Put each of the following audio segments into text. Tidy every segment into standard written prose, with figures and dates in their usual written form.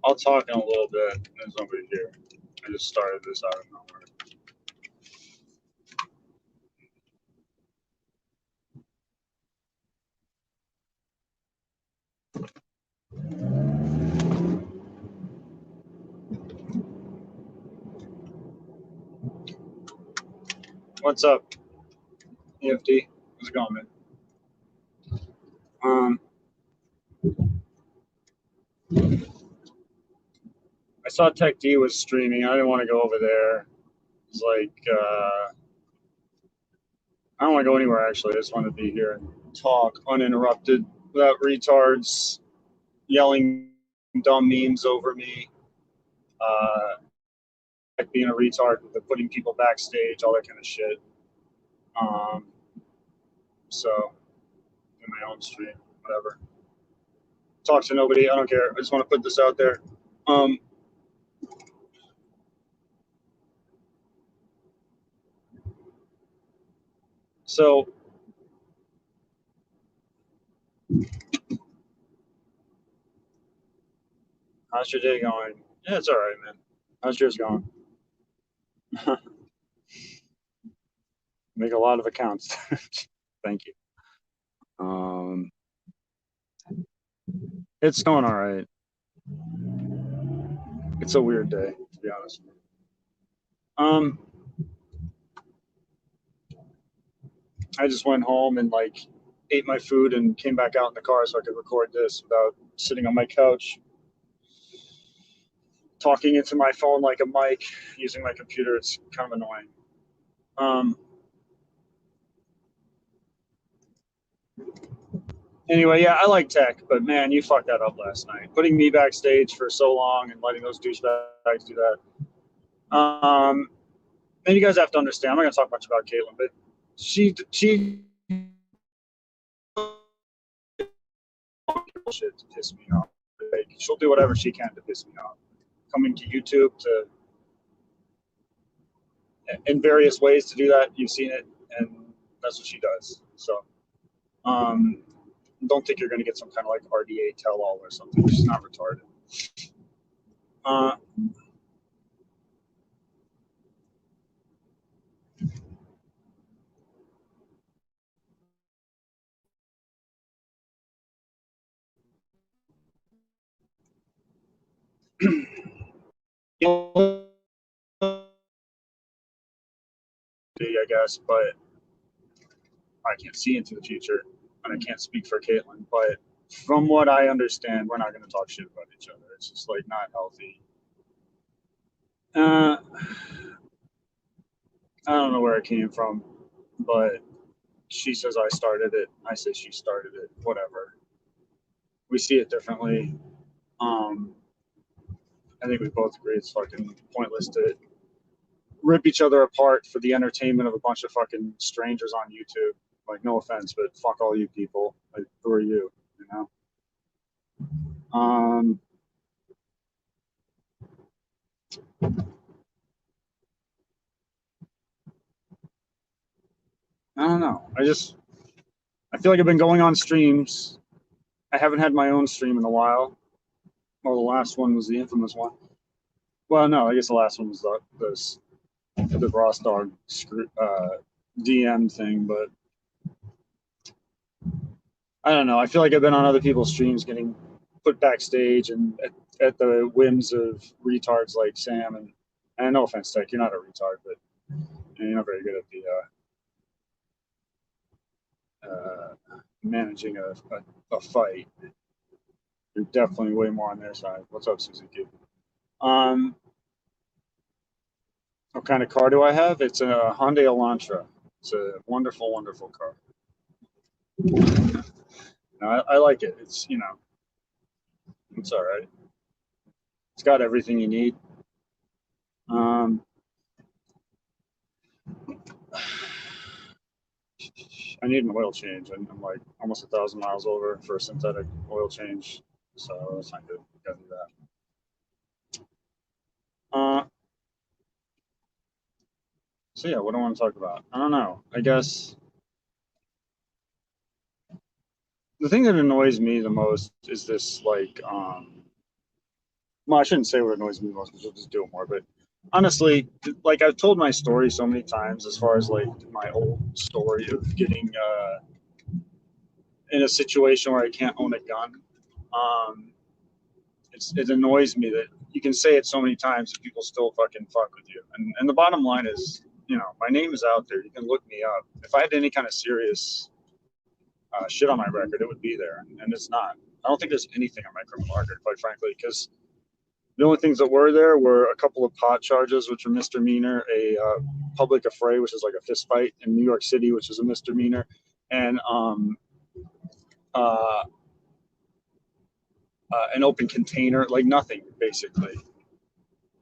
I'll talk in a little bit. There's nobody here. I just started this out of nowhere. What's up, EFT? How's it going, man? I saw Tech D was streaming. I didn't want to go over there. It's like I don't want to go anywhere actually. I just want to be here and talk uninterrupted without retards yelling dumb memes over me. Like being a retard with putting people backstage, all that kind of shit. So in my own stream, whatever. Talk to nobody. I don't care. I just want to put this out there. So how's your day going? Yeah, it's all right, man. How's yours going? Make a lot of accounts. Thank you. It's going all right. It's a weird day, to be honest. I just went home and like ate my food and came back out in the car so I could record this without sitting on my couch, talking into my phone like a mic, using my computer. It's kind of annoying. Anyway, yeah, I like tech, but man, you fucked that up last night. Putting me backstage for so long and letting those douchebags do that. And you guys have to understand, I'm not gonna talk much about Caitlyn, but she shit to piss me off. Like, she'll do whatever she can to piss me off. Coming to YouTube to in various ways to do that. You've seen it, and that's what she does. So, don't think you're going to get some kind of like RDA tell-all or something. She's not retarded. I guess, but I can't see into the future, and I can't speak for Caitlyn. But from what I understand, we're not going to talk shit about each other. It's just like not healthy. I don't know where it came from, but she says I started it. I say she started it. Whatever. We see it differently. I think we both agree it's fucking pointless to rip each other apart for the entertainment of a bunch of fucking strangers on YouTube. Like, no offense, but fuck all you people. Like, who are you? You know? I don't know. I feel like I've been going on streams. I haven't had my own stream in a while. Well, the last one was the infamous one. Well, no, I guess the last one was the Ross Dog DM thing, but I don't know. I feel like I've been on other people's streams getting put backstage and at the whims of retards like Sam. And no offense, Tech, you're not a retard, but you're not very good at the managing a fight. You're definitely way more on their side. What's up, Suzuki? What kind of car do I have? It's a Hyundai Elantra. It's a wonderful, wonderful car. I like it. It's, it's all right. It's got everything you need. Um, I need an oil change, and I'm like almost 1,000 miles over for a synthetic oil change, so that's not good. Gotta do that. So yeah, what do I want to talk about? I don't know. I guess the thing that annoys me the most is this well, I shouldn't say what annoys me the most because you'll just do it more, but honestly, like I've told my story so many times as far as like my whole story of getting in a situation where I can't own a gun. Um, it annoys me that you can say it so many times and people still fucking fuck with you. And the bottom line is, my name is out there. You can look me up. If I had any kind of serious shit on my record, it would be there, and it's not. I don't think there's anything on my criminal record, quite frankly, because the only things that were there were a couple of pot charges, which are misdemeanor, a public affray, which is like a fist fight in New York City, which is a misdemeanor, and uh, an open container, like nothing basically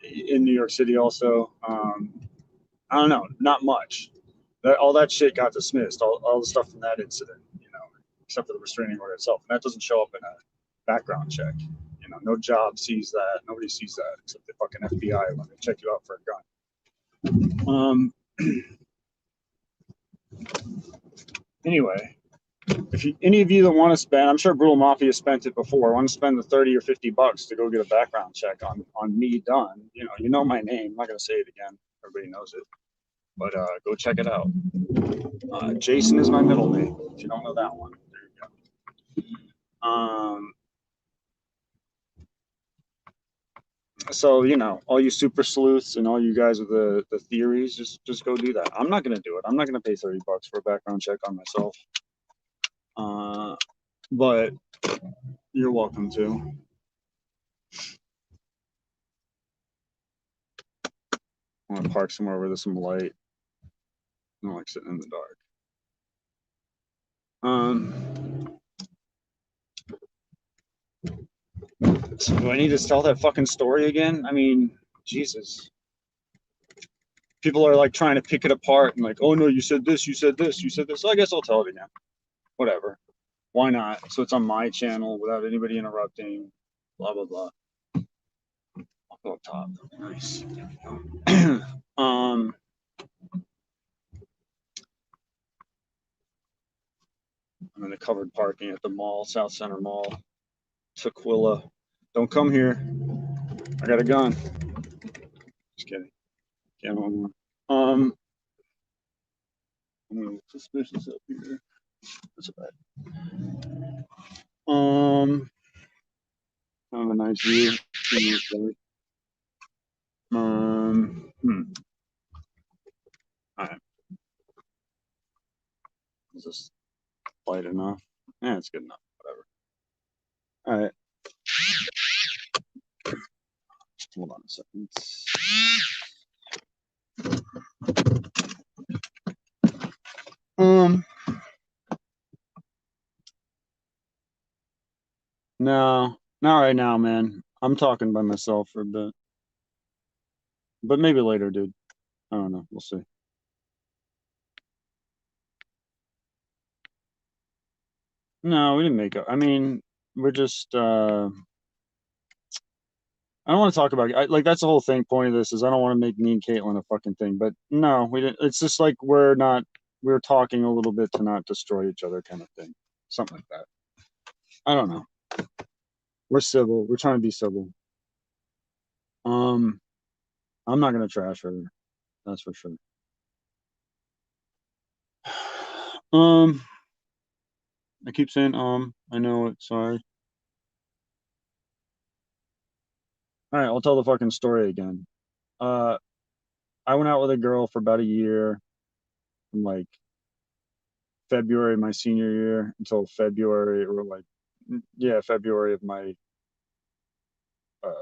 in New York City. Also, I don't know, not much. All that shit got dismissed. All the stuff from that incident, except for the restraining order itself, and that doesn't show up in a background check. No job sees that. Nobody sees that except the fucking FBI when they check you out for a gun. Anyway, if any of you that want to spend, I'm sure Brutal Mafia spent it before, want to spend the 30 or 50 bucks to go get a background check on me done, you know my name. I'm not going to say it again. Everybody knows it. But go check it out. Jason is my middle name. If you don't know that one, there you go. So all you super sleuths and all you guys with the theories, just go do that. I'm not gonna do it. I'm not gonna pay 30 bucks for a background check on myself. But you're welcome to. I want to park somewhere where there's some light. I don't like sitting in the dark. So do I need to tell that fucking story again? I mean, Jesus. People are like trying to pick it apart and like, oh no, you said this, you said this, you said this. So I guess I'll tell it again. Whatever. Why not? So it's on my channel without anybody interrupting. Blah blah blah. I'll go up top. Nice. I'm in the covered parking at the mall, South Center Mall, Tukwila. Don't come here. I got a gun. Just kidding. Can't hold one. I'm a little suspicious up here. That's bad. Kind of a nice view. All right. Is this light enough? Yeah, it's good enough. Whatever. All right. Hold on a second. No, not right now, man. I'm talking by myself for a bit. But maybe later, dude. I don't know. We'll see. No, we didn't make up. I mean, we're just I don't want to talk about like that's the whole thing. Point of this is I don't want to make me and Caitlin a fucking thing. But no, we didn't. It's just like we're talking a little bit to not destroy each other, kind of thing. Something like that. I don't know. We're civil. We're trying to be civil. I'm not gonna trash her. That's for sure. I keep saying I know it. Sorry. All right, I'll tell the fucking story again. Uh, I went out with a girl for about a year, from like February my senior year until February or like yeah February of my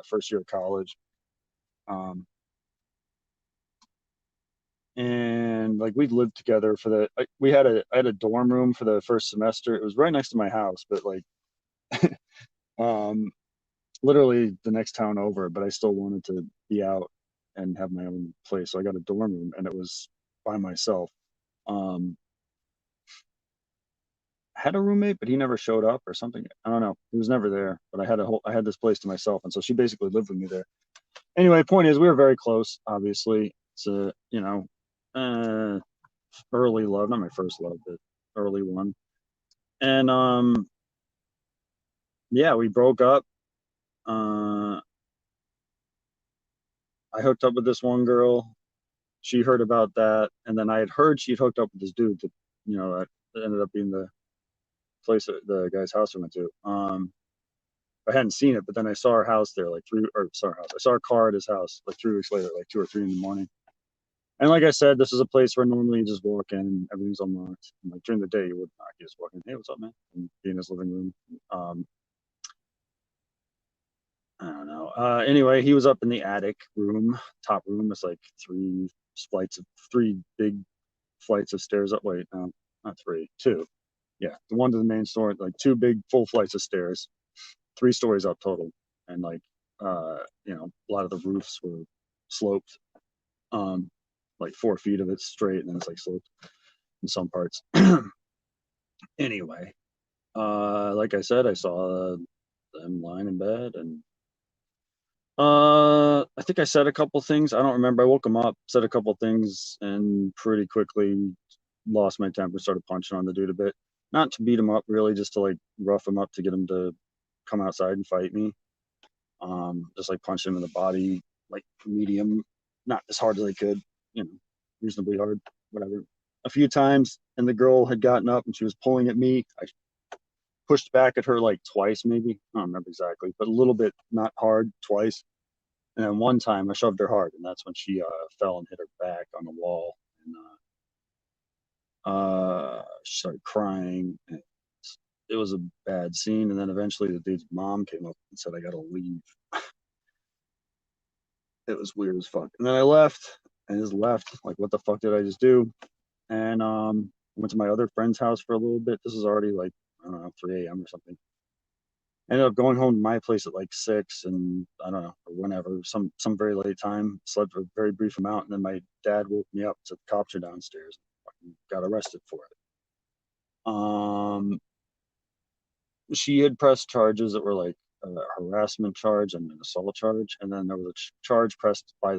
first year of college. Um, and like we lived together for we had I had a dorm room for the first semester. It was right next to my house, but like um literally the next town over. But I still wanted to be out and have my own place, so I got a dorm room, and it was by myself. Um, I had a roommate, but he never showed up or something. I don't know. He was never there. But I had this place to myself, and so she basically lived with me there. Anyway, point is, we were very close. Obviously, it's a uh, early love, not my first love, but early one. And yeah, we broke up. Uh, I hooked up with this one girl. She heard about that, and then I had heard she'd hooked up with this dude that that ended up being the place, the guy's house we went to. I hadn't seen it, but then I saw her house there like I saw her car at his house like 3 weeks later, like 2 or 3 in the morning. And like I said, this is a place where normally you just walk in and everything's unlocked. And like during the day, you would not. You just walk in, hey, what's up, man? And be in his living room. Um, I don't know. Anyway, he was up in the attic room, top room. It's like three big flights of stairs up. Wait, no, not three, two. Yeah, the one to the main story, like two big full flights of stairs, 3 stories up total, and like a lot of the roofs were sloped, um, like 4 feet of it straight, and then it's like sloped in some parts. Anyway, like I said, I saw them lying in bed, and I think I said a couple things. I don't remember. I woke him up, said a couple things, and pretty quickly lost my temper. Started punching on the dude a bit, not to beat him up, really, just to like rough him up to get him to come outside and fight me. Just like punch him in the body, like medium, not as hard as I could, reasonably hard, whatever. A few times, and the girl had gotten up and she was pulling at me. I pushed back at her like twice, maybe. I don't remember exactly, but a little bit, not hard, twice. And then one time I shoved her hard, and that's when she fell and hit her back on the wall. And she started crying. And it was a bad scene. And then eventually the dude's mom came up and said, I got to leave. It was weird as fuck. And then I left. I just left. Like, what the fuck did I just do? And went to my other friend's house for a little bit. This is already like, I don't know, 3 a.m. or something. Ended up going home to my place at like 6, and I don't know, or whenever, some very late time. Slept for a very brief amount, and then my dad woke me up. So the cops are downstairs. And got arrested for it. She had pressed charges that were like a harassment charge and an assault charge, and then there was a charge pressed by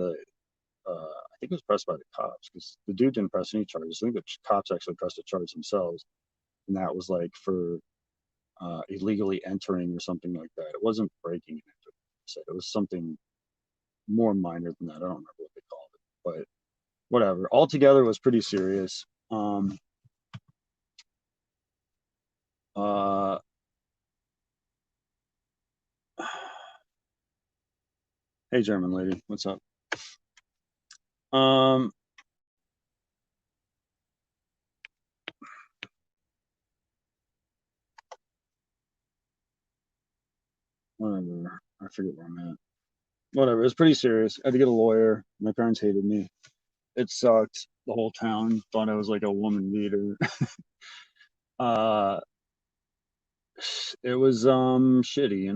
I think it was pressed by the cops, because the dude didn't press any charges. I think the cops actually pressed a charge themselves, and that was like for illegally entering or something like that. It wasn't breaking and entering. It was something more minor than that. I don't remember what they called it, but whatever. Altogether, it was pretty serious. Uh, hey, German lady, what's up? Um, whatever. I forget where I'm at. Whatever. It was pretty serious. I had to get a lawyer. My parents hated me. It sucked. The whole town thought I was like a woman beater. uh, it was shitty.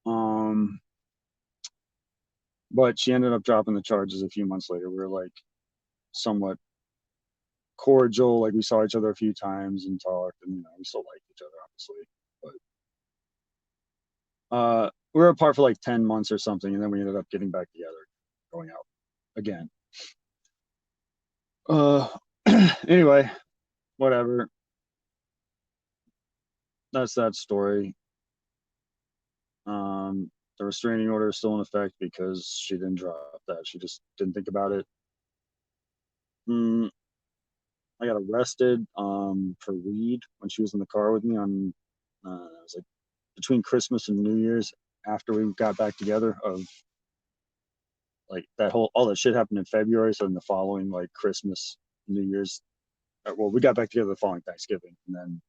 Um, but she ended up dropping the charges a few months later. We were like somewhat cordial. Like we saw each other a few times and talked, and we still liked each other, obviously. But we were apart for like 10 months or something, and then we ended up getting back together, going out again. Uh, anyway, whatever. That's that story. The restraining order is still in effect because she didn't drop that. She just didn't think about it. Mm, I got arrested for weed when she was in the car with me on it was like between Christmas and New Year's after we got back together of like that whole all that shit happened in February. So in the following like Christmas, New Year's, well, we got back together the following Thanksgiving, and then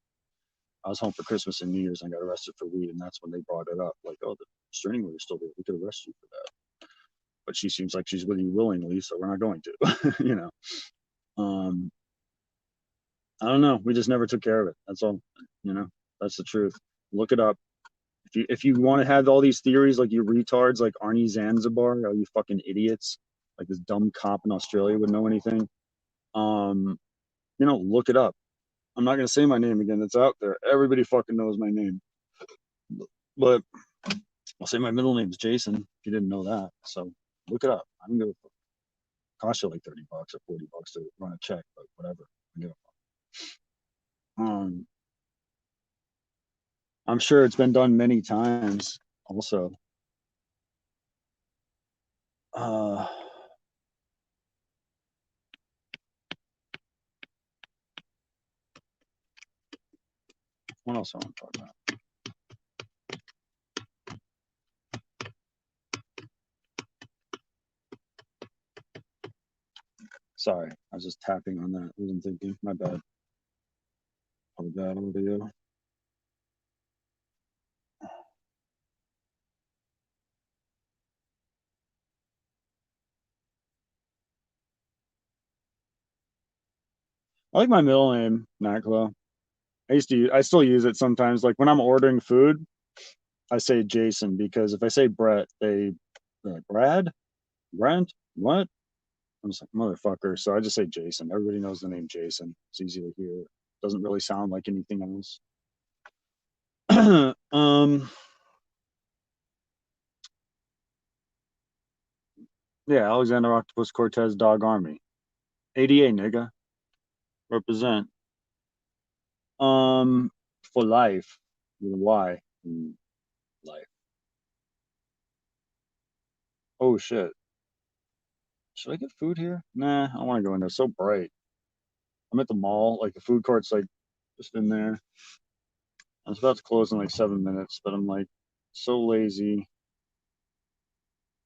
I was home for Christmas and New Year's and I got arrested for weed, and that's when they brought it up. Like, oh, the restraining order's still there. We could arrest you for that. But she seems like she's with you willingly, so we're not going to. you know. I don't know. We just never took care of it. That's all. You know, that's the truth. Look it up. If you want to have all these theories like you retards, like Arnie Zanzibar, all you fucking idiots, like this dumb cop in Australia would know anything. Look it up. I'm not gonna say my name again. It's out there. Everybody fucking knows my name. But I'll say my middle name's Jason. If you didn't know that, so look it up. I don't give a fuck. Cost you like $30 or $40 to run a check, but whatever. I give a fuck. I'm sure it's been done many times. Also, what else I want to talk about? Sorry, I was just tapping on that. I wasn't thinking. My bad. My bad audio. I like my middle name, Naklo. I still use it sometimes. Like when I'm ordering food, I say Jason because if I say Brett, they're like, Brad? Brent? What? I'm just like, motherfucker. So I just say Jason. Everybody knows the name Jason. It's easy to hear. Doesn't really sound like anything else. Yeah, Alexander Octopus Cortez Dog Army. ADA, nigga. Represent. For life. With a Y. Life. Oh shit. Should I get food here? Nah, I don't want to go in there. It's so bright. I'm at the mall. Like the food court's like just in there. I was about to close in like 7 minutes, but I'm like so lazy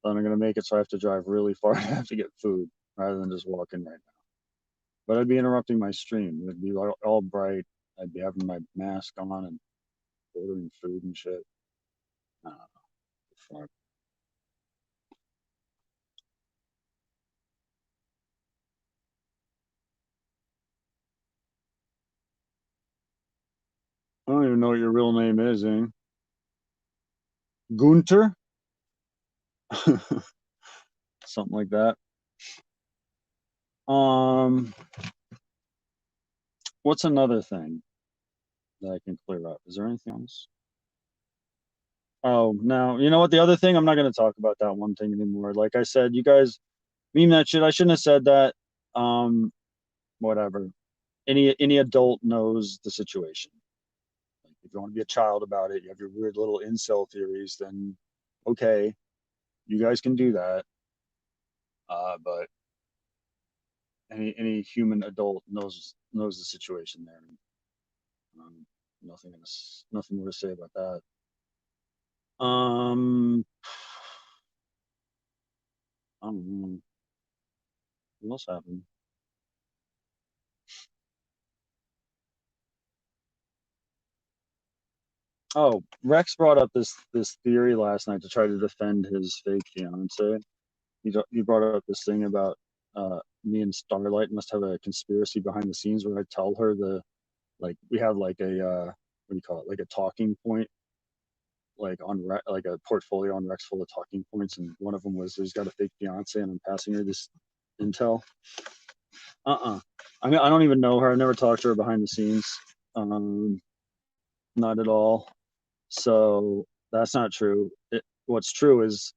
that I'm gonna make it so I have to drive really far to have to get food rather than just walk in right now. But I'd be interrupting my stream. It'd be all bright. I'd be having my mask on and ordering food and shit. I don't know. Fuck. I don't even know what your real name is, eh? Gunter? Something like that. Um, what's another thing that I can clear up? Is there anything else? Oh, no. You know what? The other thing, I'm not going to talk about that one thing anymore. Like I said, you guys meme that shit. I shouldn't have said that. Um, whatever. Any adult knows the situation. Like, if you want to be a child about it, you have your weird little incel theories, then okay, you guys can do that. But any human adult knows the situation there. Um, nothing more to say about that. I don't know. What else happened? Oh, Rex brought up this theory last night to try to defend his fake fiance. He brought up this thing about me and Starlight must have a conspiracy behind the scenes where I tell her like we have like a what do you call it, like a talking point, like like a portfolio on Rex full of talking points, and one of them was he's got a fake fiance and I'm passing her this intel. I mean, I don't even know her. I never talked to her behind the scenes. Um, not at all. So that's not true. What's true is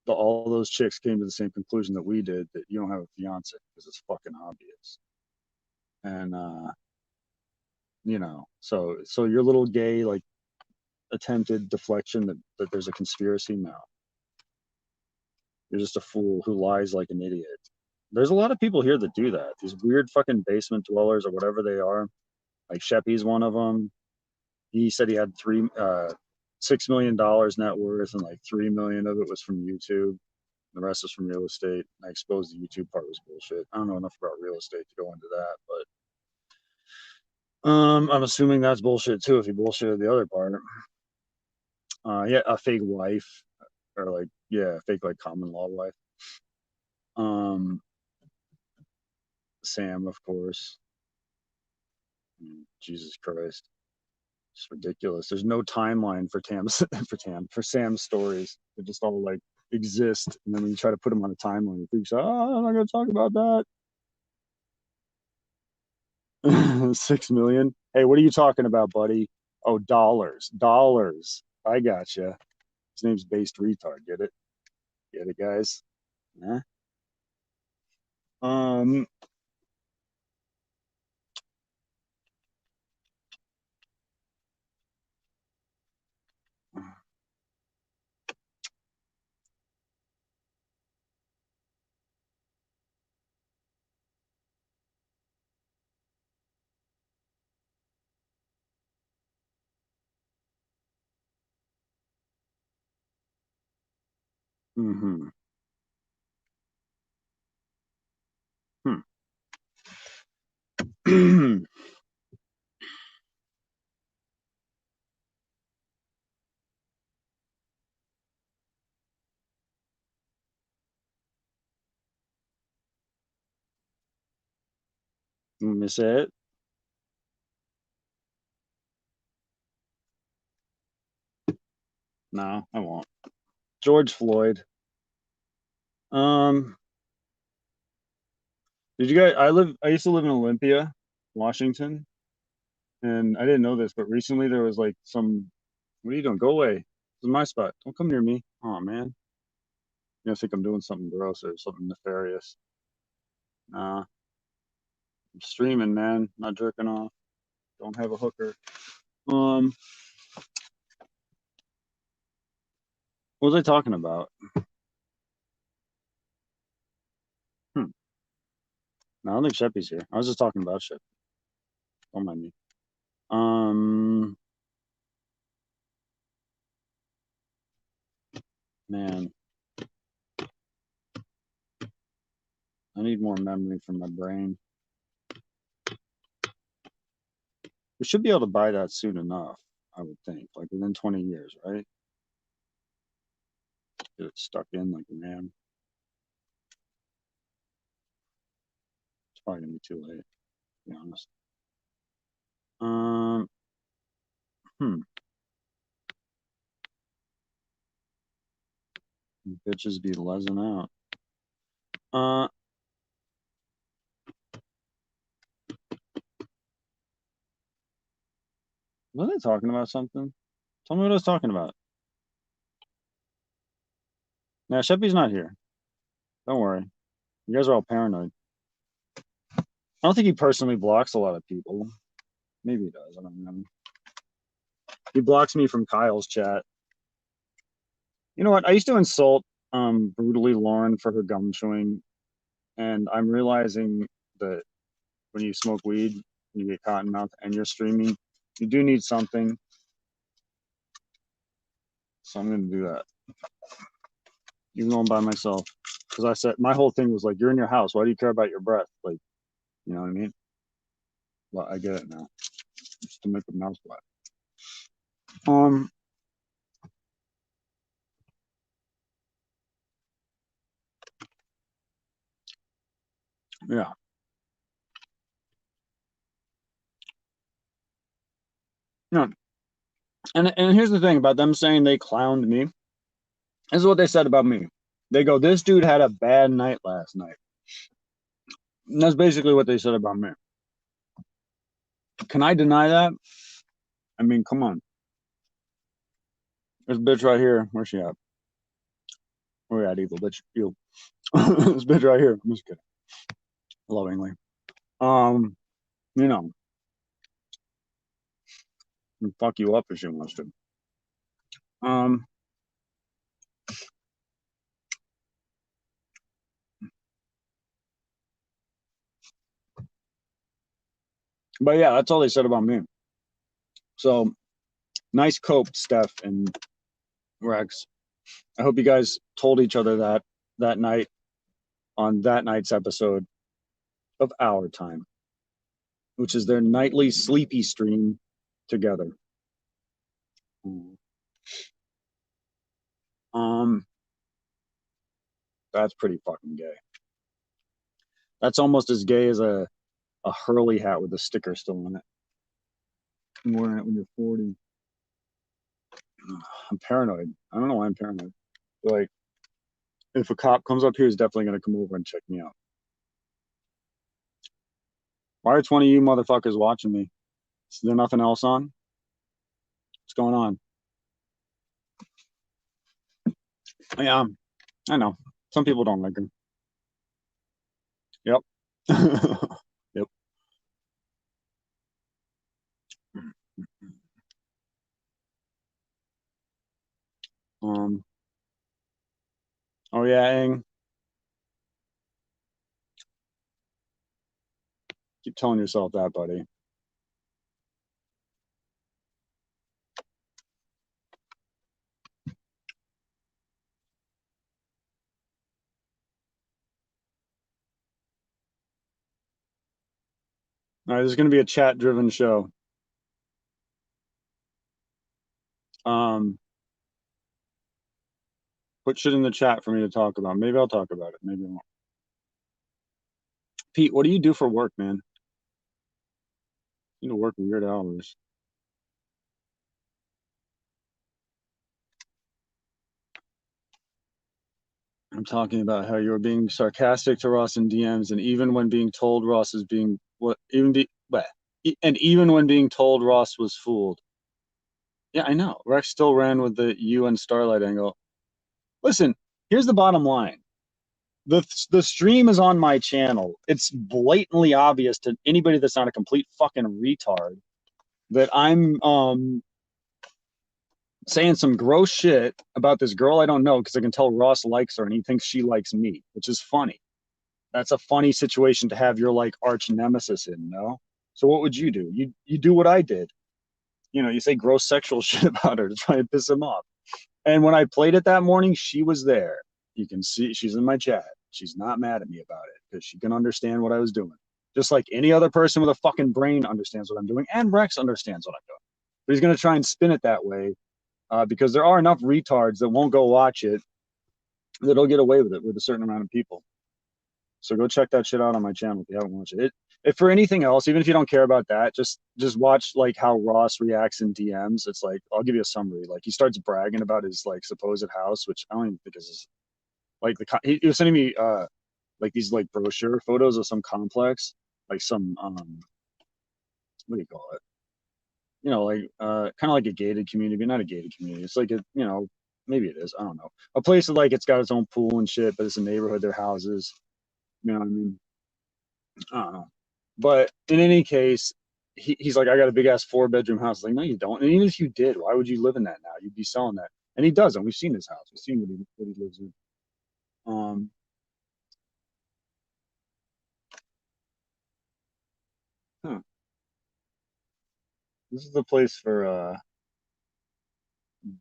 all those chicks came to the same conclusion that we did, that you don't have a fiance because it's fucking obvious. And so your little gay like attempted deflection that there's a conspiracy now. You're just a fool who lies like an idiot. There's a lot of people here that do that. These weird fucking basement dwellers or whatever they are. Like Sheppy's one of them. He said he had $6 million net worth, and like 3 million of it was from YouTube. The rest is from real estate. I exposed the YouTube part was bullshit. I don't know enough about real estate to go into that, but I'm assuming that's bullshit too. If he bullshitted the other part, yeah, a fake wife, or like, yeah, fake like common law wife. Sam, of course. Jesus Christ, it's ridiculous. There's no timeline for for Sam's stories. They just all like exist, and then when you try to put them on a timeline, you think, oh, I'm not gonna talk about that. 6 million. Hey, what are you talking about, buddy? Oh, dollars, dollars. I gotcha. His name's Based Retard. Get it, guys. Yeah. Um. Hmm. Hmm. Let me say it. No, I won't. George Floyd. Um. Did you guys? I used to live in Olympia, Washington, and I didn't know this, but recently there was like some. What are you doing? Go away. This is my spot. Don't come near me. Oh man. You think I'm doing something gross or something nefarious? Nah, I'm streaming, man. Not jerking off. Don't have a hooker. Um, what was I talking about? Hmm. No, I don't think Sheppy's here. I was just talking about Shep. Don't mind me. Um, man, I need more memory for my brain. We should be able to buy that soon enough, I would think, like within 20 years, right? Get it stuck in like a man. It's probably gonna be too late, to be honest. Um, hmm. Bitches be lezzing out. Uh, was I talking about something? Tell me what I was talking about. Nah, Sheppy's not here. Don't worry. You guys are all paranoid. I don't think he personally blocks a lot of people. Maybe he does. I don't know. He blocks me from Kyle's chat. You know what? I used to insult brutally Lauren for her gum chewing, and I'm realizing that when you smoke weed, you get cotton mouth, and you're streaming, you do need something. So I'm gonna do that, even though I'm by myself. Because I said my whole thing was like, you're in your house. Why do you care about your breath? Like, you know what I mean? Well, I get it now. Just to make a mouse black. Um, yeah. No. And here's the thing about them saying they clowned me. This is what they said about me. They go, this dude had a bad night last night. And that's basically what they said about me. Can I deny that? I mean, come on. This bitch right here. Where's she at? Where you at, evil bitch? You. This bitch right here. I'm just kidding. Lovingly. Um, you know, fuck you up if she wants to. Um, But yeah, that's all they said about me. So nice cope, Steph and Rex. I hope you guys told each other that night on that night's episode of Our Time, which is their nightly sleepy stream together. Um, that's pretty fucking gay. That's almost as gay as a Hurley hat with a sticker still on it. I'm wearing it when you're 40. I'm paranoid. I don't know why I'm paranoid. Like, if a cop comes up here, he's definitely gonna come over and check me out. Why are 20 of you motherfuckers watching me? Is there nothing else on? What's going on? Yeah, I know. Some people don't like him. Yep. Yep. Um. Oh yeah, Ing. Keep telling yourself that, buddy. All right, this is gonna be a chat-driven show. Um. Put shit in the chat for me to talk about. Maybe I'll talk about it. Maybe I won't. Pete, what do you do for work, man? You need to work weird hours. I'm talking about how you were being sarcastic to Ross in DMs, and even when being told Ross is being what even be what and even when being told Ross was fooled. Yeah, I know. Rex still ran with the you and Starlight angle. Listen, here's the bottom line. The stream is on my channel. It's blatantly obvious to anybody that's not a complete fucking retard that I'm saying some gross shit about this girl I don't know because I can tell Ross likes her and he thinks she likes me, which is funny. That's a funny situation to have your like arch nemesis in, no? So what would you do? You do what I did. You know, you say gross sexual shit about her to try and piss him off. And when I played it that morning, she was there. You can see she's in my chat. She's not mad at me about it because she can understand what I was doing. Just like any other person with a fucking brain understands what I'm doing, and Rex understands what I'm doing. But he's gonna try and spin it that way because there are enough retards that won't go watch it that'll get away with it with a certain amount of people. So go check that shit out on my channel if you haven't watched it. If for anything else, even if you don't care about that, just watch like how Ross reacts in DMs. It's like I'll give you a summary. Like he starts bragging about his like supposed house, which I don't even think is his, like he was sending me like these like brochure photos of some complex, like some what do you call it? You know, like kind of like a gated community, but not a gated community. It's like a maybe it is. I don't know. A place that like it's got its own pool and shit, but it's a neighborhood. Their houses. You know what I mean? I don't know. But in any case, he's like, I got a big ass 4-bedroom house. Like, no, you don't. And even if you did, why would you live in that now? You'd be selling that. And he doesn't. We've seen his house. We've seen what he lives in. Um, huh. This is the place for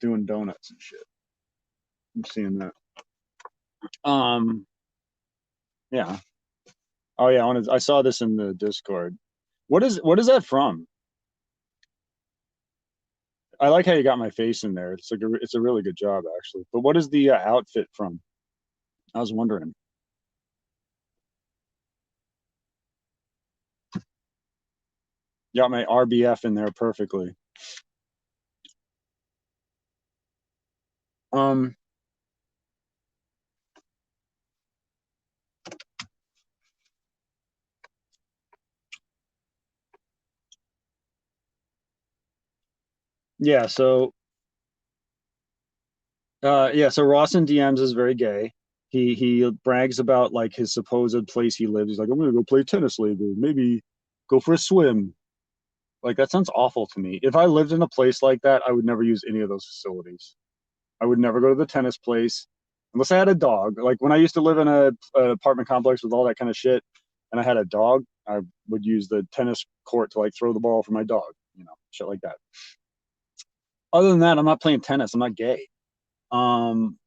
doing donuts and shit. I'm seeing that. Um, yeah. Oh yeah, I saw this in the Discord. What is that from? I like how you got my face in there. It's a really good job actually. But what is the outfit from? I was wondering. Got my RBF in there perfectly. Um, yeah, so Ross in DMs is very gay. He brags about like his supposed place he lives. He's like, I'm gonna go play tennis later, maybe go for a swim. Like that sounds awful to me. If I lived in a place like that, I would never use any of those facilities. I would never go to the tennis place unless I had a dog. Like when I used to live in an apartment complex with all that kind of shit, and I had a dog, I would use the tennis court to like throw the ball for my dog, shit like that. Other than that, I'm not playing tennis. I'm not gay. Um,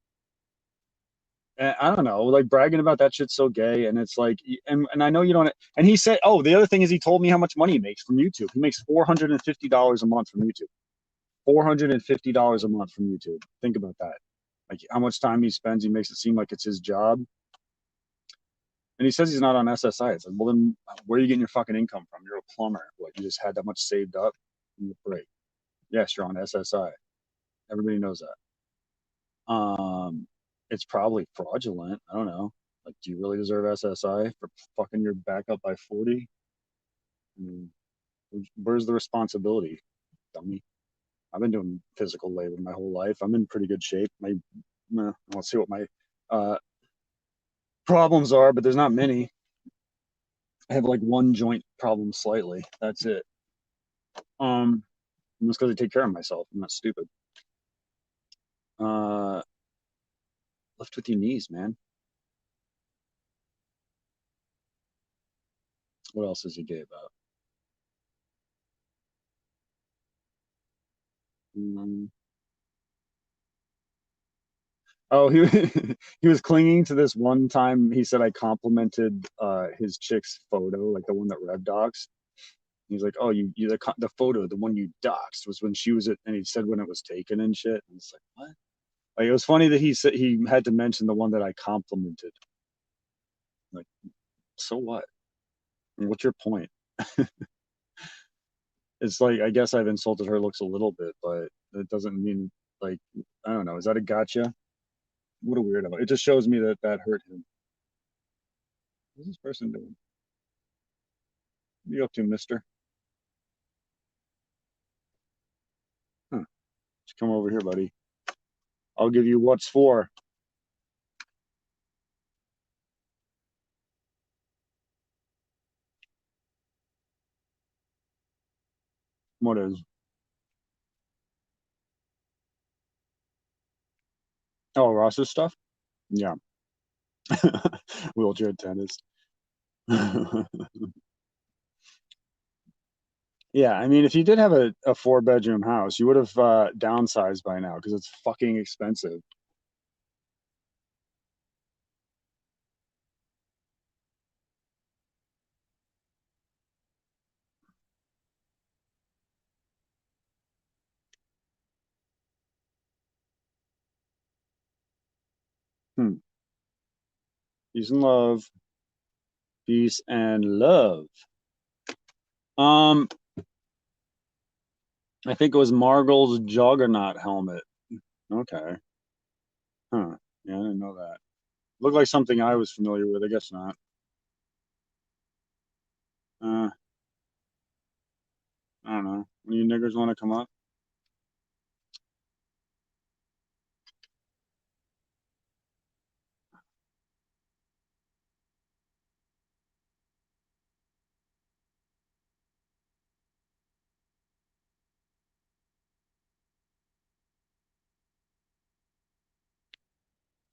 and I don't know, like bragging about that shit's so gay, and it's like, and I know you don't. And he said, oh, the other thing is he told me how much money he makes from YouTube. He makes $450 a month from YouTube. $450 a month from YouTube. Think about that. Like how much time he spends, he makes it seem like it's his job. And he says he's not on SSI. It's like, well, then where are you getting your fucking income from? You're a plumber. What, you just had that much saved up? Break. Yes, you're on SSI. Everybody knows that. It's probably fraudulent. I don't know. Like, do you really deserve SSI for fucking your back up by 40? I mean, where's the responsibility, dummy? I've been doing physical labor my whole life. I'm in pretty good shape. Let's see what my problems are, but there's not many. I have like one joint problem slightly. That's it. That's because I take care of myself. I'm not stupid. Lift with your knees, man. What else is he gay about? Mm. Oh, he he was clinging to this one time. He said I complimented his chick's photo, like the one that Rev docs. He's like, "Oh, you the photo, the one you doxed was when she was at," and he said when it was taken and shit. And it's like, what? Like it was funny that he said he had to mention the one that I complimented. Like, so what? What's your point? It's like I guess I've insulted her looks a little bit, but it doesn't mean like I don't know. Is that a gotcha? What a weirdo! It just shows me that that hurt him. What's this person doing? What are you up to, Mister? Huh? Just come over here, buddy. I'll give you what's for. What is? Oh, Ross's stuff. Yeah, wheelchair tennis. Yeah, I mean, if you did have a 4 bedroom house, you would have downsized by now because it's fucking expensive. Hmm. Peace and love. Peace and love. Um, I think it was Margle's Juggernaut helmet. Okay. Huh. Yeah, I didn't know that. Looked like something I was familiar with. I guess not. Uh, I don't know. Any niggers want to come up?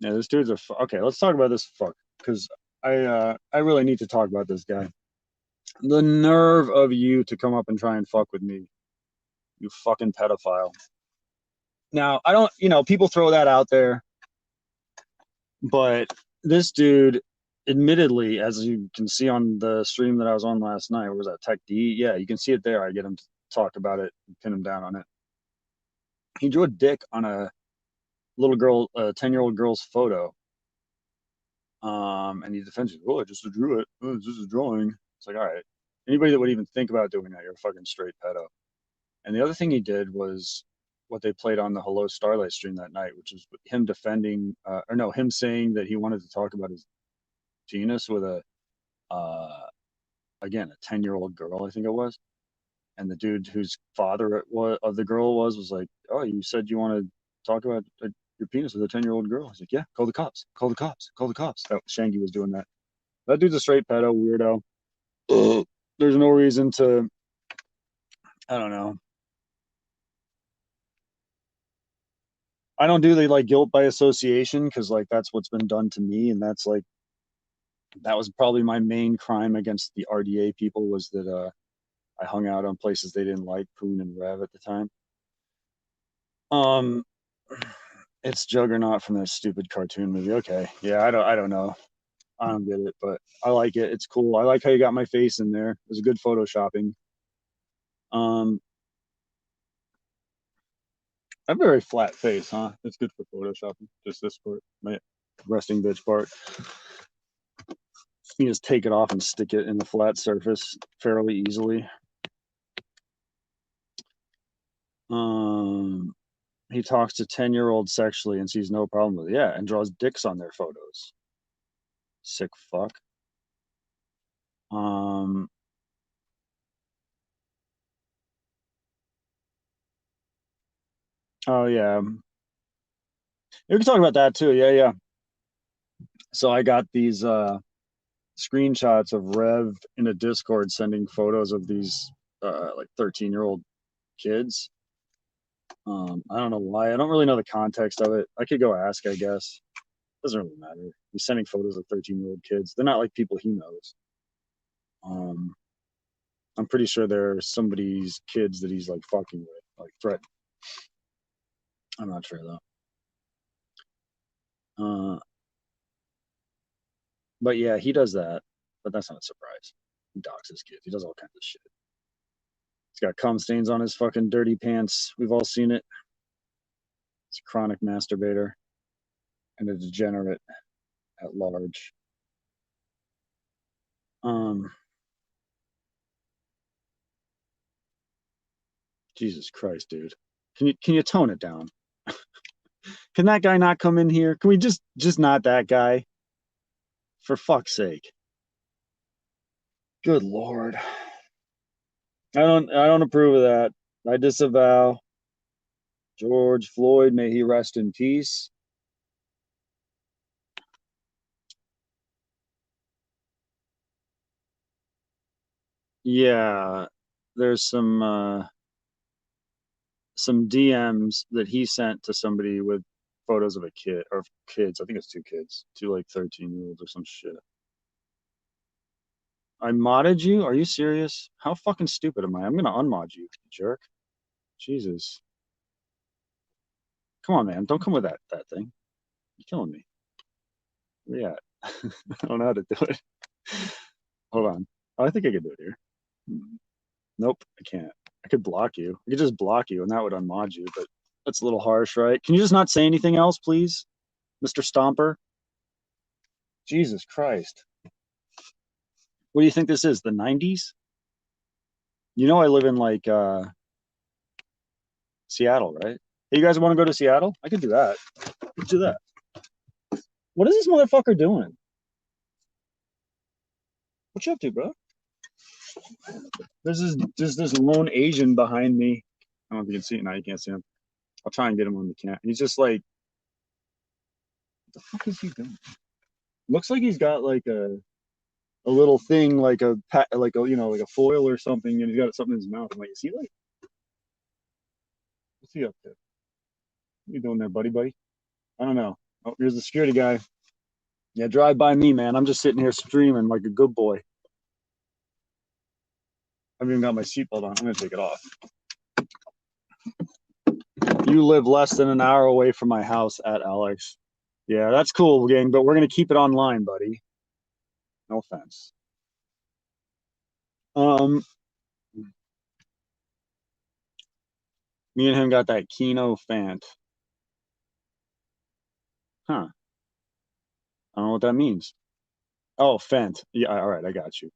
Yeah, this dude's okay. Let's talk about this fuck because I really need to talk about this guy. The nerve of you to come up and try and fuck with me, you fucking pedophile. Now I don't, people throw that out there, but this dude, admittedly, as you can see on the stream that I was on last night, where was that Tech D? Yeah, you can see it there. I get him to talk about it, pin him down on it. He drew a dick on a little girl, a 10-year-old girl's photo. And he defends it. Oh, I just drew it. Oh, it's just a drawing. It's like, all right. Anybody that would even think about doing that, you're a fucking straight pedo. And the other thing he did was what they played on the Hello Starlight stream that night, which was him defending, or no, him saying that he wanted to talk about his penis with uh, again, a 10-year-old girl, I think it was. And the dude whose father of the girl was like, oh, you said you want to talk about your penis with a 10-year-old girl. He's like, yeah, call the cops, call the cops, call the cops. That Shangy was doing that. That dude's a straight pedo weirdo. There's no reason to, I don't know. I don't do the like guilt by association because like that's what's been done to me, and that's like That was probably my main crime against the RDA people, was that I hung out on places they didn't like, Poon and Rev at the time. Um, it's Juggernaut from that stupid cartoon movie. Okay, yeah, I don't know. I don't get it, but I like it. It's cool. I like how you got my face in there. It was a good photoshopping. Um, I have a very flat face, huh? It's good for photoshopping. Just this part, my resting bitch part. You just take it off and stick it in the flat surface fairly easily. He talks to 10-year-olds sexually and sees no problem with it. Yeah, and draws dicks on their photos. Sick fuck. Um, oh yeah. We can talk about that too. Yeah, yeah. So I got these screenshots of Rev in a Discord sending photos of these like 13-year-old kids. I don't know why. I don't really know the context of it. I could go ask, I guess. Doesn't really matter. He's sending photos of 13-year-old kids. They're not like people he knows. Um, I'm pretty sure they're somebody's kids that he's like fucking with, like threatening. I'm not sure though. Uh, but yeah, he does that. But that's not a surprise. He docks his kids. He does all kinds of shit. He's got cum stains on his fucking dirty pants. We've all seen it. He's a chronic masturbator and a degenerate at large. Um, Jesus Christ, dude. Can you tone it down? Can that guy not come in here? Can we just not that guy? For fuck's sake. Good Lord. I don't approve of that. I disavow. George Floyd, may he rest in peace. Yeah, there's some DMs that he sent to somebody with photos of a kid or kids. I think it's two kids, two like 13-year-olds or some shit. I modded you? Are you serious? How fucking stupid am I? I'm gonna unmod you jerk. Jesus. Come on, man. Don't come with that thing. You're killing me. Where you at? I don't know how to do it. Hold on. Oh, I think I can do it here. Nope, I can't. I could block you. I could just block you and that would unmod you, but that's a little harsh, right? Can you just not say anything else, please, Mr. Stomper? Jesus Christ. What do you think this is? The 90s? You know I live in like Seattle, right? Hey, you guys want to go to Seattle? I could do that. Let's do that. What is this motherfucker doing? What you up to, bro? There's this lone Asian behind me. I don't know if you can see it now. You can't see him. I'll try and get him on the camera. He's just like, what the fuck is he doing? Looks like he's got like a little thing, like like a like a foil or something, and he's got something in his mouth. I'm like, is he like, what's he up to? What you doing there, buddy? I don't know. Oh, here's the security guy. Yeah, drive by me, man. I'm just sitting here streaming like a good boy. I haven't even got my seatbelt on. I'm gonna take it off. You live less than an hour away from my house at Alex. Yeah, that's cool, gang, but we're gonna keep it online, buddy. No offense. Um, Me and him got that Kino Fant. Huh. I don't know what that means. Oh, Fent. Yeah, all right, I got you.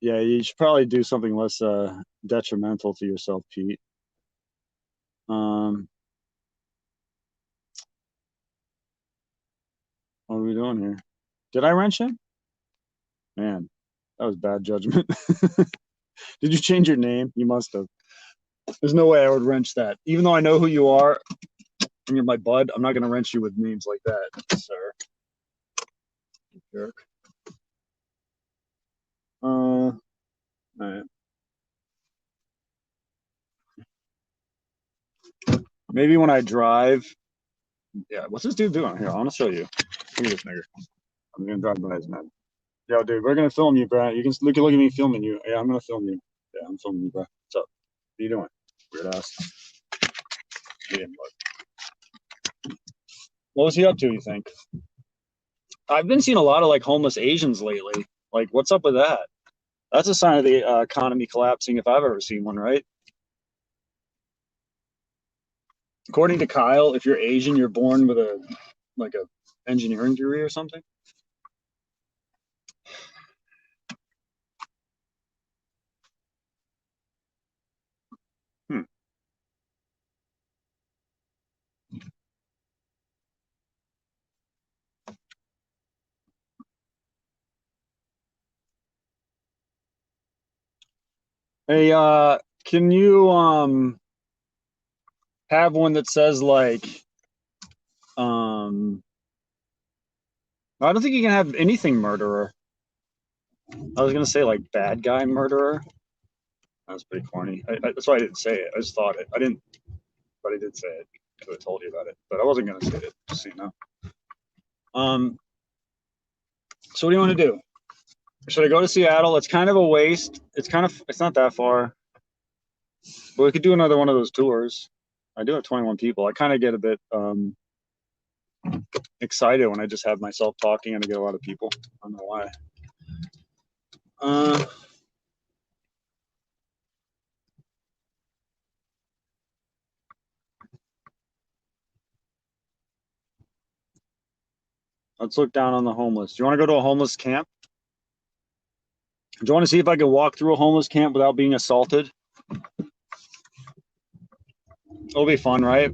Yeah, you should probably do something less detrimental to yourself, Pete. Um, what are we doing here? Did I wrench him? Man, that was bad judgment. Did you change your name? You must have. There's no way I would wrench that. Even though I know who you are and you're my bud, I'm not gonna wrench you with names like that, sir. You jerk. All right. Maybe when I drive. Yeah, what's this dude doing here? I want to show you. Look at this nigga. I'm gonna drive by his man. Yo, dude, we're gonna film you, bro. You can look at me filming you. Yeah, I'm gonna film you. Yeah, I'm filming you, bro. What's up? What are you doing? Weird ass. He didn't look. What was he up to, you think? I've been seeing a lot of like homeless Asians lately. Like, what's up with that? That's a sign of the economy collapsing if I've ever seen one, right? According to Kyle, if you're Asian, you're born with a engineering degree or something. Hey, can you have one that says like I don't think you can have anything murderer. I was gonna say like bad guy murderer. That was pretty corny. That's why I didn't say it. I just thought it. I didn't, but I did say it because I told you about it. But I wasn't gonna say it. Just so you know. So what do you want to do? Should I go to Seattle? It's kind of a waste. It's not that far. But we could do another one of those tours. I do have 21 people. I kind of get a bit excited when I just have myself talking and I get a lot of people. I don't know why. Let's look down on the homeless. Do you want to go to a homeless camp? Do you want to see if I can walk through a homeless camp without being assaulted? It'll be fun, right?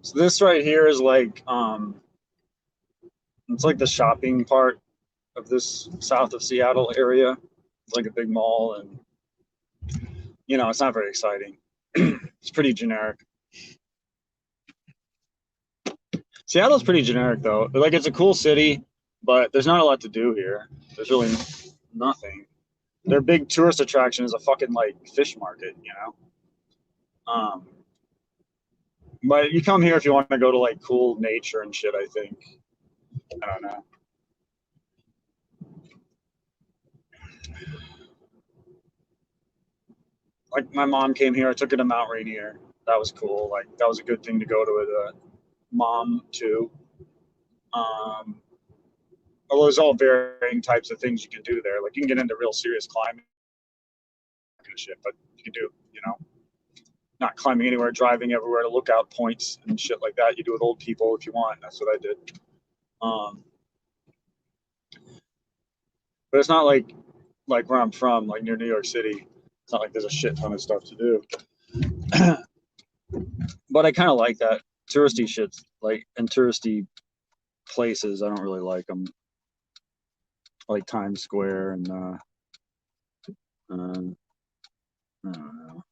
So this right here is like it's like the shopping part of this south of Seattle area. It's like a big mall, and it's not very exciting. It's pretty generic. Seattle's pretty generic though. Like it's a cool city, but there's not a lot to do here. There's really nothing. Their big tourist attraction is a fucking like fish market, But you come here if you want to go to like cool nature and shit, I think. I don't know. Like my mom came here, I took her to Mount Rainier. That was cool. Like that was a good thing to go to with a mom too. Although there's all varying types of things you can do there. Like you can get into real serious climbing and shit, but you can do, not climbing anywhere, driving everywhere to lookout points and shit like that. You do with old people if you want. That's what I did. But it's not like where I'm from, like near New York City. It's not like there's a shit ton of stuff to do. But I kind of like that touristy shit, like and touristy places. I don't really like them, like Times Square and I don't know,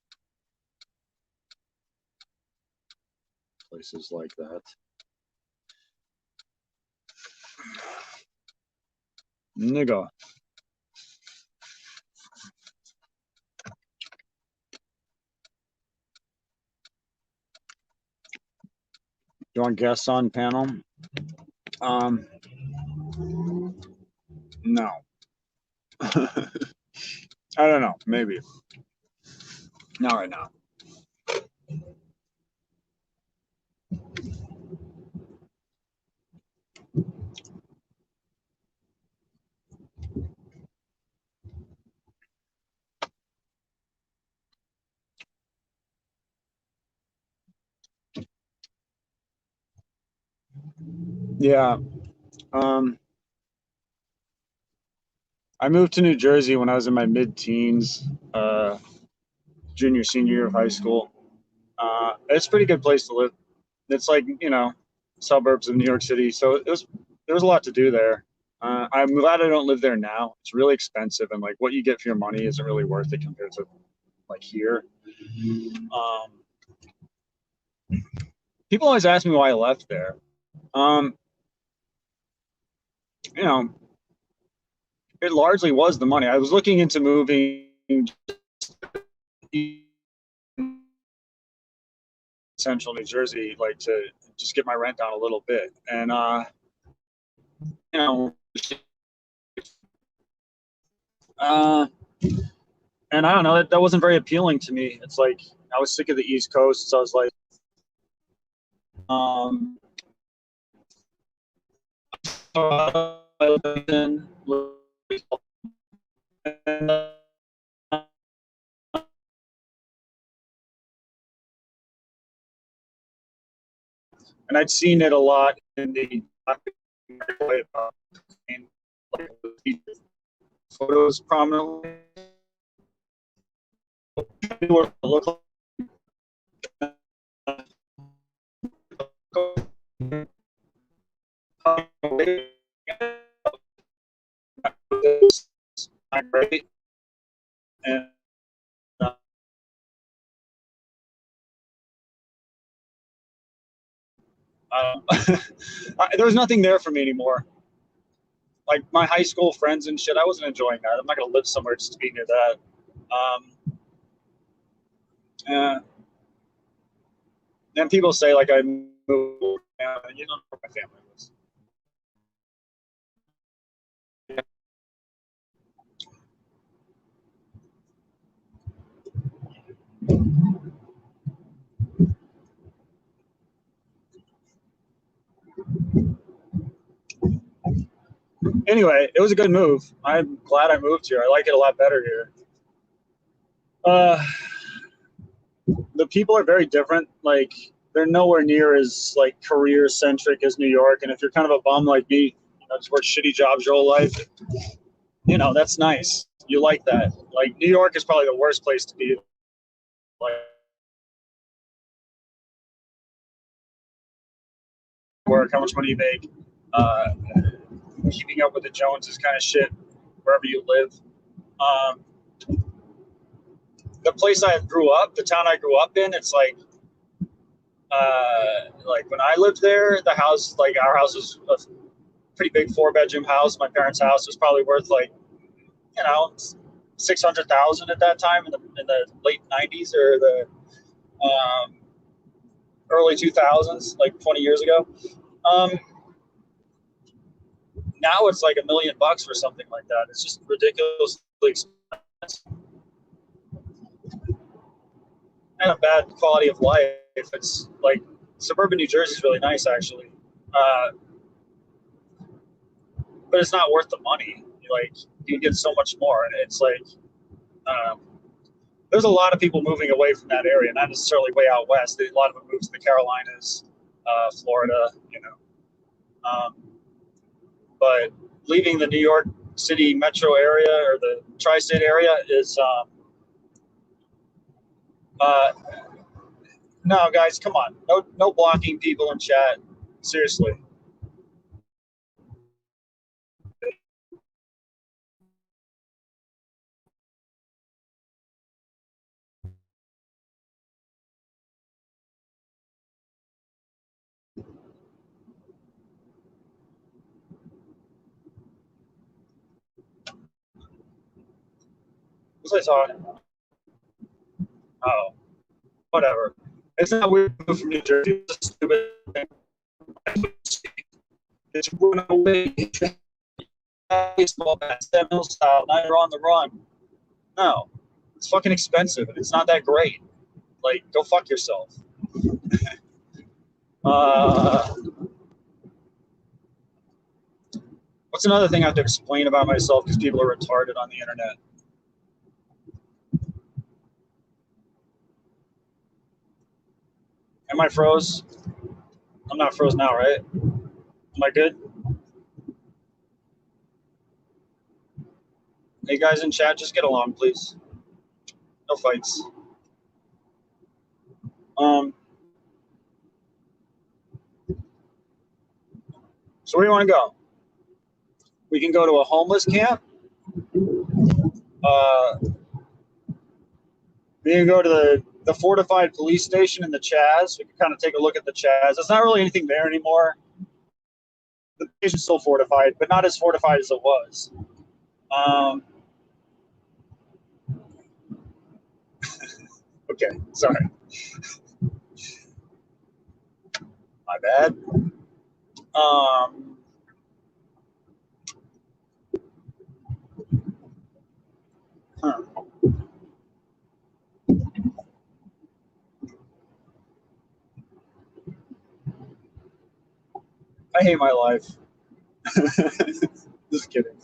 places like that. Nigga. You want guests on panel? No. I don't know. Maybe. Not right now. Yeah. I moved to New Jersey when I was in my mid-teens, junior, senior year of high school. It's a pretty good place to live. It's like, suburbs of New York City. So there was a lot to do there. I'm glad I don't live there now. It's really expensive, and like what you get for your money isn't really worth it compared to like here. People always ask me why I left there. you know, it largely was the money. I was looking into moving central New Jersey, like to just get my rent down a little bit. And you know, uh, and I don't know, that wasn't very appealing to me. It's like I was sick of the East Coast, so I was like, um, and I'd seen it a lot in the photos prominently. And there was nothing there for me anymore. Like my high school friends and shit, I wasn't enjoying that. I'm not gonna live somewhere just to be near that. Yeah. And people say like I moved, and you don't know where my family was. Anyway, it was a good move. I'm glad I moved here. I like it a lot better here. Uh, the people are very different. Like they're nowhere near as like career centric as New York. And if you're kind of a bum like me, just worked shitty jobs your whole life, that's nice. You like that. Like New York is probably the worst place to be. Like work, how much money you make, uh, keeping up with the Joneses kind of shit wherever you live. Um, the place I grew up, the town I grew up in, it's like when I lived there, the house, like our house was a pretty big 4-bedroom house. My parents' house was probably worth like, 600,000 at that time in the late 90s or the um, early 2000s, like 20 years ago. Um, Now it's like $1 million for something like that. It's just ridiculously expensive and a bad quality of life. It's like suburban New Jersey is really nice actually, uh, but it's not worth the money. Like you get so much more, and it's like um, there's a lot of people moving away from that area, not necessarily way out west. A lot of them move to the Carolinas, Florida, um, but leaving the New York City metro area or the tri-state area is uh, no, guys, come on, no blocking people in chat. Seriously. What was I talking? Oh, whatever. It's not weird to move from New Jersey. It's a stupid thing. It's running away. Baseball bat, Mill style. Now you're on the run. No, it's fucking expensive. It's not that great. Like, go fuck yourself. Uh, what's another thing I have to explain about myself because people are retarded on the internet? Am I froze? I'm not froze now, right? Am I good? Hey guys in chat, just get along, please. No fights. Um, so where do you want to go? We can go to a homeless camp. We can go to the fortified police station in the Chaz. We can kind of take a look at the Chaz. There's not really anything there anymore. The station's still fortified, but not as fortified as it was. Okay, sorry. My bad. Huh. I hate my life. Just kidding.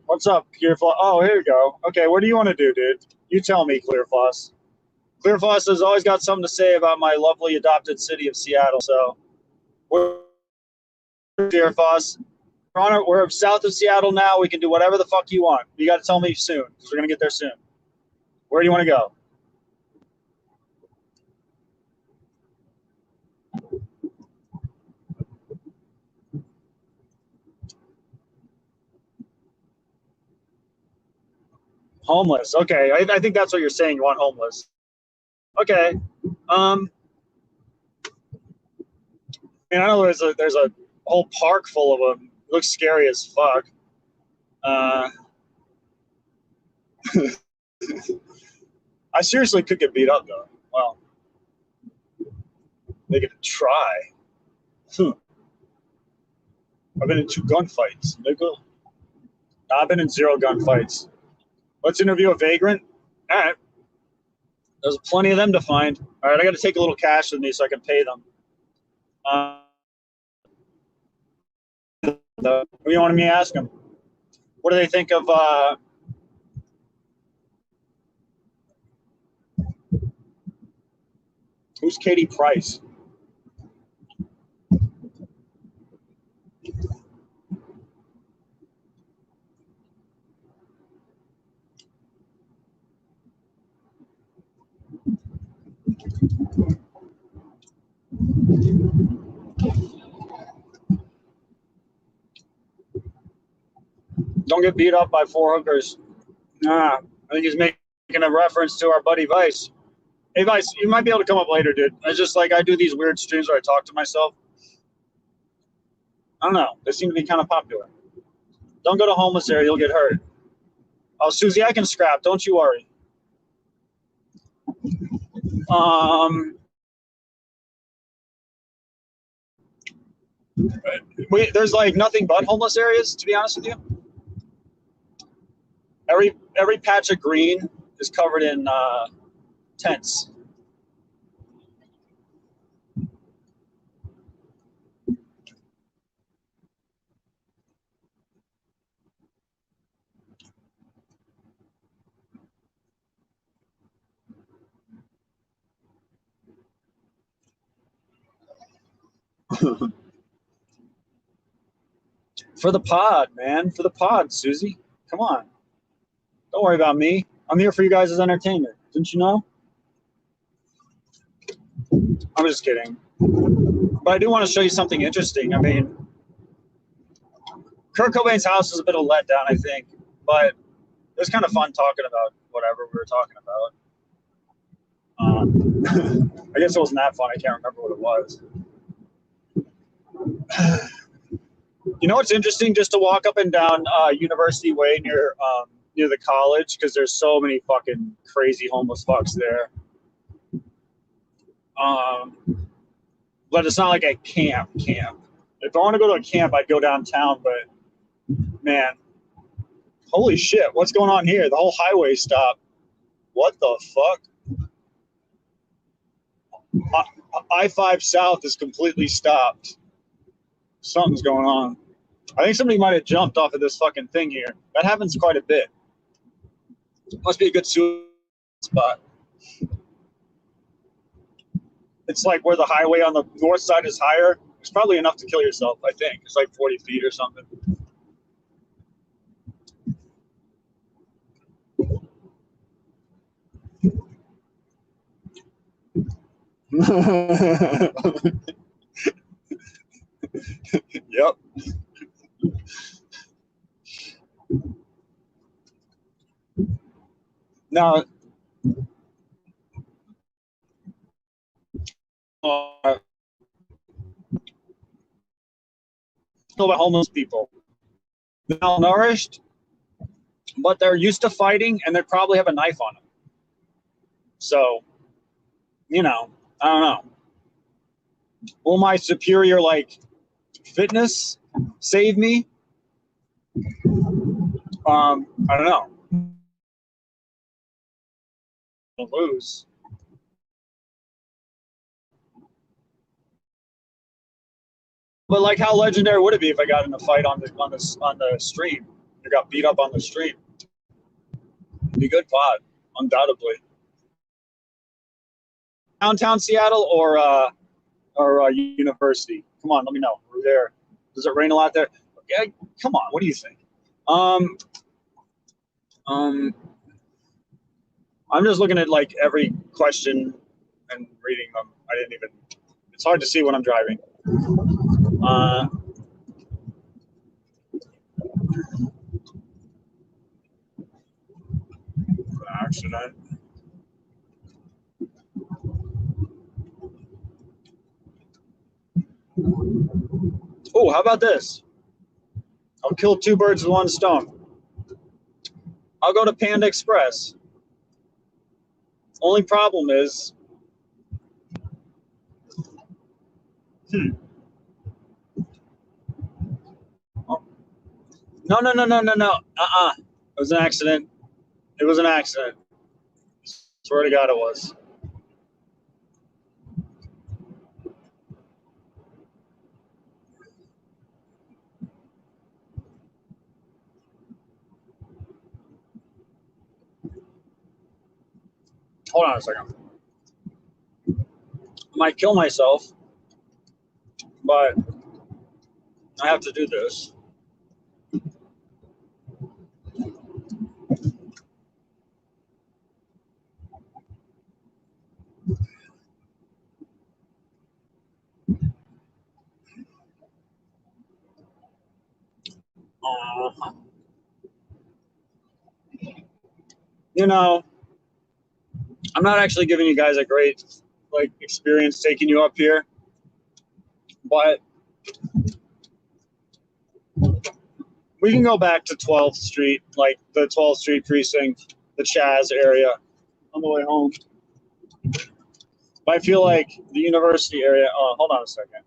What's up, Clearfloss? Oh, here you go. Okay, what do you want to do, dude? You tell me, Clearfloss. Clearfloss has always got something to say about my lovely adopted city of Seattle. So, Clearfloss, we're south of Seattle now. We can do whatever the fuck you want. You got to tell me soon because we're gonna get there soon. Where do you want to go? Homeless. Okay, I think that's what you're saying. You want homeless. Okay. And I know there's a whole park full of them. It looks scary as fuck. I seriously could get beat up though. Well, they could try. I've been in 2 gunfights, nigga. I've been in 0 gunfights. Let's interview a vagrant. All right. There's plenty of them to find. All right, I got to take a little cash with me so I can pay them. What do you want me to ask them? What do they think of? Who's Katie Price? Don't get beat up by 4 hookers. Nah, I think he's making a reference to our buddy Vice. Hey, Vice, you might be able to come up later, dude. It's just like I do these weird streams where I talk to myself. I don't know. They seem to be kind of popular. Don't go to homeless area. You'll get hurt. Oh, Susie, I can scrap. Don't you worry. There's like nothing but homeless areas, to be honest with you. Every patch of green is covered in tents. For the pod, man. For the pod, Susie. Come on. Don't worry about me. I'm here for you guys as entertainment. Didn't you know? I'm just kidding. But I do want to show you something interesting. I mean, Kurt Cobain's house is a bit of a letdown, I think. But it was kind of fun talking about whatever we were talking about. I guess it wasn't that fun. I can't remember what it was. You know what's interesting? Just to walk up and down University Way near the college, because there's so many fucking crazy homeless fucks there. But it's not like a camp. If I want to go to a camp, I'd go downtown. But man, holy shit, what's going on here? The whole highway stopped. What the fuck? I-5 South is completely stopped. Something's going on. I think somebody might have jumped off of this fucking thing here. That happens quite a bit. Must be a good suicide spot. It's like where the highway on the north side is higher. It's probably enough to kill yourself, I think. It's like 40 feet or something. Yep. Now, know about homeless people. They're malnourished, but they're used to fighting, and they probably have a knife on them. So, I don't know. Will my superior fitness save me? I don't know. I'll lose. But how legendary would it be if I got in a fight on the stream? I got beat up on the stream. It'd be good pod, undoubtedly. Downtown Seattle or University? Come on, let me know. We're there. Does it rain a lot there? Yeah, come on. What do you think? I'm just looking at every question and reading them. I didn't even. It's hard to see when I'm driving. Accident. Oh, how about this? I'll kill two birds with one stone. I'll go to Panda Express. Only problem is, oh. No. It was an accident. It was an accident. Swear to God, it was. Hold on a second. I might kill myself, but I have to do this. I'm not actually giving you guys a great experience taking you up here, but we can go back to 12th Street, the 12th Street precinct, the Chaz area on the way home. But I feel like the university area. Oh, hold on a second.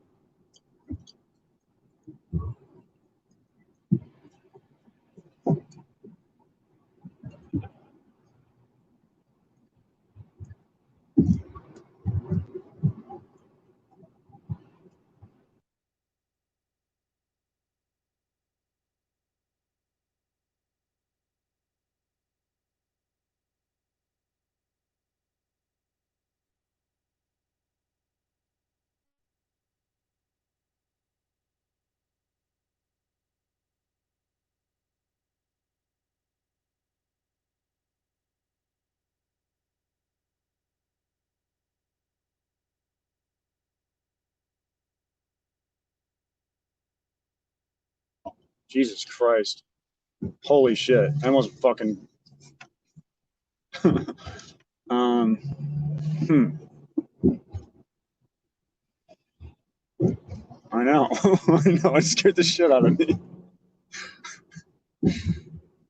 Jesus Christ. Holy shit. I almost fucking. I know. I know. It scared the shit out of me.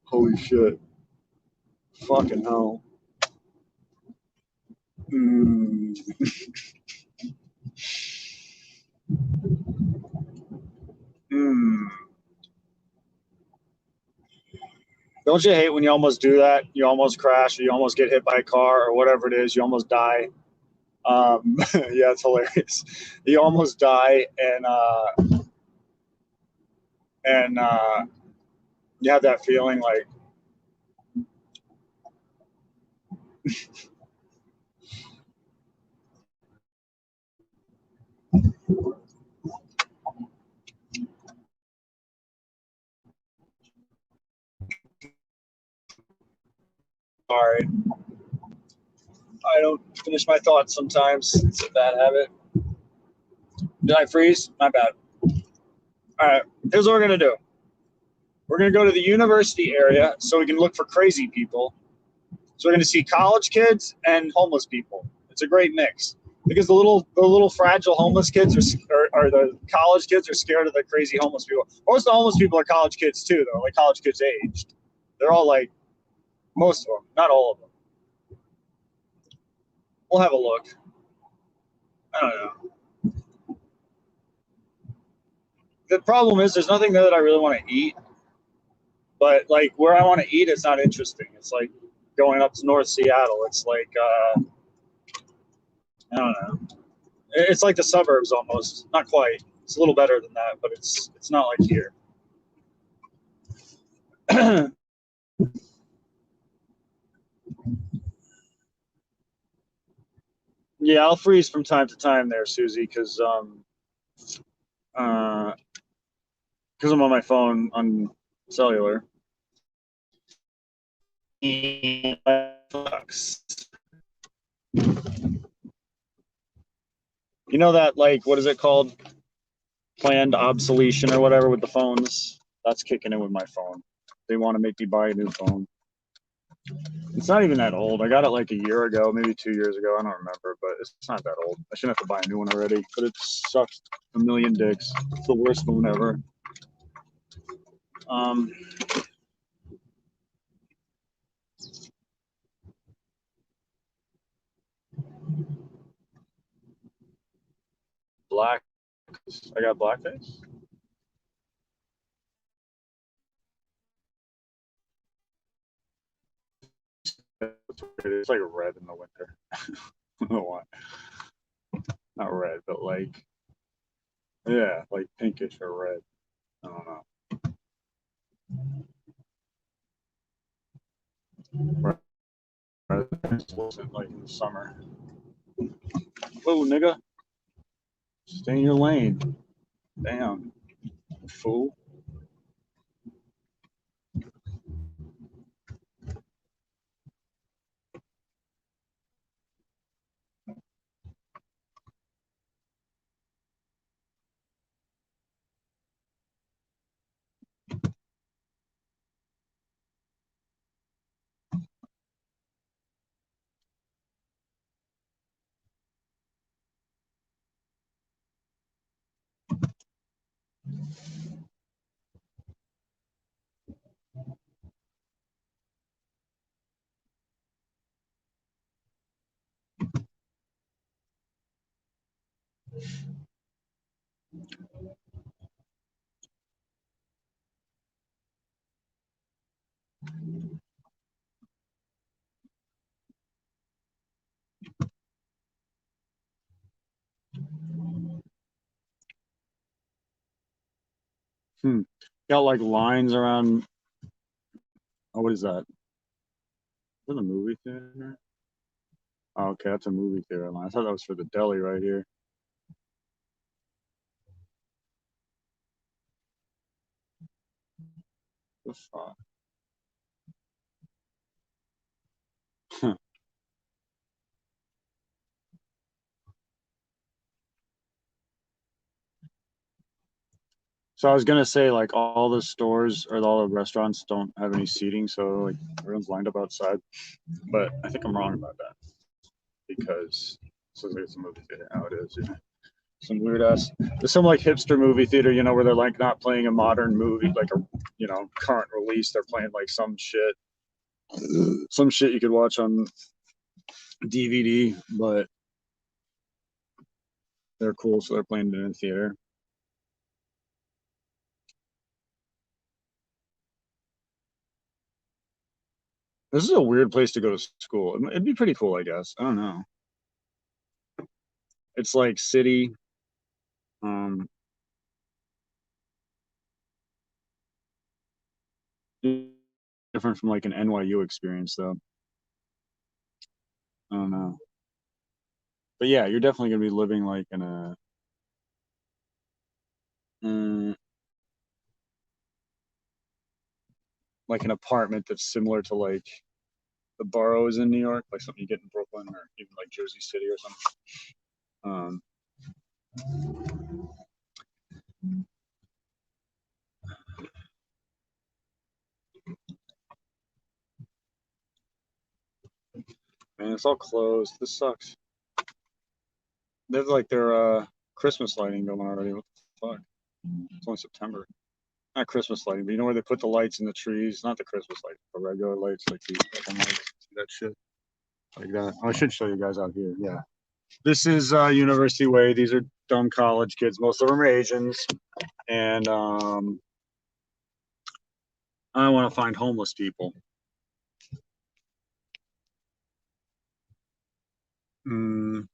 Holy shit. Fucking hell. Don't you hate when you almost do that? You almost crash, or you almost get hit by a car, or whatever it is. You almost die. Yeah, it's hilarious. You almost die, and you have that feeling all right. I don't finish my thoughts sometimes. It's a bad habit. Did I freeze? My bad. All right. Here's what we're going to do. We're going to go to the university area so we can look for crazy people. So we're going to see college kids and homeless people. It's a great mix. because the little fragile homeless kids are the college kids are scared of the crazy homeless people. Most of the homeless people are college kids too, though, like college kids aged. They're all like most of them, not all of them. We'll have a look. I don't know. The problem is there's nothing there that I really want to eat, but like where I want to eat, it's not interesting. It's like going up to North Seattle. It's like I don't know. It's like the suburbs almost. Not quite. It's a little better than that, but it's not like here. Yeah, I'll freeze from time to time there, Susie, uh, because I'm on my phone on cellular. You know that, like, what is it called? Planned obsolescence or whatever with the phones. That's kicking in with my phone. They want to make me buy a new phone. It's not even that old. I got it like a year ago, maybe 2 years ago. I don't remember, but it's not that old. I shouldn't have to buy a new one already, but it sucks a million dicks. It's the worst phone ever. Um, black. I got blackface. It's like red in the winter. I don't know why. Not red, but like, yeah, like pinkish or red. I don't know. Red wasn't like in the summer. Whoa, nigga. Stay in your lane. Damn, fool. Hmm. Got like lines around. Oh, what is that? Is that a movie theater? Oh, okay, that's a movie theater line. I thought that was for the deli right here. The fuck? So I was gonna say like all the stores or all the restaurants don't have any seating, so like everyone's lined up outside. But I think I'm wrong about that because this is like it's a movie theater. Now it is. Yeah. Some weird ass. There's some like hipster movie theater, where they're like not playing a modern movie, like a current release. They're playing like some shit you could watch on DVD, but they're cool, so they're playing it in a theater. This is a weird place to go to school. It'd be pretty cool, I guess. I don't know. It's like city, um, different from like an NYU experience, though. I don't know. But yeah, you're definitely gonna be living like in mm, like an apartment that's similar to like the boroughs in New York, like something you get in Brooklyn or even like Jersey City or something. Man, it's all closed. This sucks. They have like their Christmas lighting going already. What the fuck? It's only September. Not Christmas lighting, but you know where they put the lights in the trees? Not the Christmas lights, the regular lights, like these fucking lights. See that shit? Like that. Oh, I should show you guys out here. Yeah. This is University Way. These are dumb college kids. Most of them are Asians. And I want to find homeless people. You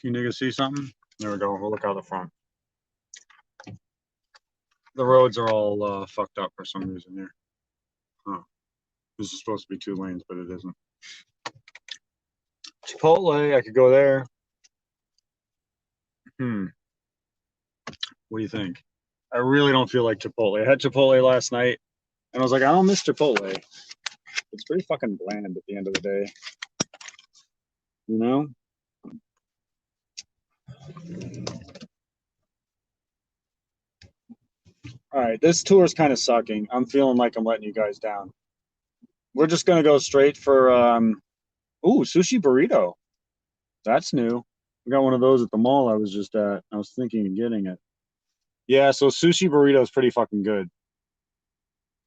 niggas see something? There we go. We'll look out the front. The roads are all fucked up for some reason here. Huh. This is supposed to be 2 lanes, but it isn't. Chipotle, I could go there. What do you think? I really don't feel like Chipotle. I had Chipotle last night, and I was like, I don't miss Chipotle. It's pretty fucking bland at the end of the day. You know? All right, this tour is kind of sucking. I'm feeling like I'm letting you guys down. We're just gonna go straight for ooh, sushi burrito. That's new. We got one of those at the mall I was just at. I was thinking of getting it. Yeah, so sushi burrito is pretty fucking good.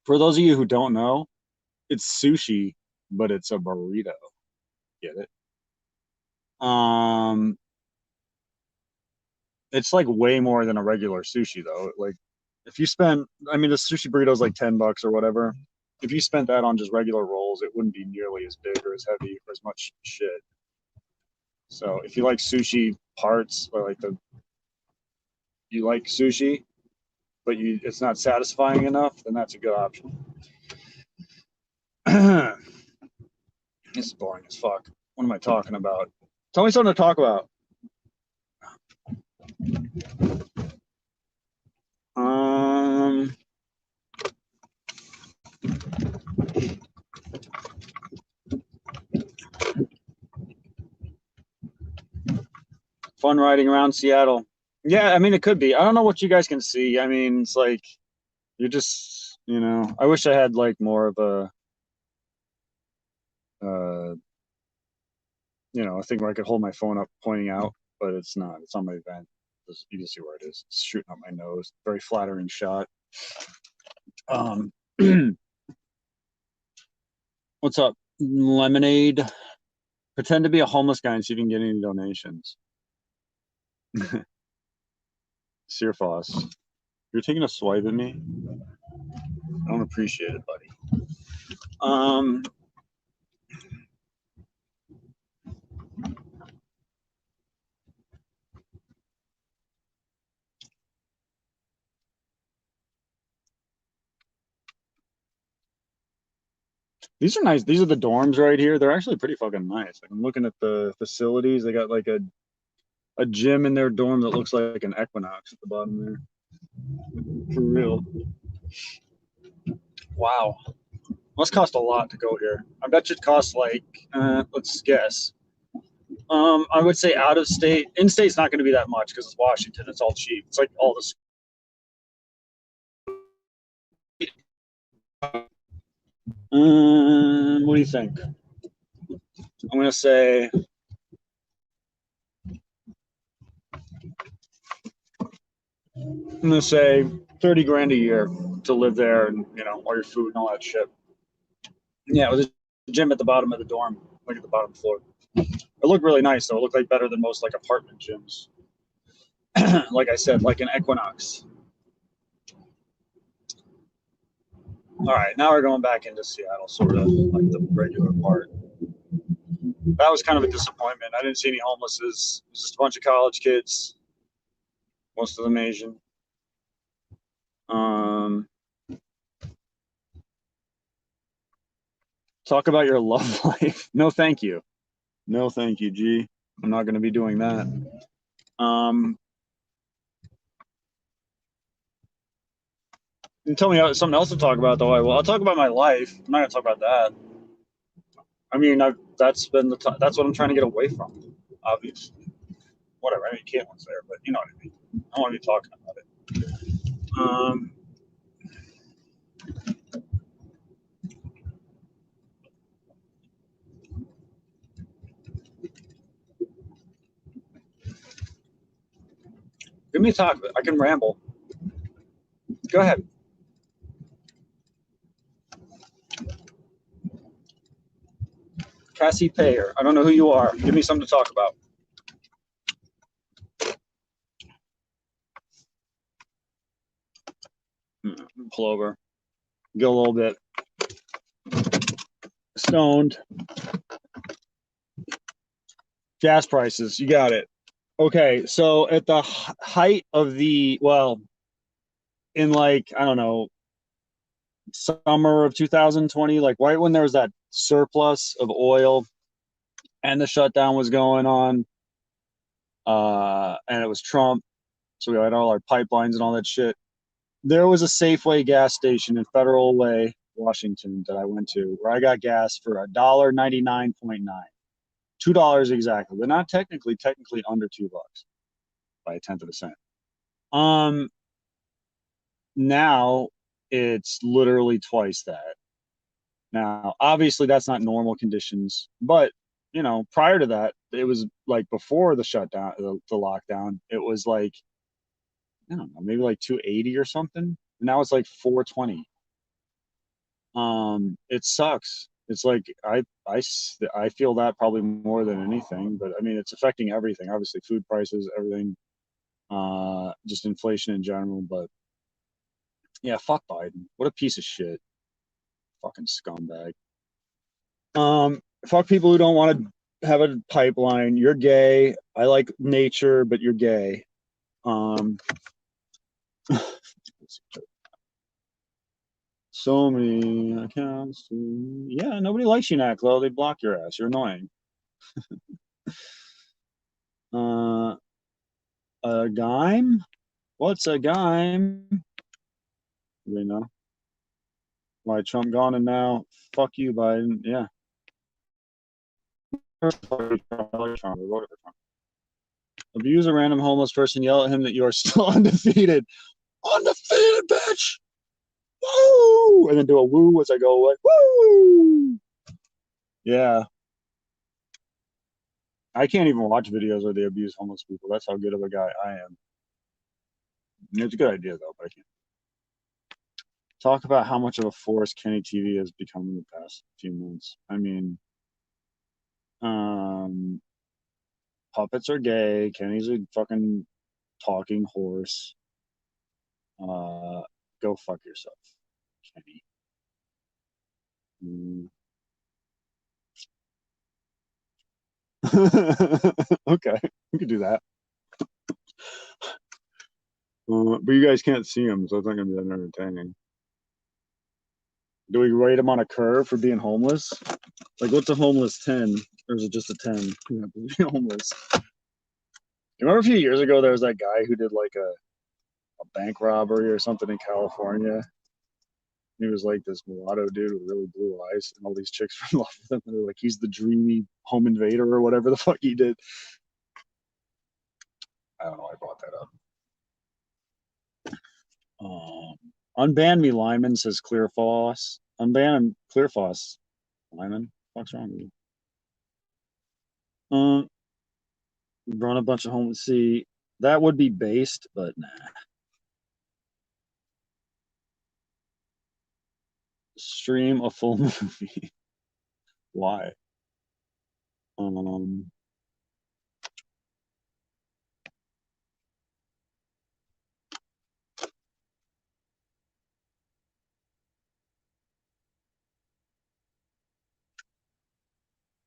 For those of you who don't know, it's sushi, but it's a burrito. Get it? Um, it's like way more than a regular sushi though. Like if you spend, I mean, the sushi burrito is like $10 or whatever. If you spent that on just regular rolls, it wouldn't be nearly as big or as heavy or as much shit. So if you like sushi parts or like you like sushi, but it's not satisfying enough, then that's a good option. This is boring as fuck. What am I talking about? Tell me something to talk about. Um, Fun riding around Seattle. Yeah, I mean it could be. I don't know what you guys can see. I mean, it's like you're just, I wish I had like more of a thing where I could hold my phone up pointing out, but it's not. It's on my vent. You can see where it is. It's shooting up my nose. Very flattering shot. Um, what's up, Lemonade? Pretend to be a homeless guy and see if you can get any donations. Searfoss, you're taking a swipe at me. I don't appreciate it, buddy. These are nice. These are the dorms right here. They're actually pretty fucking nice. Like I'm looking at the facilities. They got like a gym in their dorm that looks like an Equinox at the bottom there. For real. Wow. Must cost a lot to go here. I bet you it costs like, let's guess. I would say out of state. In state's not going to be that much because it's Washington. It's all cheap. It's like all the. What do you think? I'm gonna say. I'm gonna say 30 grand a year to live there, and all your food and all that shit. Yeah, with a gym at the bottom of the dorm, like at the bottom floor. It looked really nice though. It looked like better than most like apartment gyms. Like I said, like an Equinox. All right, now we're going back into Seattle, sort of like the regular part. That was kind of a disappointment. I didn't see any homelesses. It was just a bunch of college kids, most of them Asian. Talk about your love life. No, thank you. No, thank you, G. I'm not going to be doing that. You tell me something else to talk about, though. I'll talk about my life. I'm not going to talk about that. I mean, that's what I'm trying to get away from. Obviously, whatever. I mean, Caitlin's there, but you know what I mean. I want to be talking about it. Give me a talk. I can ramble. Go ahead. Cassie Payer. I don't know who you are. Give me something to talk about. Pull over. Get a little bit stoned. Gas prices. You got it. Okay. So at the height of the, well, in like, I don't know, summer of 2020, like right when there was that surplus of oil and the shutdown was going on, and it was Trump, so we had all our pipelines and all that shit. There was a Safeway gas station in Federal Way, Washington, that I went to where I got gas for $1.99.9, $2 exactly, but not technically under $2 by a tenth of a cent. Now it's literally twice that. Now, obviously, that's not normal conditions, but you know, prior to that, it was like before the shutdown, the lockdown, it was like, I don't know, maybe like 280 or something. And now it's like 420. It sucks. It's like I feel that probably more than anything, but I mean, it's affecting everything. Obviously, food prices, everything, just inflation in general. But yeah, fuck Biden. What a piece of shit. Fucking scumbag. Fuck people who don't want to have a pipeline. You're gay. I like nature, but you're gay. So many accounts. Yeah, nobody likes you, Naklo. They block your ass. You're annoying. A Gime? What's a Gime? You know why Trump gone and now fuck you, Biden. Yeah. Abuse a random homeless person, yell at him that you are still undefeated. Undefeated, bitch! Woo! And then do a woo as I go like woo! Yeah. I can't even watch videos where they abuse homeless people. That's how good of a guy I am. It's a good idea though, but I can't. Talk about how much of a force Kenny TV has become in the past few months. I mean, puppets are gay. Kenny's a fucking talking horse. Go fuck yourself, Kenny. Okay, we could do that. But you guys can't see him, so it's not gonna be that entertaining. Do we rate him on a curve for being homeless? Like, what's a homeless 10? Or is it just a 10? Yeah, being homeless. You remember a few years ago there was that guy who did like a bank robbery or something in California? He was like this mulatto dude with really blue eyes, and all these chicks were in love with him. And they're like, he's the dreamy home invader or whatever the fuck he did. I don't know. I brought that up. Unban me, Lyman, says Clear Foss. Unban him, Clear Foss. Lyman, what's wrong with you? Run a bunch of home. See, that would be based, but nah. Stream a full movie. Why? Um,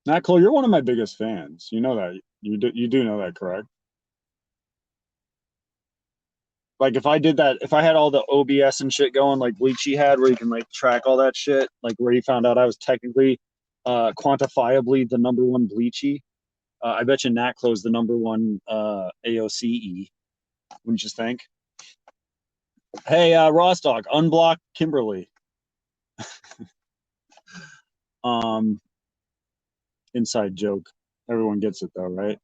Nat Cole, you're one of my biggest fans. You know that. You do know that, correct? Like if I did that, if I had all the OBS and shit going like Bleachy had, where you can like track all that shit, like where he found out I was technically, quantifiably the number one Bleachy. I bet you Nat Close the number one AOCE. Wouldn't you think? Hey, Rostock, unblock Kimberly. Inside joke. Everyone gets it though, right?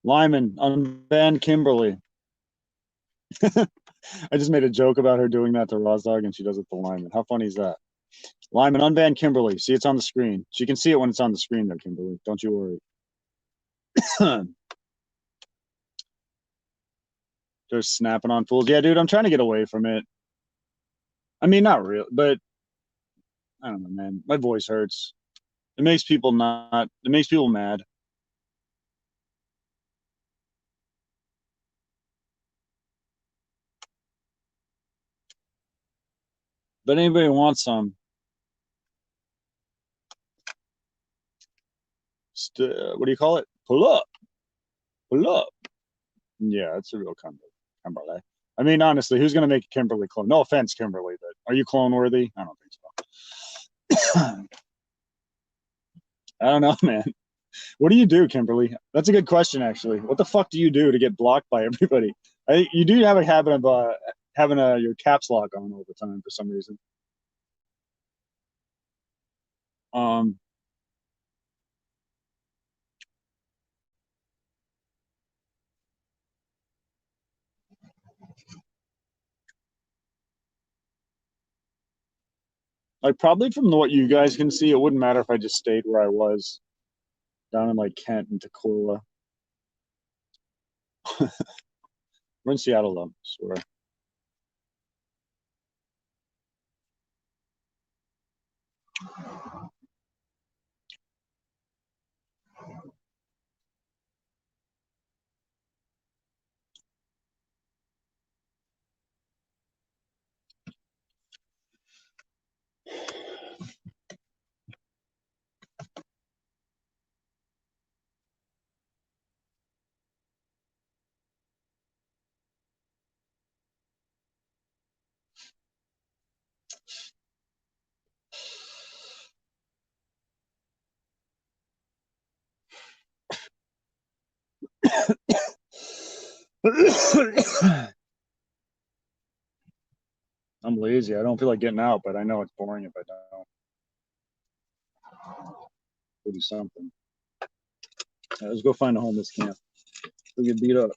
Lyman, unban Kimberly. I just made a joke about her doing that to Rozdog, and she does it to Lyman. How funny is that? Lyman, unban Kimberly. See, it's on the screen. She can see it when it's on the screen, though, Kimberly. Don't you worry. Just snapping on fools. Yeah, dude, I'm trying to get away from it. I mean, not real, but I don't know, man. My voice hurts. It makes people not. It makes people mad. But anybody wants some? What do you call it? Pull up. Pull up. Yeah, it's a real Kimberly. I mean, honestly, who's gonna make a Kimberly clone? No offense, Kimberly, but are you clone worthy? I don't think so. I don't know, man. What do you do, Kimberly? That's a good question, actually. What the fuck do you do to get blocked by everybody? You do have a habit of having your caps lock on all the time for some reason. Um, like probably from what you guys can see, it wouldn't matter if I just stayed where I was down in like Kent and Tacoma. We're in Seattle though, I swear. I'm lazy. I don't feel like getting out, but I know it's boring if I don't. Go do something. Yeah, let's go find a homeless camp. We get beat up.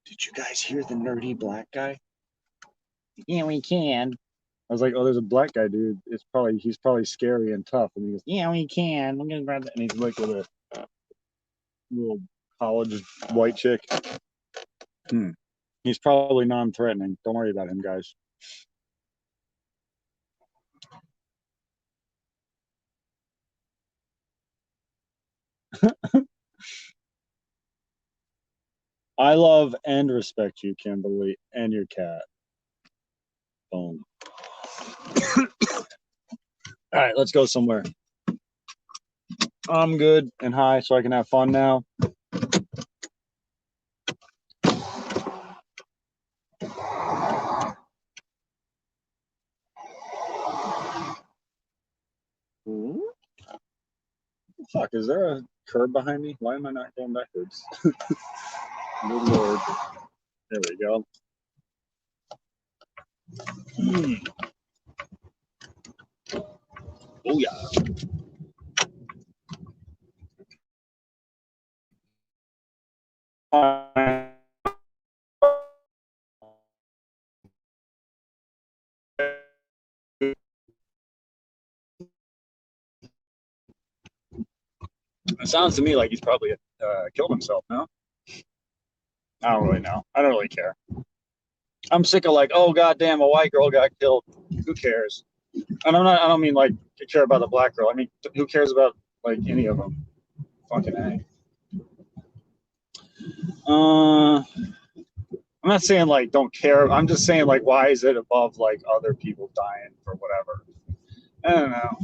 Did you guys hear the nerdy black guy? Yeah, we can. I was like, oh, there's a black guy, dude. He's probably scary and tough. And he goes, yeah, we can. I'm gonna grab that. And he's like with a little college white chick. Hmm. He's probably non-threatening. Don't worry about him, guys. I love and respect you, Kimberly, and your cat. Boom. All right, let's go somewhere. I'm good and high, so I can have fun now. Fuck, is there a curb behind me? Why am I not going backwards? Good lord. There we go. Oh, yeah. It sounds to me like he's probably killed himself, no? I don't really know. I don't really care. I'm sick of like, oh goddamn, a white girl got killed. Who cares? And I don't mean like to care about the black girl. I mean, who cares about like any of them? Fucking A. I'm not saying like don't care. I'm just saying like why is it above like other people dying for whatever? I don't know.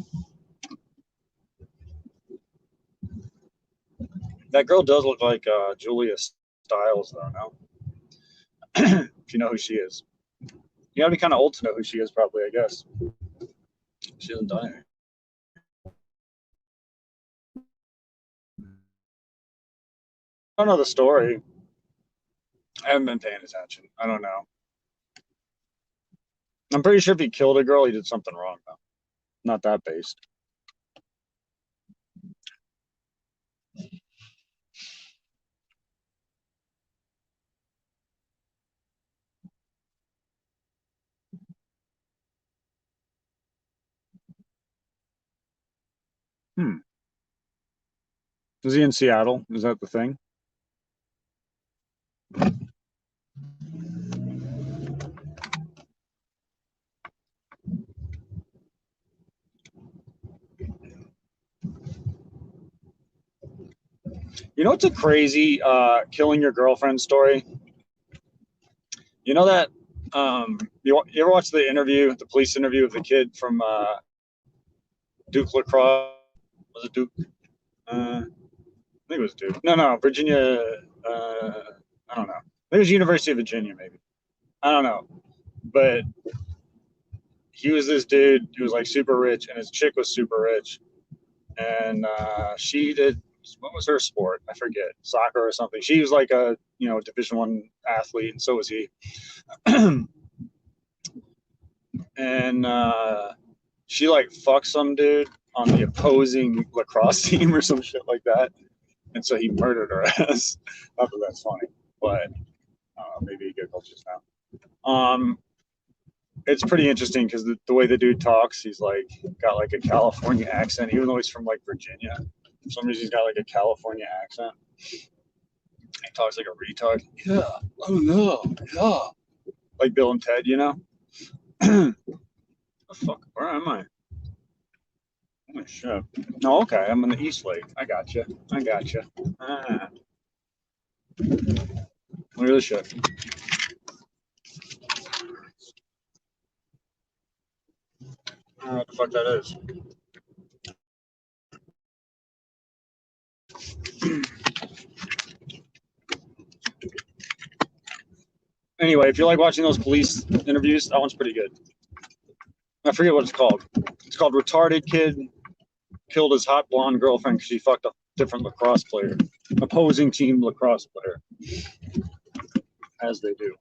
That girl does look like Julia Stiles though. No, if you know who she is. You gotta be kind of old to know who she is, probably, I guess. She hasn't done anything. I don't know the story. I haven't been paying attention. I don't know. I'm pretty sure if he killed a girl, he did something wrong, though. Not that based. Hmm. Is he in Seattle? Is that the thing? You know what's a crazy killing your girlfriend story? You know that you ever watch the interview, the police interview of the kid from Duke Lacrosse? Was it Duke? I think it was Duke. No, Virginia. I don't know. I think it was University of Virginia, maybe. I don't know. But he was this dude who was like super rich, and his chick was super rich, and she did, what was her sport? I forget, soccer or something. She was like a Division 1 athlete, and so was he. And she like fucked some dude on the opposing lacrosse team or some shit like that, and so he murdered her ass. Not that that's funny, but maybe he giggled just now. It's pretty interesting because the way the dude talks, he's like got like a California accent, even though he's from like Virginia. For some reason, he's got like a California accent. He talks like a retard. Yeah. Oh no. Yeah. Like Bill and Ted, you know. The fuck? Where am I? Oh shit. No, okay. I'm in the East Lake. I got you. Ah. Look at this shit. I don't know what the fuck that is. Anyway, if you like watching those police interviews, that one's pretty good. I forget what it's called. It's called Retarded Kid Killed His Hot Blonde Girlfriend because she fucked a different lacrosse player, opposing team lacrosse player, as they do.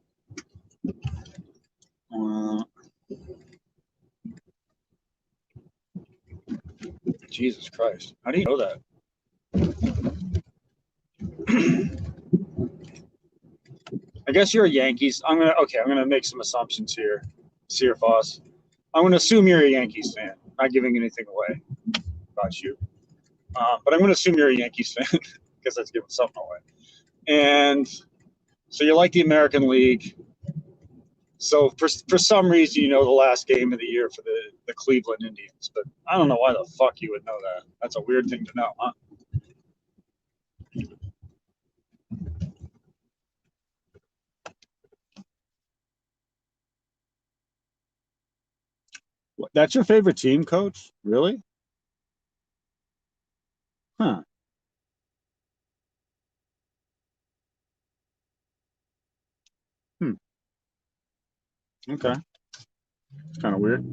Jesus Christ. How do you know that? I guess you're a Yankees. I'm gonna make some assumptions here. Sierra Foss. I'm gonna assume you're a Yankees fan. Not giving anything away about you. But I'm gonna assume you're a Yankees fan because that's giving something away. And so you like the American League. So for some reason, you know the last game of the year for the Cleveland Indians, but I don't know why the fuck you would know that. That's a weird thing to know, huh? That's your favorite team, coach? Really? Huh. Hmm. Okay. It's kind of weird.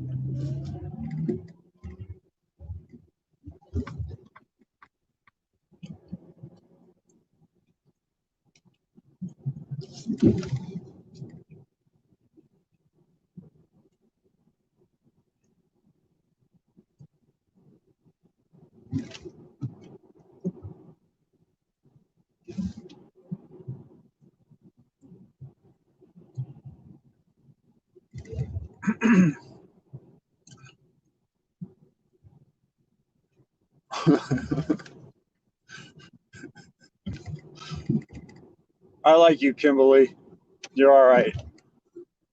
I like you, Kimberly. You're all right.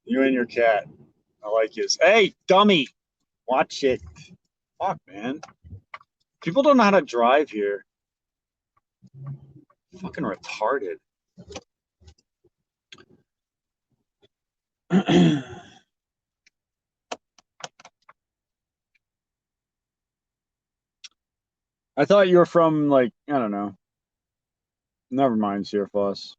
You and your cat. I like you. Hey, dummy. Watch it. Fuck, man. People don't know how to drive here. Fucking retarded. I thought you were from like, I don't know. Never mind, Sierra Foss.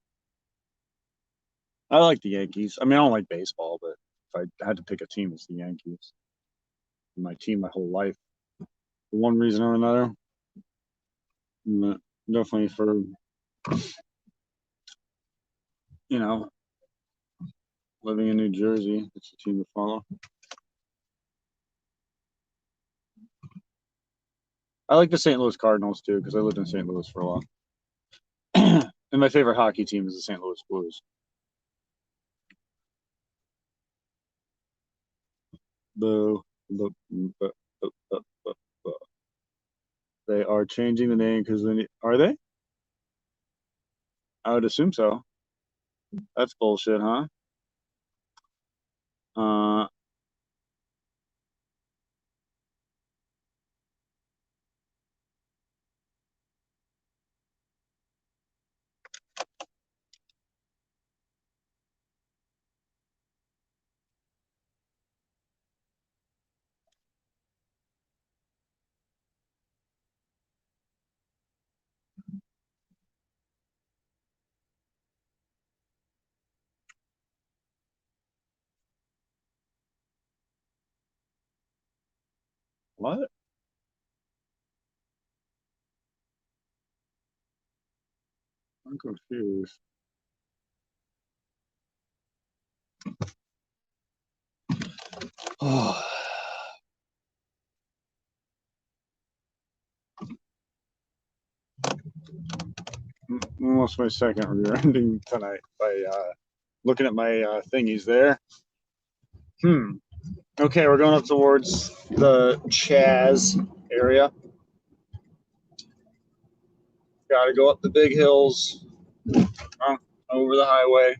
I like the Yankees. I mean, I don't like baseball, but if I had to pick a team, it's the Yankees. My team my whole life. For one reason or another. Definitely for, you know, living in New Jersey, it's a team to follow. I like the St. Louis Cardinals too because I lived in St. Louis for a while. And my favorite hockey team is the St. Louis Blues. Boo. Boo, boo, boo, boo, boo, boo. They are changing the name because are they? I would assume so. That's bullshit, huh? Uh, what? I'm confused. Oh. Almost my second rear ending tonight by looking at my thingies there. Okay, we're going up towards the Chaz area. Got to go up the big hills, over the highway.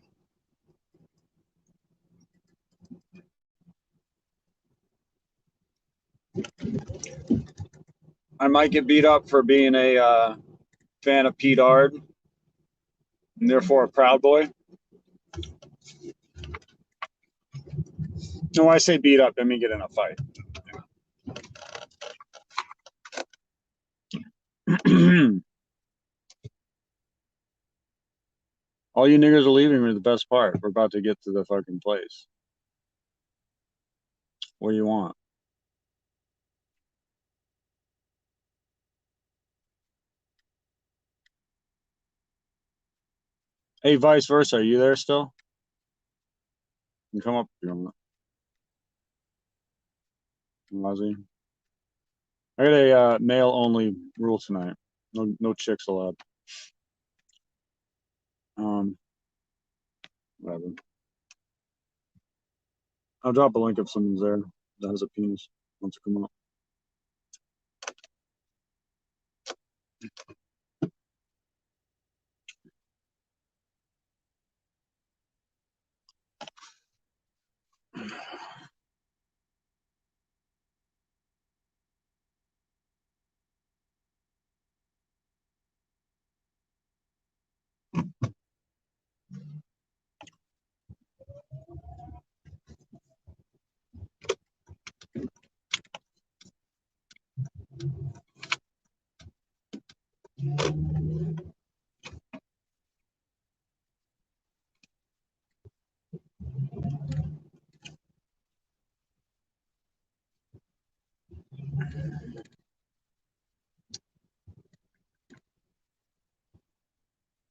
I might get beat up for being a fan of Pete Ard, and therefore a Proud Boy. No, I say beat up, I mean get in a fight. All you niggers are leaving me the best part. We're about to get to the fucking place. What do you want? Hey, vice versa. Are you there still? You can come up if you want. Ozzy. I got a male only rule tonight. No chicks allowed. Whatever. I'll drop a link if someone's there that has a penis wants to come up.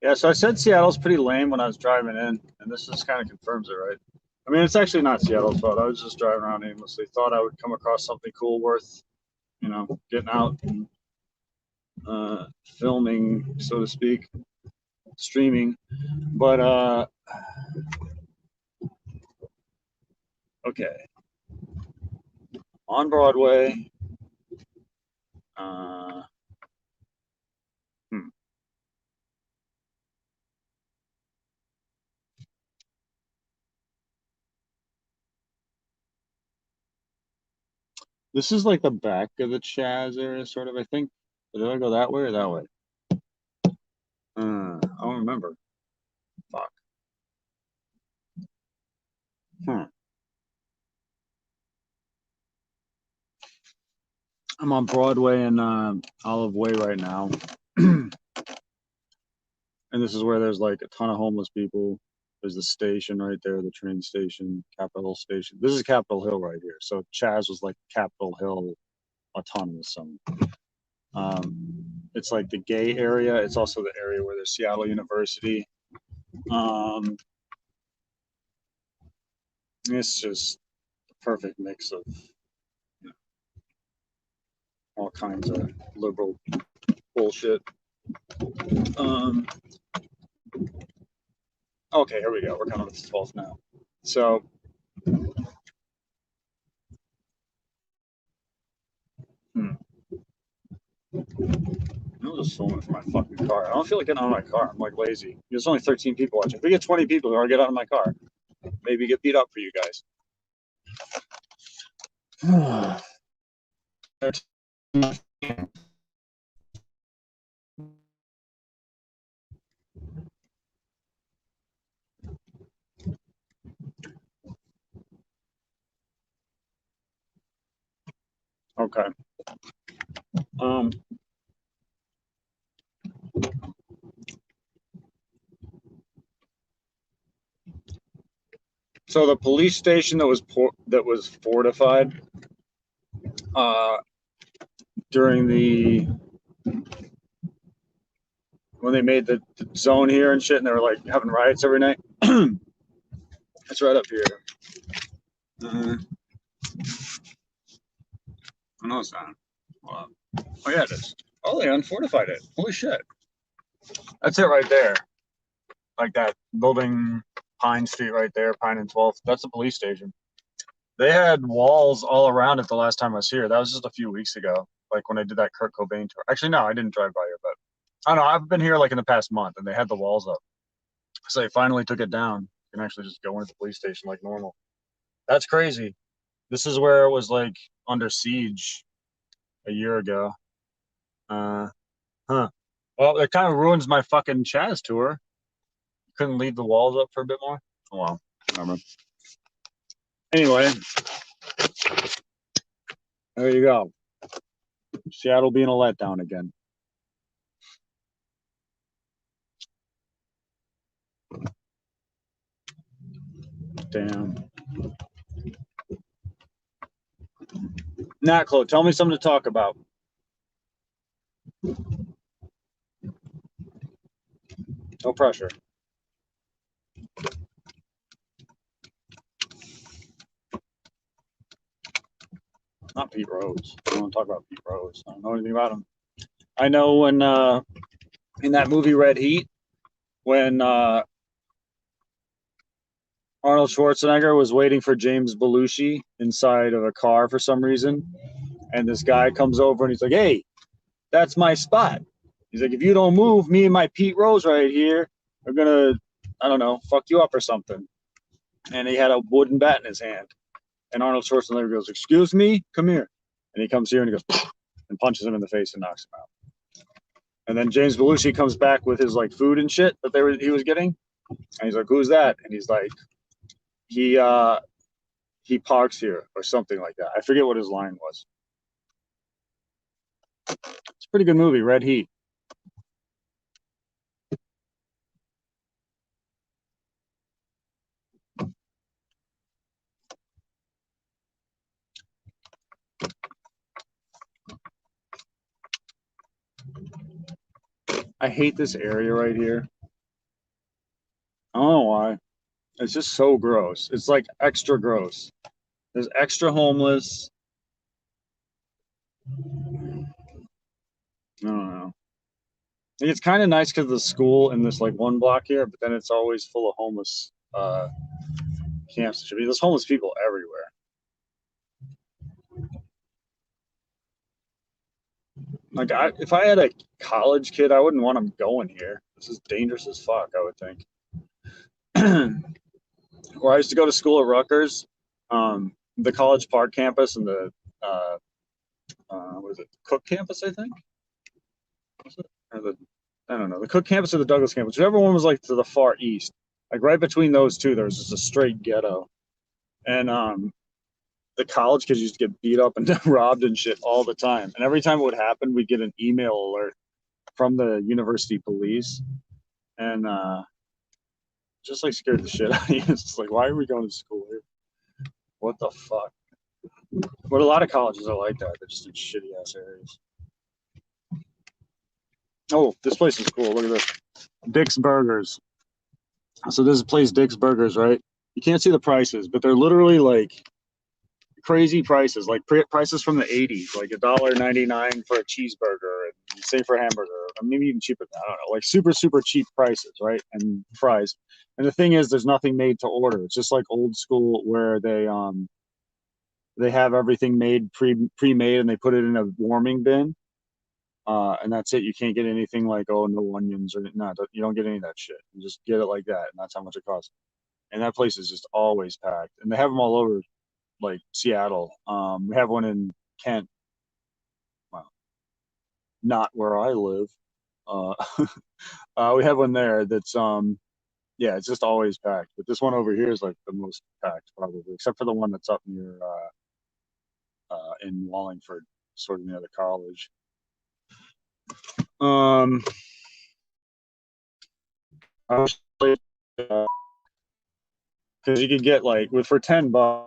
Yeah, so I said Seattle's pretty lame when I was driving in, and this just kind of confirms it, right? I mean, it's actually not Seattle's fault. I was just driving around aimlessly. Thought I would come across something cool worth, getting out and filming, so to speak, streaming. But okay, on Broadway. Uh, hmm. This is like the back of the Chaz area, sort of. I think. Did I go that way or that way? I don't remember. Fuck. I'm on Broadway and Olive Way right now. And this is where there's like a ton of homeless people. There's the station right there, the train station, Capitol Hill Station. This is Capitol Hill right here. So Chaz was like Capitol Hill Autonomous Zone. It's like the gay area. It's also the area where there's Seattle University. It's just the perfect mix of all kinds of liberal bullshit. Okay, here we go. We're coming to the 12th now. So, I was just filming from my fucking car. I don't feel like getting out of my car. I'm like lazy. There's only 13 people watching. If we get 20 people, I'll get out of my car. Maybe get beat up for you guys. Okay. So the police station that was fortified during when they made the zone here and shit, and they were like having riots every night. It's right up here. I know it's not. Oh yeah, it is. Oh, they unfortified it. Holy shit. That's it right there. Like that building, Pine Street right there, Pine and 12th. That's the police station. They had walls all around it the last time I was here. That was just a few weeks ago, like when I did that Kurt Cobain tour. Actually, no, I didn't drive by here, but I don't know. I've been here like in the past month, and they had the walls up. So they finally took it down. You can actually just go into the police station like normal. That's crazy. This is where it was like under siege a year ago. Well, it kind of ruins my fucking Chaz tour. Couldn't leave the walls up for a bit more. Oh well, whatever. Anyway, there you go. Seattle being a letdown again. Damn. Natclo, tell me something to talk about. No pressure. Not Pete Rose. I don't want to talk about Pete Rose. I don't know anything about him. I know when in that movie Red Heat, when Arnold Schwarzenegger was waiting for James Belushi inside of a car for some reason, and this guy comes over and he's like, "Hey, that's my spot." He's like, "If you don't move, me and my Pete Rose right here are gonna, I don't know, fuck you up or something." And he had a wooden bat in his hand. And Arnold Schwarzenegger goes, "Excuse me, come here." And he comes here and he goes and punches him in the face and knocks him out. And then James Belushi comes back with his like food and shit that he was getting, and he's like, "Who's that?" And he's like, "He parks here," or something like that. I forget what his line was. It's a pretty good movie, Red Heat. I hate this area right here. I don't know why. It's just so gross. It's like extra gross. There's extra homeless. I don't know. It's kind of nice because the school in this like one block here, but then it's always full of homeless camps. Should be there's homeless people everywhere. Like if I had a college kid, I wouldn't want him going here. This is dangerous as fuck, I would think. Where I used to go to school at Rutgers, the College Park campus and the what is it, Cook campus, I think. Or I don't know, the Cook campus or the Douglas campus, whichever one was like to the far east. Like right between those two, there was just a straight ghetto, and the college kids used to get beat up and robbed and shit all the time. And every time it would happen, we'd get an email alert from the university police, and just like scared the shit out of you. It's just like, why are we going to school here? What the fuck? But a lot of colleges are like that. They're just in shitty ass areas. Oh, this place is cool. Look at this. Dick's Burgers. So this place, Dick's Burgers, right? You can't see the prices, but they're literally like crazy prices, like prices from the 80s, like $1.99 for a cheeseburger, and same for a hamburger, or maybe even cheaper than that. I don't know, like super, super cheap prices, right? And fries. And the thing is, there's nothing made to order. It's just like old school where they have everything made pre-made and they put it in a warming bin. And that's it. You can't get anything like, oh, no onions or no, you don't get any of that shit. You just get it like that, and that's how much it costs. And that place is just always packed, and they have them all over, like Seattle. We have one in Kent, well, not where I live. Uh, we have one there that's yeah, it's just always packed. But this one over here is like the most packed probably, except for the one that's up near in Wallingford, sort of near the college. Because you could get like for $10.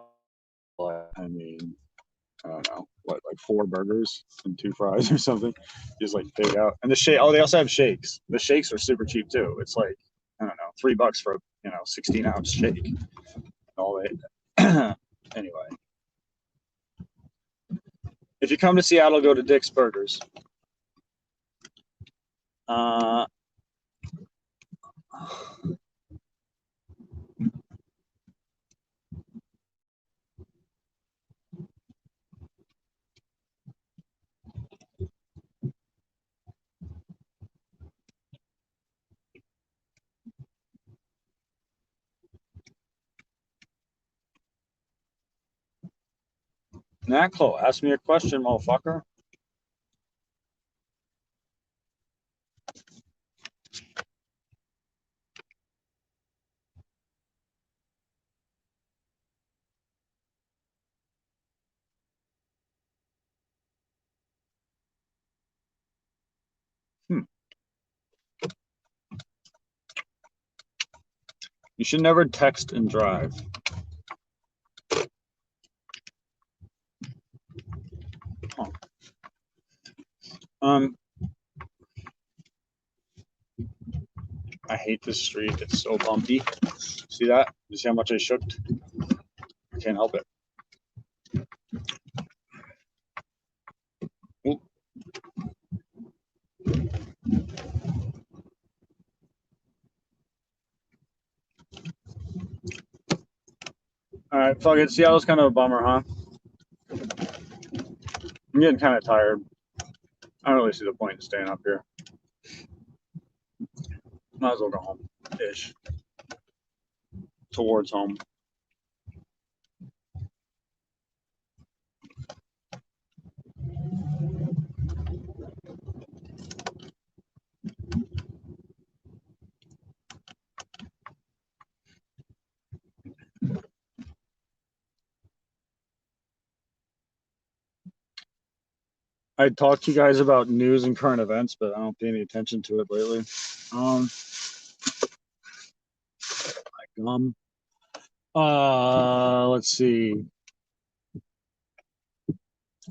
I mean, I don't know what, like 4 burgers and 2 fries or something. Just like take out and the shake. Oh, they also have shakes. The shakes are super cheap too. It's like, I don't know, $3 for a 16-ounce shake. All that. Anyway, if you come to Seattle, go to Dick's Burgers. Naklo, ask me a question, motherfucker. You should never text and drive. I hate this street. It's so bumpy. See that? You see how much I shooked? I can't help it. Oop. All right, fuck it. Seattle's kind of a bummer, huh? I'm getting kind of tired. I don't really see the point in staying up here. Might as well go home-ish. Towards home. I talked to you guys about news and current events, but I don't pay any attention to it lately. Let's see.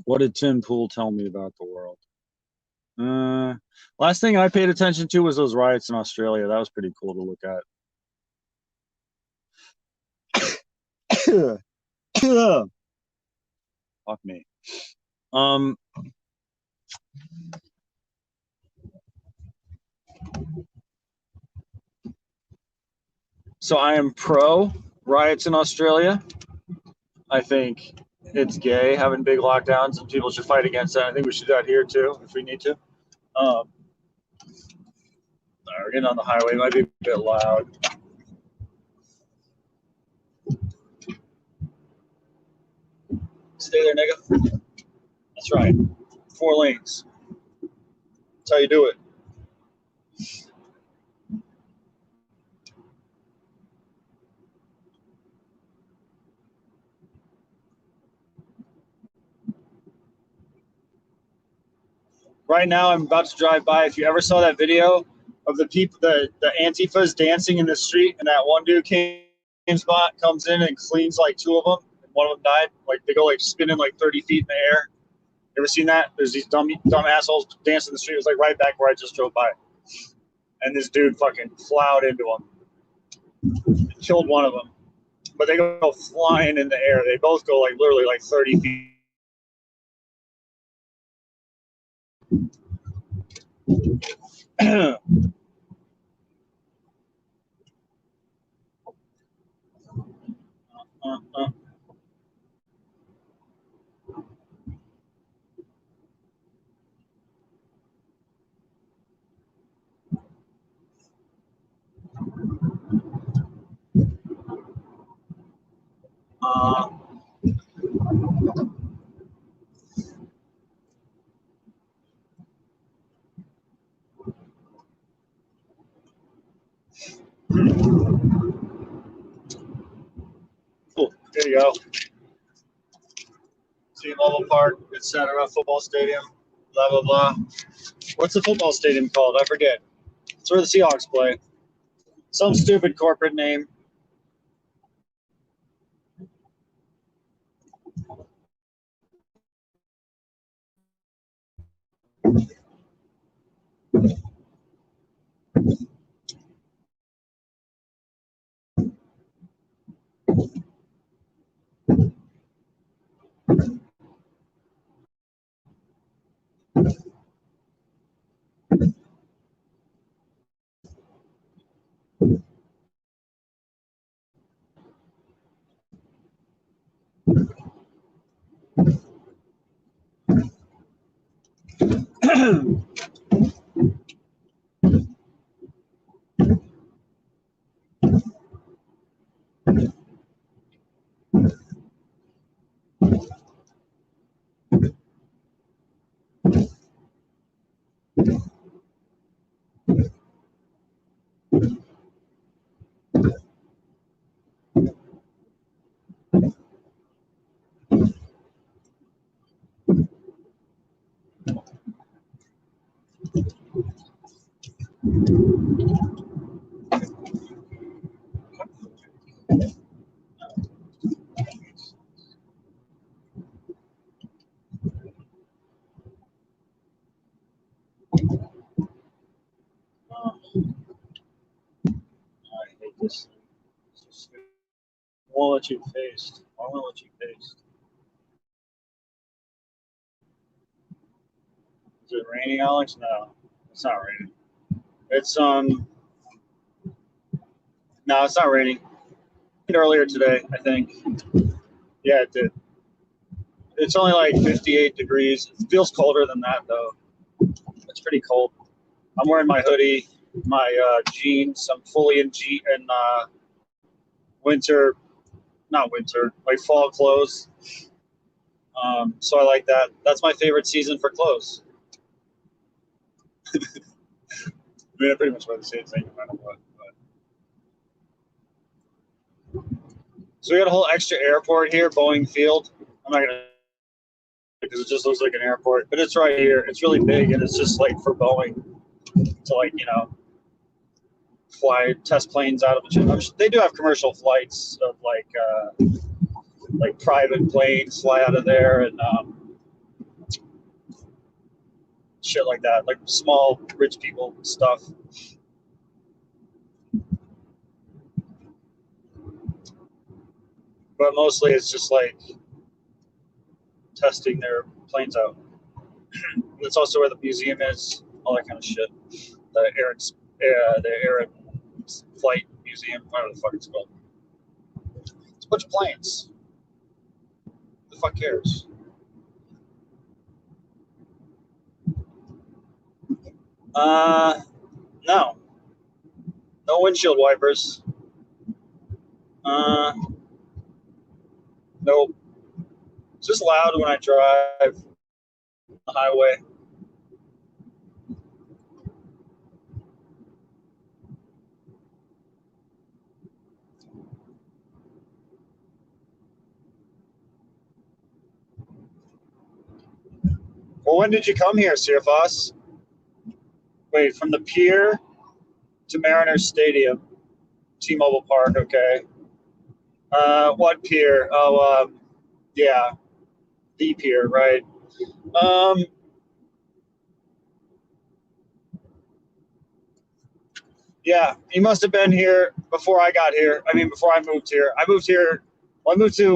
What did Tim Pool tell me about the world? Last thing I paid attention to was those riots in Australia. That was pretty cool to look at. Fuck me. So I am pro riots in Australia. I think it's gay having big lockdowns, and people should fight against that. I think we should do that here too if we need to. We're getting on the highway. It might be a bit loud. Stay there, nigga. That's right. 4 lanes. That's how you do it. Right now, I'm about to drive by. If you ever saw that video of the people, the Antifa's dancing in the street, and that one dude comes in and cleans like two of them, and one of them died. Like they go like spinning like 30 feet in the air. You ever seen that? There's these dumb assholes dancing in the street. It was like right back where I just drove by, and this dude fucking plowed into him, killed one of them. But they go flying in the air. They both go like literally like 30 feet. Cool. There you go. T-Mobile Park, etc. Football stadium. Blah blah blah. What's the football stadium called? I forget. It's where the Seahawks play. Some stupid corporate name. I hate this thing. Won't let you paste. I won't let you paste. Is it raining, Alex? No, it's not raining. It's no, it's not raining. Earlier today, I think. Yeah, it did. It's only like 58 degrees. It feels colder than that though. It's pretty cold. I'm wearing my hoodie, my jeans. I'm fully in winter, not winter, like fall clothes. So I like that. That's my favorite season for clothes. I mean, I pretty much wear the same thing no matter what. But. So we got a whole extra airport here, Boeing Field. I'm not gonna because it just looks like an airport, but it's right here. It's really big, and it's just like for Boeing to fly test planes out of it. They do have commercial flights of like private planes fly out of there and shit like that, like small rich people stuff. But mostly it's just like testing their planes out. That's also where the museum is, all that kind of shit. The Air Flight Museum, whatever the fuck it's called. It's a bunch of planes. Who the fuck cares? No. No windshield wipers. Nope. It's just loud when I drive the highway. Well, when did you come here, Sirfas? Wait, from the pier to Mariners Stadium, T-Mobile Park. Okay. What pier? Oh, yeah, the pier, right? Um, yeah, he must have been here before I got here. I mean, before I moved here. I moved here. Well, I moved to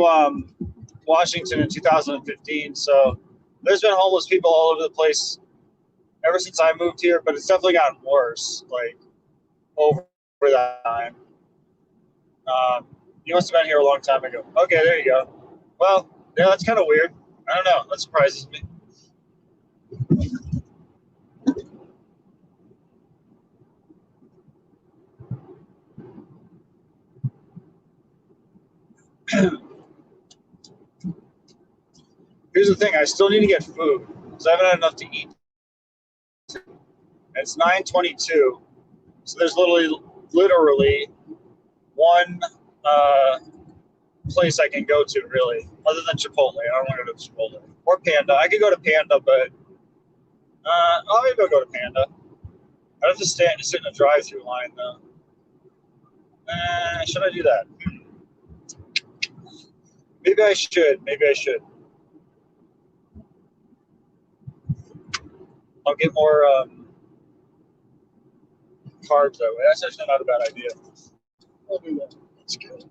Washington in 2015. So there's been homeless people all over the place ever since I moved here, but it's definitely gotten worse. Like over that time. You must have been here a long time ago. Okay, there you go. Well, yeah, that's kind of weird. I don't know. That surprises me. Here's the thing: I still need to get food because I haven't had enough to eat. It's 9:22, so there's literally one place I can go to really, other than Chipotle. I don't want to go to Chipotle or Panda. I could go to Panda, but maybe I'll go to Panda. I'd have to sit in a drive-through line though. Should I do that? Maybe I should. Maybe I should. I'll get more carbs that way. That's actually not a bad idea. I'll do that. That's good.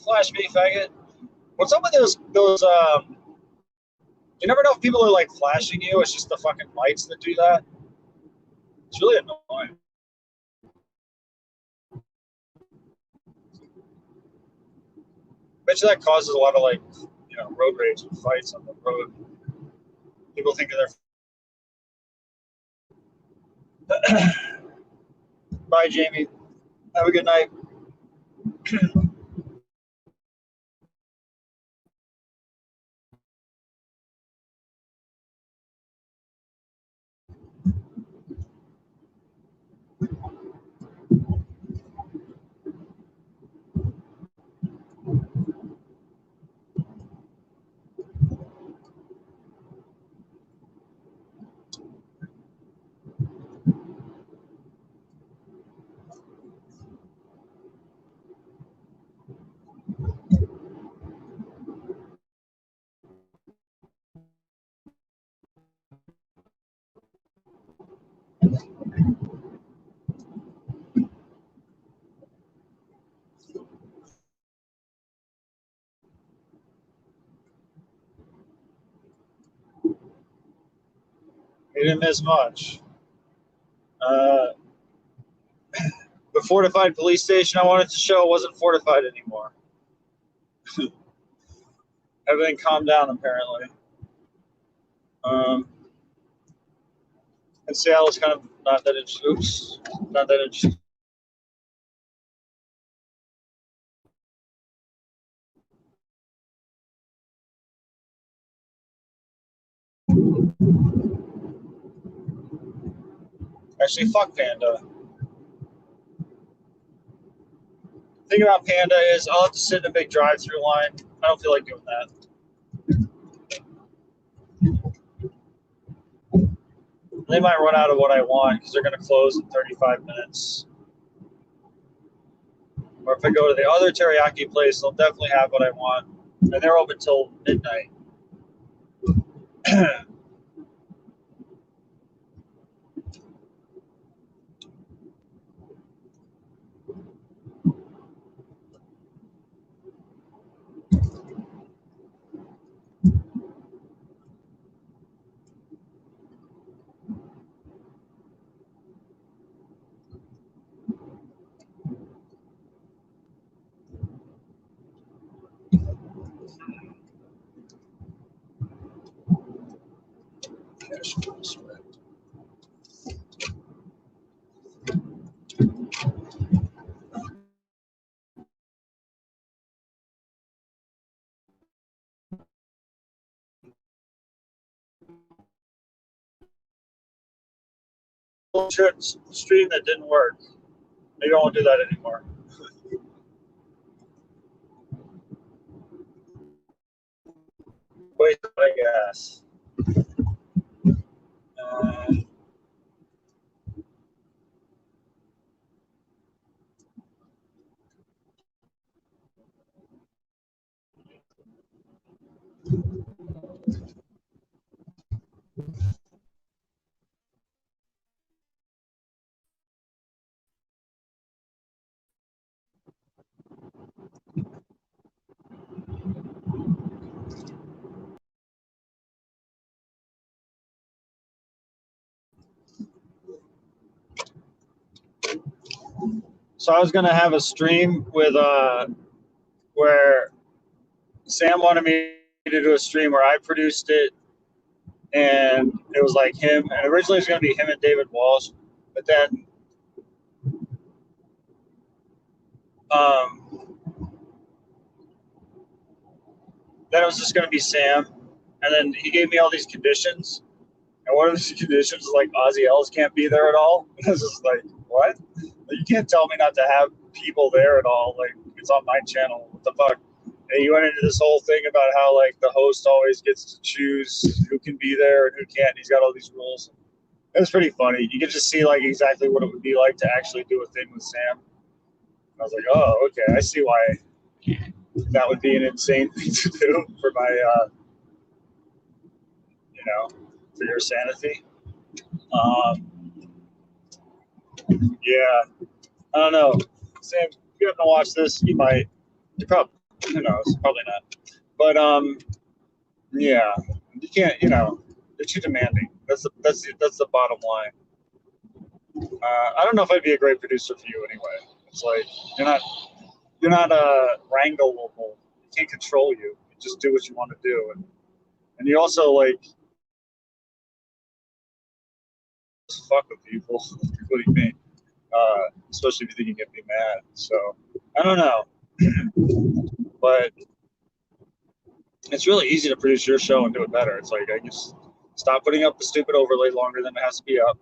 Flash me, faggot. What's up with those? You never know if people are like flashing you. It's just the fucking lights that do that. It's really annoying. Bet you that causes a lot of like, road rage and fights on the road. People thinking they're. Bye, Jamie. Have a good night. You didn't miss much. The fortified police station I wanted to show wasn't fortified anymore. Everything calmed down apparently. And Seattle's kind of not that interesting. Oops, not that interesting. Actually, fuck Panda. The thing about Panda is I'll have to sit in a big drive-through line. I don't feel like doing that. They might run out of what I want because they're going to close in 35 minutes. Or if I go to the other teriyaki place, they'll definitely have what I want. And they're open till midnight. Stream that didn't work. Maybe I won't do that anymore. Wait, I guess. Uh, so I was gonna have a stream with where Sam wanted me to do a stream where I produced it, and it was like him. And originally it was gonna be him and David Walsh, but um, then it was just gonna be Sam. And then he gave me all these conditions, and one of these conditions is like Ozzy Ellis can't be there at all. And I was just like, what? You can't tell me not to have people there at all. Like, it's on my channel. What the fuck? And he went into this whole thing about how like the host always gets to choose who can be there and who can't. He's got all these rules. It was pretty funny. You could just see like exactly what it would be like to actually do a thing with Sam. I was like, oh, okay, I see why that would be an insane thing to do for my, for your sanity. Um, yeah, I don't know. Sam, if you haven't watched this, you might. You probably, who knows? Probably not. But yeah, you can't. They're too demanding. That's the bottom line. I don't know if I'd be a great producer for you anyway. It's like you're not wrangleable. You can't control you. You just do what you want to do, and you also like fuck with people. What do you mean? Especially if you think you get me mad. So I don't know, but it's really easy to produce your show and do it better. It's like I just stop putting up the stupid overlay longer than it has to be up.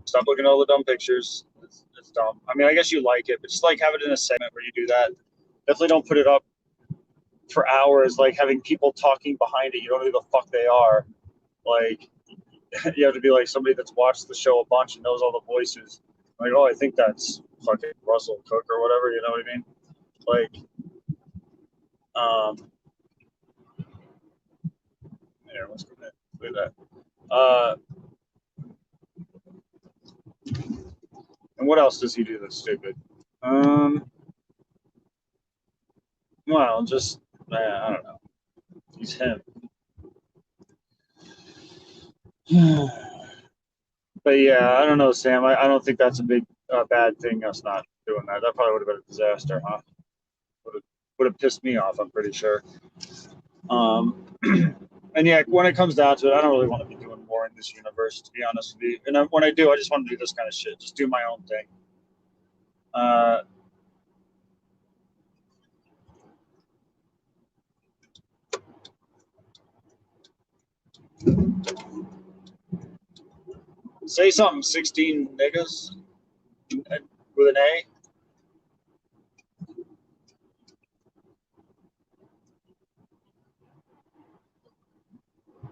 Stop looking at all the dumb pictures. It's dumb. I mean, I guess you like it, but just like have it in a segment where you do that. Definitely don't put it up for hours, like having people talking behind it. You don't know who the fuck they are. Like you have to be like somebody that's watched the show a bunch and knows all the voices. Like, oh, I think that's fucking Russell Cook or whatever. You know what I mean? Like, here, let's go ahead. Look at that. And what else does he do that's stupid? Well, just I don't know. He's him. But yeah, I don't know, Sam. I don't think that's a big bad thing. Us not doing that. That probably would have been a disaster, huh? Would have pissed me off. I'm pretty sure. And yeah, when it comes down to it, I don't really want to be doing more in this universe, to be honest with you. And when I do, I just want to do this kind of shit. Just do my own thing. Say something. 16 niggas with an A.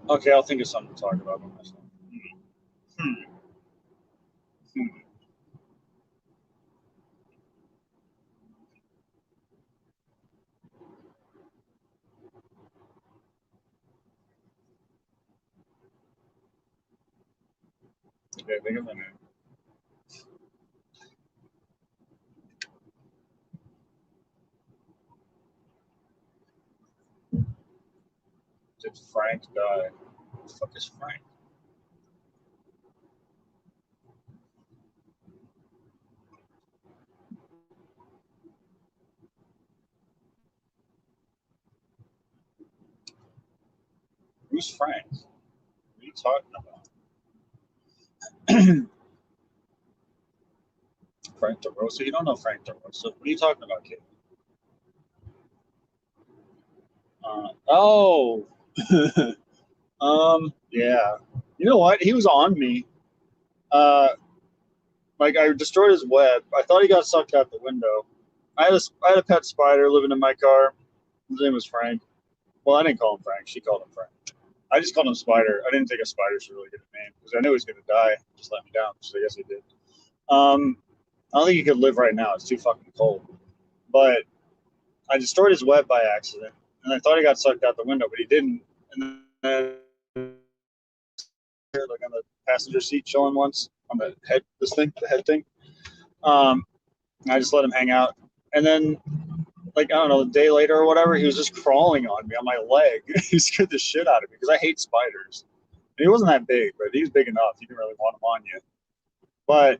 Okay, I'll think of something to talk about on this one. Hmm. Hmm. Okay, think of a name. Did Frank die? Who the fuck is Frank? Who's Frank? What are you talking about? Frank DeRosa? You don't know Frank DeRosa. What are you talking about, kid? Oh, yeah. You know what? He was on me. Uh, like I destroyed his web. I thought he got sucked out the window. I had a pet spider living in my car. His name was Frank. Well, I didn't call him Frank. She called him Frank. I just called him Spider. I didn't think a spider's a really good name because I knew he was going to die. Just let me down. So I guess he did. I don't think he could live right now. It's too fucking cold. But I destroyed his web by accident, and I thought he got sucked out the window, but he didn't. And then, like on the passenger seat, chilling once on the head, the head thing. I just let him hang out, and then, like I don't know, a day later or whatever, he was just crawling on me on my leg. He scared the shit out of me because I hate spiders. And he wasn't that big, but he was big enough. You didn't really want him on you. But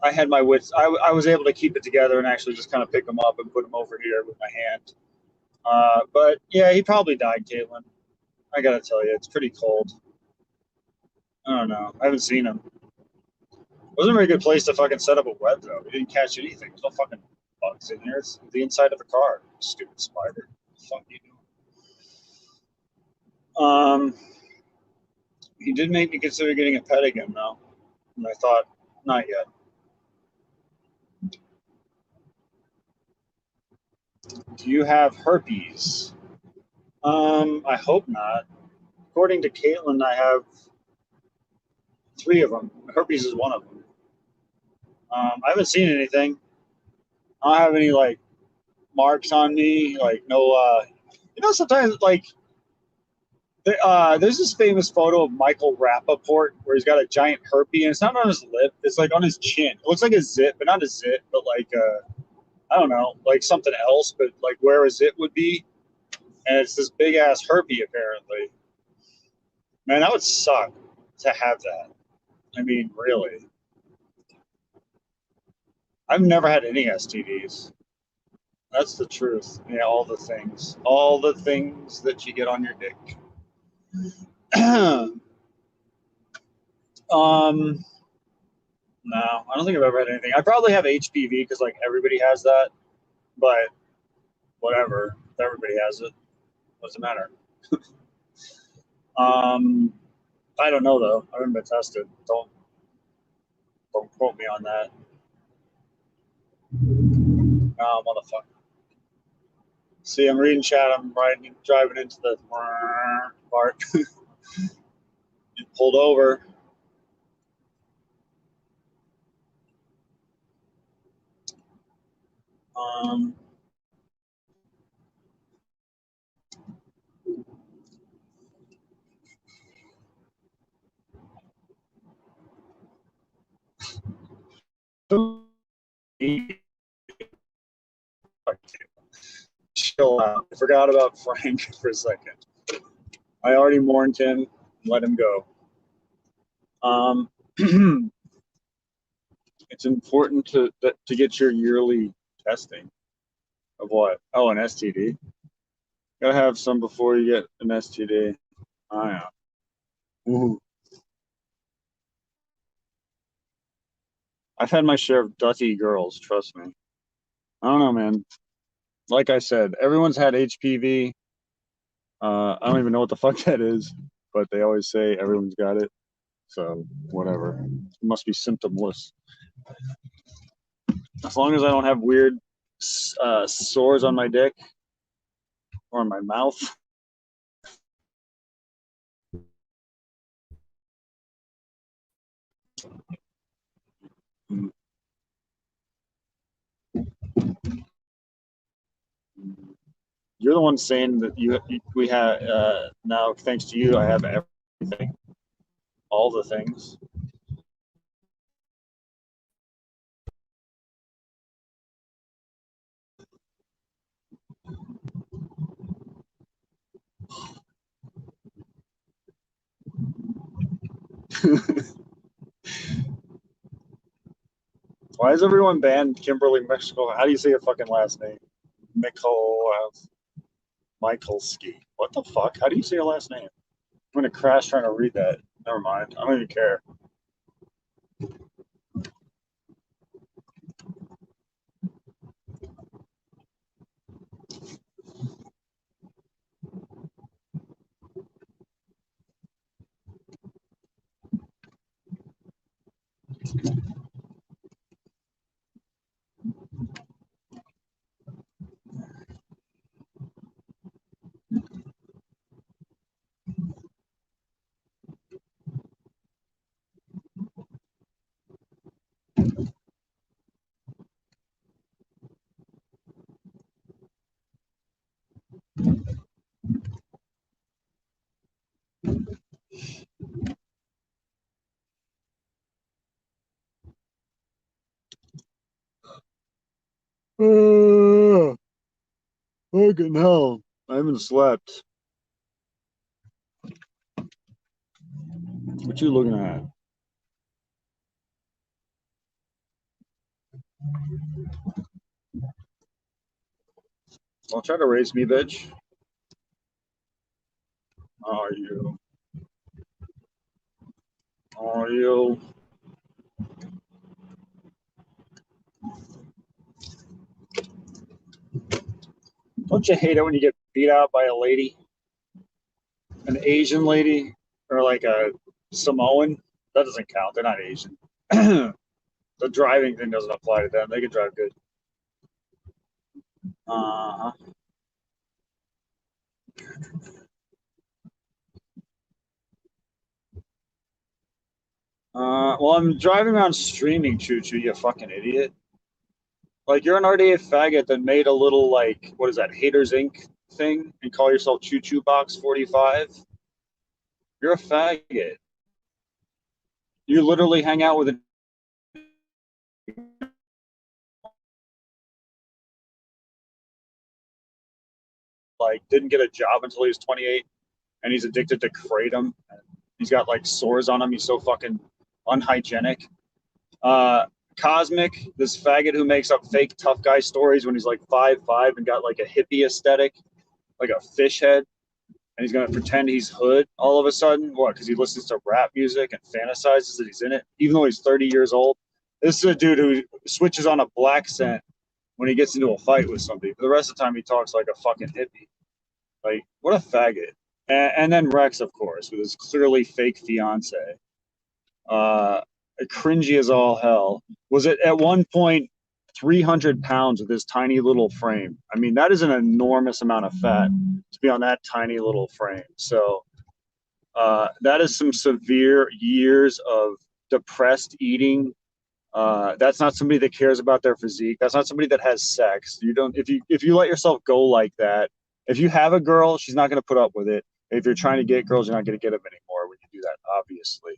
I had my wits. I was able to keep it together and actually just kind of pick him up and put him over here with my hand. But yeah, he probably died, Caitlin. I gotta tell you, it's pretty cold. I don't know. I haven't seen him. It wasn't a very good place to fucking set up a web though. We didn't catch anything. There's no fucking bugs in here. It's the inside of a car. Stupid spider. What the fuck you doing? He did make me consider getting a pet again though, and I thought not yet. Do you have herpes? I hope not. According to Caitlin, I have 3 of them. Herpes is one of them. I haven't seen anything. I don't have any like marks on me. Like no, sometimes like there's this famous photo of Michael Rappaport where he's got a giant herpes, and it's not on his lip. It's like on his chin. It looks like a zit, but not a zit, but like I don't know, like something else, but like where a zit would be. And it's this big ass herpes apparently. Man, that would suck to have that. I mean, really. I've never had any STDs. That's the truth. Yeah, all the things that you get on your dick. um, no, I don't think I've ever had anything. I probably have HPV because like everybody has that, but whatever. Everybody has it. What's the matter? I don't know though. I haven't been tested. Don't quote me on that. Oh, motherfucker. See, I'm reading chat. I'm driving into the part. You pulled over. Um, chill out. I forgot about Frank for a second. I already mourned him. Let him go. Um, it's important to get your yearly testing of what? Oh, an STD. Gotta have some before you get an STD. Oh yeah. Ooh. I've had my share of dutty girls. Trust me. I don't know, man. Like I said, everyone's had HPV. I don't even know what the fuck that is, but they always say everyone's got it. So whatever. It must be symptomless. As long as I don't have weird sores on my dick or on my mouth. You're the one saying that we have now. Thanks to you, I have everything, all the things. Why is everyone banned Kimberly Mexico? How do you say your fucking last name? Michalski. What the fuck? How do you say your last name? I'm gonna crash trying to read that. Never mind. I don't even care. Fucking hell. I haven't slept. What you looking at? Don't try to race me, bitch. Are you? Are you? Don't you hate it when you get beat out by a lady? An Asian lady? Or like a Samoan? That doesn't count. They're not Asian. The driving thing doesn't apply to them. They can drive good. Uh-huh. Well, I'm driving around streaming Choo Choo, you fucking idiot. Like, you're an RDA faggot that made a little, like, what is that, Haters Inc. thing and call yourself Choo Choo Box 45? You're a faggot. You literally hang out with a, like, didn't get a job until he was 28, and he's addicted to Kratom. He's got, like, sores on him. He's so fucking unhygienic. Uh, Cosmic, this faggot who makes up fake tough guy stories when he's like 5'5" and got like a hippie aesthetic, like a fish head, and he's gonna pretend he's hood all of a sudden. What? Because he listens to rap music and fantasizes that he's in it, even though he's 30 years old. This is a dude who switches on a black scent when he gets into a fight with somebody. For the rest of the time, he talks like a fucking hippie. Like, what a faggot. And then Rex, of course, with his clearly fake fiance. Uh, Cringy as all hell. Was it at one point 300 pounds with his tiny little frame? I mean, that is an enormous amount of fat to be on that tiny little frame. So that is some severe years of depressed eating. That's not somebody that cares about their physique. That's not somebody that has sex. You don't if you let yourself go like that. If you have a girl, she's not going to put up with it. If you're trying to get girls, you're not going to get them anymore when you do that, obviously.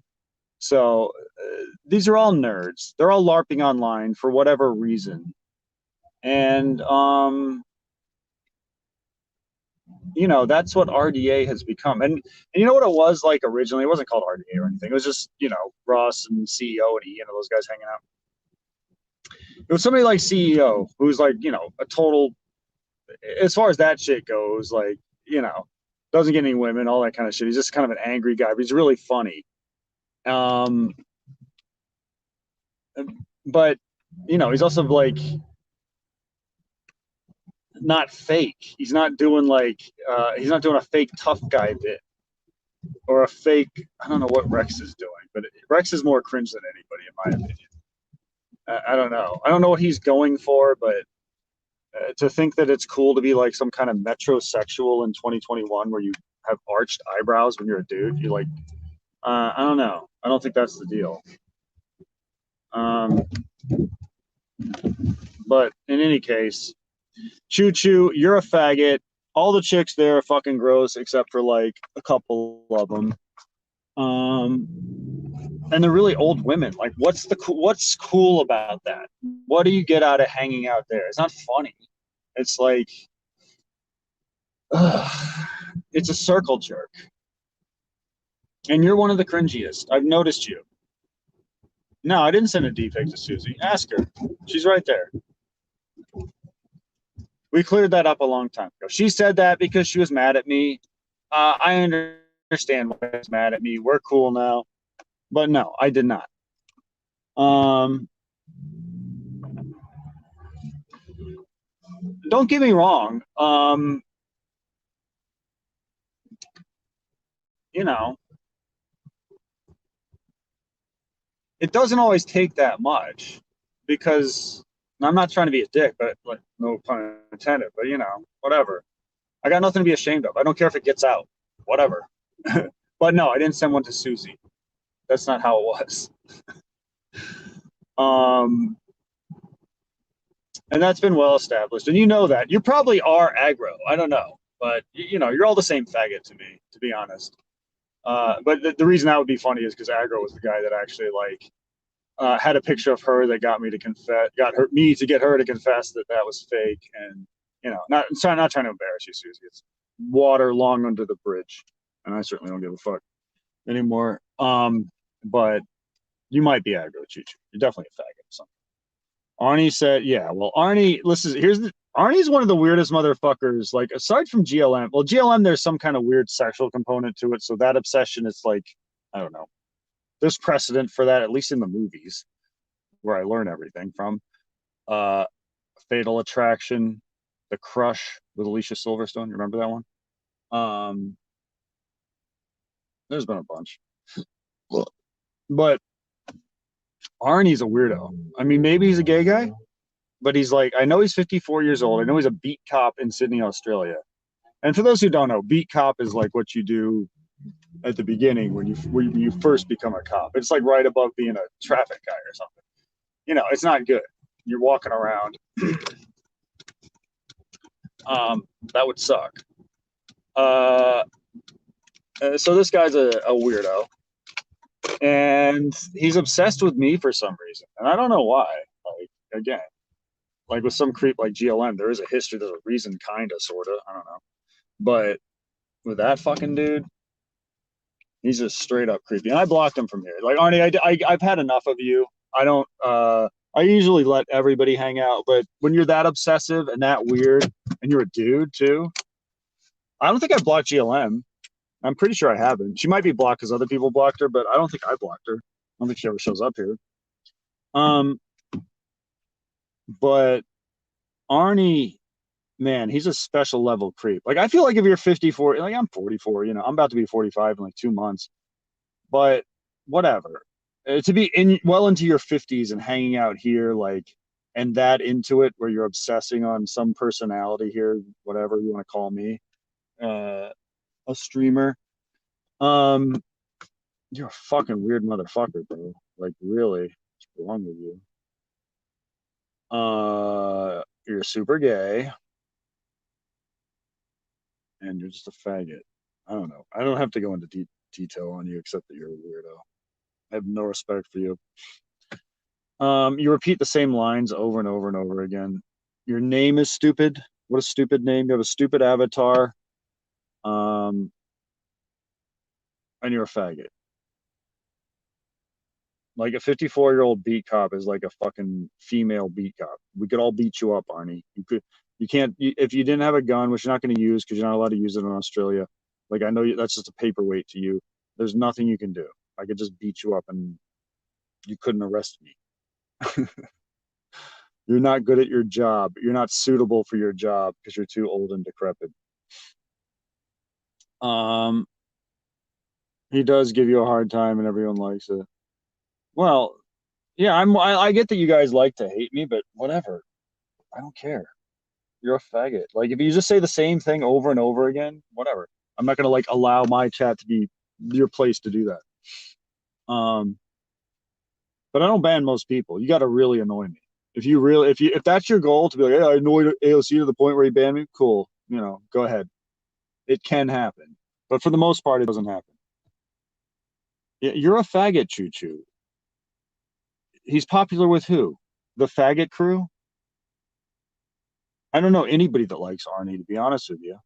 So these are all nerds. They're all LARPing online for whatever reason. And you know, that's what RDA has become. And you know what it was like originally? It wasn't called RDA or anything. It was just, you know, Ross and CEO and Ian and those guys hanging out. It was somebody like CEO who's like, you know, a total, as far as that shit goes, like, you know, doesn't get any women, all that kind of shit. He's just kind of an angry guy, but he's really funny. Um, but you know, he's also like not fake. He's not doing like he's not doing a fake tough guy bit or a fake. I don't know what Rex is doing, but Rex is more cringe than anybody in my opinion. I don't know. I don't know what he's going for, but to think that it's cool to be like some kind of metrosexual in 2021 where you have arched eyebrows when you're a dude, you like. I don't know. I don't think that's the deal. Um, but in any case, Choo Choo, you're a faggot. All the chicks there are fucking gross except for like a couple of them. Um, and they're really old women. Like, what's cool about that? What do you get out of hanging out there? It's not funny. It's like, ugh, it's a circle jerk. And you're one of the cringiest. I've noticed you. No, I didn't send a deep fake to Susie. Ask her. She's right there. We cleared that up a long time ago. She said that because she was mad at me. I understand why she's mad at me. We're cool now. But no, I did not. Don't get me wrong. You know, it doesn't always take that much because I'm not trying to be a dick, but like no pun intended, but you know, whatever. I got nothing to be ashamed of. I don't care if it gets out. Whatever. But no, I didn't send one to Susie. That's not how it was. Um, and that's been well established. And you know that. You probably are aggro. I don't know. But, you know, you're all the same faggot to me, to be honest. But the reason that would be funny is because aggro was the guy that actually, like, had a picture of her that got me to confess, to get her to confess that that was fake, and not trying to embarrass you, Susie. It's water long under the bridge, and I certainly don't give a fuck anymore. But you might be aggro, Choo Choo. You're definitely a faggot or something. Arnie said, yeah, well, Arnie, listen, Arnie's one of the weirdest motherfuckers. Like, aside from GLM, well, GLM, there's some kind of weird sexual component to it. So that obsession is like, I don't know. There's precedent for that, at least in the movies, where I learn everything from. Uh, Fatal Attraction, The Crush with Alicia Silverstone. You remember that one? There's been a bunch. But Arnie's a weirdo. I mean, maybe he's a gay guy, but he's like, I know he's 54 years old. I know he's a beat cop in Sydney, Australia. And for those who don't know, beat cop is like what you do at the beginning when you first become a cop. It's like right above being a traffic guy or something. It's not good. You're walking around. That would suck. So this guy's a weirdo, and he's obsessed with me for some reason, and I don't know why. Like, again, like with some creep like GLM, there is a history, there's a reason, kind of, sort of. I don't know, but with that fucking dude, he's just straight up creepy. And I blocked him from here. Like, Arnie, I've had enough of you. I don't. I usually let everybody hang out, but when you're that obsessive and that weird, and you're a dude too, I don't think I blocked GLM. I'm pretty sure I haven't. She might be blocked because other people blocked her, but I don't think I blocked her. I don't think she ever shows up here. But Arnie, man, he's a special level creep. Like, I feel like if you're 54, like I'm 44, I'm about to be 45 in like 2 months, but whatever. To be well into your 50s and hanging out here, like, and that into it, where you're obsessing on some personality here, whatever you want to call me, a streamer. You're a fucking weird motherfucker, bro. Like, really, what's wrong with you? You're super gay, and you're just a faggot. I don't know. I don't have to go into detail on you, except that you're a weirdo. I have no respect for you. You repeat the same lines over and over and over again. Your name is stupid. What a stupid name. You have a stupid avatar. And you're a faggot. Like, a 54-year-old beat cop is like a fucking female beat cop. We could all beat you up, Arnie. You can't, if you didn't have a gun, which you're not going to use because you're not allowed to use it in Australia. Like, I know that's just a paperweight to you. There's nothing you can do. I could just beat you up and you couldn't arrest me. You're not good at your job. You're not suitable for your job because you're too old and decrepit. He does give you a hard time and everyone likes it. Well, yeah, I get that you guys like to hate me, but whatever. I don't care. You're a faggot. Like, if you just say the same thing over and over again, whatever. I'm not gonna like allow my chat to be your place to do that. But I don't ban most people. You got to really annoy me. If that's your goal, to be like, hey, I annoyed AOC to the point where he banned me, cool. Go ahead. It can happen, but for the most part, it doesn't happen. Yeah, you're a faggot, Choo Choo. He's popular with who? The faggot crew? I don't know anybody that likes Arnie, to be honest with you.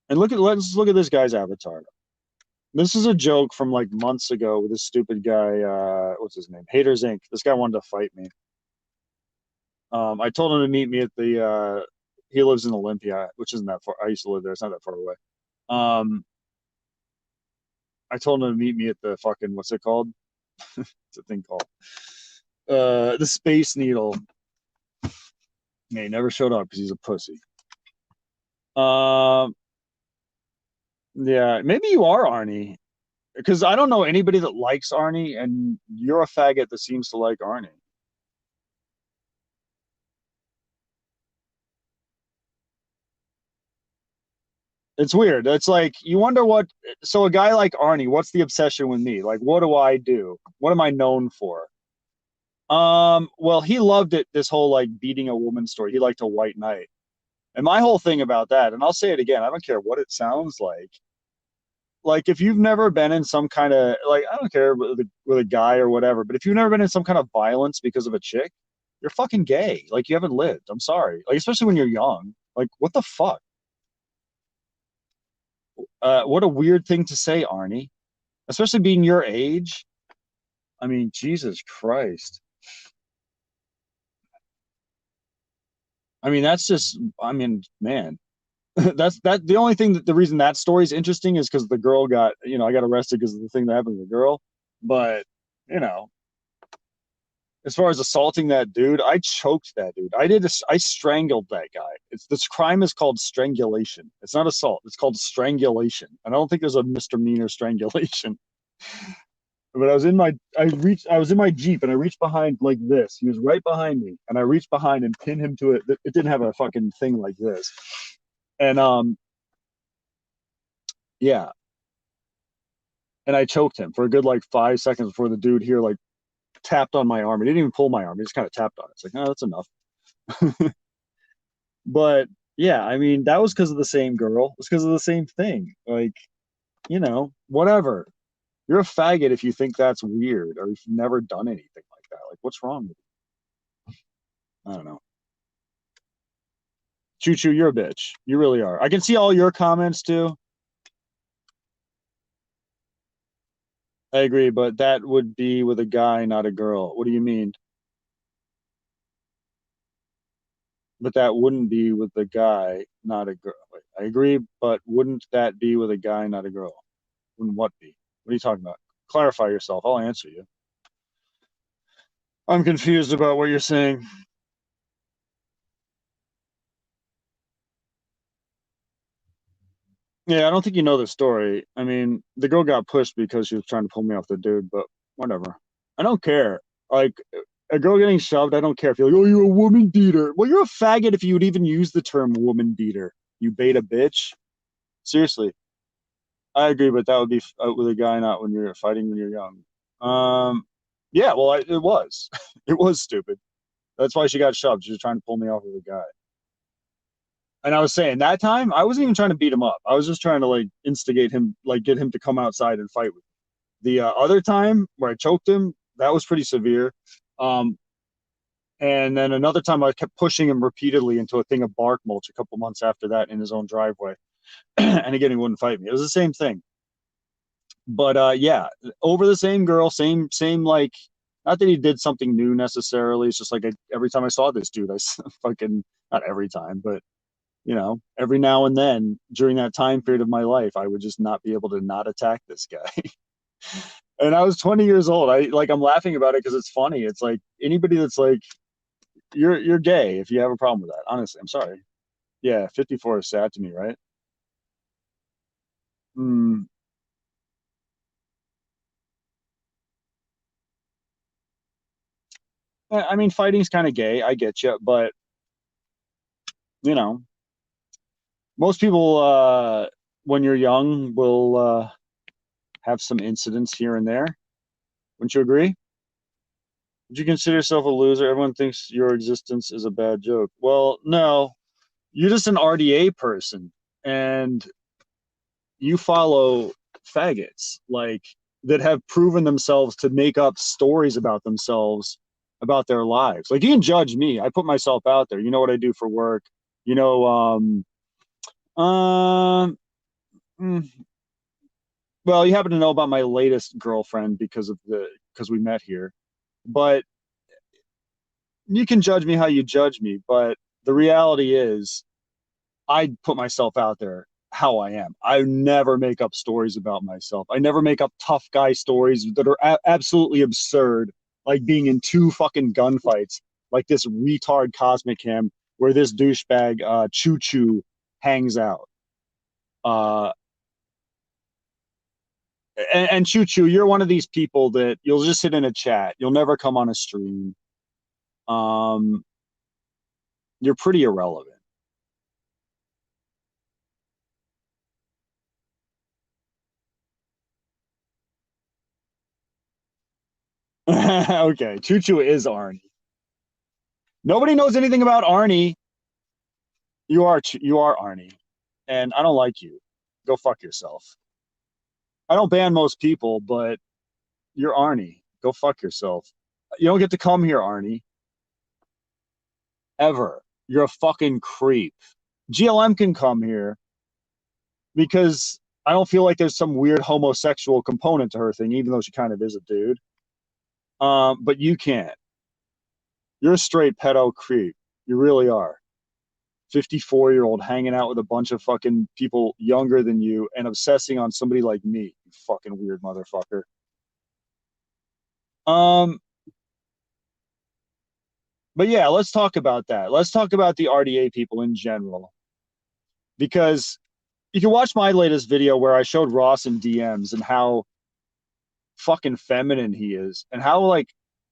And let's look at this guy's avatar. This is a joke from like months ago with this stupid guy. What's his name? Haters Inc. This guy wanted to fight me. I told him to meet me at the. He lives in Olympia, which isn't that far. I used to live there. It's not that far away. I told him to meet me at the fucking, what's it called? It's a thing called the Space Needle. Yeah, he never showed up because he's a pussy. Yeah, maybe you are Arnie, because I don't know anybody that likes Arnie, and you're a faggot that seems to like Arnie. It's weird. It's like, you wonder what. So a guy like Arnie, what's the obsession with me? Like, what do I do? What am I known for? Well, he loved it. This whole like beating a woman story. He liked a white knight, and my whole thing about that, and I'll say it again. I don't care what it sounds like. like if you've never been in some kind of like I don't care with a guy or whatever, but if you've never been in some kind of violence because of a chick, you're fucking gay. Like you haven't lived. I'm sorry. Like especially when you're young. Like what the fuck? What a weird thing to say, Arnie. Especially being your age. I mean, Jesus Christ. I mean, that's just. I mean, man. That's the only thing that the reason that story's interesting is because the girl got I got arrested because of the thing that happened to the girl. But you know, as far as assaulting that dude, I choked that dude. I strangled that guy. It's this crime is called strangulation. It's not assault. It's called strangulation. And I don't think there's a misdemeanor strangulation. But I was in my Jeep and I reached behind like this. He was right behind me, and I reached behind and pinned him to it. It didn't have a fucking thing like this. And yeah, and I choked him for a good like 5 seconds before the dude here like tapped on my arm. He didn't even pull my arm. He just kind of tapped on it. It's like, no, that's enough. But yeah, I mean, that was because of the same girl. It's because of the same thing. Like, whatever. You're a faggot if you think that's weird or if you've never done anything like that. Like, what's wrong with you? I don't know. Choo choo, you're a bitch. You really are. I can see all your comments too. I agree, but that would be with a guy, not a girl. What do you mean? But that wouldn't be with the guy, not a girl. Wait, I agree, but wouldn't that be with a guy, not a girl? Wouldn't what be? What are you talking about? Clarify yourself. I'll answer you. I'm confused about what you're saying. Yeah, I don't think you know the story. I mean, the girl got pushed because she was trying to pull me off the dude, but whatever. I don't care. Like a girl getting shoved, I don't care if you're like, oh, you're a woman beater. Well, you're a faggot if you would even use the term woman beater. You beta bitch. Seriously, I agree, but that would be with a guy, not when you're fighting when you're young. Um, yeah, well, it was. It was stupid. That's why she got shoved. She was trying to pull me off with a guy. And I was saying that time I wasn't even trying to beat him up. I was just trying to like instigate him, like get him to come outside and fight with me. The other time where I choked him, that was pretty severe. Um, and then another time I kept pushing him repeatedly into a thing of bark mulch a couple months after that in his own driveway, and again he wouldn't fight me. It was the same thing. But yeah, over the same girl, same like. Not that he did something new necessarily. It's just like every time I saw this dude, I fucking not every time, but every now and then during that time period of my life, I would just not be able to not attack this guy. And I was 20 years old. I'm laughing about it because it's funny. It's like anybody that's like, you're gay if you have a problem with that. Honestly, I'm sorry. Yeah, 54 is sad to me, right? Mm, I mean, fighting's kind of gay. I get you, but you know, most people, when you're young, will have some incidents here and there. Wouldn't you agree? Would you consider yourself a loser? Everyone thinks your existence is a bad joke. Well, no, you're just an RDA person and you follow faggots like that have proven themselves to make up stories about themselves, about their lives. Like you can judge me. I put myself out there. You know what I do for work. You know, um, mm, well, you happen to know about my latest girlfriend because we met here. But you can judge me how you judge me, but the reality is I put myself out there how I am. I never make up stories about myself. I never make up tough guy stories that are absolutely absurd, like being in two fucking gunfights, like this retard Cosmic Cam where this douchebag Choo Choo hangs out. Uh, and Choo Choo, you're one of these people that you'll just sit in a chat. You'll never come on a stream. Um, you're pretty irrelevant. Okay, Choo Choo is Arnie. Nobody knows anything about Arnie. You are Arnie, and I don't like you. Go fuck yourself. I don't ban most people, but you're Arnie. Go fuck yourself. You don't get to come here, Arnie. Ever. You're a fucking creep. GLM can come here because I don't feel like there's some weird homosexual component to her thing, even though she kind of is a dude. But you can't. You're a straight pedo creep. You really are. 54-year-old hanging out with a bunch of fucking people younger than you and obsessing on somebody like me, you fucking weird motherfucker. But yeah, let's talk about that. Let's talk about the RDA people in general. Because you can watch my latest video where I showed Ross in DMs and how fucking feminine he is and how like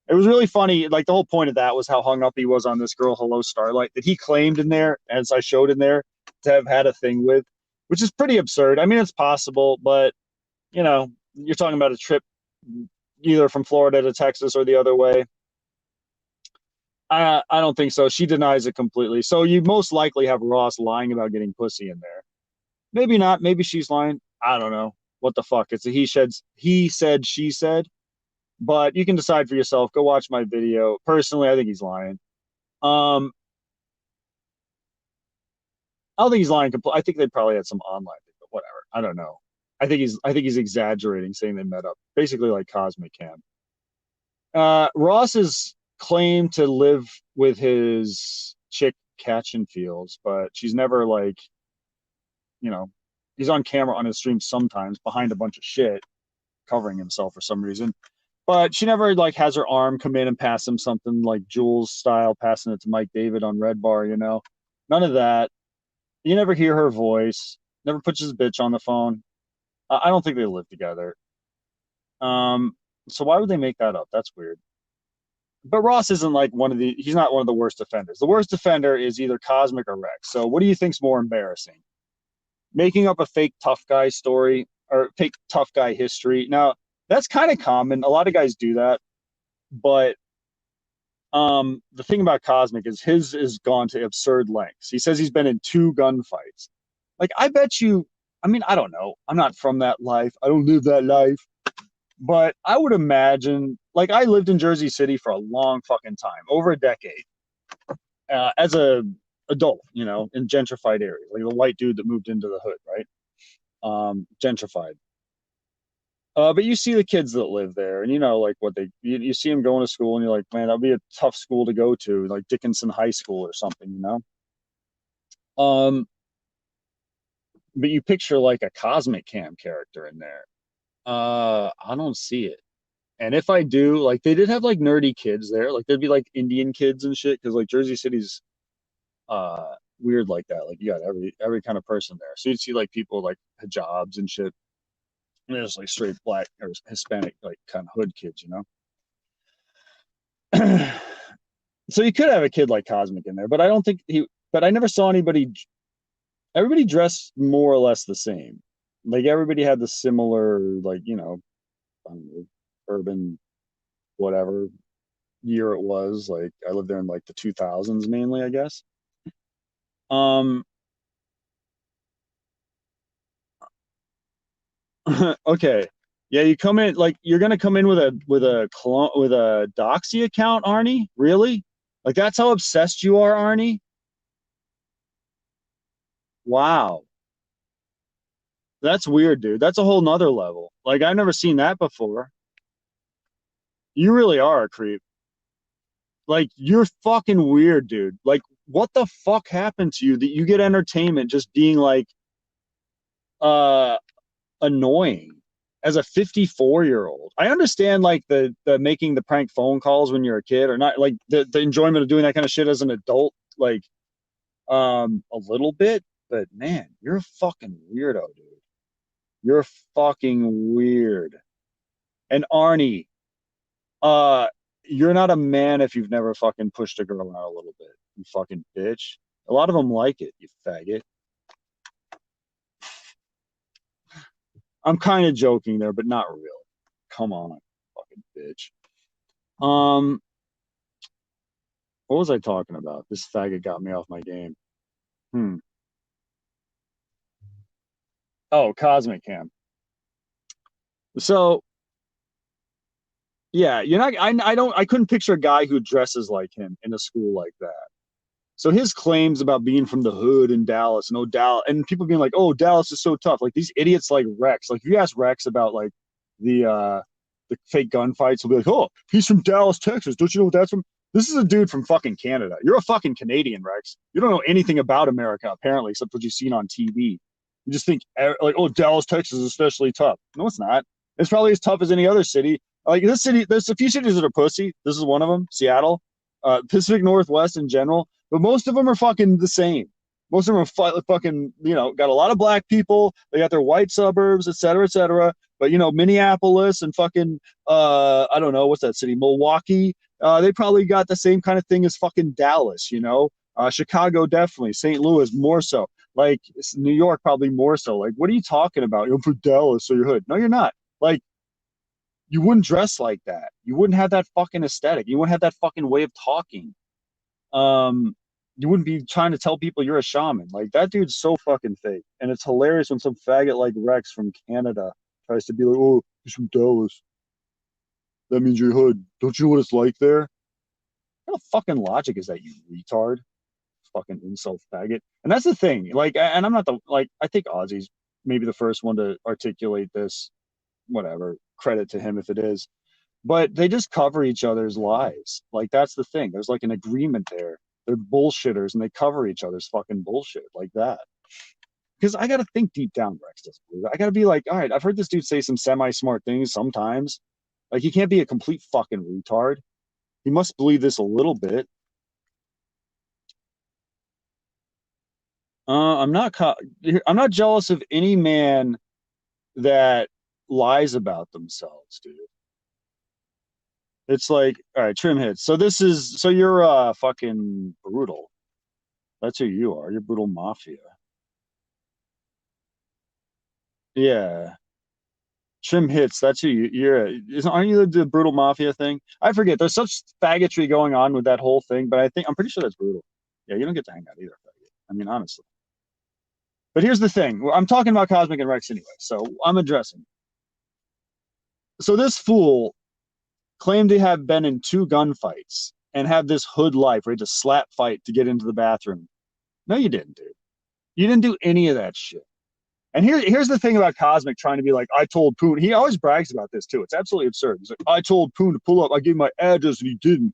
it was really funny. Like the whole point of that was how hung up he was on this girl, Hello Starlight, that he claimed in there, as I showed in there, to have had a thing with, which is pretty absurd. I mean, it's possible, but you know, you're talking about a trip either from Florida to Texas or the other way. I don't think so. She denies it completely. So you most likely have Ross lying about getting pussy in there. Maybe not. Maybe she's lying. I don't know. What the fuck? It's a he said, she said. But you can decide for yourself. Go watch my video. Personally, I think he's lying. I don't think he's lying. I think they probably had some online thing, but whatever. I don't know. I think he's exaggerating, saying they met up. Basically, like Cosmic Cam. Ross's claim to live with his chick Catchin Fields, but she's never like, you know, he's on camera on his stream sometimes behind a bunch of shit, covering himself for some reason. But she never like has her arm come in and pass him something like Jules style, passing it to Mike David on Red Bar, you know? None of that. You never hear her voice, never puts his bitch on the phone. I don't think they live together. So why would they make that up? That's weird. But Ross isn't like he's not one of the worst offenders. The worst offender is either Cosmic or Rex. So what do you think's more embarrassing? Making up a fake tough guy story or fake tough guy history. Now, that's kind of common. A lot of guys do that. But the thing about Cosmic is his is gone to absurd lengths. He says he's been in 2 gunfights. Like, I bet you, I mean, I don't know. I'm not from that life. I don't live that life. But I would imagine, like, I lived in Jersey City for a long fucking time, over a decade, as a adult, you know, in gentrified areas, like the white dude that moved into the hood, right? Gentrified. But you see the kids that live there, and you know, like you see them going to school, and you're like, man, that'd be a tough school to go to, like Dickinson High School or something, you know. But you picture like a Cosmic Cam character in there. I don't see it. And if I do, like they did have like nerdy kids there, like there'd be like Indian kids and shit, because like Jersey City's weird like that. Like you got every kind of person there. So you'd see like people like hijabs and shit. And there's like straight black or Hispanic like kind of hood kids, you know. So you could have a kid like Cosmic in there, but I don't think he. But I never saw anybody. Everybody dressed more or less the same. Like everybody had the similar, like you know, I don't know, urban whatever year it was. Like I lived there in like the 2000s mainly, I guess. Um. Okay. Yeah, you come in like you're gonna come in with a clone with a Doxy account, Arnie? Really? Like that's how obsessed you are, Arnie? Wow. That's weird, dude. That's a whole nother level. Like I've never seen that before. You really are a creep. Like you're fucking weird, dude. Like what the fuck happened to you that you get entertainment just being like uh annoying as a 54-year-old? I understand like the making the prank phone calls when you're a kid or not, like the enjoyment of doing that kind of shit as an adult, like a little bit, but man, you're a fucking weirdo, dude. You're fucking weird. And Arnie, uh, you're not a man if you've never fucking pushed a girl out a little bit. You fucking bitch. A lot of them like it, you faggot. I'm kind of joking there, but not really. Come on, fucking bitch. Um, what was I talking about? This faggot got me off my game. Hmm. Oh, Cosmic Cam. So yeah, you're not. I don't. I couldn't picture a guy who dresses like him in a school like that. So his claims about being from the hood in Dallas and oh Dallas and people being like, oh Dallas is so tough. Like these idiots like Rex. Like if you ask Rex about like the fake gunfights, he'll be like, oh, he's from Dallas, Texas. Don't you know what that's from? This is a dude from fucking Canada. You're a fucking Canadian, Rex. You don't know anything about America apparently, except what you've seen on TV. You just think like, oh, Dallas, Texas is especially tough. No, it's not. It's probably as tough as any other city. Like this city, there's a few cities that are pussy. This is one of them. Seattle, Pacific Northwest in general, but most of them are fucking the same. Most of them are fucking, got a lot of black people. They got their white suburbs, et cetera, et cetera. But Minneapolis and fucking I don't know what's that city, Milwaukee. They probably got the same kind of thing as fucking Dallas. Chicago definitely, St. Louis more so. Like New York probably more so. Like what are you talking about? You're from Dallas, so you're hood. No, you're not. Like you wouldn't dress like that. You wouldn't have that fucking aesthetic. You wouldn't have that fucking way of talking. Um, you wouldn't be trying to tell people you're a shaman. Like that dude's so fucking fake. And it's hilarious when some faggot like Rex from Canada tries to be like, oh, he's from Dallas. That means you're hood. Don't you know what it's like there? What the fucking logic is that, you retard? Fucking insult faggot. And that's the thing. Like, and I'm not the like. I think Ozzy's maybe the first one to articulate this. Whatever. Credit to him if it is. But they just cover each other's lies. Like that's the thing. There's like an agreement there. They're bullshitters and they cover each other's fucking bullshit like that. Because I gotta think deep down, Rex doesn't believe it. I gotta be like, all right, I've heard this dude say some semi-smart things sometimes. Like he can't be a complete fucking retard. He must believe this a little bit. I'm not jealous of any man that lies about themselves, dude. It's like, all right, trim hits. So you're fucking brutal. That's who you are. You're brutal mafia. Yeah. Trim hits. That's who you're. Aren't you the brutal mafia thing? I forget. There's such faggotry going on with that whole thing, but I'm pretty sure that's brutal. Yeah, you don't get to hang out either, faggot. I mean, honestly. But here's the thing. I'm talking about Cosmic and Rex anyway, so I'm addressing. So this fool claimed to have been in 2 gunfights and have this hood life where he had to slap fight to get into the bathroom. No, you didn't, dude. You didn't do any of that shit. And here's the thing about Cosmic trying to be like, I told Poon. He always brags about this too. It's absolutely absurd. He's like, I told Poon to pull up. I gave him my address and he didn't.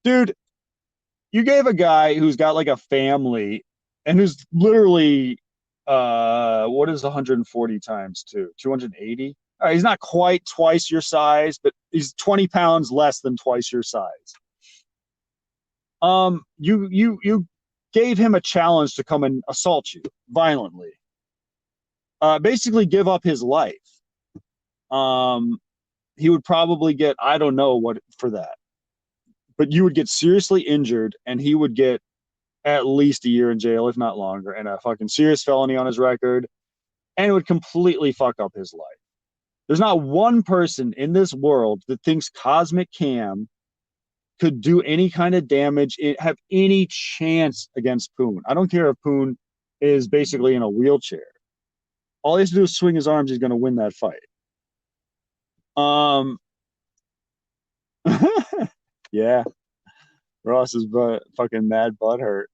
Dude, you gave a guy who's got like a family and who's literally what is 140 times 2? 280? He's not quite twice your size, but he's 20 pounds less than twice your size. You gave him a challenge to come and assault you violently. Basically give up his life. He would probably get, I don't know what for that, but you would get seriously injured and he would get at least a year in jail, if not longer, and a fucking serious felony on his record, and it would completely fuck up his life. There's not one person in this world that thinks Cosmic Cam could do any kind of damage, have any chance against Poon. I don't care if Poon is basically in a wheelchair. All he has to do is swing his arms, he's going to win that fight. Yeah. Ross is fucking mad butthurt.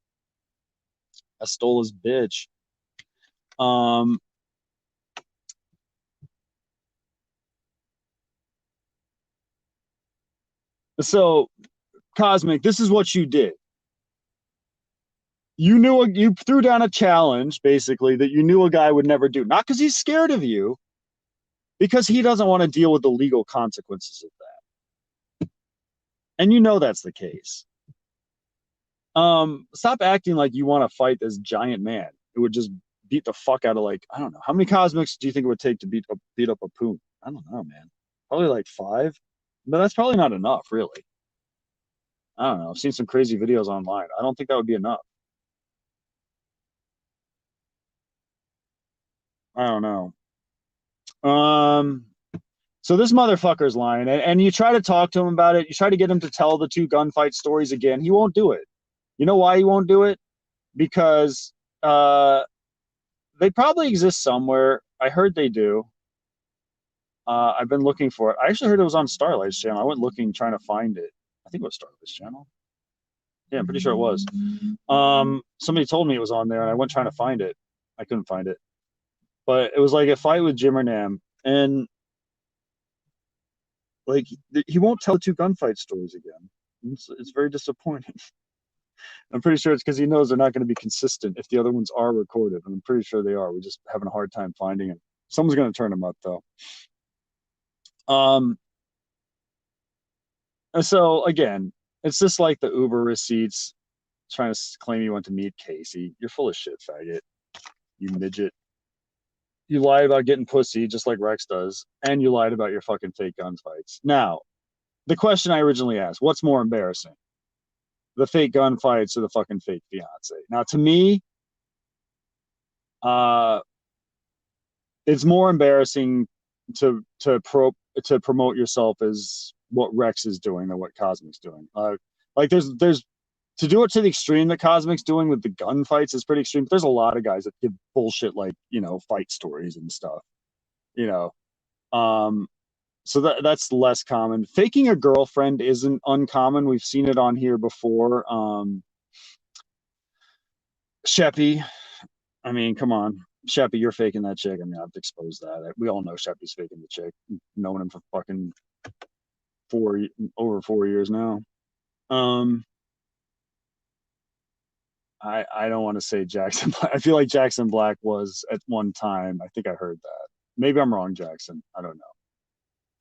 I stole his bitch. So Cosmic, this is what you did. You threw down a challenge basically that you knew a guy would never do. Not because he's scared of you, because he doesn't want to deal with the legal consequences of that. And you know that's the case. Stop acting like you want to fight this giant man who would just beat the fuck out of, like, I don't know. How many Cosmics do you think it would take to beat up a Poon? I don't know, man. Probably like 5. But that's probably not enough, really. I don't know. I've seen some crazy videos online. I don't think that would be enough. I don't know. So this motherfucker's lying, and you try to talk to him about it. You try to get him to tell the 2 gunfight stories again. He won't do it. You know why he won't do it? Because they probably exist somewhere. I heard they do. I've been looking for it. I actually heard it was on Starlight's channel. I went looking, trying to find it. I think it was Starlight's channel. Yeah, I'm pretty sure it was. Somebody told me it was on there, and I went trying to find it. I couldn't find it, but it was like a fight with Jimmer Nam, and like he won't tell two gunfight stories again. It's very disappointing. I'm pretty sure it's because he knows they're not going to be consistent if the other ones are recorded, and I'm pretty sure they are. We're just having a hard time finding it. Someone's going to turn them up though. So again, it's just like the Uber receipts trying to claim you went to meet Casey. You're full of shit, faggot. You midget. You lied about getting pussy just like Rex does, and you lied about your fucking fake gunfights. Now, the question I originally asked, what's more embarrassing? The fake gunfights or the fucking fake fiance? Now, to me, uh, it's more embarrassing to promote yourself as what Rex is doing than what Cosmic's doing. Like there's to do it to the extreme that Cosmic's doing with the gunfights is pretty extreme. But there's a lot of guys that give bullshit like fight stories and stuff. You know, so that's less common. Faking a girlfriend isn't uncommon. We've seen it on here before. Sheppy, I mean, come on. Sheppy, you're faking that chick. I mean, I've exposed that. We all know Sheppy's faking the chick. Known him for fucking over 4 years now. I don't want to say Jackson Black. I feel like Jackson Black was at one time. I think I heard that. Maybe I'm wrong, Jackson. I don't know.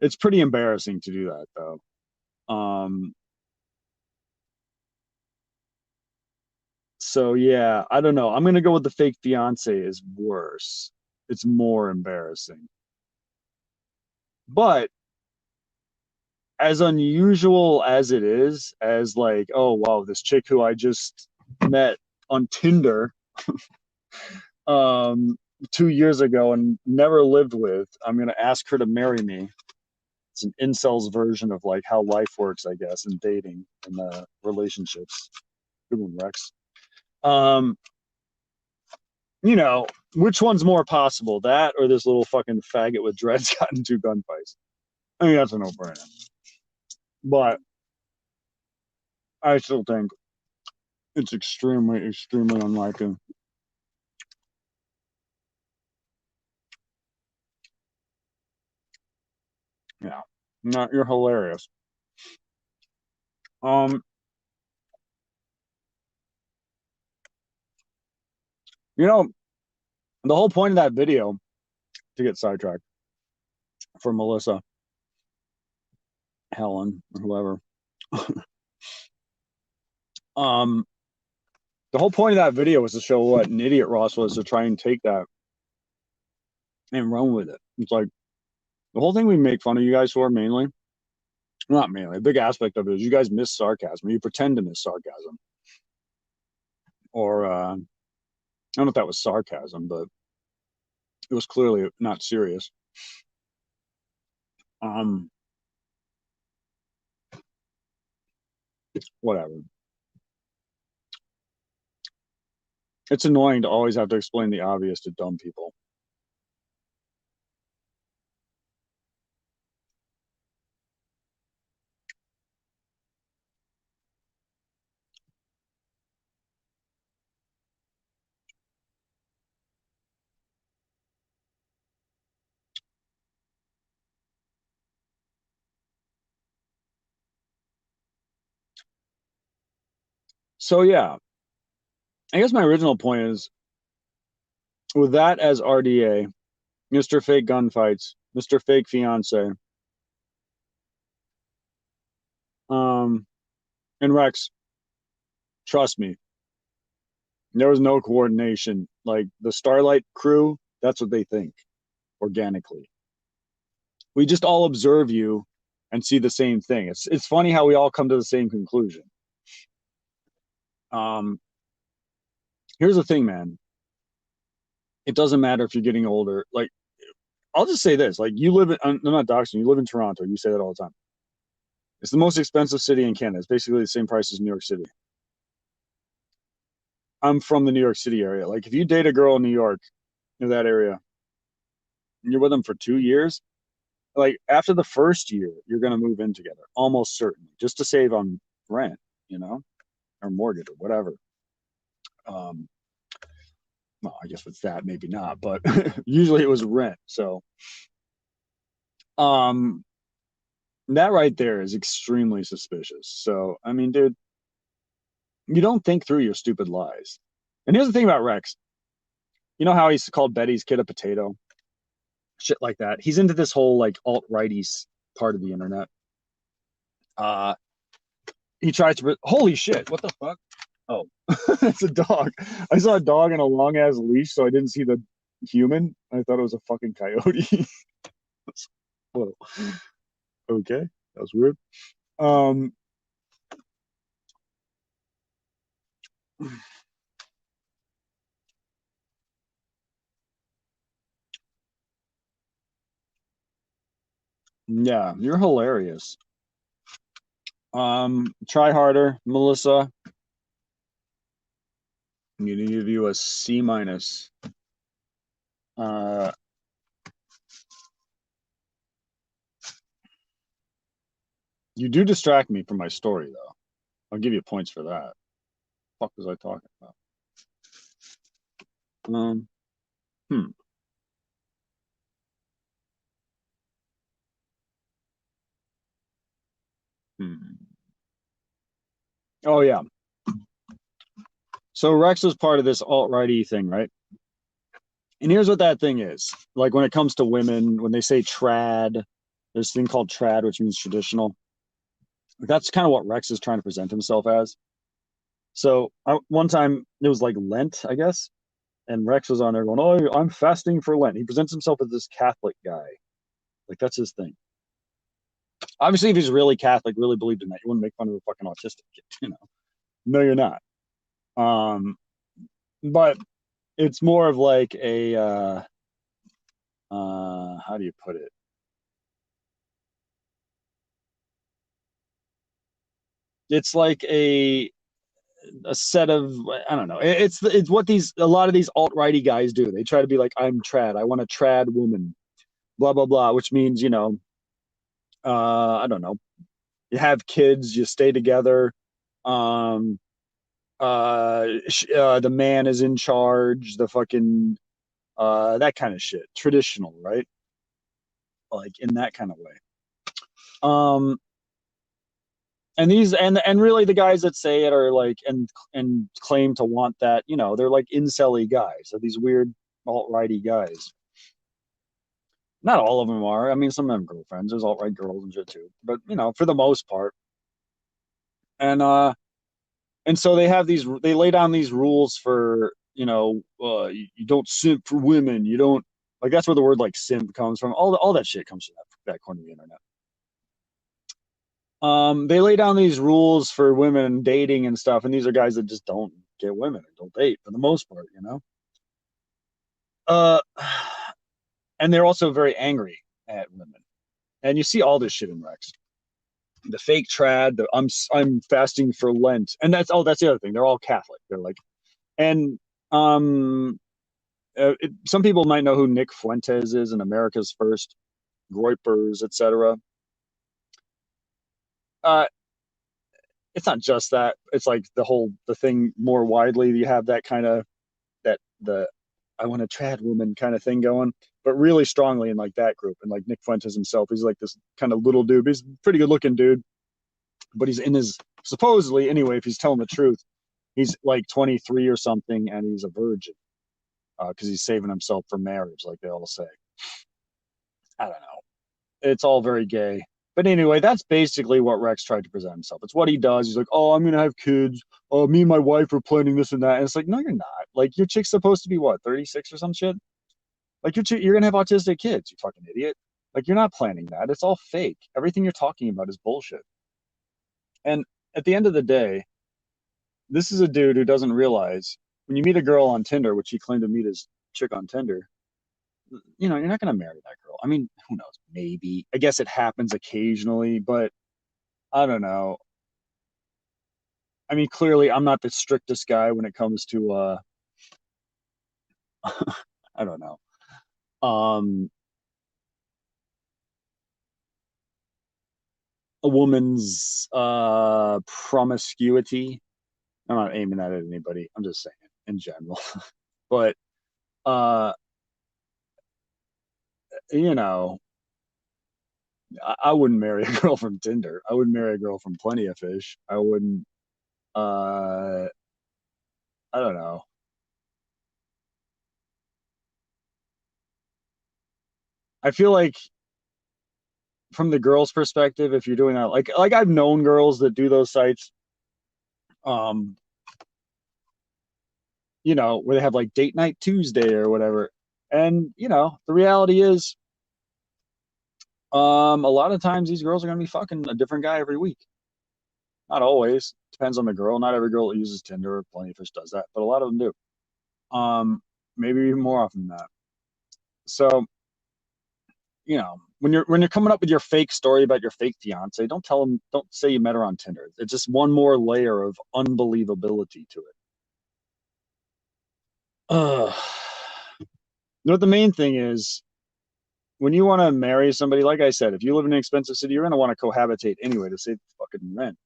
It's pretty embarrassing to do that though. So yeah, I don't know. I'm gonna go with the fake fiance is worse. It's more embarrassing. But as unusual as it is, as like, oh wow, this chick who I just met on Tinder 2 years ago and never lived with, I'm gonna ask her to marry me. It's an incels version of like how life works, I guess, in dating and relationships. Good one, Rex. Um, which one's more possible, that or this little fucking faggot with dreads got into gunfights? I mean, that's a no-brainer. But I still think it's extremely, extremely unlikely. Yeah. No, you're hilarious. Um, you know, the whole point of that video, to get sidetracked, for Melissa, Helen, or whoever, um, the whole point of that video was to show what an idiot Ross was to try and take that and run with it. It's like the whole thing we make fun of you guys for mainly, not mainly, a big aspect of it is you guys miss sarcasm. You pretend to miss sarcasm. Or I don't know if that was sarcasm, but it was clearly not serious. Um, Whatever. It's annoying to always have to explain the obvious to dumb people. So yeah, I guess my original point is with that as RDA, Mr. Fake Gunfights, Mr. Fake Fiance, um, and Rex, trust me, there was no coordination. Like the Starlight crew, that's what they think organically. We just all observe you and see the same thing. It's funny how we all come to the same conclusion. Um, Here's the thing, man. It doesn't matter if you're getting older. Like, I'll just say this: like, you live in, I'm not doxing, you live in Toronto. You say that all the time. It's the most expensive city in Canada. It's basically the same price as New York City. I'm from the New York City area. Like, if you date a girl in New York, in that area, and you're with them for 2 years, like after the first year, you're gonna move in together, almost certainly, just to save on rent, you know, or mortgage or whatever. Um, well, I guess it's that, maybe not, but usually it was rent. So, um, that right there is extremely suspicious. So, I mean, dude, you don't think through your stupid lies. And here's the thing about Rex. You know how he's called Betty's kid a potato? Shit like that. He's into this whole like alt-righties part of the internet. Uh, he tries to. Holy shit! What the fuck? Oh, it's a dog. I saw a dog in a long ass leash, so I didn't see the human. I thought it was a fucking coyote. Whoa. Okay, that was weird. Um, yeah, you're hilarious. Try harder, Melissa. I'm gonna give you a C minus. Uh, you do distract me from my story, though. I'll give you points for that. What was I talking about? Um, hmm. Hmm. Oh yeah. So Rex is part of this alt-righty thing, right? And here's what that thing is. Like when it comes to women, when they say trad, there's a thing called trad, which means traditional. That's kind of what Rex is trying to present himself as. So one time it was like Lent, I guess, and Rex was on there going, "Oh, I'm fasting for Lent." He presents himself as this Catholic guy, like that's his thing. Obviously, if he's really Catholic, really believed in that, you wouldn't make fun of a fucking autistic kid, you know? No, you're not. Um, but it's more of like a how do you put it? It's like a set of I don't know. It's what these a lot of these alt righty guys do. They try to be like I'm trad. I want a trad woman. Blah blah blah. Which means I don't know. You have kids. You stay together. Um, the man is in charge. The fucking that kind of shit. Traditional, right? Like in that kind of way. Um, and really the guys that say it are like and claim to want that, they're like incelly guys. They're these weird alt-righty guys. Not all of them are. I mean, some of them girlfriends. There's alt-right girls and shit too. But for the most part. And so they lay down these rules for, you don't simp for women. You don't like that's where the word like simp comes from. All that shit comes from that corner of the internet. They lay down these rules for women dating and stuff, and these are guys that just don't get women or don't date for the most part. Uh, and they're also very angry at women, and you see all this shit in Rex. The fake trad, I'm fasting for Lent, and that's the other thing. They're all Catholic. They're like, and um, some people might know who Nick Fuentes is in America's First, Groypers, etc. Uh, it's not just that. It's like the thing more widely. You have that kind of that the I want a trad woman kind of thing going, but really strongly in like that group. And like Nick Fuentes himself, he's like this kind of little dude. He's a pretty good looking dude, but he's in his supposedly anyway. If he's telling the truth, he's like 23 or something, and he's a virgin because he's saving himself for marriage, like they all say. I don't know. It's all very gay. But anyway, that's basically what Rex tried to present himself. It's what he does. He's like, "Oh, I'm gonna have kids. Oh, me and my wife are planning this and that." And it's like, no, you're not. Like your chick's supposed to be what, 36 or some shit? Like you're gonna have autistic kids, you fucking idiot. Like you're not planning that. It's all fake. Everything you're talking about is bullshit. And at the end of the day, this is a dude who doesn't realize when you meet a girl on Tinder, which he claimed to meet his chick on Tinder, you're not gonna marry that girl. I mean, who knows? Maybe. I guess it happens occasionally, but I don't know. I mean, clearly I'm not the strictest guy when it comes to I don't know. Um a woman's promiscuity. I'm not aiming that at anybody. I'm just saying in general. But uh, you know, I wouldn't marry a girl from Tinder. I wouldn't marry a girl from Plenty of Fish. I wouldn't. Uh, I don't know. I feel like from the girl's perspective, if you're doing that, like I've known girls that do those sites, um, where they have like date night Tuesday or whatever. And the reality is, a lot of times these girls are gonna be fucking a different guy every week. Not always. Depends on the girl. Not every girl that uses Tinder or Plenty of Fish does that, but a lot of them do. Maybe even more often than that. So, when you're coming up with your fake story about your fake fiance, don't say you met her on Tinder. It's just one more layer of unbelievability to it. Uh, the main thing is, when you want to marry somebody, like I said, if you live in an expensive city, you're going to want to cohabitate anyway to save fucking rent.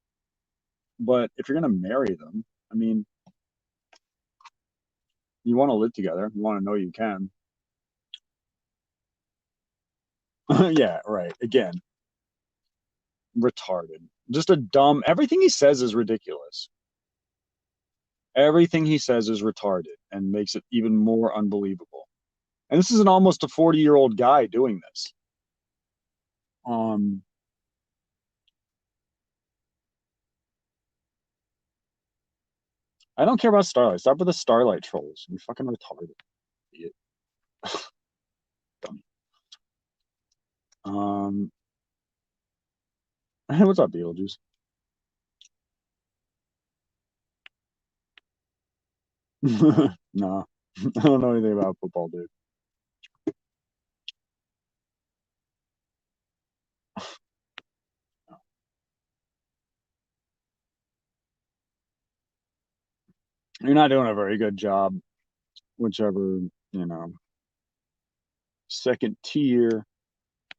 But if you're going to marry them, I mean, you want to live together. You want to know you can. Yeah, right. Again, retarded. Just a dumb. Everything he says is ridiculous. Everything he says is retarded and makes it even more unbelievable. And this is an almost a 40-year-old guy doing this. Um, I don't care about Starlight. Stop with the Starlight trolls. You fucking retarded. Idiot. Dumb. Um, hey, what's up, Beetlejuice? Nah, I don't know anything about football, dude. You're not doing a very good job, whichever, second tier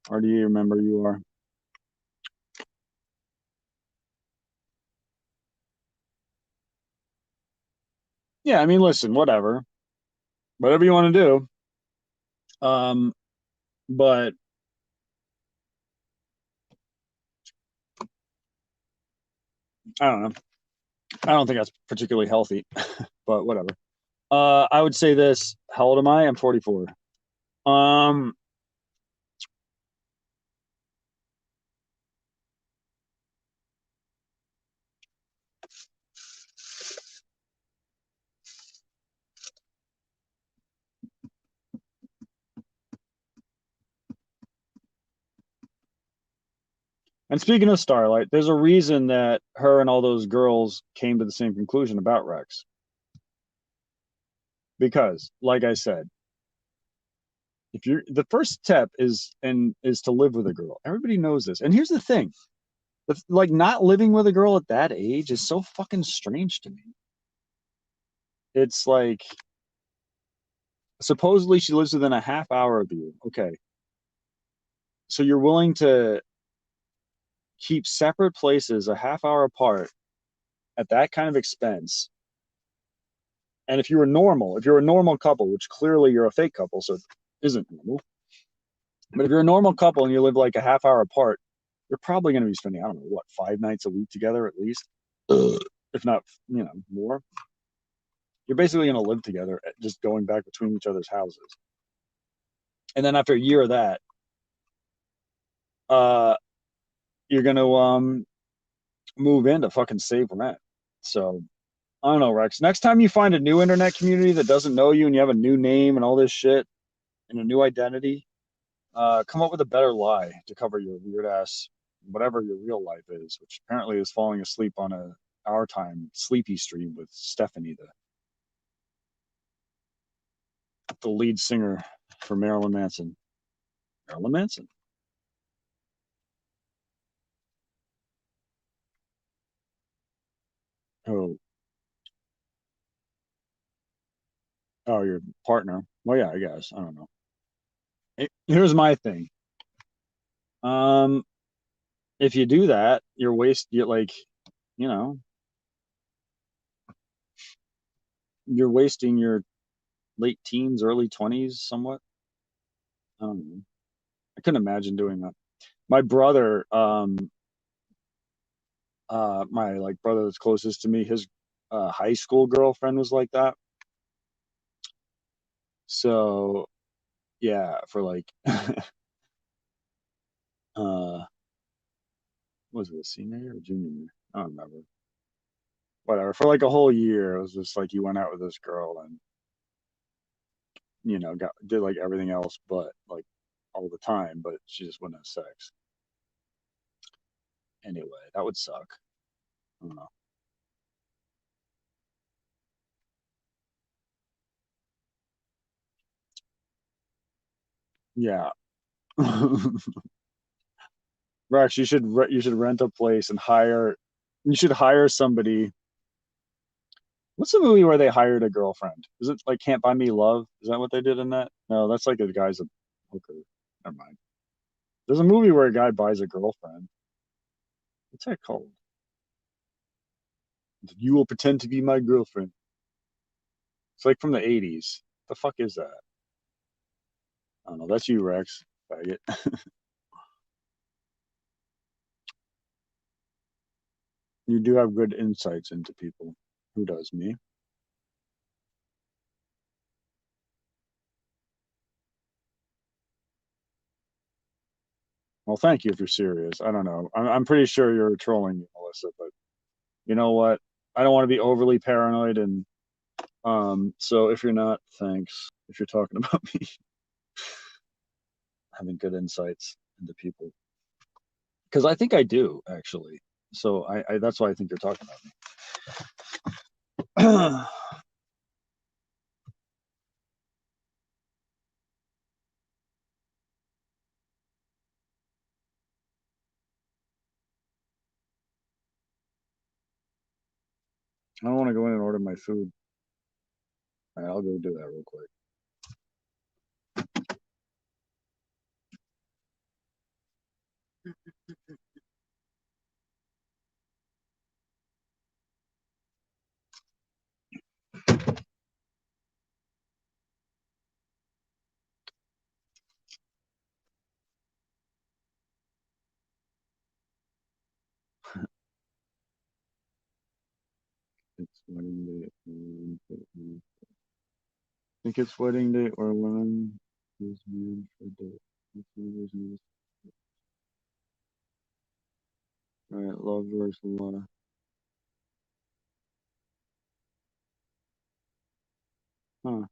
RDA member you are. Yeah, I mean, listen, whatever you want to do. Um, but I don't know. I don't think that's particularly healthy, but whatever. I would say this. How old am I? I'm 44. Um, and speaking of Starlight, there's a reason that her and all those girls came to the same conclusion about Rex. Because, like I said, if you're the first step is to live with a girl. Everybody knows this. And here's the thing. Like not living with a girl at that age is so fucking strange to me. It's like supposedly she lives within a half hour of you. Okay. So you're willing to keep separate places a half hour apart at that kind of expense. And if you're a normal couple, which clearly you're a fake couple, so it isn't normal. But if you're a normal couple and you live like a half hour apart, you're probably going to be spending, I don't know, what, 5 nights a week together at least, if not, more. You're basically going to live together, just going back between each other's houses. And then after a year of that, uh, you're going to move in to fucking save rent. So I don't know, Rex. Next time you find a new internet community that doesn't know you and you have a new name and all this shit and a new identity, come up with a better lie to cover your weird ass, whatever your real life is, which apparently is falling asleep on our time sleepy stream with Stephanie, the lead singer for Marilyn Manson. Marilyn Manson. Oh, oh, your partner. Well, yeah, I guess. I don't know. Here's my thing. Um, if you do that, you like, you know, you're wasting your late teens, early 20s somewhat. I don't know. I couldn't imagine doing that. My brother, my like brother that's closest to me, his high school girlfriend was like that. So yeah, for like uh was it a senior year or junior year? I don't remember. Whatever. For like a whole year, it was just like you went out with this girl and got did like everything else but like all the time, but she just wouldn't have sex. Anyway, that would suck. I don't know. Yeah. Rex, you should rent a place and hire. You should hire somebody. What's the movie where they hired a girlfriend? Is it like Can't Buy Me Love? Is that what they did in that? No, that's like a guy's a hooker. Never mind. There's a movie where a guy buys a girlfriend. What's that called? You will pretend to be my girlfriend. It's like from the 80s. The fuck is that? I don't know. That's you, Rex. Faggot. You do have good insights into people. Who does me? Well, thank you if you're serious. I don't know. I'm pretty sure you're trolling me, Melissa, but you know what? I don't want to be overly paranoid, and so if you're not, thanks. If you're talking about me having good insights into people, because I think I do actually. So I that's why I think you're talking about me. I don't want to go in and order my food. All right, I'll go do that real quick. It's wedding day. I think it's wedding day or women is man for day. All right, love versus water. Huh.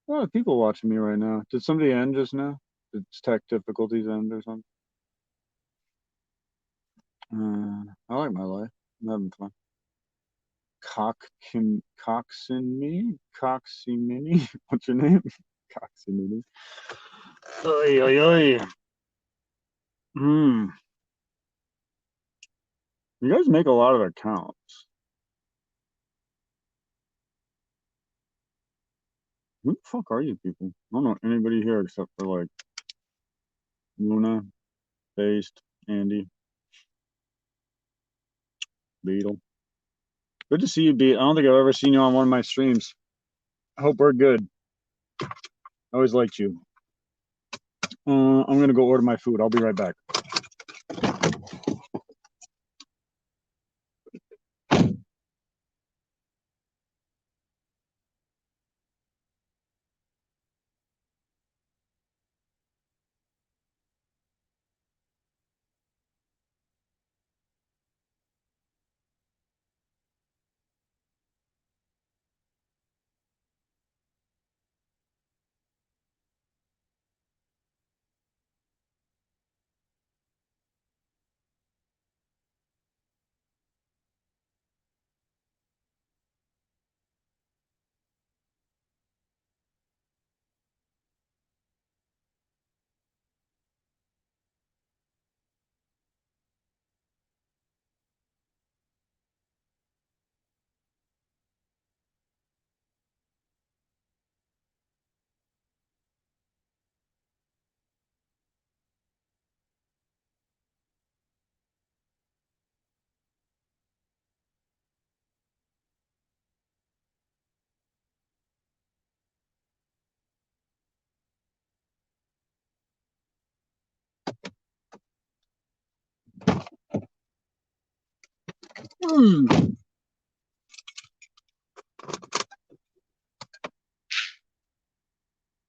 A lot of people watching me right now. Did somebody end just now? Did tech difficulties end or something? I like my life. I'm having fun. Coxin Coximini? What's your name? Coximini. Oy, oy, oy. Hmm. You guys make a lot of accounts. Who the fuck are you people? I don't know anybody here except for like Luna, Based, Andy, Beetle. Good to see you, Beat. I don't think I've ever seen you on one of my streams. I hope we're good. I always liked you. I'm gonna go order my food. I'll be right back.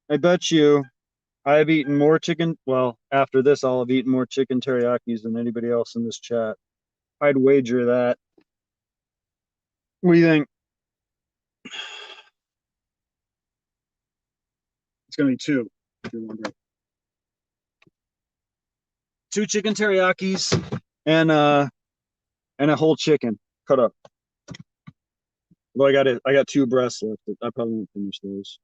I bet you I've eaten more chicken. Well, after this, I'll have eaten more chicken teriyakis than anybody else in this chat. I'd wager that. What do you think? It's gonna be two, if you're wondering. Two chicken teriyakis and a whole chicken cut up. Well, I got two breasts left. I probably won't finish those.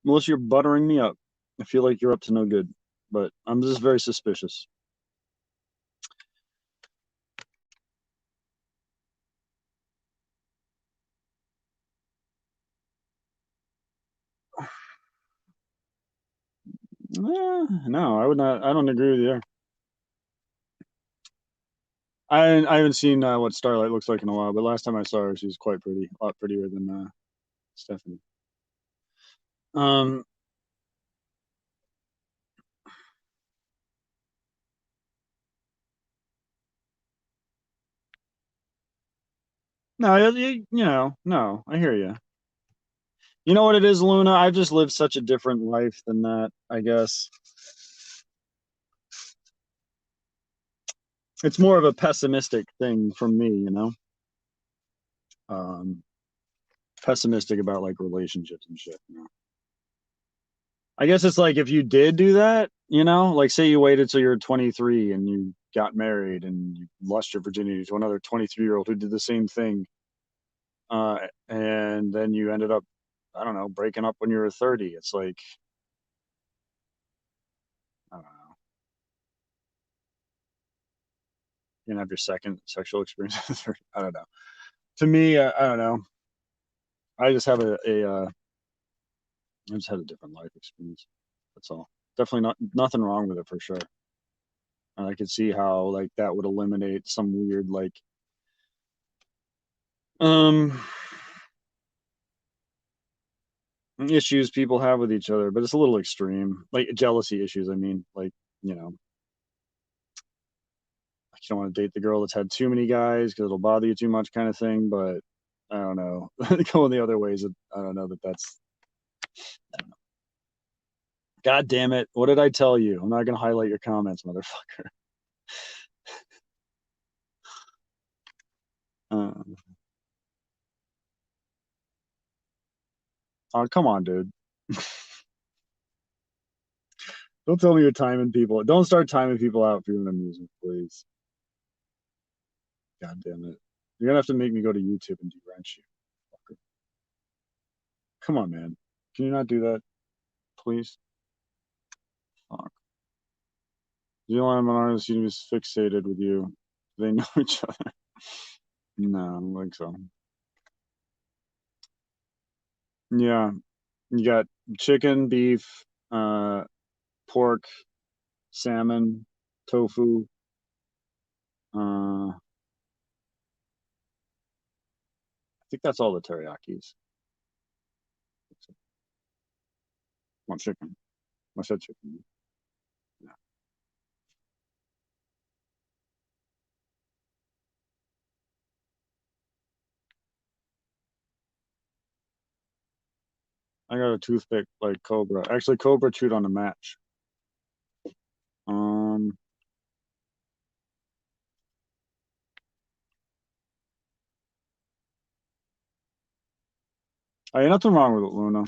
Melissa, you're buttering me up. I feel like you're up to no good, but I'm just very suspicious. No, I would not. I don't agree with you. I haven't seen what Starlight looks like in a while, but last time I saw her, she was quite pretty, a lot prettier than Stephanie. Um, no, no, I hear you. You know what it is, Luna? I've just lived such a different life than that, I guess. It's more of a pessimistic thing from me, you know? Um, pessimistic about like relationships and shit, you know? I guess it's like if you did do that, you know, like say you waited till you're 23 and you got married and you lost your virginity to another 23-year-old who did the same thing, and then you ended up, I don't know, breaking up when you were 30. It's like, I don't know, you can have your second sexual experience at 30. I don't know. To me, I don't know. I just have I just had a different life experience. That's all. Definitely nothing wrong with it for sure. And I could see how like that would eliminate some weird like um issues people have with each other, but it's a little extreme. Like jealousy issues, I mean, like, you know, like you don't want to date the girl that's had too many guys because it'll bother you too much kind of thing, but I don't know. Going the other ways, I don't know that that's I don't know. God damn it. What did I tell you? I'm not gonna highlight your comments, motherfucker. Uh, oh, come on, dude. Don't tell me you're timing people. Don't start timing people out for your own amusement, please. God damn it. You're gonna have to make me go to YouTube and de-wrench you. Fucker. Come on, man. Can you not do that, please? Fuck. Zealand and Menard seem to be fixated with you. They know each other. No, I don't think so. Yeah. You got chicken, beef, pork, salmon, tofu. I think that's all the teriyakis. Want chicken? I said chicken. Yeah. I got a toothpick like Cobra. Actually, Cobra chewed on a match. Um, Hey, nothing wrong with it, Luna.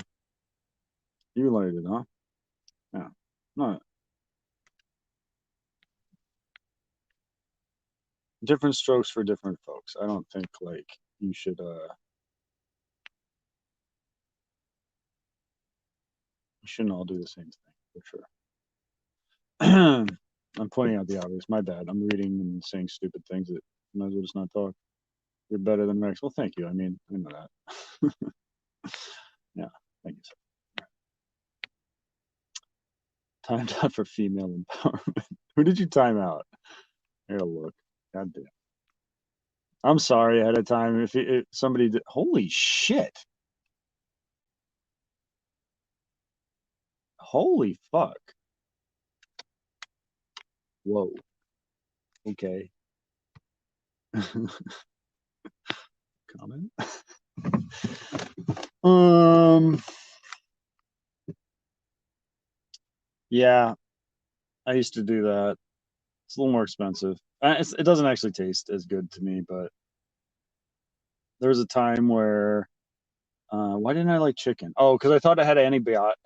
You liked it, huh? Yeah. No, different strokes for different folks. I don't think like you should you shouldn't all do the same thing for sure. I'm pointing out the obvious. My bad. I'm reading and saying stupid things that might as well just not talk. You're better than Rex. Well, thank you. I mean, I know that. Yeah, thank you, sir. Timed out for female empowerment. Who did you time out? I gotta look. God damn. I'm sorry ahead of time if somebody did. Holy shit. Holy fuck. Whoa. Okay. Comment. Um. Yeah, I used to do that. It's a little more expensive. It doesn't actually taste as good to me, but there was a time where why didn't I like chicken? Oh, because I thought it had antibiotics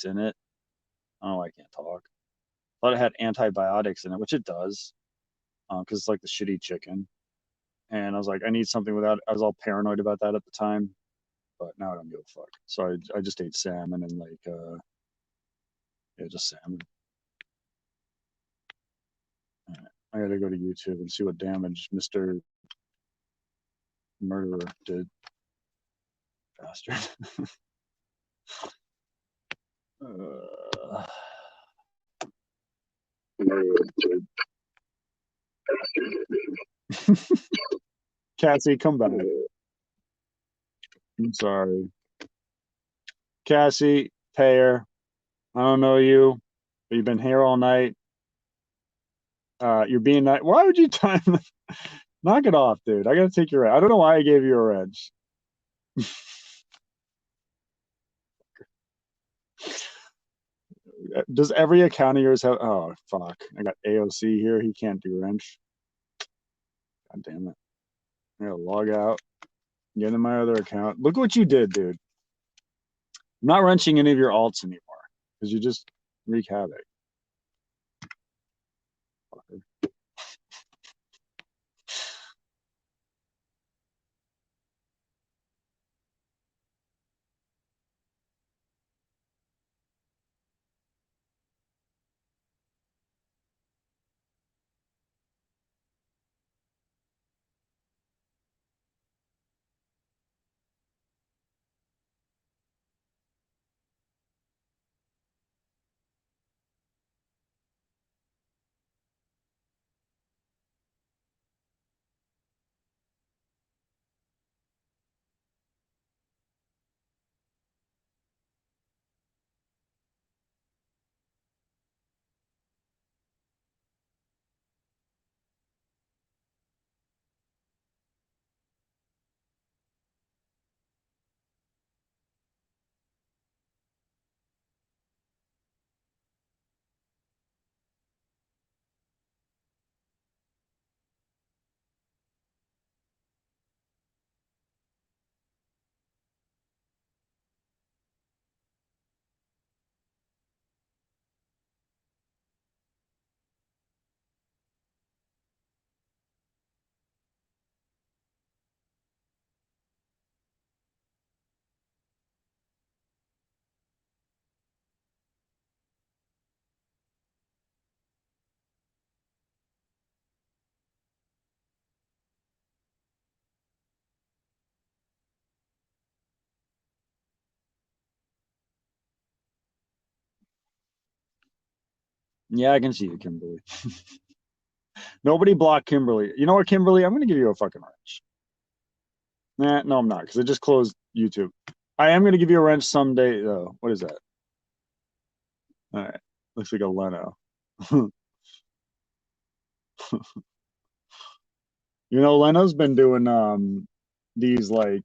in it. Oh, I can't talk. Thought it had antibiotics in it, which it does, because it's like the shitty chicken. And I was like, I need something without. I was all paranoid about that at the time, but now I don't give a fuck. So I just ate salmon and like yeah, just salmon. I gotta go to YouTube and see what damage Mr. Murderer did. Bastard. uh, Cassie, come back. I'm sorry. Cassie, Taylor, I don't know you, but you've been here all night. You're being nice. Why would you time? Knock it off, dude. I gotta take your. I don't know why I gave you a wrench. Does every account of yours have? Oh fuck! I got AOC here. He can't do wrench. God damn it! I gotta log out. Get in my other account. Look what you did, dude. I'm not wrenching any of your alts anymore because you just wreak havoc. Fucker. Yeah, I can see you, Kimberly. Nobody blocked Kimberly. You know what, Kimberly? I'm gonna give you a fucking wrench. Nah, no, I'm not, because I just closed YouTube. I am gonna give you a wrench someday, though. What is that? All right, looks like a Leno. You know, Leno's been doing these like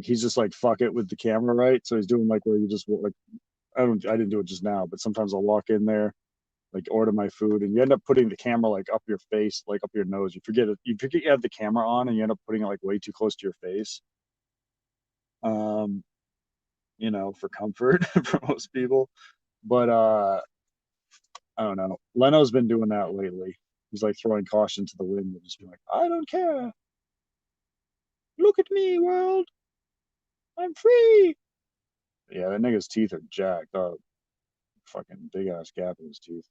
he's just like fuck it with the camera, right? So he's doing like where you just like I didn't do it just now, but sometimes I'll walk in there, like order my food, and you end up putting the camera like up your face, like up your nose. You forget you have the camera on, and you end up putting it like way too close to your face. Um, you know, for comfort for most people. But I don't know. Leno's been doing that lately. He's like throwing caution to the wind and just being like, I don't care. Look at me, world. I'm free. Yeah, that nigga's teeth are jacked up. Fucking big ass gap in his teeth.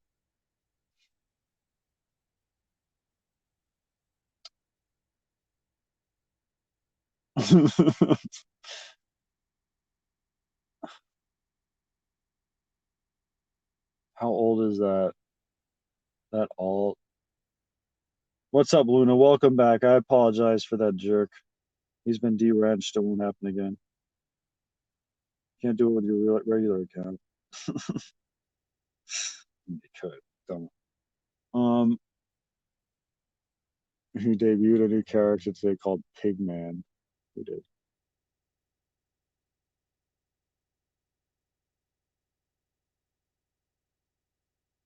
How old is that? That alt? What's up, Luna? Welcome back. I apologize for that jerk. He's been deranged. It won't happen again. Can't do it with your regular account. You could. Don't. Um, he debuted a new character today called Pigman. Who did?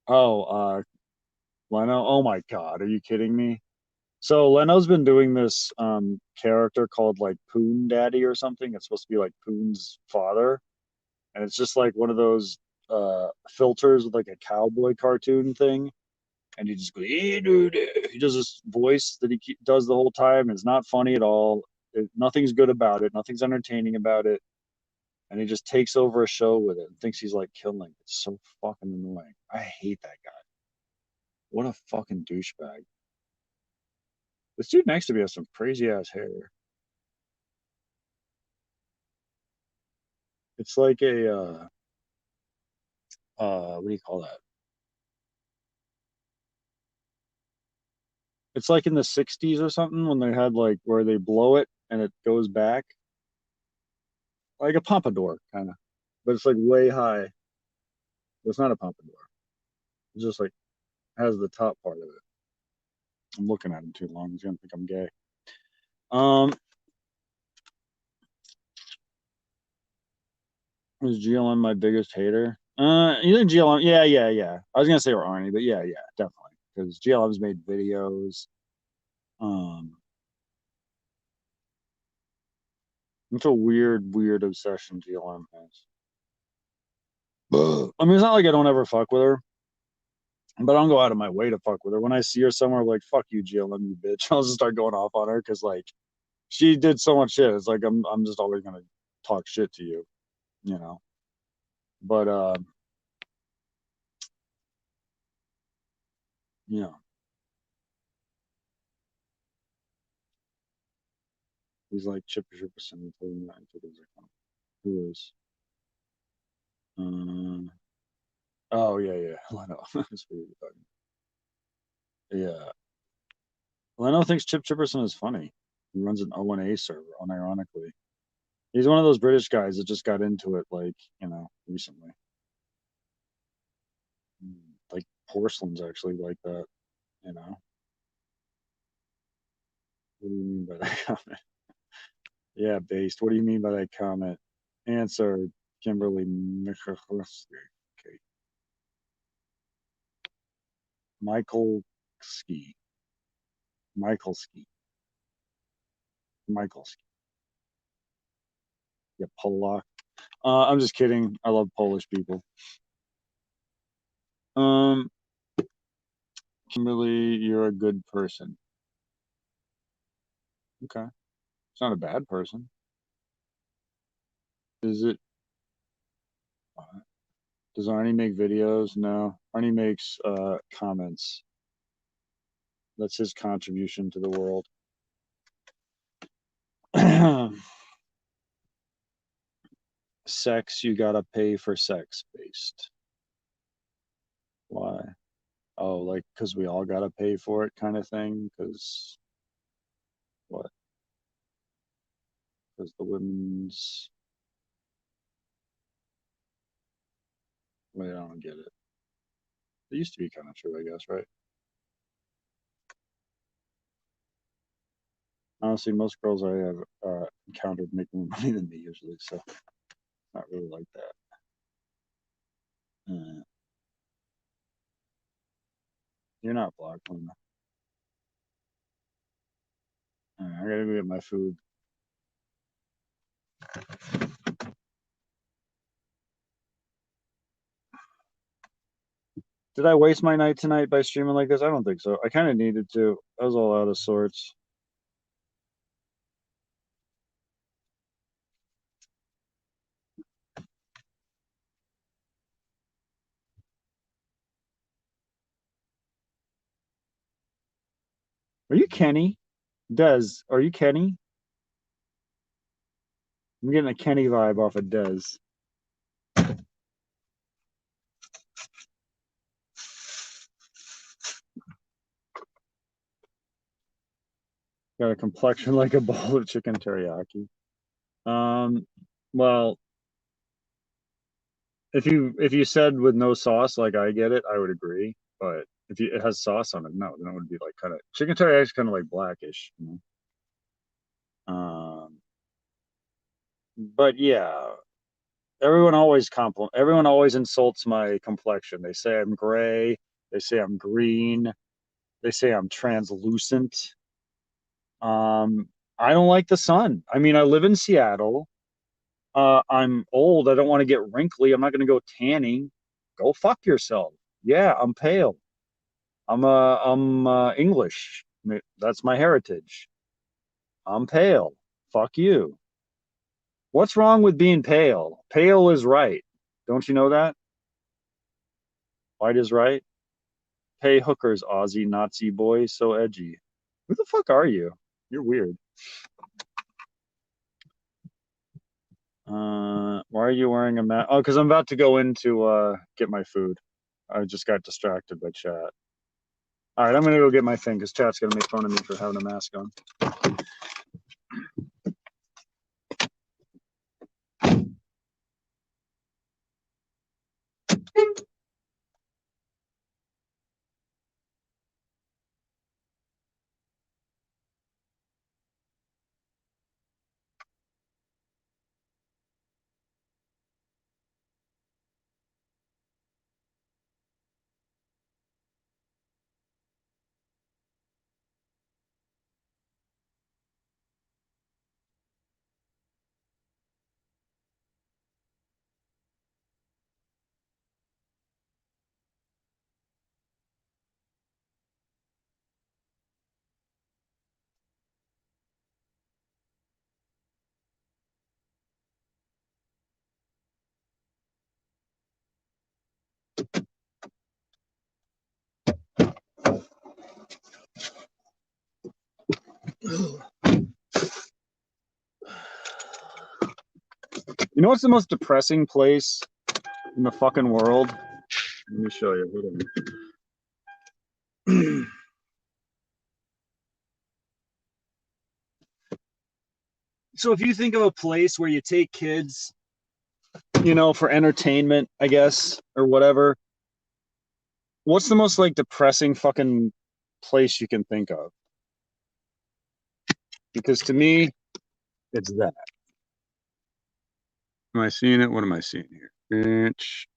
Oh, Leno. Oh my God, are you kidding me? So Leno's been doing this character called like Poon Daddy or something. It's supposed to be like Poon's father, and it's just like one of those filters with like a cowboy cartoon thing, and he just goes, "Eh, dude." He does this voice that does the whole time. It's not funny at all. Nothing's good about it. Nothing's entertaining about it. And he just takes over a show with it and thinks he's like killing. It's so fucking annoying. I hate that guy. What a fucking douchebag. This dude next to me has some crazy ass hair. It's like a what do you call that? It's like in the 60s or something when they had like where they blow it and it goes back. Like a pompadour kind of. But it's like way high. It's not a pompadour. It's just like has the top part of it. I'm looking at him too long. He's gonna think I'm gay. Um, is GLM my biggest hater? You think GLM? Yeah, yeah, yeah. I was gonna say Arnie, but yeah, yeah, definitely. Because GLM's made videos. Um, it's a weird, weird obsession GLM has. I mean, it's not like I don't ever fuck with her, but I don't go out of my way to fuck with her. When I see her somewhere, I'm like, fuck you, GLM, you bitch. I'll just start going off on her because like she did so much shit. It's like I'm just always gonna talk shit to you, you know. But you know, he's like Chip Jefferson. Who is? Um, oh yeah, yeah. Leno. That's what you're talking. Yeah, Leno thinks Chip Chipperson is funny. He runs an O&A server, unironically. He's one of those British guys that just got into it, like recently. Like porcelain's actually like that. You know. What do you mean by that comment? Yeah, based. What do you mean by that comment? Answer, Kimberly Michalski. Okay. Michael Ski. Michael Ski. Michael Ski. Yeah, Polak. I'm just kidding. I love Polish people. Um, Kimberly, you're a good person. Okay. It's not a bad person. Is it? Does Arnie make videos? No. Arnie makes comments. That's his contribution to the world. Sex, you gotta pay for sex based. Why? Oh, like because we all gotta pay for it kind of thing? Because what? Because the women's. Wait, I don't get it. It used to be kind of true, I guess, right? Honestly, most girls I have encountered make more money than me usually, so not really like that. You're not blocked, Luna. I gotta go get my food. Did I waste my night tonight by streaming like this? I don't think so. I kind of needed to. I was all out of sorts. Are you Kenny? Dez, are you Kenny? I'm getting a Kenny vibe off of Dez. Got a complexion like a bowl of chicken teriyaki. Well, if you said with no sauce like I get it, I would agree. But if it has sauce on it, no, then it would be like kind of chicken teriyaki is kind of like blackish, you know. But yeah, everyone always insults my complexion. They say I'm gray, they say I'm green, they say I'm translucent. I don't like the sun. I mean, I live in Seattle. I'm old. I don't want to get wrinkly. I'm not going to go tanning. Go fuck yourself. Yeah, I'm pale. I'm English. That's my heritage. I'm pale. Fuck you. What's wrong with being pale? Pale is right. Don't you know that? White is right. Hey, hookers, Aussie Nazi boy, so edgy. Who the fuck are you? You're weird. Why are you wearing a mask? Oh, because I'm about to go in to get my food. I just got distracted by chat. All right, I'm gonna go get my thing because chat's gonna make fun of me for having a mask on. You know what's the most depressing place in the fucking world? Let me show you. Hold on. So if you think of a place where you take kids, you know, for entertainment, I guess, or whatever, what's the most like depressing fucking place you can think of? Because to me, it's that. Am I seeing it? What am I seeing here? Ranch,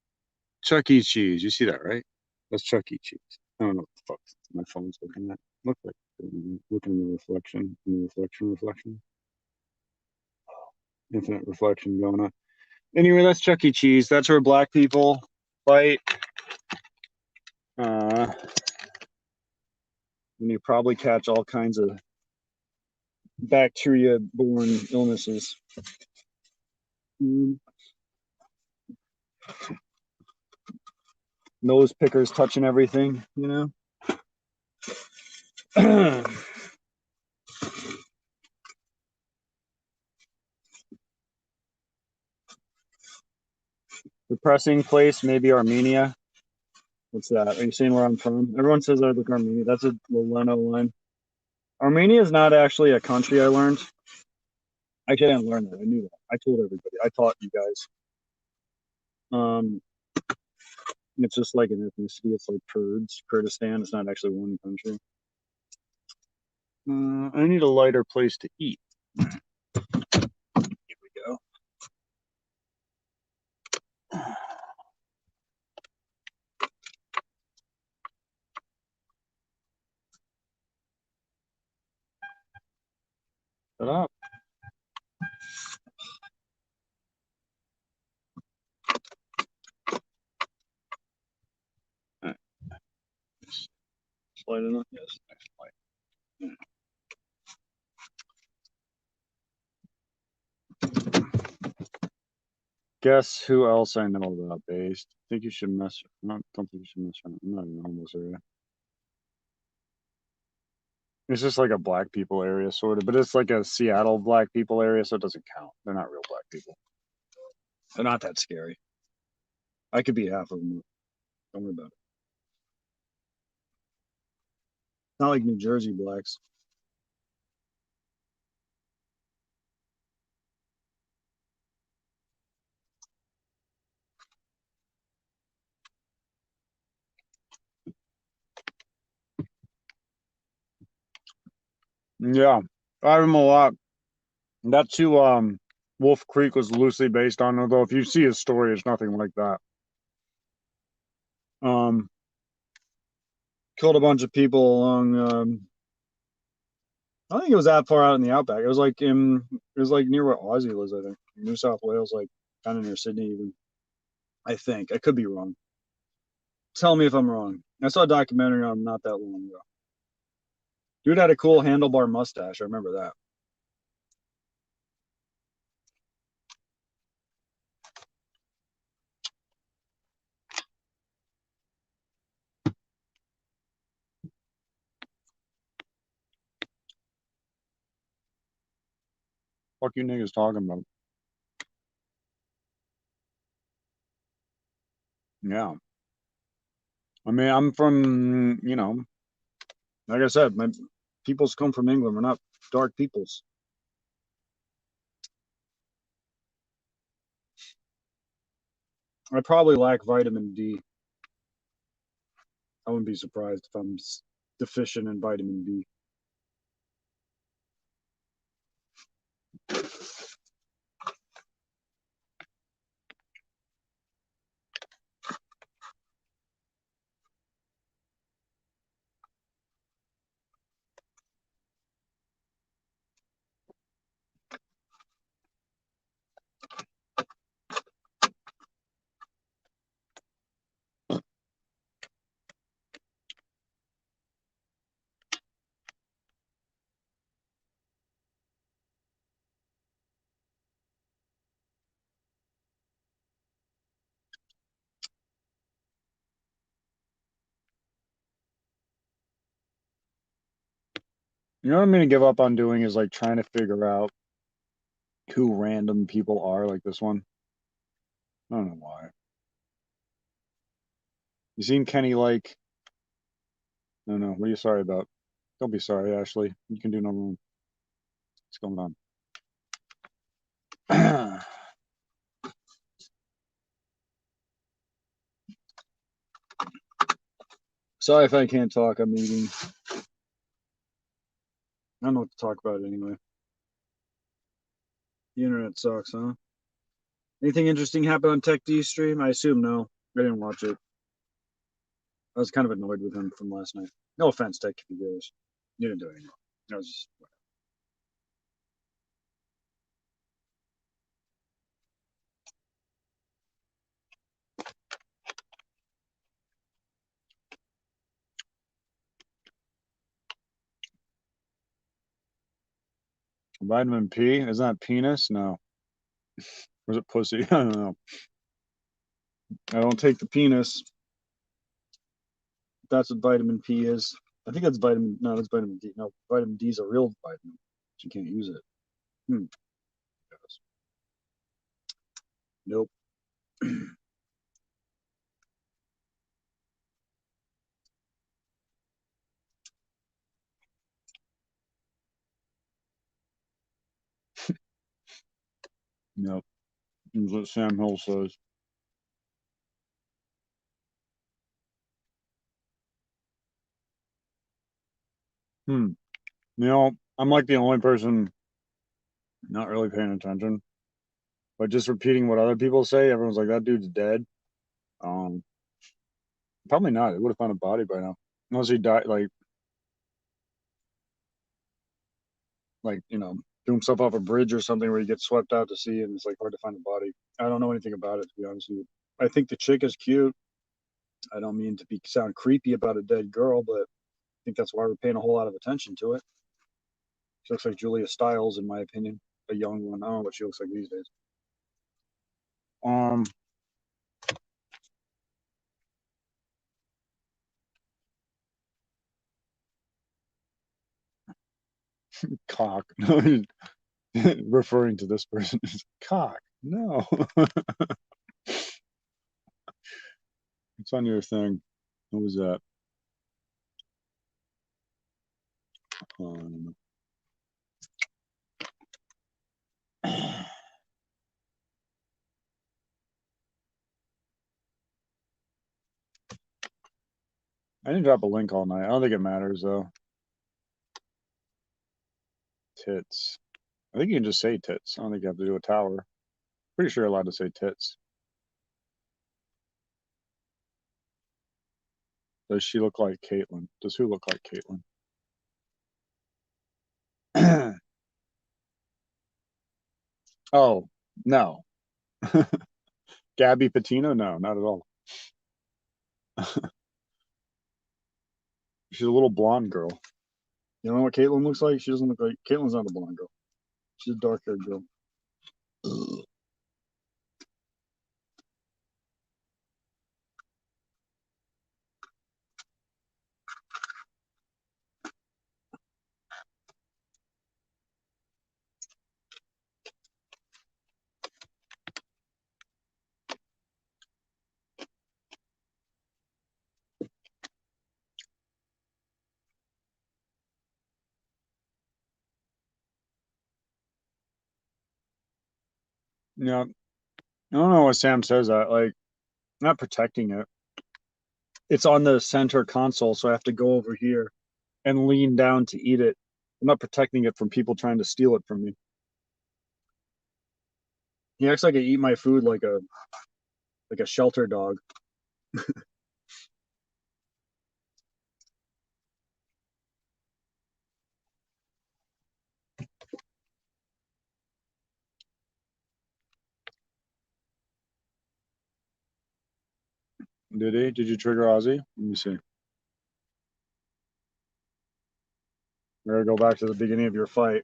Chuck E. Cheese. You see that, right? That's Chuck E. Cheese. I don't know what the fuck my phone's looking at. Look like looking in the reflection, reflection. Infinite reflection going on. Anyway, that's Chuck E. Cheese. That's where black people fight. And you probably catch all kinds of bacteria-borne illnesses. Nose pickers touching everything, you know. Depressing place, maybe Armenia. What's that? Are you seeing where I'm from? Everyone says I look Armenia. That's a Leno line. Armenia is not actually a country, I learned. Actually, I didn't learn that. I knew that. I told everybody. I taught you guys. It's just like an ethnicity. It's like Kurds, Kurdistan. It's not actually one country. I need a lighter place to eat. Here we go. Shut up. All right. Light enough? Yes. Light. Guess who else I know about based? Think you should mess. Don't think you should mess around. I'm not in the homeless area. It's just like a black people area, sort of, but it's like a Seattle black people area, so it doesn't count. They're not real black people. They're not that scary. I could be half of them. Don't worry about it. Not like New Jersey blacks. Yeah, I have him a lot. That's who Wolf Creek was loosely based on, although if you see his story, it's nothing like that. Um, Killed a bunch of people along. I don't think it was that far out in the outback. It was like near where Aussie lives. I think New South Wales, like kind of near Sydney, even. I think I could be wrong. Tell me if I'm wrong. I saw a documentary on him not that long ago. Dude had a cool handlebar mustache. I remember that. Fuck you niggas talking about? Yeah. I mean, I'm from, like I said, my peoples come from England. We're not dark peoples. I probably lack vitamin D. I wouldn't be surprised if I'm deficient in vitamin D. You know what I'm gonna give up on doing is like trying to figure out who random people are like this one. I don't know why. You seen Kenny like? No, no. What are you sorry about? Don't be sorry, Ashley. You can do no wrong. What's going on? Sorry if I can't talk. I'm eating. I don't know what to talk about anyway. The internet sucks, huh? Anything interesting happen on Tech D stream? I assume no. I didn't watch it. I was kind of annoyed with him from last night. No offense, Tech if you guys. You didn't do anything wrong. I was just vitamin P? Is that penis? No. Or is it pussy? I don't know. I don't take the penis. That's what vitamin P is. I think that's vitamin. No, that's vitamin D. No, vitamin D is a real vitamin. But you can't use it. Hmm. Nope. Nope. That's what Sam Hill says. Hmm. I'm like the only person not really paying attention, but just repeating what other people say. Everyone's like, "That dude's dead." Um, Probably not. They would have found a body by now, unless he died, like threw himself off a bridge or something where he gets swept out to sea and it's like hard to find a body. I don't know anything about it to be honest with you. I think the chick is cute. I don't mean to sound creepy about a dead girl, but I think that's why we're paying a whole lot of attention to it. She looks like Julia Stiles, in my opinion, a young one. I don't know what she looks like these days. Um, Cock. Referring to this person as cock. No, it's on your thing. What was that? Um, I didn't drop a link all night. I don't think it matters though. Tits. I think you can just say tits. I don't think you have to do a tower. Pretty sure you're allowed to say tits. Does she look like Caitlyn? Does who look like Caitlyn? Oh, no. Gabby Petito? No, not at all. She's a little blonde girl. You know what Caitlyn looks like? She doesn't look like Caitlyn's not a blonde girl. She's a dark haired girl. Yeah. I don't know what Sam says that. Like, not protecting it. It's on the center console, so I have to go over here and lean down to eat it. I'm not protecting it from people trying to steal it from me. He acts like I eat my food like a shelter dog. Did he? Did you trigger Ozzy? Let me see. We're gonna go back to the beginning of your fight.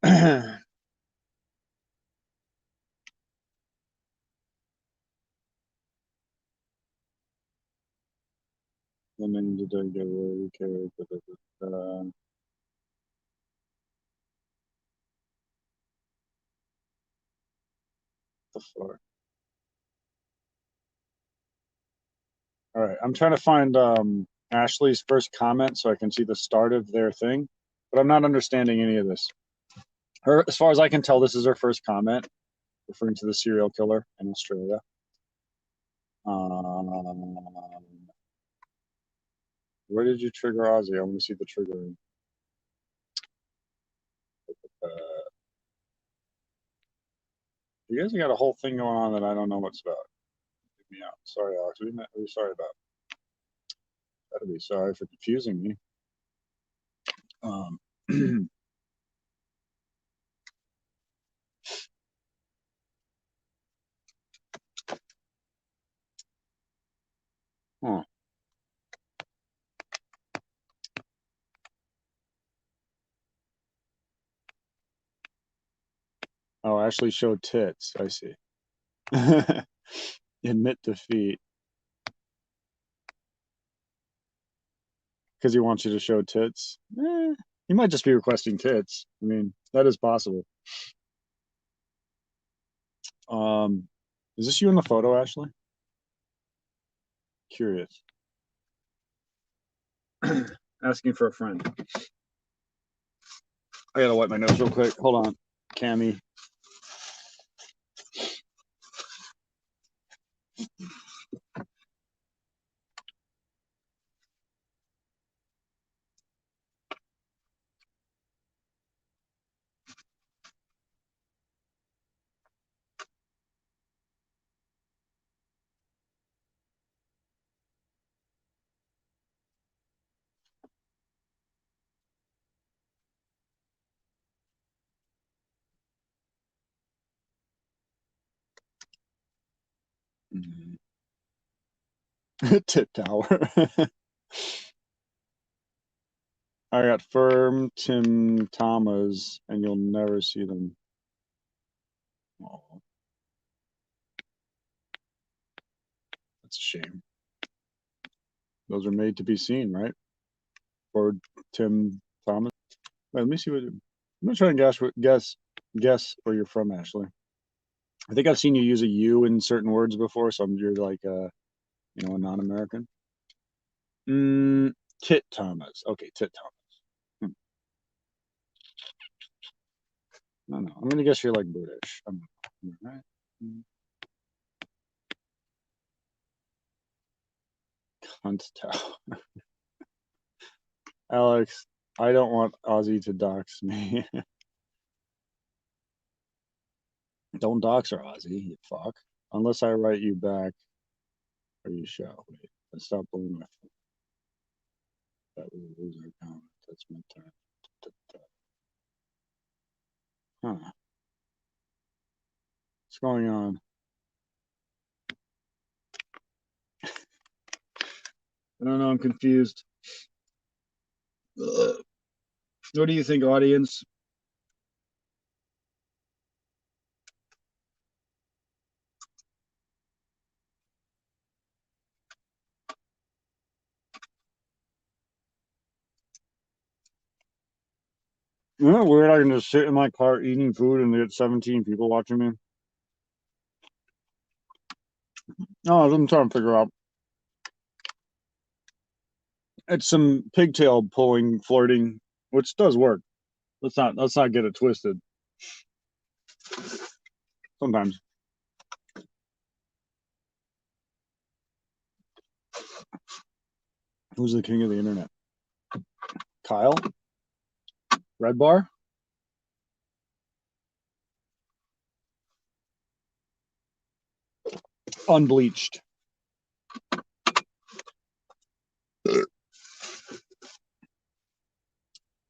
And then did I get really carried? The fuck? All right, I'm trying to find Ashley's first comment so I can see the start of their thing, but I'm not understanding any of this. Her, as far as I can tell, this is her first comment referring to the serial killer in Australia. Where did you trigger Ozzy? I want to see the triggering. You guys got a whole thing going on that I don't know what's about. Leave me out. Sorry, Alex. What are you sorry about? Gotta be sorry for confusing me. Huh. Oh, Ashley showed tits. I see. Admit defeat. Because he wants you to show tits. He might just be requesting tits. I mean, that is possible. Is this you in the photo, Ashley? Curious. Asking for a friend. I gotta wipe my nose real quick. Hold on, Cammy. Tit tower. I got firm Tim Thomas, and you'll never see them. Oh, that's a shame. Those are made to be seen, right? Or Tim Thomas. Wait, let me see what. I'm gonna try and guess where you're from, Ashley. I think I've seen you use a "you" in certain words before, so you're like a non-American. Tit Thomas. Okay, Tit Thomas. No, no. I'm gonna guess you're like British. Right. Hunt Tower. Alex, I don't want Ozzy to dox me. Don't dox her, Ozzy, you fuck. Unless I write you back, or you shall. Wait, let's stop blowing my phone. That will lose our comment. That's my turn. Huh. What's going on? I don't know. I'm confused. Ugh. What do you think, audience? Isn't it weird I can just sit in my car eating food and get 17 people watching me? No, I'm trying to figure out. It's some pigtail pulling, flirting, which does work. Let's not get it twisted. Sometimes. Who's the king of the internet? Kyle? Red Bar? Unbleached.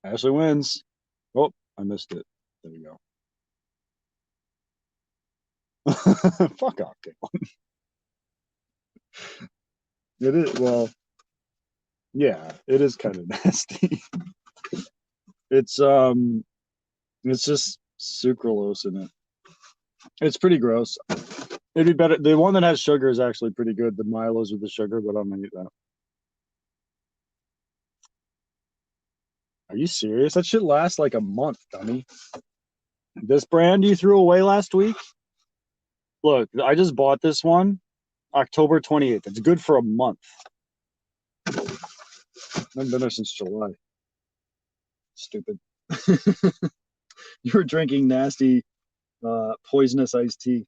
Ashley wins. Oh, I missed it. There we go. Fuck off, Caitlin. It is, well, yeah, it is kind of nasty. It's just sucralose in it. It's pretty gross. It'd be better. The one that has sugar is actually pretty good. The Milo's with the sugar, but I'm gonna eat that. Are you serious? That shit lasts like a month, dummy. This brand you threw away last week? Look, I just bought this one October 28th. It's good for a month. I haven't been there since July. Stupid. You were drinking nasty, poisonous iced tea.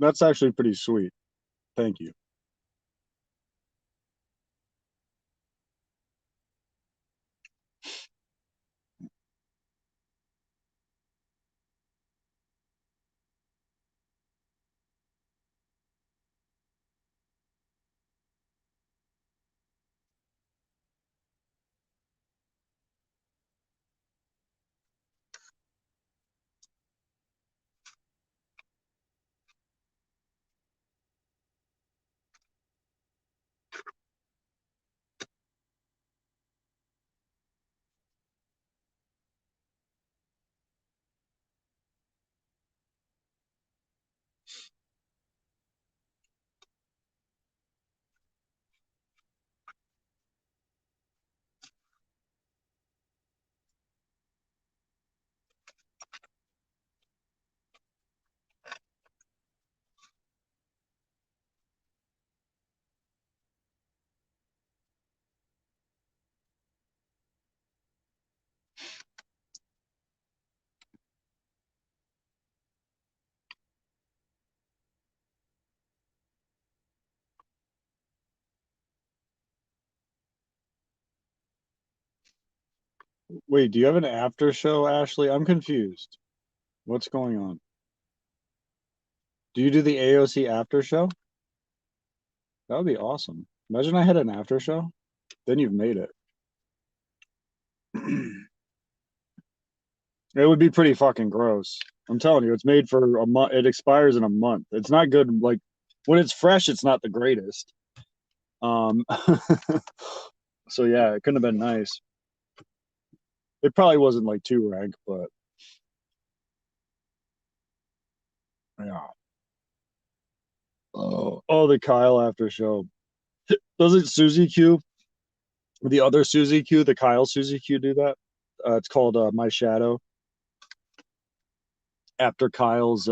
That's actually pretty sweet. Thank you. Wait, do you have an after show, Ashley? I'm confused. What's going on? Do you do the AOC after show? That would be awesome. Imagine I had an after show. Then you've made it. It would be pretty fucking gross. I'm telling you, it's made for a month. It expires in a month. It's not good. Like when it's fresh, it's not the greatest. Um, so yeah, it couldn't have been nice. It probably wasn't like too rank, but yeah. Oh, the Kyle after show. Doesn't Susie Q, the other Susie Q, the Kyle Susie Q, do that? It's called My Shadow. After Kyle's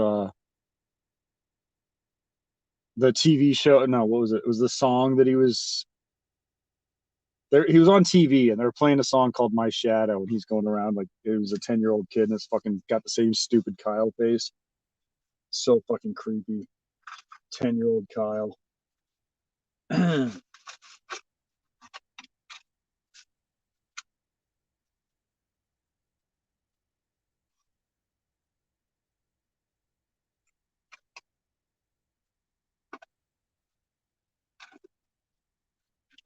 the TV show. No, what was it? It was the song that he was there. He was on TV and they were playing a song called My Shadow, and he's going around like it was a 10-year-old kid and it's fucking got the same stupid Kyle face. So fucking creepy. 10-year-old Kyle. How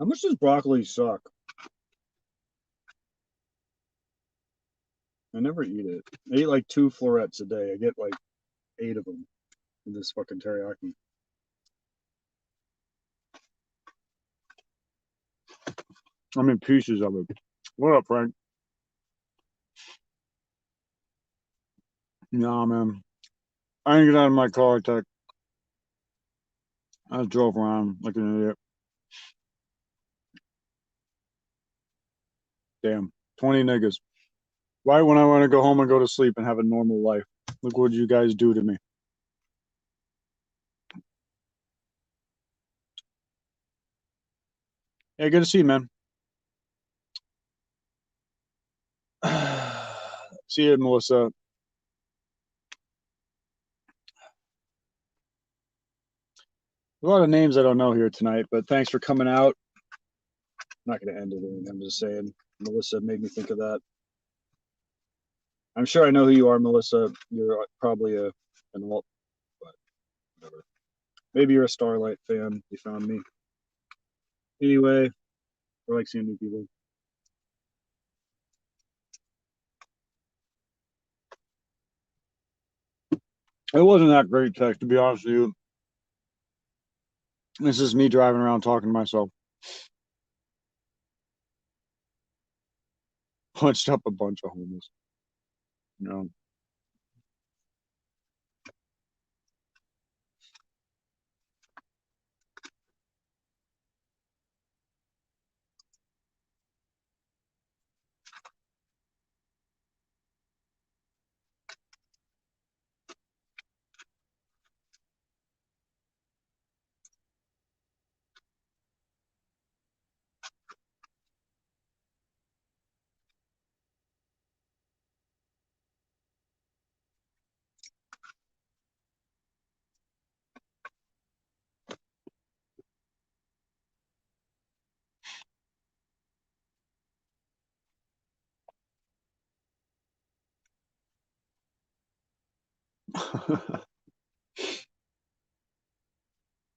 much does broccoli suck? I never eat it. I eat like 2 florets a day. I get like 8 of them in this fucking teriyaki. I mean pieces of it. What up, Frank? Nah, man. I didn't get out of my car, Tech. I just drove around like an idiot. Damn. 20 niggas. Right when I want to go home and go to sleep and have a normal life. Look what you guys do to me. Hey, good to see you, man. See you, Melissa. A lot of names I don't know here tonight, but thanks for coming out. I'm not going to end it. I'm just saying, Melissa made me think of that. I'm sure I know who you are, Melissa. You're probably an alt, but whatever. Maybe you're a Starlight fan. You found me. Anyway, I like seeing new people. It wasn't that great, Tech, to be honest with you. This is me driving around talking to myself. Punched up a bunch of homeless. You know.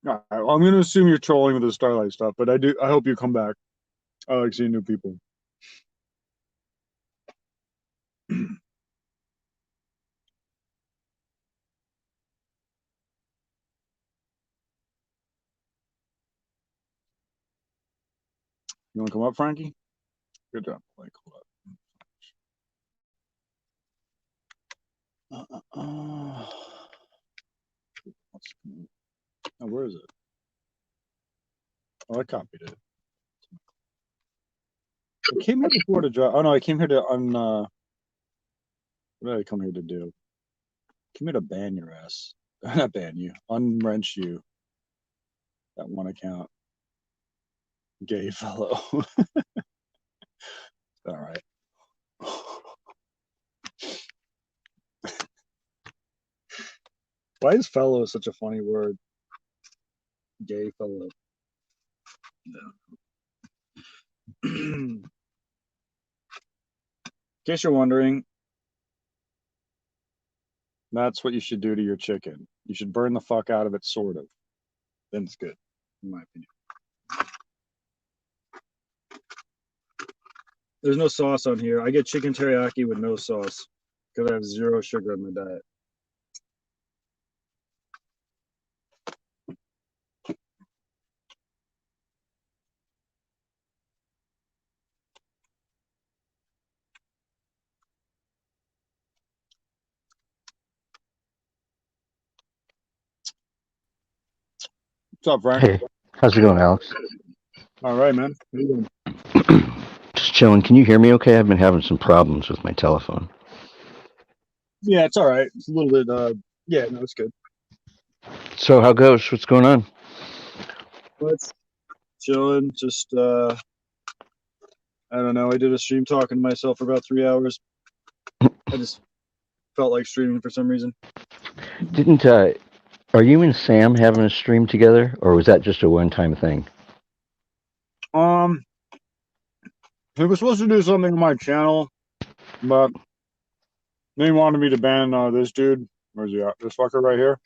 All right, well, I'm going to assume you're trolling with the Starlight stuff, but I hope you come back. I like seeing new people. You want to come up, Frankie? Good job. Like, hold up. Oh, where is it? Oh, I copied it. I came here before to drive. Oh no, I came here to what did I come here to do? I came here to ban your ass. Not ban you. Unwrench you. That one account. Gay fellow. All right. Why is fellow such a funny word? Gay fellow. No. In case you're wondering, that's what you should do to your chicken. You should burn the fuck out of it, sort of. Then it's good, in my opinion. There's no sauce on here. I get chicken teriyaki with no sauce because I have 0 sugar in my diet. What's up, Frank? Hey, how's it going, Alex? All right, man. How you doing? Just chilling. Can you hear me okay? I've been having some problems with my telephone. Yeah, it's all right. It's a little bit, yeah, no, it's good. So how goes? What's going on? What's chilling? Just I don't know. I did a stream talking to myself for about 3 hours. I just felt like streaming for some reason. Didn't are you and Sam having a stream together, or was that just a one-time thing? He was supposed to do something on my channel, but they wanted me to ban this dude. Where's he at? This fucker right here.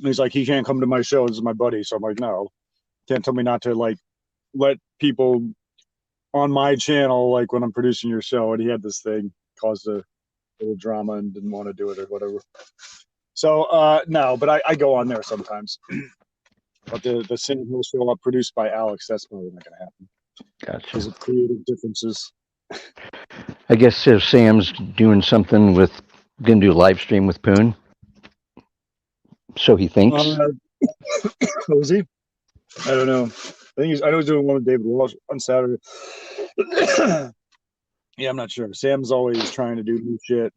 He's like, he can't come to my show. This is my buddy. So I'm like, no, can't tell me not to like let people on my channel like when I'm producing your show. And he had this thing, caused a little drama and didn't want to do it or whatever. So no, but I go on there sometimes. But the single show up produced by Alex, that's probably not gonna happen. Gotcha. Because of creative differences. I guess if Sam's doing something with, gonna do a live stream with Poon. So he thinks. Was he? I don't know. I know he's doing one with David Walsh on Saturday. Yeah, I'm not sure. Sam's always trying to do new shit.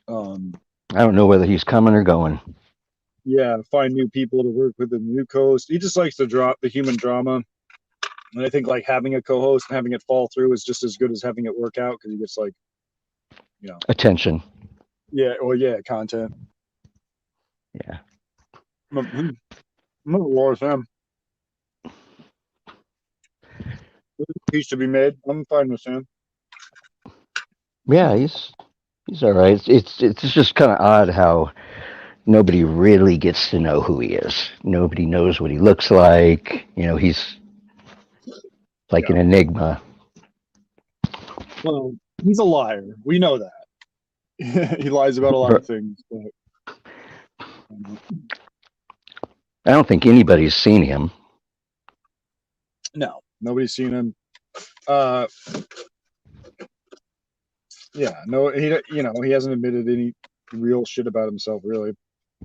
And, I don't know whether he's coming or going. yeah, find new people to work with in the new co-host. He just likes to drop the human drama. And I think like having a co-host and having it fall through is just as good as having it work out because he gets like, you know, attention. Yeah, well, yeah, content. Yeah. I'm at war with him. Piece to be made. I'm fine with him. Yeah, he's all right. It's just kind of odd how nobody really gets to know who he is. Nobody knows what he looks like. You know, he's like an enigma. Well, he's a liar. We know that. He lies about a lot of things. But I don't think anybody's seen him. No, nobody's seen him. Yeah, no, he hasn't admitted any real shit about himself, really.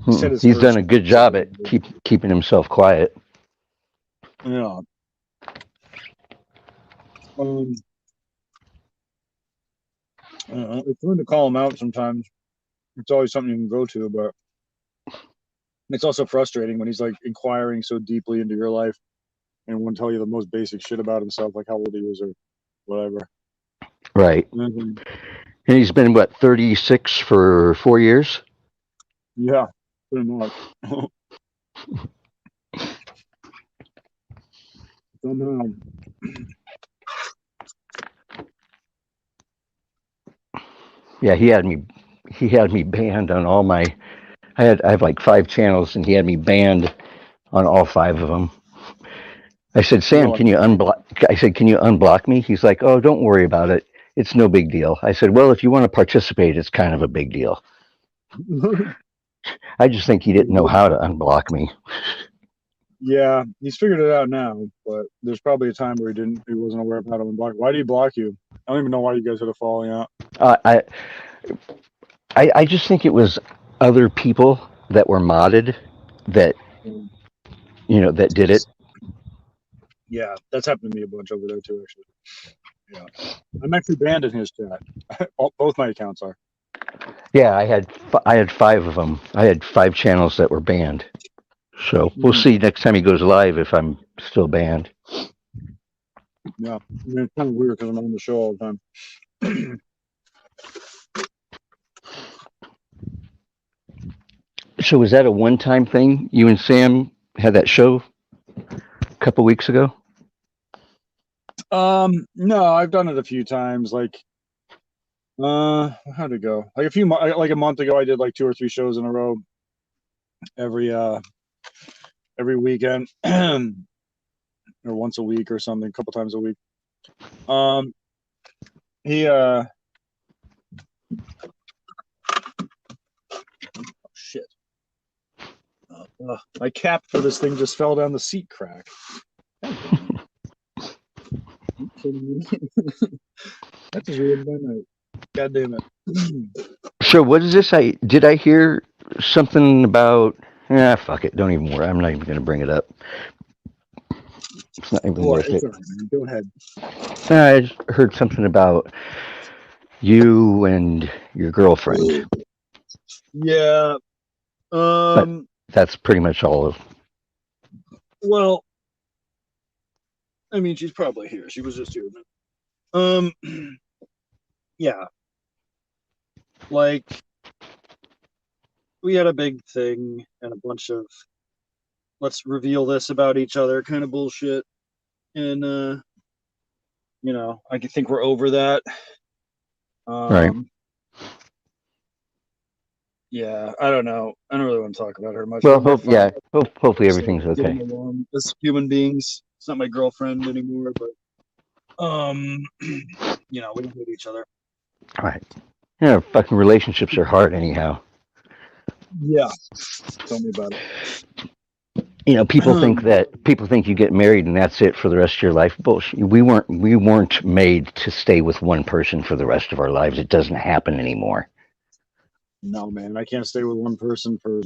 He's done a good job at keeping himself quiet. Yeah. It's fun to call him out sometimes. It's always something you can go to, but it's also frustrating when he's like inquiring so deeply into your life and won't tell you the most basic shit about himself, like how old he was or whatever. Right. And he's been, what, 36 for 4 years? Yeah, pretty much. Somehow. Yeah, he had me banned on all my. I have like 5 channels, and he had me banned on all 5 of them. I said, Sam, can you unblock? I said, can you unblock me? He's like, oh, don't worry about it. It's no big deal. I said, well, if you want to participate, it's kind of a big deal. I just think he didn't know how to unblock me. Yeah, he's figured it out now, but there's probably a time where he wasn't aware of how to unblock. Why did he block you? I don't even know why you guys had a falling out. I just think it was other people that were modded that, that did it. Yeah, that's happened to me a bunch over there too, actually. Yeah, I'm actually banned in his chat. Both my accounts are. Yeah, I had 5 of them. I had 5 channels that were banned. So we'll see next time he goes live if I'm still banned. Yeah, it's kind of weird because I'm on the show all the time. So was that a one-time thing? You and Sam had that show a couple weeks ago? No, I've done it a few times. Like, how'd it go? Like a month ago, I did like 2 or 3 shows in a row. Every weekend, or once a week or something, a couple times a week. Shit. My cap for this thing just fell down the seat crack. That just ruined my night. God damn it. So what is this? Did I hear something about? Fuck it. Don't even worry. I'm not even going to bring it up. It's not even worth it. Right, go ahead. I just heard something about you and your girlfriend. Yeah. That's pretty much all of. Well, I mean, she's probably here. She was just here. Yeah. Like, we had a big thing and a bunch of let's reveal this about each other kind of bullshit. And, I think we're over that. Right. Yeah, I don't know. I don't really want to talk about her much. Well, hopefully everything's okay. As human beings, it's not my girlfriend anymore, but we don't hate each other. All right. Yeah, fucking relationships are hard anyhow. Yeah. Tell me about it. People think you get married and that's it for the rest of your life. Bullshit. We weren't made to stay with one person for the rest of our lives. It doesn't happen anymore. No, man, I can't stay with one person for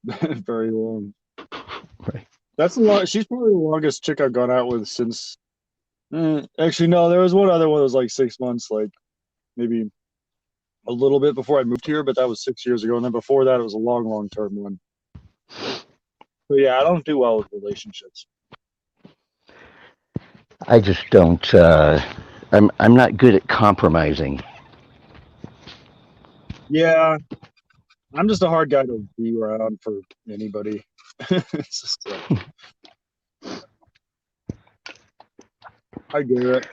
very long. Right. That's she's probably the longest chick I've gone out with since. Actually, no, there was one other one that was like 6 months, like maybe a little bit before I moved here, but that was 6 years ago. And then before that, it was a long term one. So yeah, I don't do well with relationships. I just don't. I'm not good at compromising. Yeah, I'm just a hard guy to be around for anybody. It's just I get it.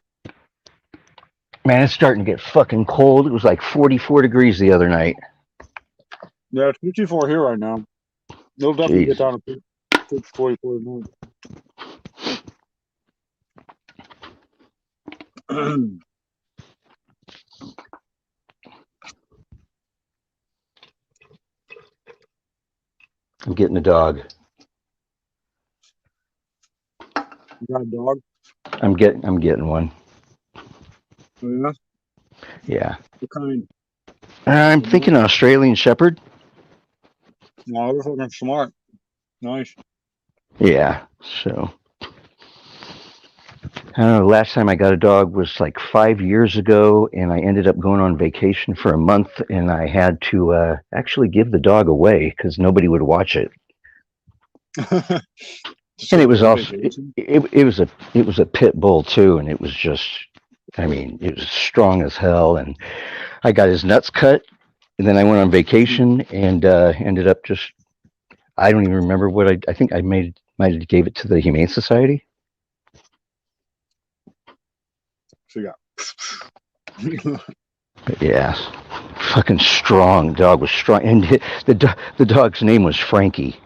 Man, it's starting to get fucking cold. It was like 44 degrees the other night. Yeah, it's 54 here right now. It'll definitely get down to 44 tonight. I'm getting a dog. You got a dog? I'm getting one. Yeah. Yeah. What kind? I'm thinking Australian Shepherd. No, they're fucking smart. Nice. Yeah. So I don't know. Last time I got a dog was like 5 years ago, and I ended up going on vacation for a month, and I had to actually give the dog away because nobody would watch it. And it was also it was a pit bull too, and it was just, I mean, it was strong as hell, and I got his nuts cut, and then I went on vacation and ended up just, I don't even remember what I think I might have gave it to the Humane Society. So yeah. But yeah, fucking strong. Dog was strong, and the dog's name was Frankie.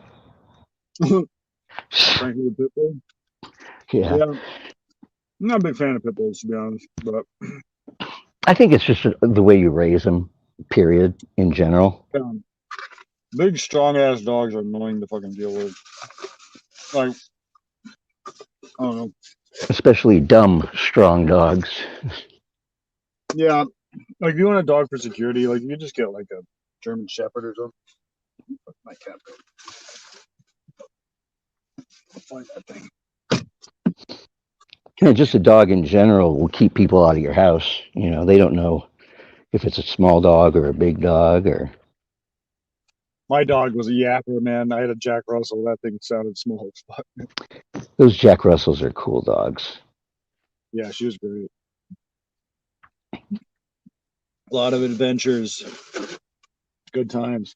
Frankie the pit bull. Yeah. I'm not a big fan of pit bulls, to be honest, but I think it's just the way you raise them. Period. In general. Big strong ass dogs are annoying to fucking deal with. Like, I don't know. Especially dumb, strong dogs. Yeah, like if you want a dog for security, like you can just get like a German Shepherd or something. My cat. I'll find that thing. Just a dog in general will keep people out of your house. They don't know if it's a small dog or a big dog or. My dog was a yapper, man. I had a Jack Russell. That thing sounded small as fuck. Those Jack Russells are cool dogs. Yeah, she was great. A lot of adventures. Good times.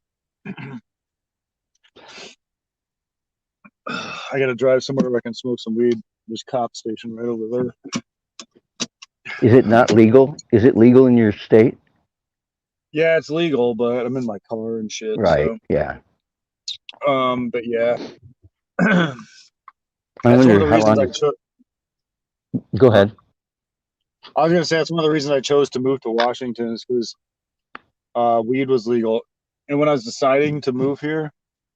I gotta drive somewhere where I can smoke some weed. There's a cop station right over there. Is it not legal? Is it legal in your state? Yeah, it's legal, but I'm in my car and shit. Right. So. Yeah. But yeah. I wonder how long. Go ahead. I was gonna say that's one of the reasons I chose to move to Washington is because weed was legal, and when I was deciding to move here,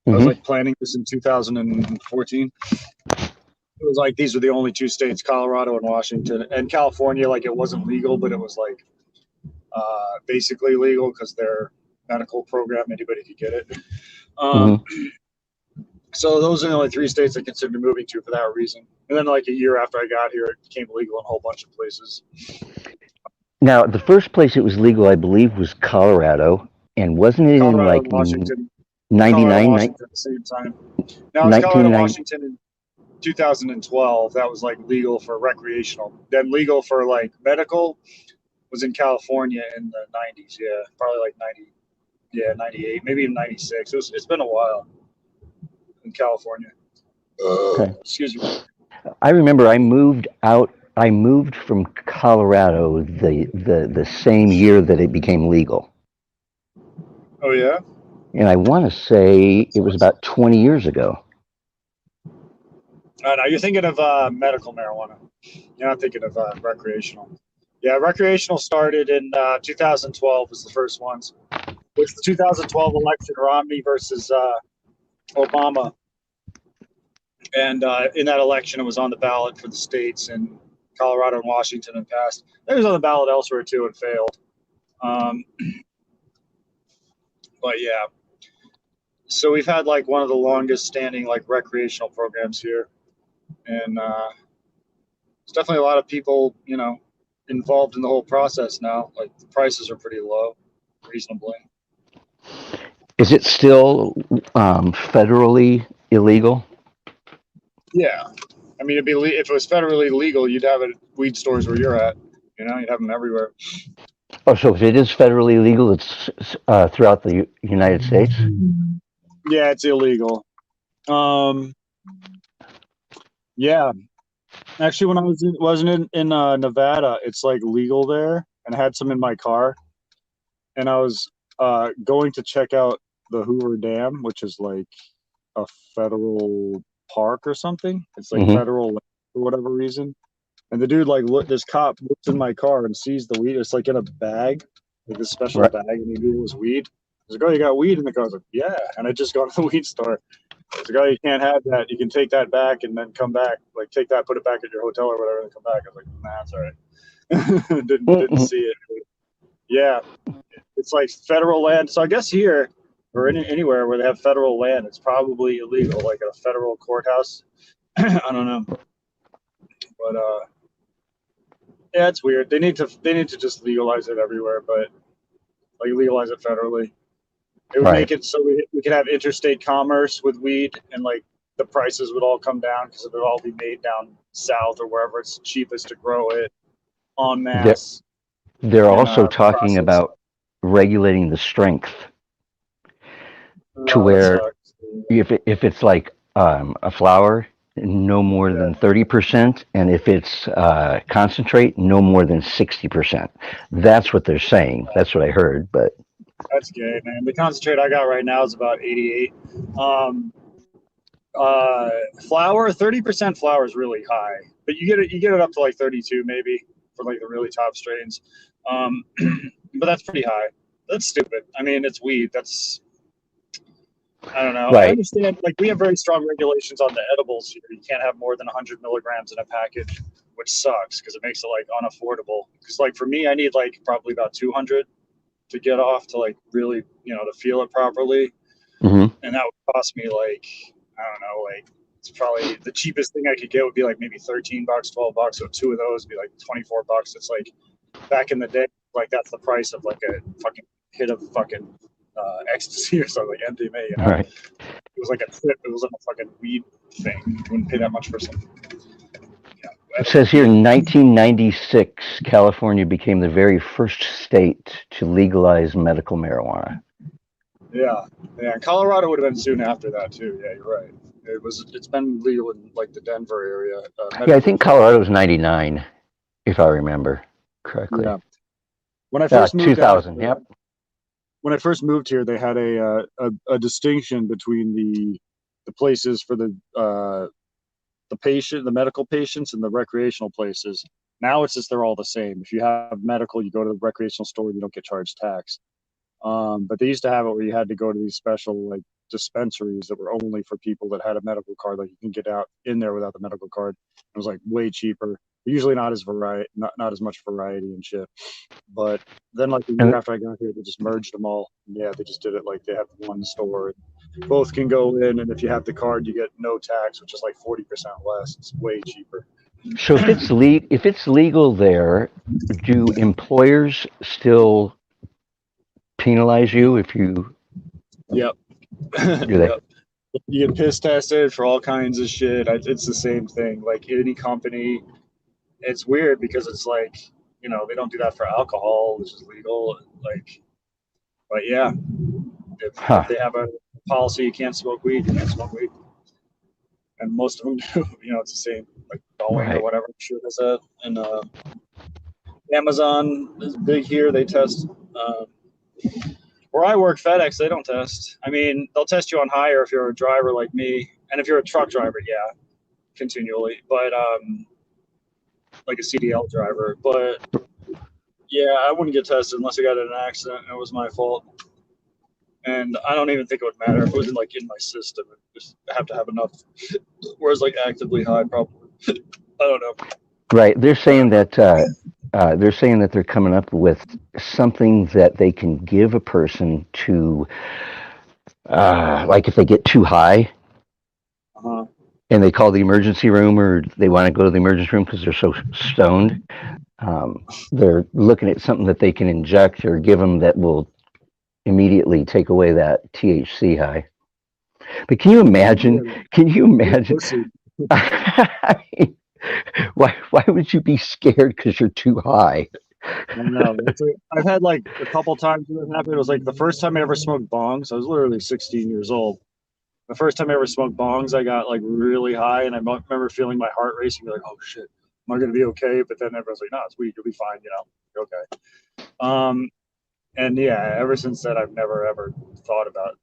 I was like planning this in 2014. It was like these were the only two states, Colorado and Washington, and California. Like it wasn't legal, but it was like basically legal because their medical program, anybody could get it. So those are the only three states I considered moving to for that reason. And then like a year after I got here, it became legal in a whole bunch of places. Now, the first place it was legal, I believe, was Colorado. And wasn't it Colorado, in like Washington? Colorado, 99, Washington at the same time. Now it's Colorado, 1990. Washington in 2012. That was like legal for recreational. Then legal for like medical was in California in the 90s. Yeah, probably like 90. Yeah, 98, maybe even 96. It's been a while in California. Okay. Excuse me. I remember I moved from Colorado the same year that it became legal. Oh yeah. And I want to say it was about 20 years ago. No, you're thinking of medical marijuana. You're not thinking of recreational. Yeah, recreational started in 2012 was the first ones. With the 2012 election, Romney versus Obama. And in that election, it was on the ballot for the states, and Colorado and Washington and passed. It was on the ballot elsewhere too and failed. But yeah, so we've had like one of the longest standing like recreational programs here, and there's definitely a lot of people, involved in the whole process now. Like the prices are pretty low, reasonably. Is it still federally illegal? Yeah, I mean, if it was federally legal, you'd have it at weed stores where you're at. You'd have them everywhere. Oh, so if it is federally legal, it's throughout the United States? Yeah, it's illegal. Yeah. Actually, when I wasn't in Nevada, it's like legal there, and I had some in my car. And I was going to check out the Hoover Dam, which is like a federal park or something. It's like federal for whatever reason. And the dude, this cop looks in my car and sees the weed. It's like in a bag, like this special bag, and he knew it was weed. He's like, "Oh, you got weed in the car?" I was like, "Yeah." And I just go to the weed store. He's like, "Oh, you can't have that. You can take that back and then come back. Like, take that, put it back at your hotel or whatever, and come back." I was like, "Nah, that's all right." didn't see it. Yeah, it's like federal land. So I guess here or anywhere where they have federal land, it's probably illegal, like at a federal courthouse. I don't know, but yeah, it's weird. They need to just legalize it everywhere, but like legalize it federally. It would make it so we could have interstate commerce with weed, and like the prices would all come down because it would all be made down south or wherever it's cheapest to grow it en masse. They're also talking about regulating the strength to where if it's like a flower, no more than 30%, and if it's concentrate, no more than 60%. That's what they're saying. That's what I heard, but that's gay, man. The concentrate I got right now is about 88. Flour, 30% flour is really high, but you get it up to like 32 maybe for like the really top strains. But that's pretty high. That's stupid. I mean, it's weed. I don't know. Right. I understand. Like, we have very strong regulations on the edibles here. You can't have more than 100 milligrams in a package, which sucks because it makes it like unaffordable. Because like for me, I need like probably about 200 to get off to like really, to feel it properly. And that would cost me like, I don't know, like it's probably the cheapest thing I could get would be like maybe $13, $12. So 2 of those would be like $24. It's like back in the day, like that's the price of like a fucking hit of fucking ecstasy or something, like MDMA. Right. It was like a trip. It wasn't a fucking weed thing. You wouldn't pay that much for something. It says here in 1996, California became the very first state to legalize medical marijuana. Yeah. Colorado would have been soon after that too. Yeah, you're right. It's been legal in like the Denver area. Yeah, I think Colorado was 99, if I remember correctly. Yeah. When I first moved 2000. Yep. When I first moved here, they had a distinction between the places for the medical patients, and the recreational places. Now it's just they're all the same. If you have medical, you go to the recreational store and you don't get charged tax. But they used to have it where you had to go to these special like dispensaries that were only for people that had a medical card. Like you can get out in there without the medical card. It was like way cheaper. Usually not as not as much variety and shit. But then like a year after I got here, they just merged them all. Yeah, they just did it like they have one store. Both can go in, and if you have the card, you get no tax, which is like 40% less. It's way cheaper. So if it's legal there, do employers still penalize you if you? Yep. Do they? Yep. You get piss tested for all kinds of shit. It's the same thing. Like any company, it's weird because it's like, they don't do that for alcohol, which is legal. Like, but yeah, if Huh. they have a policy you can't smoke weed, you can't smoke weed. And most of them do. It's the same. Like Boeing or Right. whatever. I'm sure there's that. And Amazon is big here. They test. Where I work, FedEx, they don't test. I mean, they'll test you on hire if you're a driver like me, and if you're a truck driver, yeah, continually. But like a CDL driver. But yeah, I wouldn't get tested unless I got in an accident and it was my fault. And I don't even think it would matter if it was like in my system. Just have to have enough. Whereas like actively high, probably. I don't know. Right. They're saying that they're coming up with something that they can give a person to, like if they get too high Uh-huh. and they call the emergency room or they want to go to the emergency room because they're so stoned. They're looking at something that they can inject or give them that will immediately take away that THC high. But can you imagine? Yeah, Can you imagine? pussy. I mean, why would you be scared because you're too high? I know. I've had like a couple times when it happened. It was like the first time I ever smoked bongs. I was literally 16 years old. The first time I ever smoked bongs, I got like really high, and I remember feeling my heart racing, like, "Oh shit, am I gonna be okay?" But then everyone's like, "No, it's weed. You'll be fine. You're okay." And yeah, ever since then, I've never ever thought about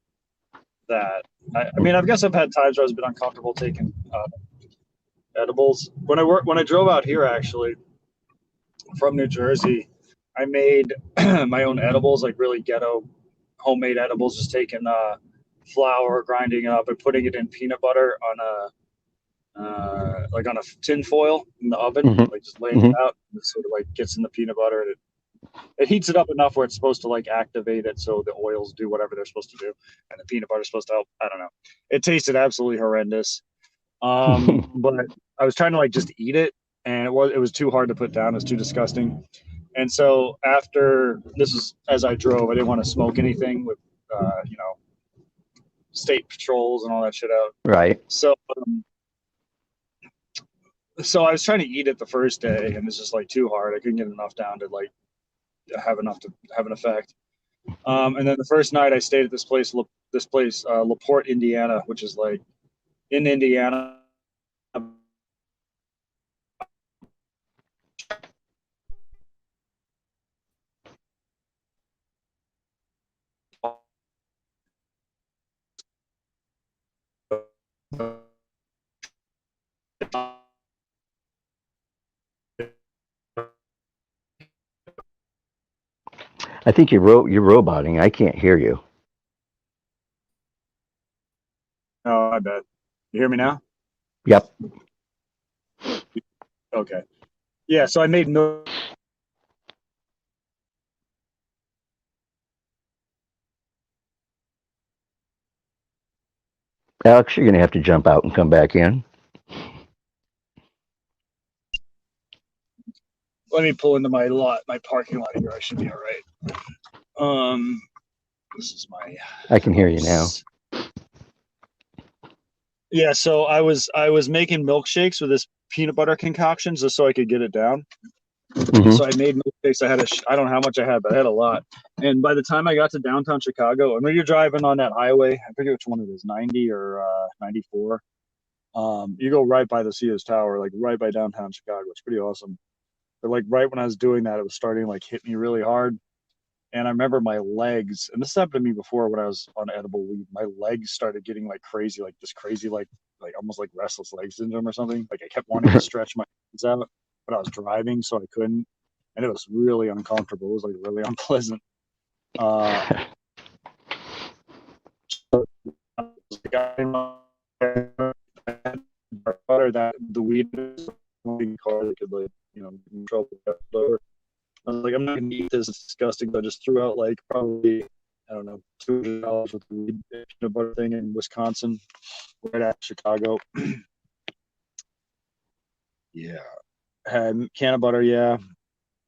that. I mean, I guess I've had times where I've been uncomfortable taking edibles. When I drove out here, actually from New Jersey, I made my own edibles, like really ghetto homemade edibles, just taking flour, grinding it up, and putting it in peanut butter on on a tin foil in the oven, Hmm. like just laying it Hmm. out. And it sort of like gets in the peanut butter, and it heats it up enough where it's supposed to like activate it, so the oils do whatever they're supposed to do, and the peanut butter is supposed to help. I don't know. It tasted absolutely horrendous. But I was trying to like just eat it, and it was too hard to put down. It was too disgusting. And so after this was as I drove, I didn't want to smoke anything with state patrols and all that shit out. Right. So so I was trying to eat it the first day, and it's just like too hard. I couldn't get enough down to like have enough to have an effect. And then the first night I stayed at this place, Laporte, Indiana, which is like in Indiana. I think you're roboting. I can't hear you. Oh, I bet. You hear me now? Yep. Okay. Yeah. So I made milk. Alex, you're gonna have to jump out and come back in. Let me pull into my parking lot here. I should be all right. This is my I can hear you now. house. Yeah, so I was making milkshakes with this peanut butter concoction just so I could get it down. Hmm. So I made milkshakes. I don't know how much I had, but I had a lot. And by the time I got to downtown Chicago, I mean you're driving on that highway. I forget which one it is, 90 or 94. You go right by the Sears Tower, like right by downtown Chicago. It's pretty awesome. But like right when I was doing that, it was starting to like hit me really hard. And I remember my legs, and this happened to me before when I was on edible weed. My legs started getting like crazy, like this crazy, like almost like restless leg syndrome or something. Like I kept wanting to stretch my legs out, but I was driving, so I couldn't, and it was really uncomfortable. It was like really unpleasant. Uh, butter that the weed is car that could like control the I was like, I'm not gonna eat this. It's disgusting. But I just threw out like probably I don't know $200 with the weed peanut butter thing in Wisconsin, right after Chicago. Yeah, had can of butter. Yeah,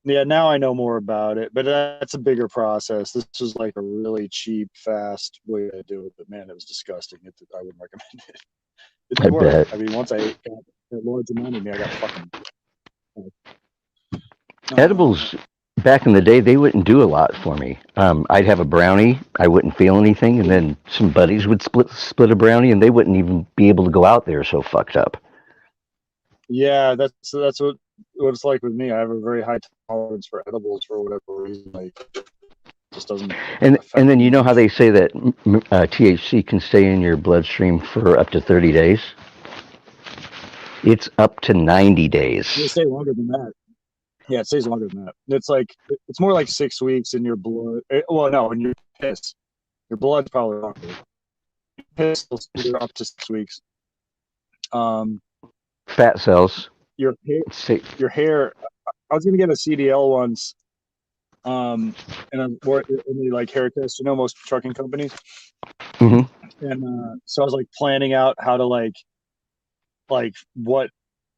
Yeah, now I know more about it, but that's a bigger process. This was like a really cheap, fast way to do it, but man, it was disgusting. I wouldn't recommend it. It I did work. bet. I mean, once I got a large amount of me, I got fucking. Uh, Edibles back in the day, they wouldn't do a lot for me. I'd have a brownie, I wouldn't feel anything, and then some buddies would split a brownie, and they wouldn't even be able to go out there so fucked up. yeah, that's what it's like with me. I have a very high tolerance for edibles for whatever reason. Like, just doesn't And affect then me you know how much. they say that THC can stay in your bloodstream for up to 30 days? It's up to 90 They days. stay longer than that. Yeah, it stays longer than that. It's like it's more like 6 weeks in your blood. Well, no, in your piss. Your blood's probably longer. Piss will stay up to 6 weeks. Um, Fat cells. your hair, Say, your hair. I was gonna get a CDL once. And I'm more in the like hair test. You know, most trucking companies. hmm And so I was like planning out how to what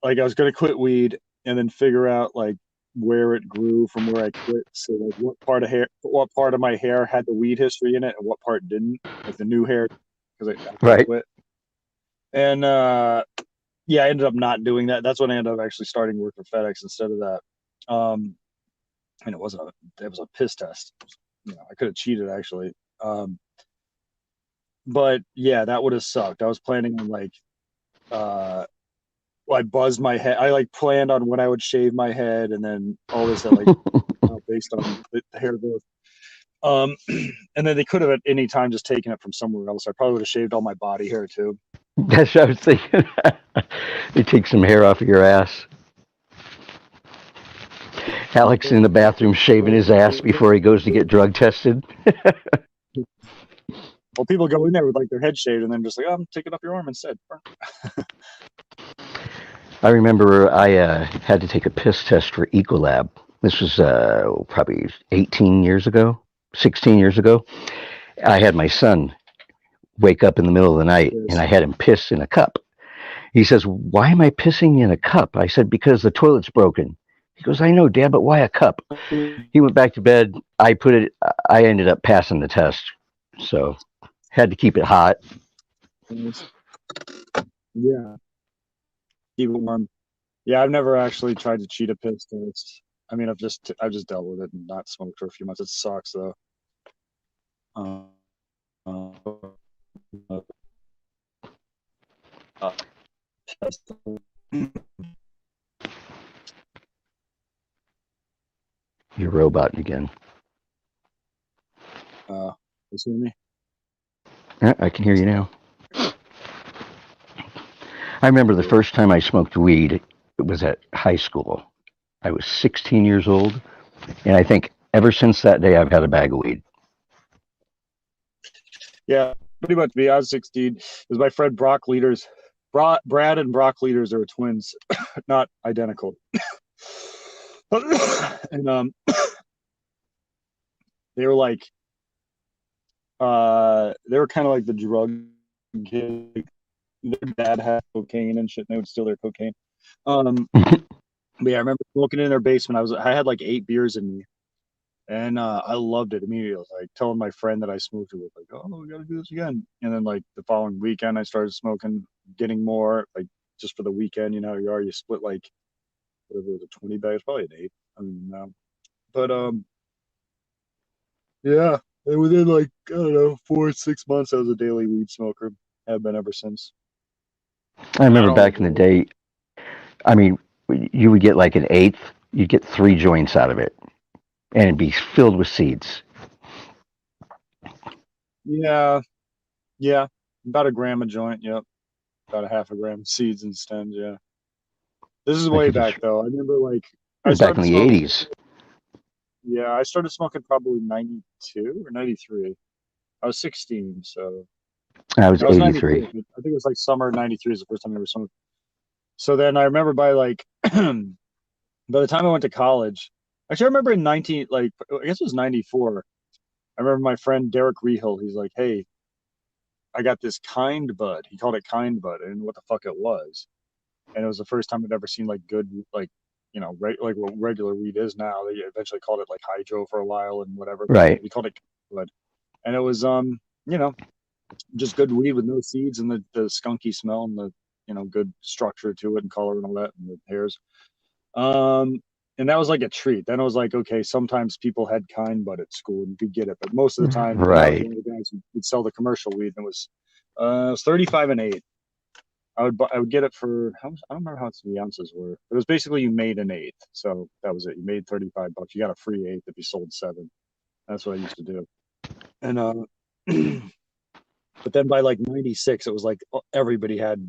like I was gonna quit weed and then figure out like where it grew from where I quit. So like what part of my hair had the weed history in it, and what part didn't, like the new hair, because after I right. quit. And yeah, I ended up not doing that. That's when I ended up actually starting work for FedEx instead of that. Um, and it was a piss test. You know, I could have cheated actually. Um, but yeah, that would have sucked. I was planning on uh I buzzed my head. I like planned on when I would shave my head and then all this that like based on the hair growth. Um, and then they could have at any time just taken it from somewhere else. I probably would have shaved all my body hair too. That's what I was thinking. They take some hair off of your ass. Alex in the bathroom shaving his ass before he goes to get drug tested. Well, people go in there with like their head shaved and then just like, oh, I'm taking up your arm instead. I remember I had to take a piss test for Ecolab. This was probably 18 years ago, 16 years ago. I had my son wake up in the middle of the night and Yes. I had him piss in a cup. He says, "Why am I pissing in a cup?" I said, "Because the toilet's broken." He goes, "I know, Dad, but why a cup?" He went back to bed. I ended up passing the test. So had to keep it hot. Yeah. Keep it warm. Yeah, I've never actually tried to cheat a piss test. I mean, I've just dealt with it and not smoked for a few months. It sucks though. Uh, uh, uh, You're robot again. you see me? Yeah, I can hear you now. I remember the first time I smoked weed, it was at high school. I was 16 years old, and I think ever since that day, I've had a bag of weed. Yeah, pretty much me. I was 16. It was my friend Brock Leaders. Brad and Brock Leaders are twins, not identical. And they were like they were kind of like the drug kid. Their dad had cocaine and shit, and they would steal their cocaine. Um, but yeah, I remember smoking in their basement. I had like 8 beers in me, and I loved it immediately. I was like telling my friend that I smoked it with, like, "Oh, we gotta do this again." And then like the following weekend, I started smoking, getting more like just for the weekend. You know, you already split like whatever it was, a 20 bag. It's probably an eight. I mean, but yeah. And within like I don't know 4 6 months, I was a daily weed smoker. Have been ever since. I Not remember all back in the day. day, I mean, you would get like an eighth, you'd get 3 joints out of it, and it'd be filled with seeds. Yeah, yeah, about a gram a joint. Yep, about a half a gram seeds and stems. Yeah, this is I way could just, back though. I remember like I back in started the smoking. 80s. Yeah, I started smoking probably 92 or 93. I was 16, so I was I was 93. 83. I think it was like summer '93 is the first time I ever smoked. So then I remember by like by the time I went to college, actually I remember in 19 like I guess it was '94. I remember my friend Derek Rehill. He's like, "Hey, I got this kind bud." He called it kind bud. I didn't know what the fuck it was, and it was the first time I'd ever seen like good like like what regular weed is now. They eventually called it like hydro for a while and whatever. Right. We called it bud, and it was just good weed with no seeds and the skunky smell and the good structure to it and color and all that and the hairs. And that was like a treat. Then I was like, okay, sometimes people had kind bud at school and you could get it, but most of the time, I was Right. one of the guys who would sell the commercial weed, and it was 35 and 8. I would get it for how much? I don't remember how much the ounces were. It was basically you made an eighth, so that was it. You made $35. You got a free eighth if you sold 7. That's what I used to do. And but then by like 96, it was like everybody had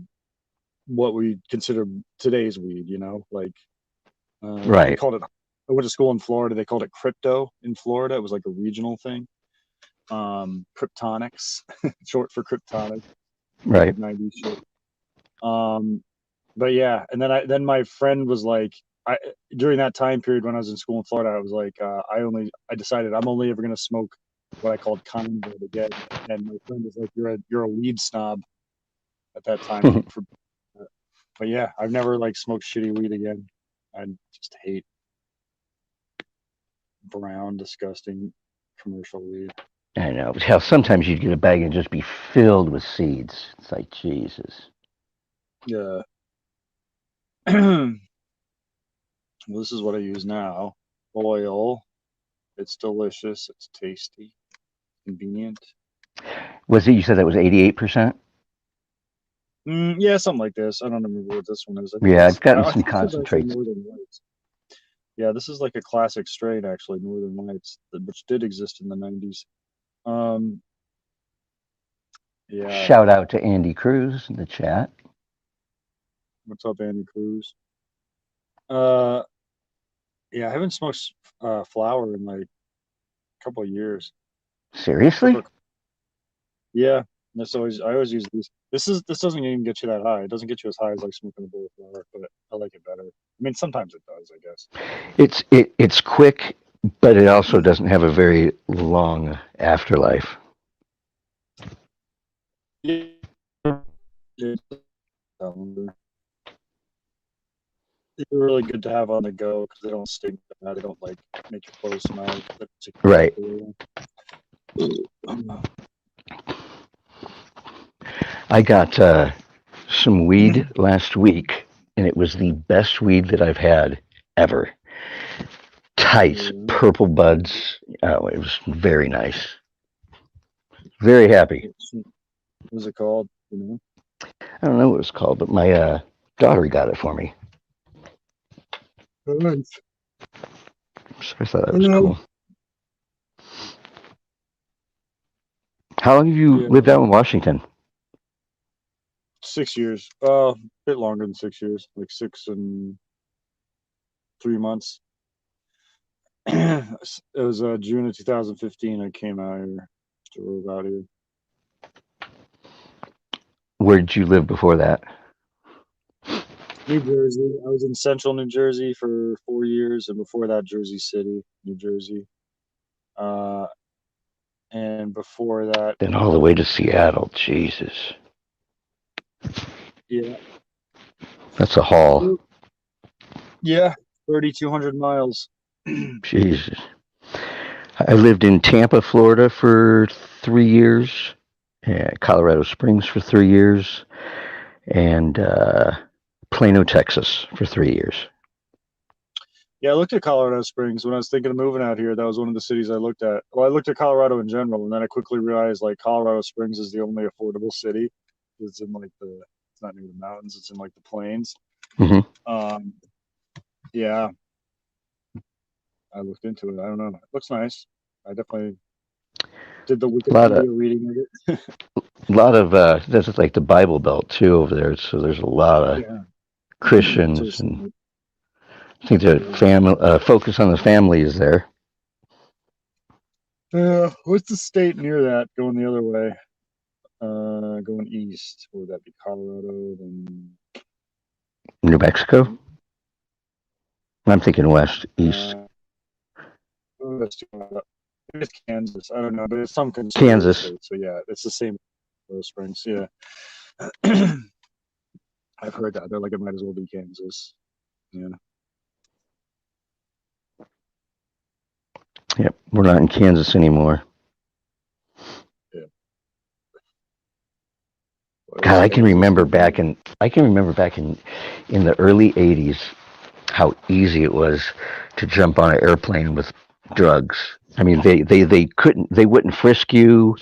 what we consider today's weed. Like they Right. called it. I went to school in Florida. They called it crypto in Florida. It was like a regional thing. Kryptonics, short for Kryptonic. Right. 90s shit. But yeah, and then my friend was like, during that time period when I was in school in Florida, I was like, I decided I'm only ever gonna smoke what I called kind bud again. And my friend was like, you're a weed snob at that time. But yeah, I've never like smoked shitty weed again. I just hate brown, disgusting commercial weed. I know. Hell, sometimes you'd get a bag and just be filled with seeds. It's like, Jesus. Yeah. Well, this is what I use now. Oil. It's delicious. It's tasty. Convenient. Was it, you said that was 88%? Yeah, something like this. I don't remember what this one is. Yeah, I've gotten I some think this is actually concentrates. Northern Lights. Yeah, this is like a classic strain, actually, Northern Lights, which did exist in the 90s. Yeah. Shout out to Andy Cruz in the chat. What's up, Andy Cruz? Yeah, I haven't smoked flower in like a couple of years. Seriously? Yeah, I always use these. This doesn't even get you that high. It doesn't get you as high as like smoking a bowl of flower, but I like it better. I mean, sometimes it does, I guess. It's quick, but it also doesn't have a very long afterlife. Yeah. They're really good to have on the go because they don't stink bad. They don't like make your clothes smell. Right. I got some weed last week, and it was the best weed that I've had ever. Tight purple buds. Oh, it was very nice. Very happy. What was it called? I don't know what it was called, but my daughter got it for me. Nice. So I thought that was cool. How long have you lived out in Washington? 6 years. A bit longer than 6 years, like 6 and 3 months. It was June of 2015. I came out here, drove out here. Where did you live before that? New Jersey. I was in central New Jersey for 4 years, and before that, Jersey City, New Jersey. And before that, Then all the way to Seattle. Jesus. Yeah. That's a haul. Yeah, 3,200 miles. Jesus. I lived in Tampa, Florida for 3 years, Colorado Springs for 3 years, and Plano, Texas for 3 years. Yeah, I looked at Colorado Springs when I was thinking of moving out here. That was one of the cities I looked at. Well, I looked at Colorado in general, and then I quickly realized like Colorado Springs is the only affordable city. It's in like it's not near the mountains. It's in like the plains. Mm-hmm. Yeah, I looked into it. I don't know. It looks nice. I definitely did the Wikipedia reading of it. A lot of that's like the Bible Belt too over there. So there's a lot of Christians, and I think the family focus on the family is there. What's the state near that going the other way? Going east. Would that be Colorado? Then New Mexico? I'm thinking west, east. It's Kansas. I don't know, but it's some Kansas. State, so yeah, it's the same. Those Springs, yeah. I've heard that. They're like, it might as well be Kansas. Yeah. Yep, we're not in Kansas anymore. God, I can remember back in the early '80s how easy it was to jump on an airplane with drugs. I mean, they wouldn't frisk you.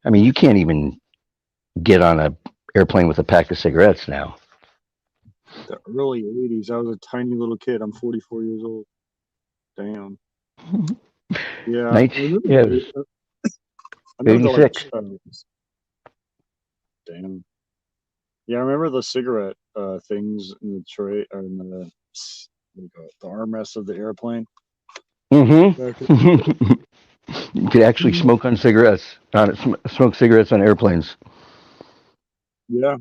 I mean, you can't even get on a airplane with a pack of cigarettes now. The early '80s. I was a tiny little kid. I'm 44 years old. Damn. Yeah. I remember the, 86. Damn. Yeah, I remember the cigarette things in the tray or in the armrest of the airplane. Mm-hmm. You could actually smoke cigarettes on airplanes. Yeah.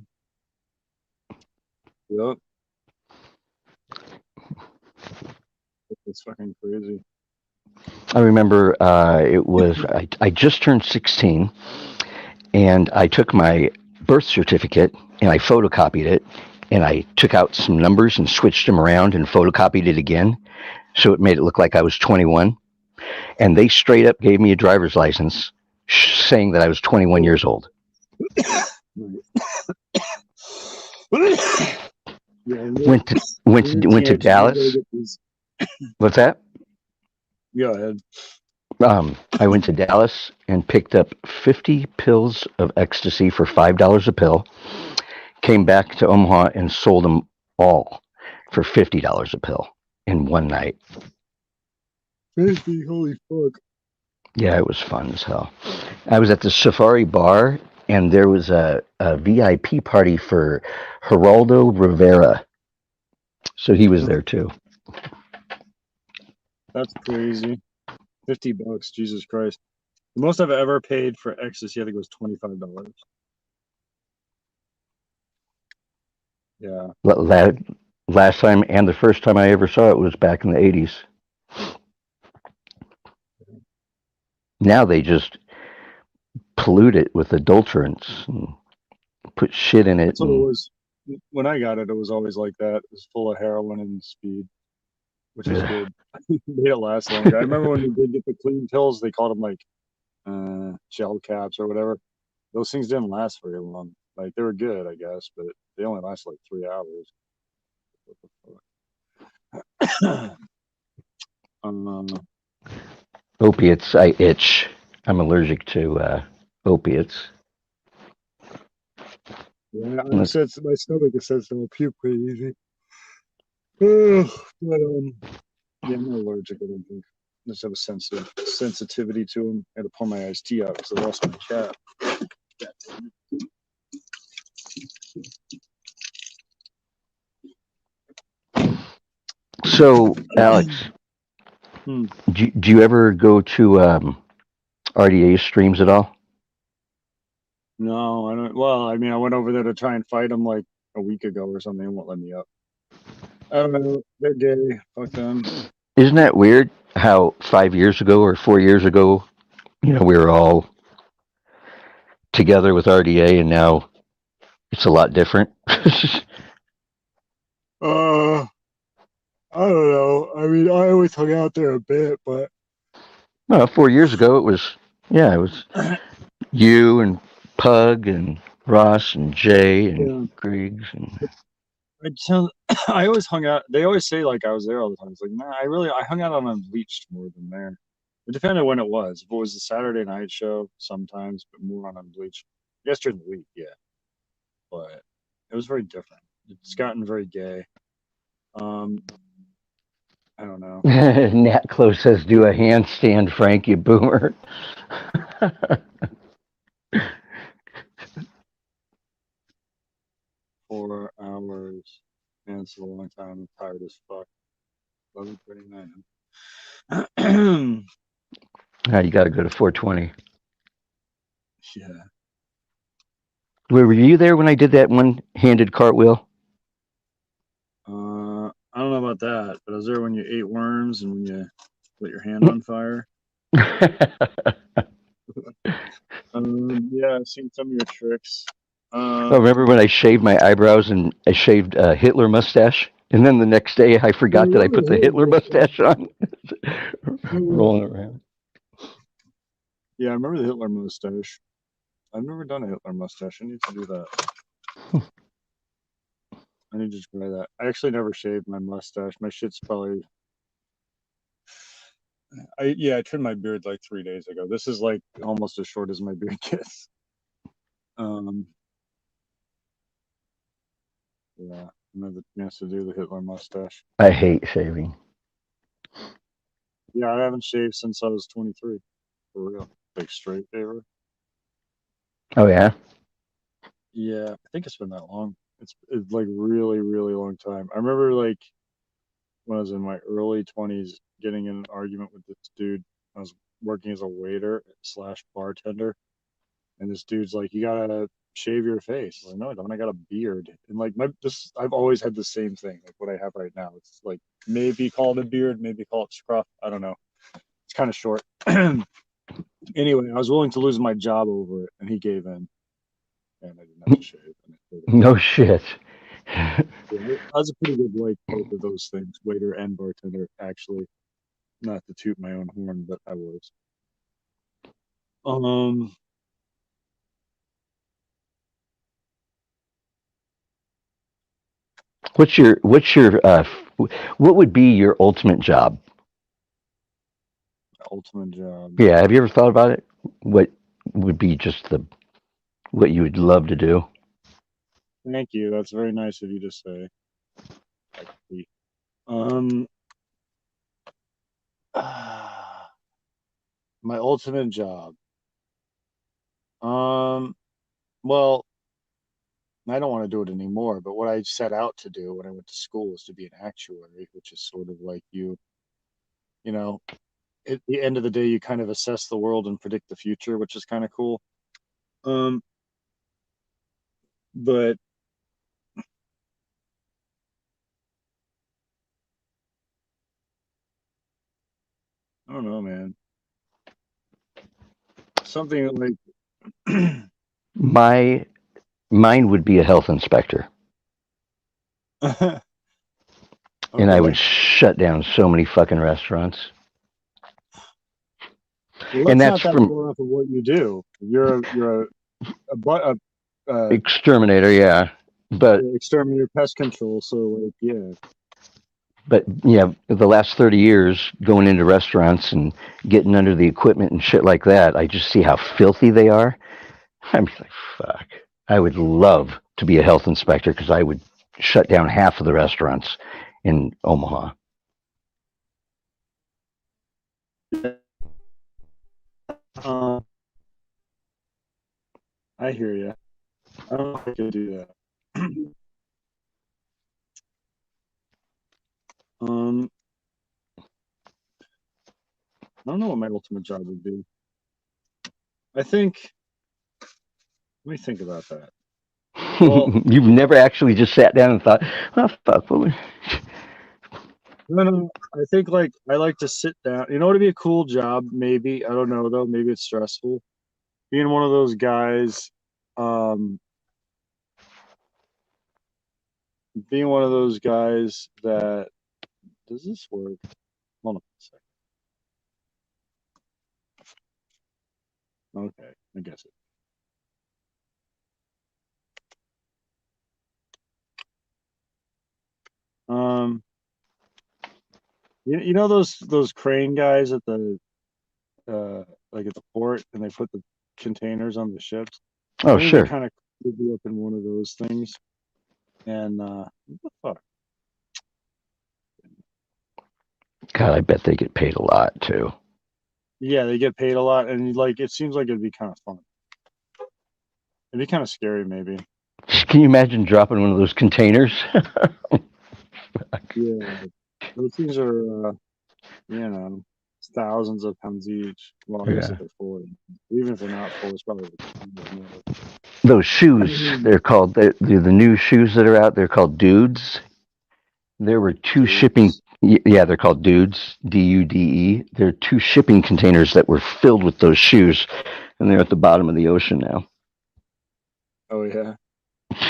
Yep. It's fucking crazy. I remember I just turned 16, and I took my birth certificate and I photocopied it, and I took out some numbers and switched them around and photocopied it again, so it made it look like I was 21. And they straight up gave me a driver's license saying that I was 21 years old. Went to Dallas. What's that? Go ahead. I went to Dallas and picked up 50 pills of ecstasy for $5 a pill. Came back to Omaha and sold them all for $50 a pill in one night. 50, holy fuck. Yeah, it was fun as hell. I was at the Safari Bar, and there was a VIP party for Geraldo Rivera. So he was there too. That's crazy. $50, Jesus Christ. The most I've ever paid for ecstasy, I think, was $25. Yeah. Last time and the first time I ever saw it was back in the 80s. Now they just pollute it with adulterants and put shit in it. That's what it was. When I got it, it was always like that. It was full of heroin and speed, which is good. Made it last longer. I remember when we did get the clean pills, they called them like gel caps or whatever. Those things didn't last very long. Like, they were good, I guess, but they only lasted like 3 hours. Opiates, I itch. I'm allergic to opiates. Yeah, my stomach is sensitive. I'll puke pretty easy. But yeah, I'm not allergic. I don't think. I just have a sensitivity to them. I had to pull my iced tea out because I lost my cap. So, Alex, do you ever go to RDA streams at all? No, I don't. Well, I mean, I went over there to try and fight them like a week ago or something. They won't let me up. I don't know. They're gay. Fuck them. Isn't that weird how 5 years ago or 4 years ago, we were all together with RDA, and now it's a lot different? I don't know. I mean, I always hung out there a bit, but 4 years ago it was you and Pug and Ross and Jay and Griggs and. I always hung out. They always say like I was there all the time. It's like, nah, I hung out on Unbleached more than there. It depended when it was. If it was a Saturday night show, sometimes, but more on Unbleached. I guess during the week, yeah. But it was very different. It's gotten very gay. I don't know. Nat Close says, "Do a handstand, Frank, you boomer." 4 hours. Man, it's a long time. I'm tired as fuck. 11:39. You got to go to 420. Yeah. Were you there when I did that one-handed cartwheel? I don't know about that, but I was there when you ate worms and when you lit your hand on fire. Yeah, I've seen some of your tricks. Remember when I shaved my eyebrows and I shaved Hitler mustache? And then the next day, I forgot that I put the Hitler mustache on, rolling around. Yeah, I remember the Hitler mustache. I've never done a Hitler mustache. I need to do that. I need to try that. I actually never shaved my mustache. My shit's probably. I trimmed my beard like 3 days ago. This is like almost as short as my beard gets. Yeah, another chance to do the Hitler mustache. I hate shaving. Yeah, I haven't shaved since I was 23. For real. Like straight shaver. Oh yeah. Yeah, I think it's been that long. It's like really, really long time. I remember like when I was in my early 20s getting in an argument with this dude. I was working as a waiter / bartender. And this dude's like, you gotta shave your face. I was like, no, I don't. I got a beard. And like I've always had the same thing, like what I have right now. It's like maybe call it a beard, maybe call it scruff. I don't know. It's kind of short. Anyway, I was willing to lose my job over it, and he gave in, and I didn't have to shave. No shit. Yeah, I was a pretty good like both of those things, waiter and bartender. Actually, not to toot my own horn, but I was. What's your what would be your ultimate job? Ultimate job. Yeah, have you ever thought about it? What would be just what you would love to do? Thank you. That's very nice of you to say. My ultimate job. Well, I don't want to do it anymore, but what I set out to do when I went to school was to be an actuary, which is sort of like you know, at the end of the day, you kind of assess the world and predict the future, which is kind of cool. But I don't know, man. Something like Mine would be a health inspector. Okay. And I would shut down so many fucking restaurants. Well, and that's not that far off of what you do. You're a exterminator, yeah. But exterminator, pest control. So like, yeah. But yeah, the last 30 years going into restaurants and getting under the equipment and shit like that, I just see how filthy they are. I'm like, fuck. I would love to be a health inspector because I would shut down half of the restaurants in Omaha. I hear you. I don't know if I could do that. I don't know what my ultimate job would be. I think. Let me think about that. Well, you've never actually just sat down and thought, "Oh fuck." No. I think like I like to sit down. You know what would be a cool job? Maybe I don't know though. Maybe it's stressful. Being one of those guys. Being one of those guys that. Does this work? Hold on a second. Okay, I guess it. You know those crane guys at the like at the port, and they put the containers on the ships. Oh, sure. Kind of could be up in one of those things. And what the fuck? God, I bet they get paid a lot too. Yeah, they get paid a lot, and like it seems like it'd be kind of fun. It'd be kind of scary, maybe. Can you imagine dropping one of those containers? Yeah, those things are, thousands of pounds each. Well, I guess if they're full, even if they're not full, it's probably more. Those shoes, they're the new shoes that are out. They're called Dudes. There were two shipping. Yeah, they're called Dudes, DUDE. There are 2 shipping containers that were filled with those shoes, and they're at the bottom of the ocean now. Oh yeah.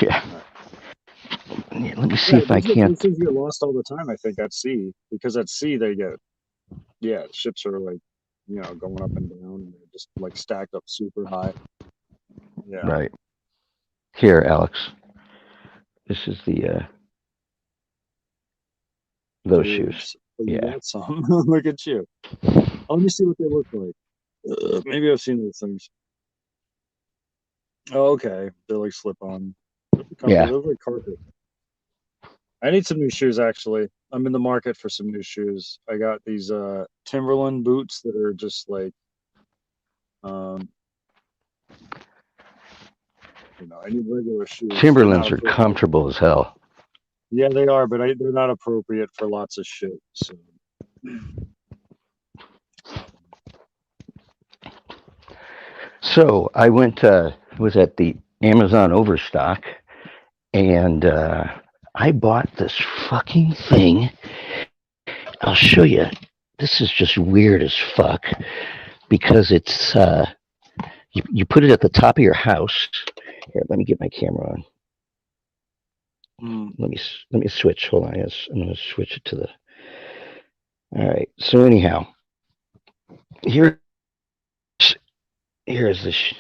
Yeah. Yeah, let me see if I those can't. things get lost all the time, I think, at sea. Because at sea, ships are like, going up and down and they're just like stacked up super high. Yeah. Right here, Alex. This is the those shoes. Dudes. Oh, you Yeah. got some. Look at you. Oh, let me see what they look like. Maybe I've seen those things. Oh, okay. They're like slip on. They're comfy. Yeah. They look like carpet. I need some new shoes actually. I'm in the market for some new shoes. I got these Timberland boots that are just like um I need regular shoes. They're not Timberlands are appropriate. comfortable as hell. Yeah, they are, but they're not appropriate for lots of shit. So So I went was at the Amazon Overstock and I bought this fucking thing. I'll show you. This is just weird as fuck because it's you put it at the top of your house. Here, let me get my camera on. Let me switch. Hold on, yes, I'm gonna switch it to the. All right. So anyhow, here here's this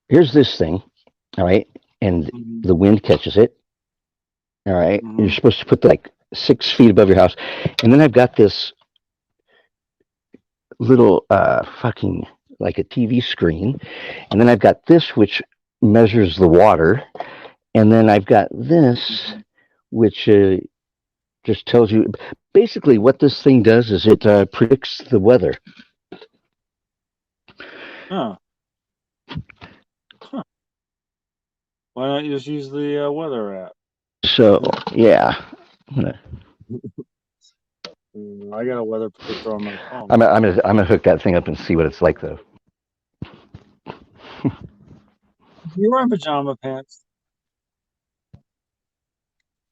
here's this thing. All right, and the wind catches it. All right, and you're supposed to put like 6 feet above your house, and then I've got this little fucking like a TV screen, and then I've got this which measures the water, and then I've got this which just tells you basically what this thing does is it predicts the weather. Huh. Why not just use the weather app? So yeah, I got a weather predictor on my phone. I'm gonna hook that thing up and see what it's like though. You wearing pajama pants?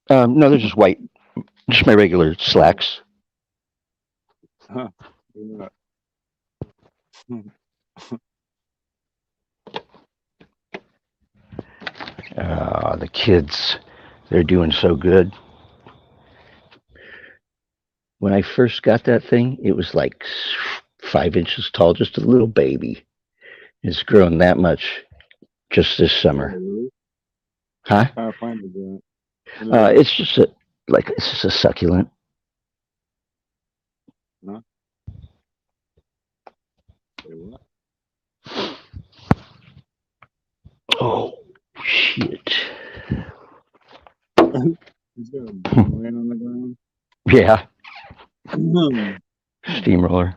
No, they're just white, just my regular slacks. Huh. Yeah. The kids, they're doing so good. When I first got that thing, it was like 5 inches tall, just a little baby. It's grown that much just this summer. Huh? Kind of fun to do it. It's just it's just a succulent. Huh? Say what? Oh shit! Is there a bone laying on the ground? Yeah. Steamroller.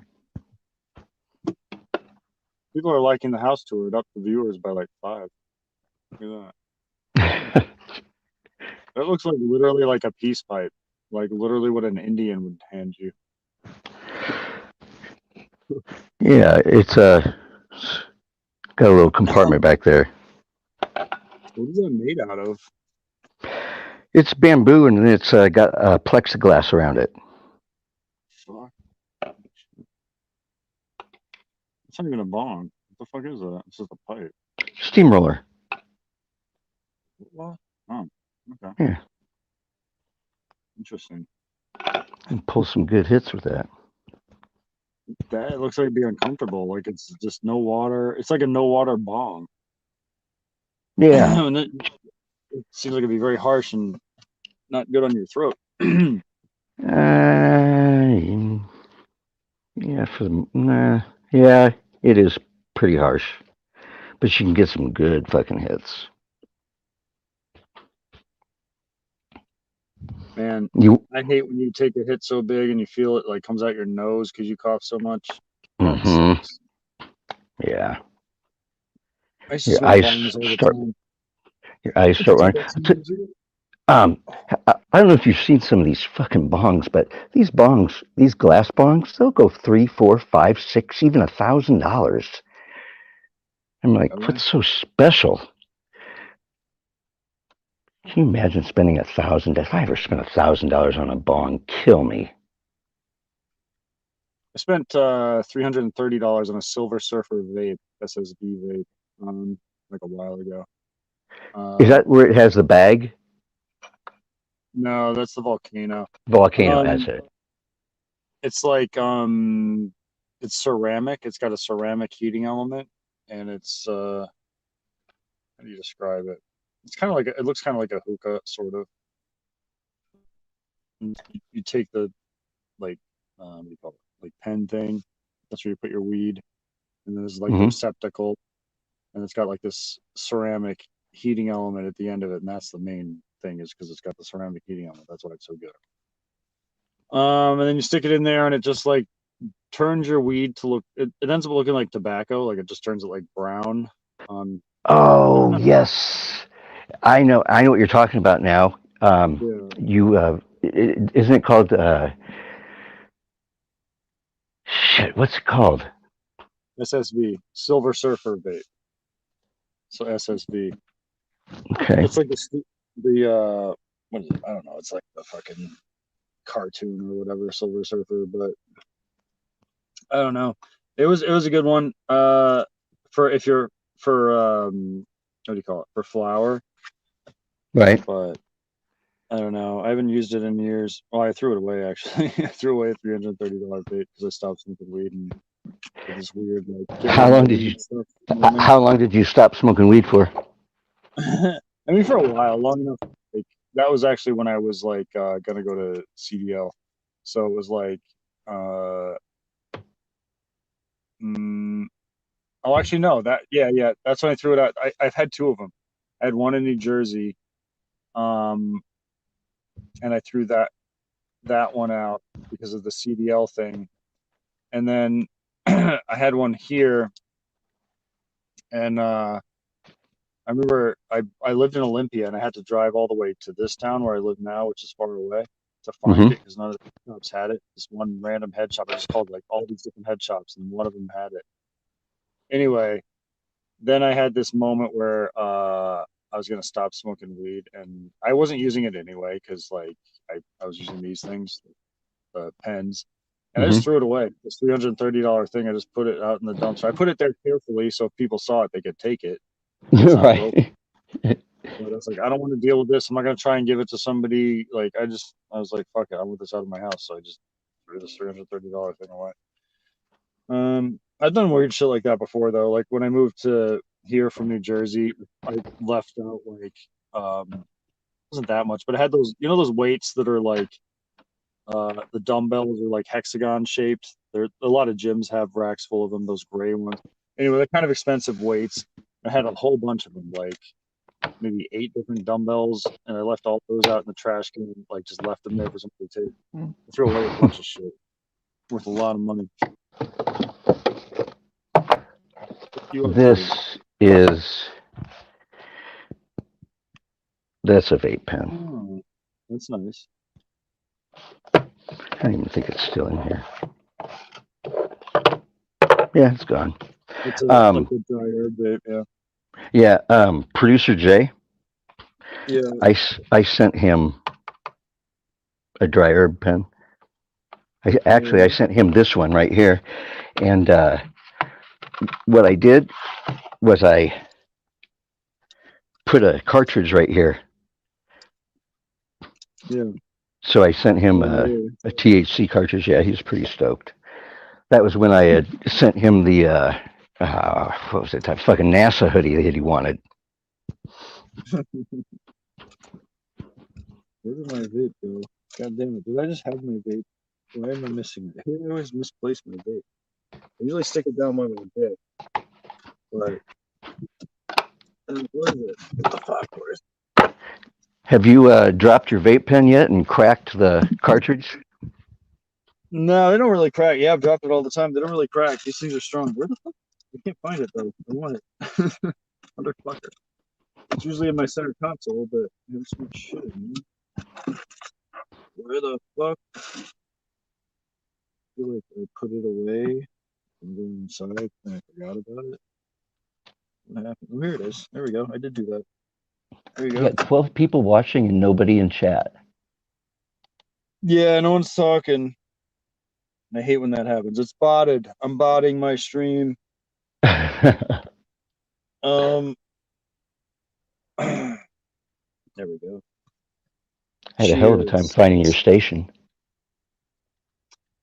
People are liking the house tour. It up the viewers by like 5. Look at that. That looks like literally like a peace pipe. Like literally what an Indian would hand you. Yeah, it's got a little compartment back there. What is that made out of? It's bamboo and it's got plexiglass around it. Fuck. It's not even a bong. What the fuck is that? It's just a pipe. Steamroller. What? Oh, okay. Yeah. Interesting. And pull some good hits with that. That looks like it'd be uncomfortable. Like it's just no water. It's like a no water bong. Yeah. And it seems like it'd be very harsh and not good on your throat. Yeah, yeah, it is pretty harsh, but you can get some good fucking hits. Man, I hate when you take a hit so big and you feel it like comes out your nose because you cough so much. Mm-hmm. Yeah. I used to smoke bongs all the time. Your eyes start running. I don't know if you've seen some of these fucking bongs, but these glass bongs, they'll go $3, $4, $5, $6, even $1,000. I'm like, what's so special? Can you imagine spending $1,000? If I ever spent $1,000 on a bong, kill me. I spent $330 on a Silver Surfer vape, SSB vape, like a while ago. Is that where it has the bag? No, that's the volcano. Volcano, that's Um, it. it's like it's ceramic. It's got a ceramic heating element, and it's how do you describe it? It's kind of like it looks kind of like a hookah, sort of. You take the like what do you call it? Like pen thing. That's where you put your weed, and then there's like the Hmm. receptacle, and it's got like this ceramic heating element at the end of it, and that's the main thing is because it's got the ceramic heating element. That's why it's so good. And then you stick it in there, and it just like turns your weed to look. It ends up looking like tobacco, like it just turns it like brown. I don't Oh, know. yes. I know what you're talking about now. Yeah, Isn't it called, shit, what's it called? SSV, Silver Surfer vape. So SSV. Okay. It's like the what is it? I don't know. It's like the fucking cartoon or whatever, Silver Surfer, but I don't know. It was a good one. For if you're for what do you call it? For flower, Right. but I don't know. I haven't used it in years. Well, I threw it away actually. I threw away a $330 vape because I stopped smoking weed and did this weird like getting How into long did you, weed stuff moment. how long did you stop smoking weed for? I mean, for a while, long enough. Like that was actually when I was like gonna go to CDL, so it was like uh, mm, oh, actually no, that yeah, that's when I threw it out. I've had two of them. I had one in New Jersey, um, and I threw that one out because of the CDL thing, and then I had one here, and I remember I lived in Olympia and I had to drive all the way to this town where I live now, which is far away, to find Hmm. it because none of the shops had it. This one random head shop, I just called like all these different head shops, and one of them had it. Anyway, then I had this moment where I was gonna stop smoking weed, and I wasn't using it anyway because like I was using these things, pens, and I Hmm. just threw it away. This $330 thing, I just put it out in the dumpster. I put it there carefully so if people saw it, they could take it because it's not broken. Right. But I was like, I don't want to deal with this. I'm not gonna try and give it to somebody. Like, I was like, fuck it, I want this out of my house. So I just threw this $330 thing away. I've done weird shit like that before though. Like when I moved to here from New Jersey, I left out like wasn't that much, but I had those, those weights that are like the dumbbells are like hexagon shaped. There, a lot of gyms have racks full of them, those gray ones. Anyway, they're kind of expensive weights. I had a whole bunch of them, like maybe 8 different dumbbells, and I left all those out in the trash can, like just left them there for somebody to take. I threw away a bunch of shit worth a lot of money. What you up to? This is, that's a vape pen. Oh, that's nice. I don't even think it's still in here. Yeah, it's gone. It's a like Um, a dry herb vape, yeah. yeah, producer Jay, Yeah. I sent him a dry herb pen. I Yeah. sent him this one right here. And what I did was I put a cartridge right here. Yeah. So I sent him Oh, really? a THC cartridge. Yeah, he's pretty stoked. That was when I had sent him the what was it? That fucking NASA hoodie that he wanted. Where did my vape go? God damn it. Did I just have my vape? Why am I missing it? I always misplace my vape. I usually stick it down by my bed. But where is it? What the fuck? Where is Have you dropped your vape pen yet and cracked the cartridge? No, they don't really crack. Yeah, I've dropped it all the time. They don't really crack. These things are strong. Where the fuck? I can't find it though. I want it. Motherfucker. It's usually in my center console, but I have so much shit in there. Where the fuck? I feel like I put it away and go inside and I forgot about it. What happened? Oh, here it is. There we go. I did do that. There you You go. got 12 people watching and nobody in chat. Yeah, no one's talking. I hate when that happens. It's botted. I'm botting my stream. Um, there we go. I had a hell of a time Cheers. finding your station.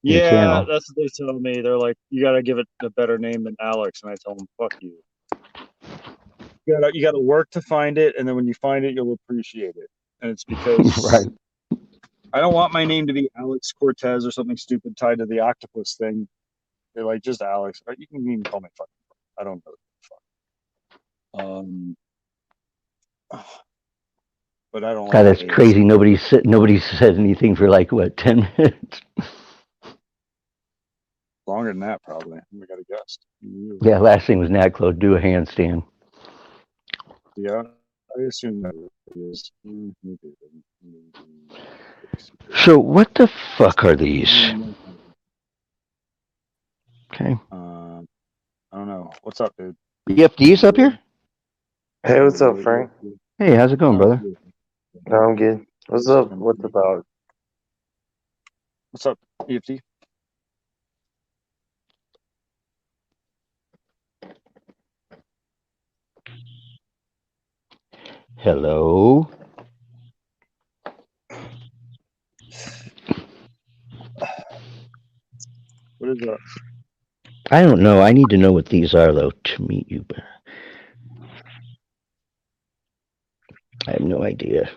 Your Yeah, channel. that's what they tell me. They're like, you gotta give it a better name than Alex, and I tell them, fuck you. You gotta work to find it, and then when you find it, you'll appreciate it. And it's because Right. I don't want my name to be Alex Cortez or something stupid tied to the octopus thing. They're like, just Alex. You can even call me fucking. I don't know. But I don't like God, that's names. crazy. Nobody said anything for like what, 10 minutes? Longer than that, probably. We got a guest. Yeah, last thing was Nat Claude, do a handstand. Yeah, I assume that it is. So what the fuck are these? Okay. I don't know. What's up, dude? EFD's up here? Hey, what's up, Frank? Hey, how's it going, brother? No, I'm good. What's up? What's about? What's up, EFD? Hello? What is that? I don't know. I need to know what these are, though, to meet you. But I have no idea.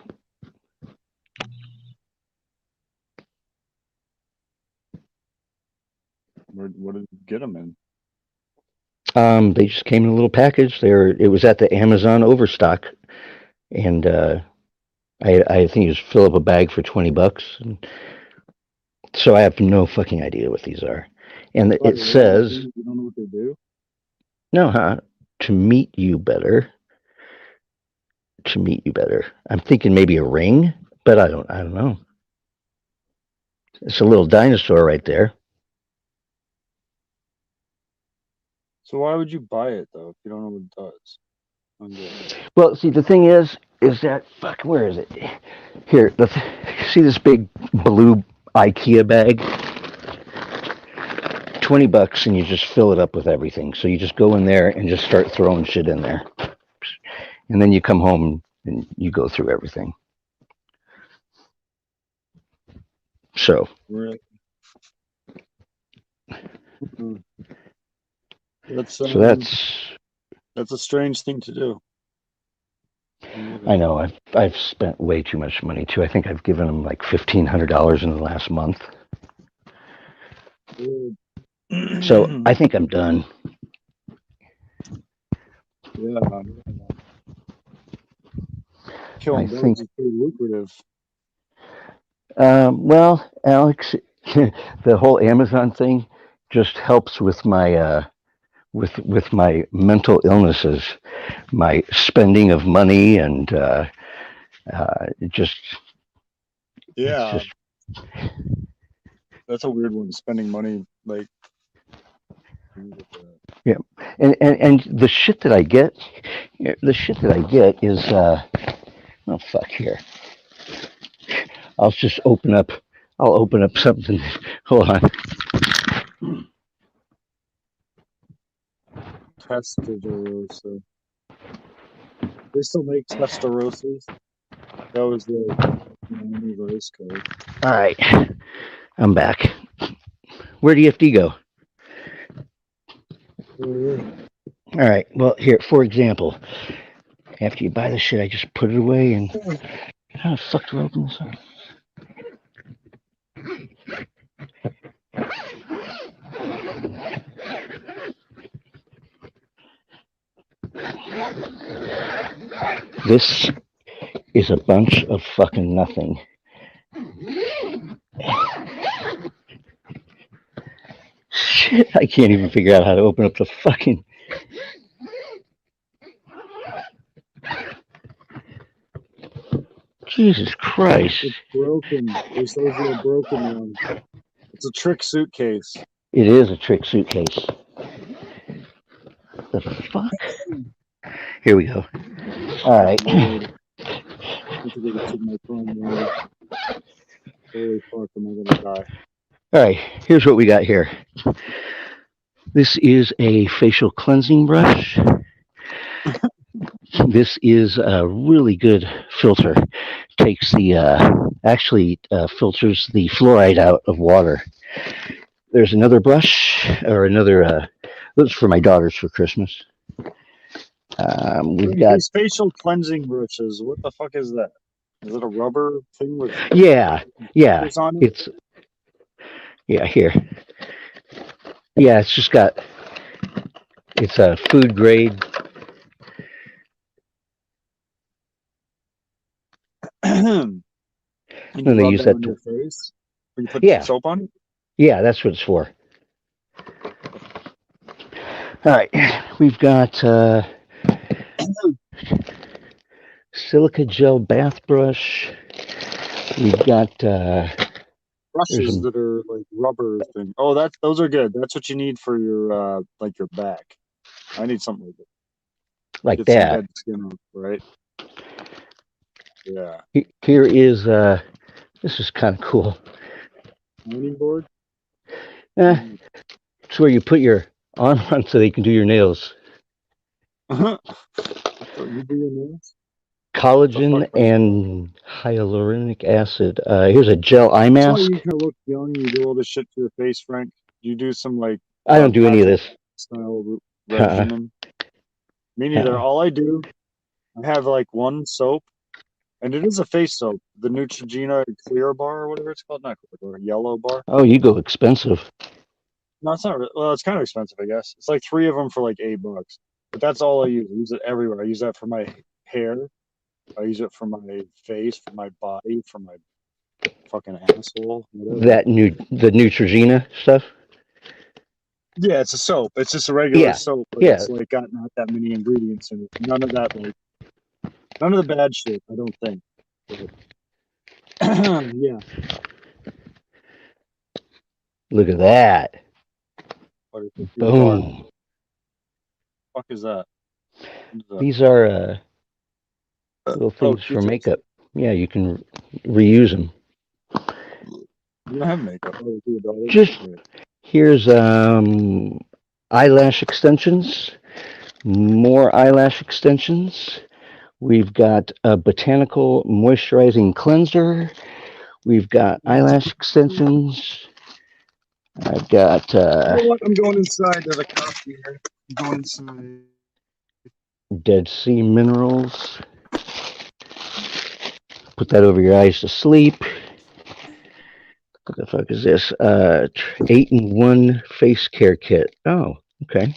What did you get them in? They just came in a little package. It was at the Amazon Overstock, and I think you just fill up a bag for $20, and so I have no fucking idea what these are. And it says, you don't know what they do? no, to meet you better. To meet you better. I'm thinking maybe a ring, but I don't know. It's a little dinosaur right there. So why would you buy it though if you don't know what it does? Well, see, the thing is that fuck, where is it? Here, see this big blue IKEA bag? $20, and you just fill it up with everything. So you just go in there and just start throwing shit in there, and then you come home and you go through everything. So. Really? Mm-hmm. That's a strange thing to do. I know. I've spent way too much money too. I think I've given them like $1,500 in the last month. So I think I'm done. Yeah. Killing birds is pretty lucrative. Well, Alex, the whole Amazon thing just helps with my with my mental illnesses, my spending of money, and just. Yeah. That's a weird one. Spending money like. Yeah, and the shit that I get, is oh fuck here. I'll just open up something. Hold on. Testarossa. They still make Testarossas. That was the race code. All right, I'm back. Where do EFD go? All right. Well, here, for example, after you buy the shit, I just put it away and how the fuck do I open this up? This is a bunch of fucking nothing. Shit, I can't even figure out how to open up the fucking. Jesus Christ. It's broken. They sold you a broken one. It's a trick suitcase. It is a trick suitcase. The fuck? Here we go. All right. Holy fuck, am I gonna die? All right, here's what we got here. This is a facial cleansing brush. This is a really good filter takes the filters the fluoride out of water. There's another brush or another. This is for my daughters for Christmas. We've got these facial cleansing brushes. What the fuck is that? Is it a rubber thing with yeah. filters on it? It's here. Yeah, it's just got. It's a food grade. And you And they rub use it that on to- your face? Or you put Yeah. soap on it? Yeah, that's what it's for. All right, we've got silica gel bath brush. We've got Brushes a- that are like rubber thing. Oh, those are good. That's what you need for your like your back. I need something like that. like Get some that. dead skin off, right? Yeah. Here is this is kind of cool. Ironing board? It's where you put your arm on so they can do your nails. So you do your nails? Collagen and hyaluronic acid. Here's a gel eye That's why mask. you can look young. You do all this shit to your face, Frank. You do some like I don't do any of this. style regimen. Me neither. All I do, I have like one soap, and it is a face soap, the Neutrogena Clear Bar or whatever it's called, not Clear Bar, Yellow Bar. Oh, you go expensive. No, it's not. Well, it's kind of expensive, I guess. It's like 3 of them for like $8, but that's all I use. I use it everywhere. I use that for my hair. I use it for my face, for my body, for my fucking asshole. Whatever. The Neutrogena stuff. Yeah, it's a soap. It's just a regular Yeah. soap, but Yeah. it's like got not that many ingredients in it. None of that, like, none of the bad shit, I don't think. But, yeah. Look at that. What Boom. fuck is that? What is that? These are little things for Q-tips. makeup. Yeah, you can reuse them. You don't have makeup. Oh, you do, Just here's eyelash extensions. More eyelash extensions. We've got a botanical moisturizing cleanser. We've got eyelash extensions. I've got You know what? I'm going inside. There's a cop here. I'm going inside. Dead Sea minerals. Put that over your eyes to sleep. What the fuck is this? 8-in-1 face care kit. Oh, okay.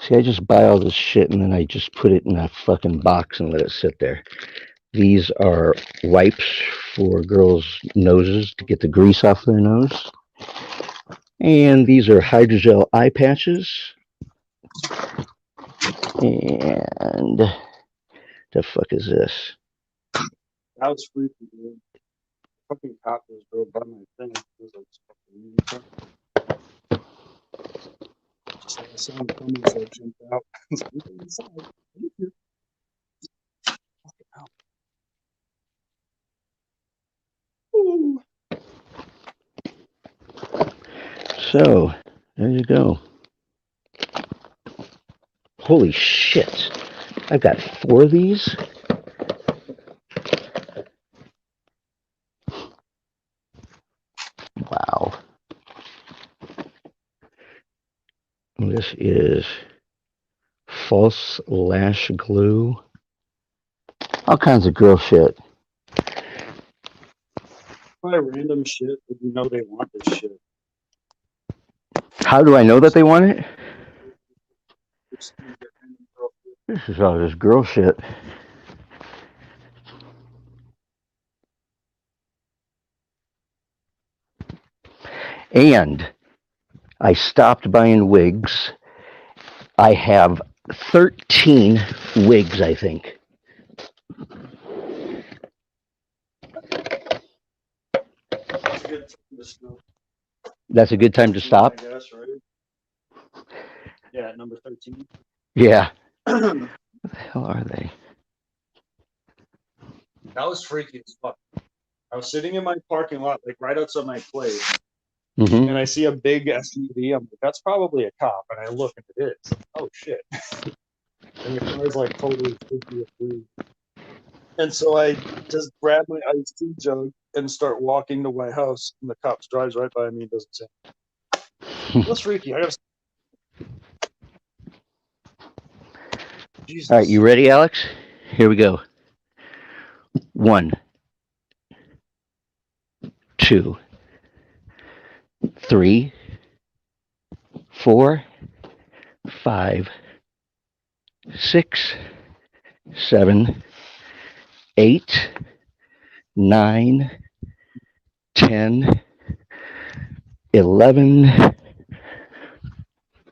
See, I just buy all this shit and then I just put it in a fucking box and let it sit there. These are wipes for girls' noses to get the grease off their nose. And these are hydrogel eye patches. And the fuck is this? That was freaky, dude. Fucking cop was drove by my thing. It was like fucking just like I saw him coming, so I jumped out. I was like, "Get inside." Thank you. Fucking hell. Ooh. So, there you go. Holy shit. I've got 4 of these. Wow. This is false lash glue. All kinds of girl shit. Probably random shit, but you know they want this shit. How do I know that they want it? Just gonna get random girl shit. This is all this girl shit. And I stopped buying wigs. I have 13 wigs, I think. That's a good time to stop? I guess, right? Yeah, number 13. Yeah. What the hell are they? That was freaky as fuck. I was sitting in my parking lot, like right outside my place, Mm-hmm. and I see a big SUV. I'm like, that's probably a cop. And I look, and it is. Oh shit! And the car's like totally freaky. And so I just grab my iced tea jug and start walking to my house, and the cops drives right by me and doesn't say, "What's freaky?" I gotta. Jesus. All right, you ready, Alex? Here we go. 1, 2, 3, 4, 5, 6, 7, 8, 9, 10, 11,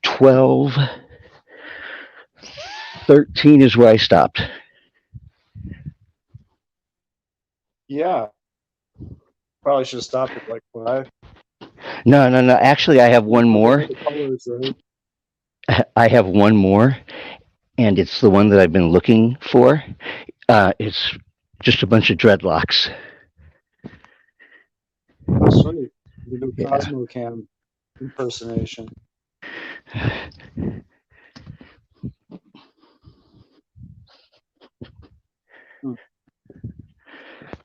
12, 13 is where I stopped. Yeah. Probably should have stopped at like 5. No. Actually, I have one more. The colors, right? I have one more, and it's the one that I've been looking for. It's just a bunch of dreadlocks. Oh, sweet. You do Yeah. Cosmo Cam impersonation.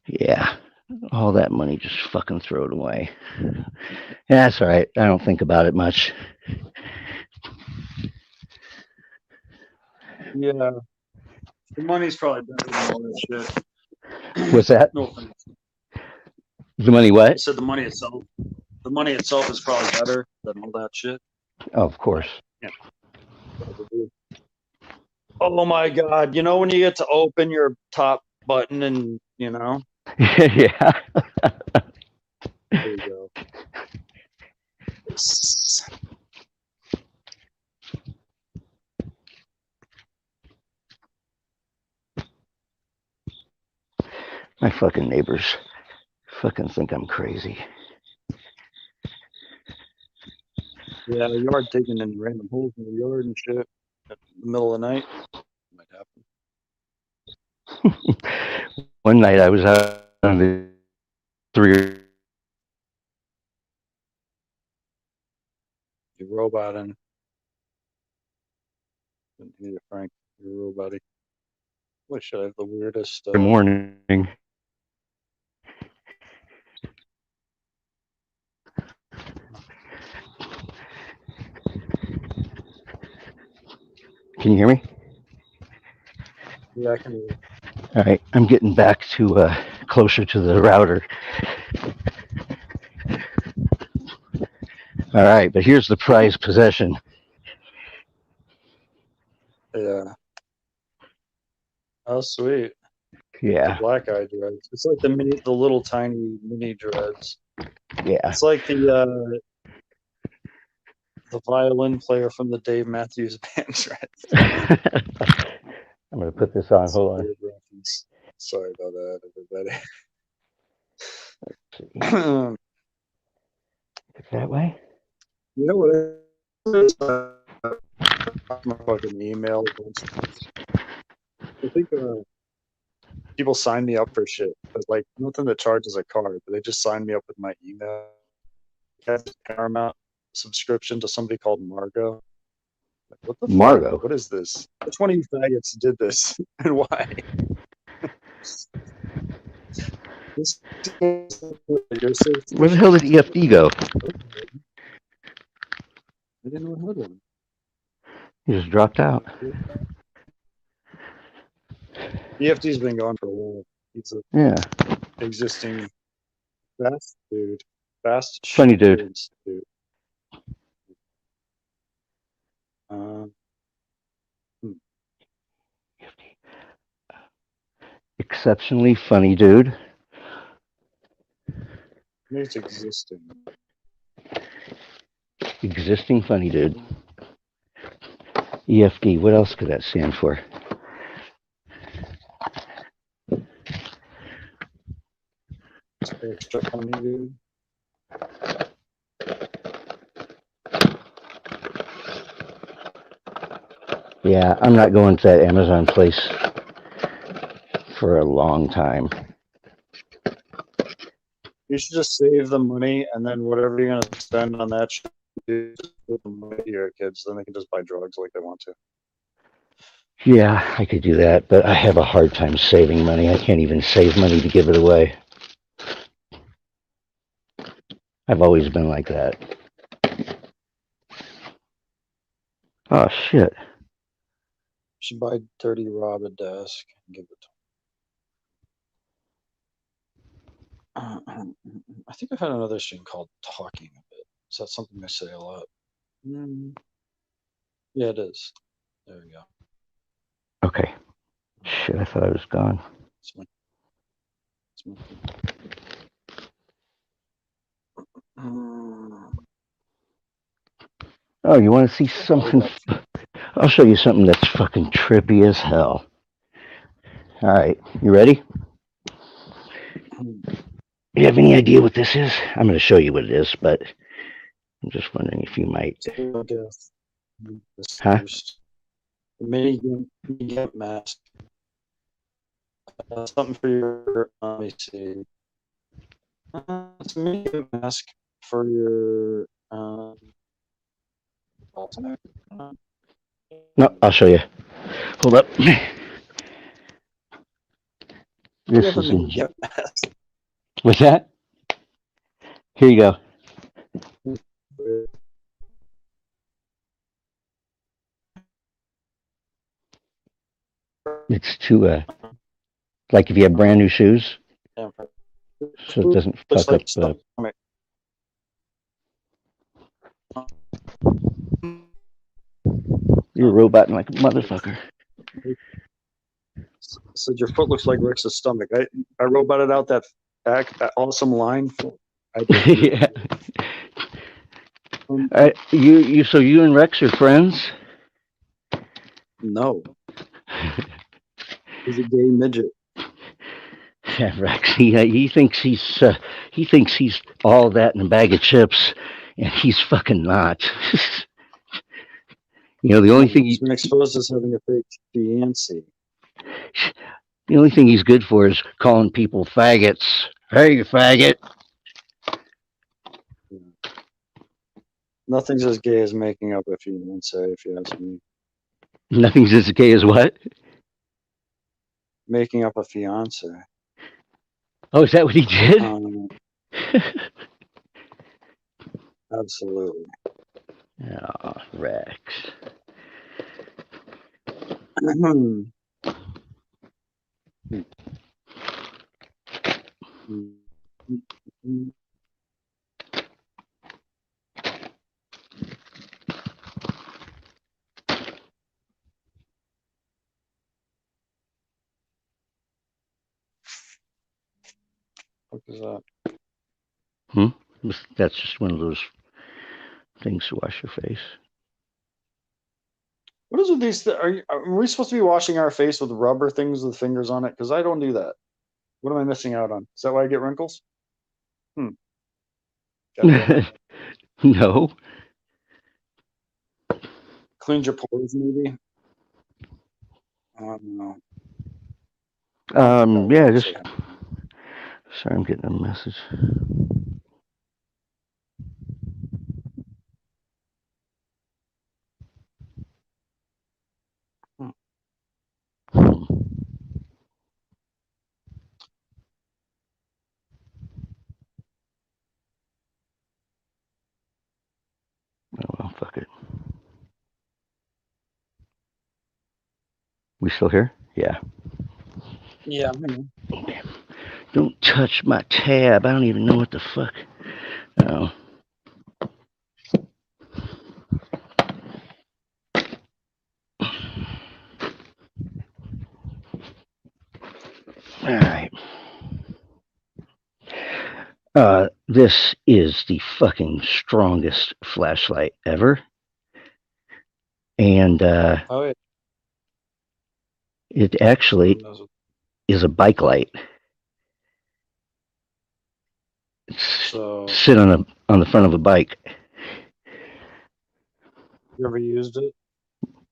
Yeah. All that money, just fucking throw it away. Yeah, that's all right. I don't think about it much. Yeah. The money's probably better than all that shit. What's that? No offense. The money I what? said the money itself. The money itself is probably better than all that shit. Oh, of course. Yeah. Oh my God. You know when you get to open your top button and, Yeah. there you go. My fucking neighbors fucking think I'm crazy. Yeah, you are digging in random holes in the yard and shit at the middle of the night. Might happen. One night I was out on the 3. You're roboting. Didn't hear you, Frank. You're roboting. Wish I have the weirdest. Morning. Can you hear me? Yeah, I can hear you. All right, I'm getting back to closer to the router. All right, but here's the prized possession. Yeah. Oh, sweet. Yeah, Black eye dreads. It's like the little tiny mini dreads. yeah. It's like the violin player from the Dave Matthews Band dreads. I'm gonna put this on. Hold on. Weird reference. Sorry about that, everybody. That way. You know what it is? My fucking email. I think people sign me up for shit, but like nothing that charges a card. But they just sign me up with my email. I have a Paramount subscription to somebody called Margo. Like, what the Margo? fuck? What is this? Which one of you faggots did this and why? Where the hell did EFD go? I didn't know what happened. He just dropped out. EFD's been gone for a while. He's a Yeah. existing fast dude. Fast Funny dude. Exceptionally funny dude. It's existing. Existing funny dude. EFD. What else could that stand for? Extra funny dude. Yeah, I'm not going to that Amazon place for a long time. You should just save the money, and then whatever you're gonna spend on that shit, just put the money to your kids. Then they can just buy drugs like they want to. Yeah, I could do that, but I have a hard time saving money. I can't even save money to give it away. I've always been like that. Oh shit. Should buy Dirty Rob a desk and give it to him. I think I've had another stream called Talking a Bit. Is that something I say a lot? Yeah, it is. There we go. Okay. Shit, I thought I was gone. It's my- Oh, you want to see something? I'll show you something that's fucking trippy as hell. All right, you ready? You have any idea what this is? I'm going to show you what it is, but I'm just wondering if you might. Huh? The mini mask. Something for your. Let me see. It's a mini mask for your. No, I'll show you. Hold up. This is in. What's that? Here you go. It's to like if you have brand new shoes, so it doesn't fuck up the. You're a robot like a motherfucker. So your foot looks like Rick's stomach. I roboted out that awesome line. Yeah. So you and Rex are friends? No. He's a gay midget. Yeah, Rex. He thinks he's all that in a bag of chips, and he's fucking not. You know, the only thing he's been exposed as having a fake fiancé. The only thing he's good for is calling people faggots. Hey, you faggot. Nothing's as gay as making up a fiancé, if you ask me. Nothing's as gay as what? Making up a fiancé. Oh, is that what he did? Absolutely. Oh, Rex. What is that? That's just one of those things to wash your face. What is with these? Are we supposed to be washing our face with rubber things with fingers on it? Because I don't do that. What am I missing out on? Is that why I get wrinkles? No. Cleans your pores, maybe. I don't know. Yeah, just. Sorry, I'm getting a message. Oh, well, fuck it. We still here? Yeah. Yeah. Don't touch my tab. I don't even know what the fuck. Oh. All right. This is the fucking strongest flashlight ever. And it actually is a bike light. So sit on the front of a bike. You ever used it?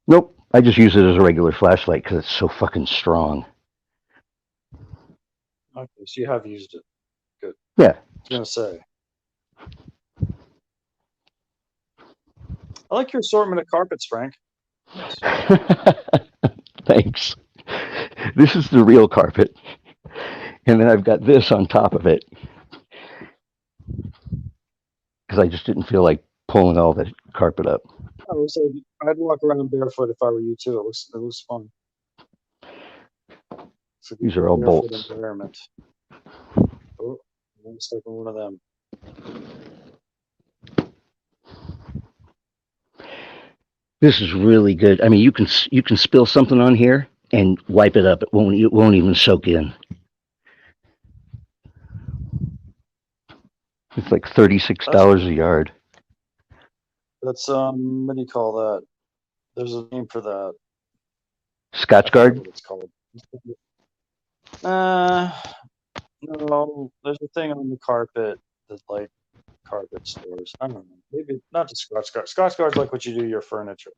Nope. I just use it as a regular flashlight because it's so fucking strong. Okay, so you have used it. Good. Yeah. I was gonna say. I like your assortment of carpets, Frank. Thanks. This is the real carpet. And then I've got this on top of it. Because I just didn't feel like pulling all the carpet up. I would say I'd walk around barefoot if I were you too. It looks fun. It's a These are all barefoot bolts. environment. Oh, I'm stuck in one of them. This is really good. I mean, you can spill something on here and wipe it up. It won't even soak in. It's like $36 a yard. That's what do you call that? There's a name for that. Scotch I forget guard. what it's called. No, there's a thing on the carpet that like carpet stores. I don't know. Maybe not just Scotch guard. Scotch guard's like what you do to your furniture.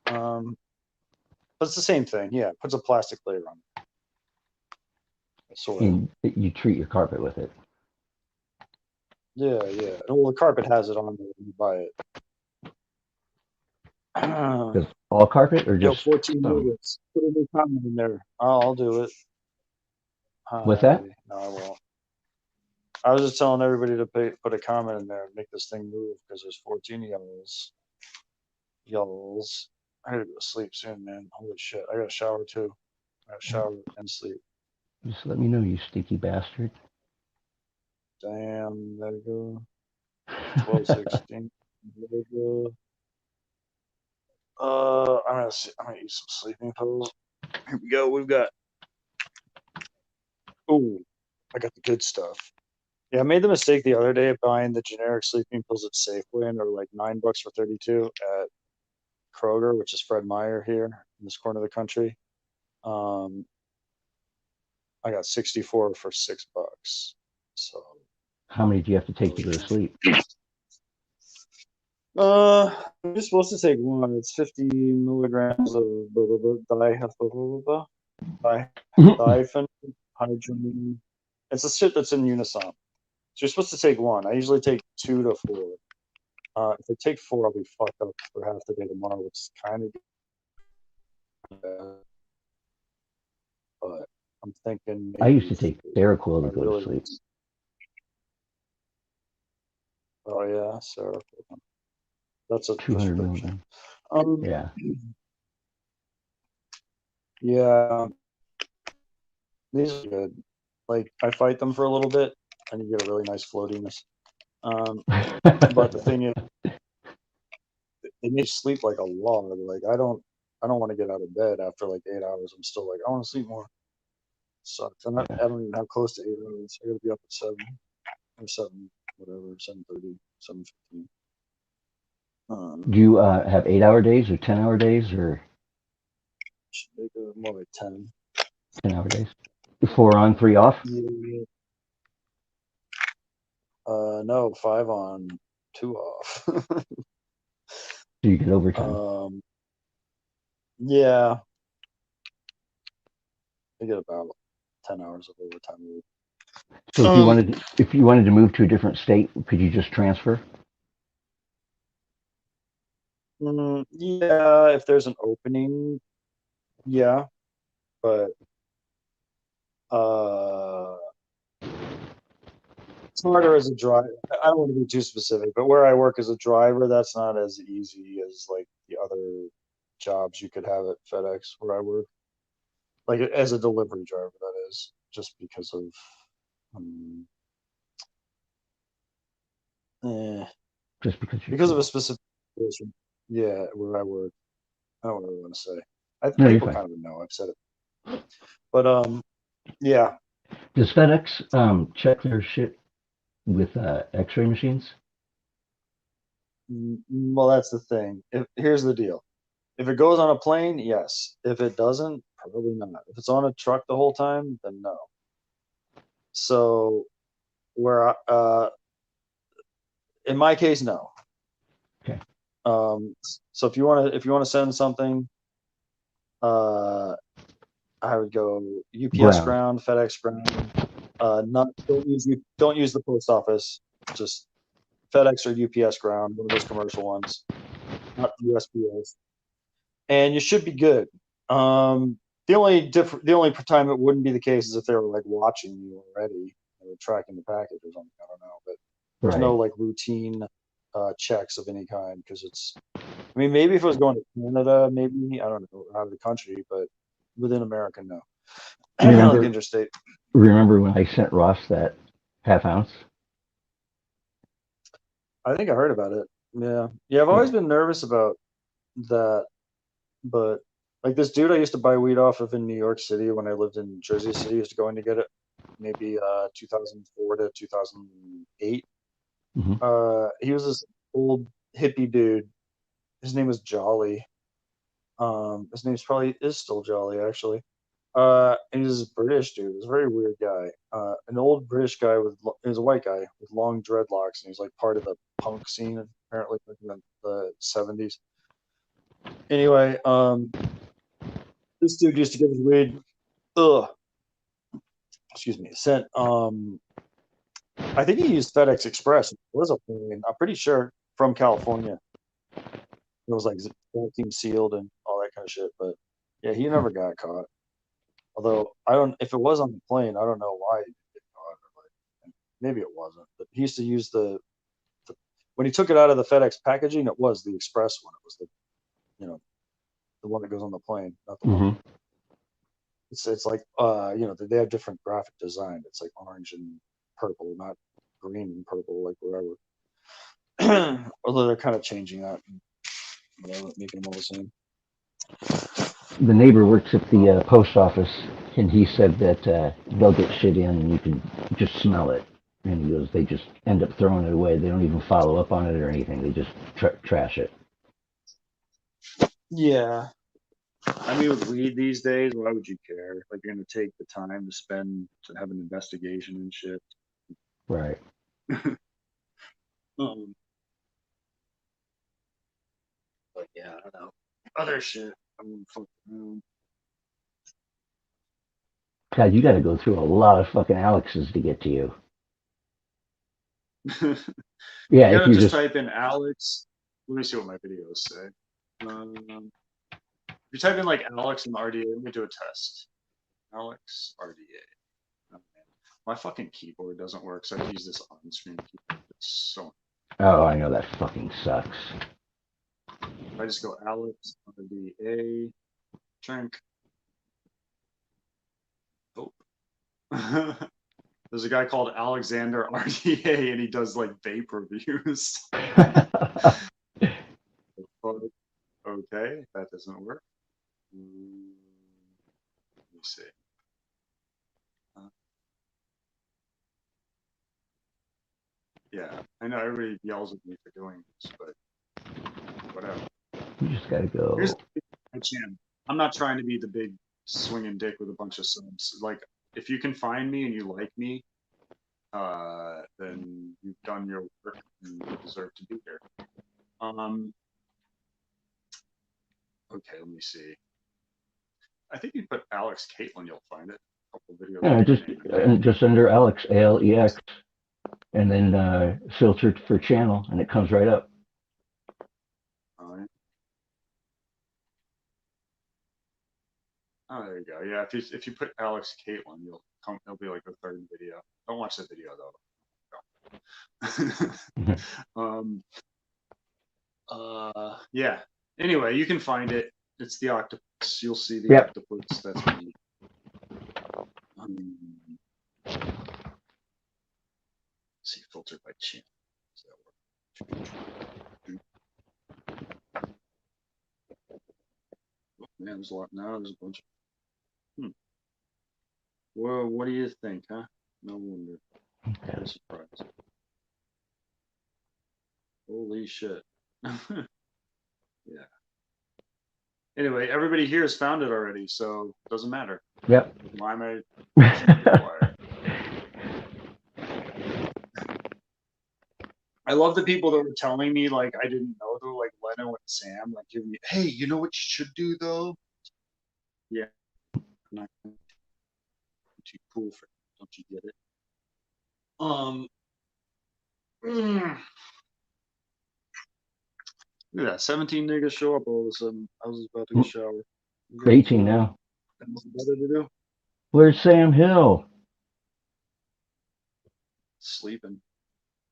But it's the same thing. Yeah, it puts a plastic layer on it. Sort of. And you treat your carpet with it. Yeah. Well, the carpet has it on there when you buy it. Just all carpet or Yo, just 14 minutes. Put a new comment in there. I'll do it. What's that? No, I won't. I was just telling everybody to put a comment in there and make this thing move because there's 14 yells. I gotta go to sleep soon, man. Holy shit. I gotta shower too. I gotta shower and sleep. Just let me know, you stinky bastard. Damn, there you go. 12:16. There you go. I'm gonna use some sleeping pills. Here we go. We've got. Ooh, I got the good stuff. Yeah, I made the mistake the other day of buying the generic sleeping pills at Safeway, and they're like $9 for 32 at Kroger, which is Fred Meyer here in this corner of the country. I got 64 for $6. So. How many do you have to take to go to sleep? I'm just supposed to take one. It's 50 milligrams of diphenhydramine. It's a shit that's in Unison. So you're supposed to take one. I usually take 2 to 4. If I take 4, I'll be fucked up for half the day tomorrow, which is kind of bad. But I'm thinking. I used to take Seroquel to go to sleep. Oh yeah, Seroquel. That's a 200 prescription. Yeah. Yeah. These are good. Like I fight them for a little bit, and you get a really nice floatiness. But the thing is, they make you sleep like a log. Like I don't want to get out of bed after like 8 hours. I'm still like I want to sleep more. Sucks. I don't even have close to 8 hours. I gotta be up at 7 or 7, whatever, 7:30, 7:15. Do you have 8-hour days or 10-hour days or? More like 10. 10-hour days. 4 on, 3 off. Yeah. No, 5 on, 2 off. So you get overtime. Yeah. I get about 10 hours of overtime a week. So if you wanted to move to a different state, could you just transfer? Yeah, if there's an opening, yeah, but it's harder as a driver. I don't want to be too specific, but where I work as a driver, that's not as easy as like the other jobs you could have at FedEx where I work. Like as a delivery driver, that is, just because of Just because of a specific situation. Yeah, where I work. I don't really want to say. No, People kind of know. I've said it. But yeah. Does FedEx check their shit with X-ray machines? Well, that's the thing. Here's the deal. If it goes on a plane, yes. If it doesn't, probably not. If it's on a truck the whole time, then no. So, where in my case, no. Okay. So if you want to send something, I would go UPS ground, FedEx ground. Don't use the post office. Just FedEx or UPS ground, one of those commercial ones, not USPS. And you should be good. The only time it wouldn't be the case is if they were like watching you already, they were tracking the package or something. I don't know, but there's Right. no like routine checks of any kind because it's. I mean, maybe if it was going to Canada, maybe I don't know, out of the country, but within America, no. Remember- Like interstate. Remember when I sent Ross that half ounce? I think I heard about it. Yeah, yeah. I've always been nervous about that, but like this dude I used to buy weed off of in New York City when I lived in Jersey City, used to go in to get it, maybe 2004 to 2008. He was this old hippie dude. His name was Jolly. His name's probably is still Jolly actually. And he's this British dude. He's a very weird guy. An old British guy he was a white guy with long dreadlocks, and he's like part of the punk scene apparently in the 70s. Anyway, this dude used to get his weed. Excuse me. Sent. I think he used FedEx Express. It was a plane. I'm pretty sure from California. It was like vacuum sealed and all that kind of shit. But yeah, he never got caught. Although I don't, if it was on the plane, I don't know why he didn't get caught. Or like, maybe it wasn't. But he used to use the when he took it out of the FedEx packaging, it was the express one. It was the one that goes on the plane, not the one. It's like they have different graphic design. It's like orange and purple, not green and purple like wherever. Although they're kind of changing that, making them all the same. The neighbor works at the post office, and he said that they'll get shit in, and you can just smell it. And he goes, they just end up throwing it away. They don't even follow up on it or anything. They just trash it. Yeah. I mean, with weed these days, why would you care? Like, you're going to take the time to spend to have an investigation and shit. Right. But yeah, I don't know. Other shit. I'm fucking around. God, you got to go through a lot of fucking Alexes to get to you. Yeah, You if gotta you just just type in Alex. Let me see what my videos say. If you type in like Alex and RDA, let me do a test. Alex RDA. Oh, man. My fucking keyboard doesn't work, so I have to use this on-screen keyboard. It's so. Oh, I know that fucking sucks. I just go Alex RDA. Drink. Oh. There's a guy called Alexander RDA, and he does like vape reviews. Okay, that doesn't work. Let me see. Yeah, I know everybody yells at me for doing this, but whatever. You just got to go. Here's my channel. I'm not trying to be the big swinging dick with a bunch of subs. Like, if you can find me and you like me, then you've done your work and you deserve to be here. Okay, let me see. I think you put Alex Caitlin, you'll find it. A couple videos. Yeah, just under Alex, ALEX, and then filtered for channel, and it comes right up. All right. Oh, there you go. Yeah, if you put Alex Caitlin, it'll be like the third video. Don't watch the video though. Yeah. Anyway, you can find it. It's the octopus. You'll see the octopus. That's me. See, filtered by channel. Oh, man, there's a lot now. There's a bunch of. Well, what do you think, huh? No wonder. Very surprised. Holy shit. Yeah. Anyway, everybody here has found it already, so it doesn't matter. Yep. Why am I? I love the people that were telling me, like, I didn't know, though, like Leno and Sam, like, giving me, hey, you know what you should do, though? Yeah. I'm not too cool for it. Don't you get it? Look at that, 17 niggas show up all of a sudden. I was about to go shower. We're 18 now. Nothing better to do? Where's Sam Hill? Sleeping.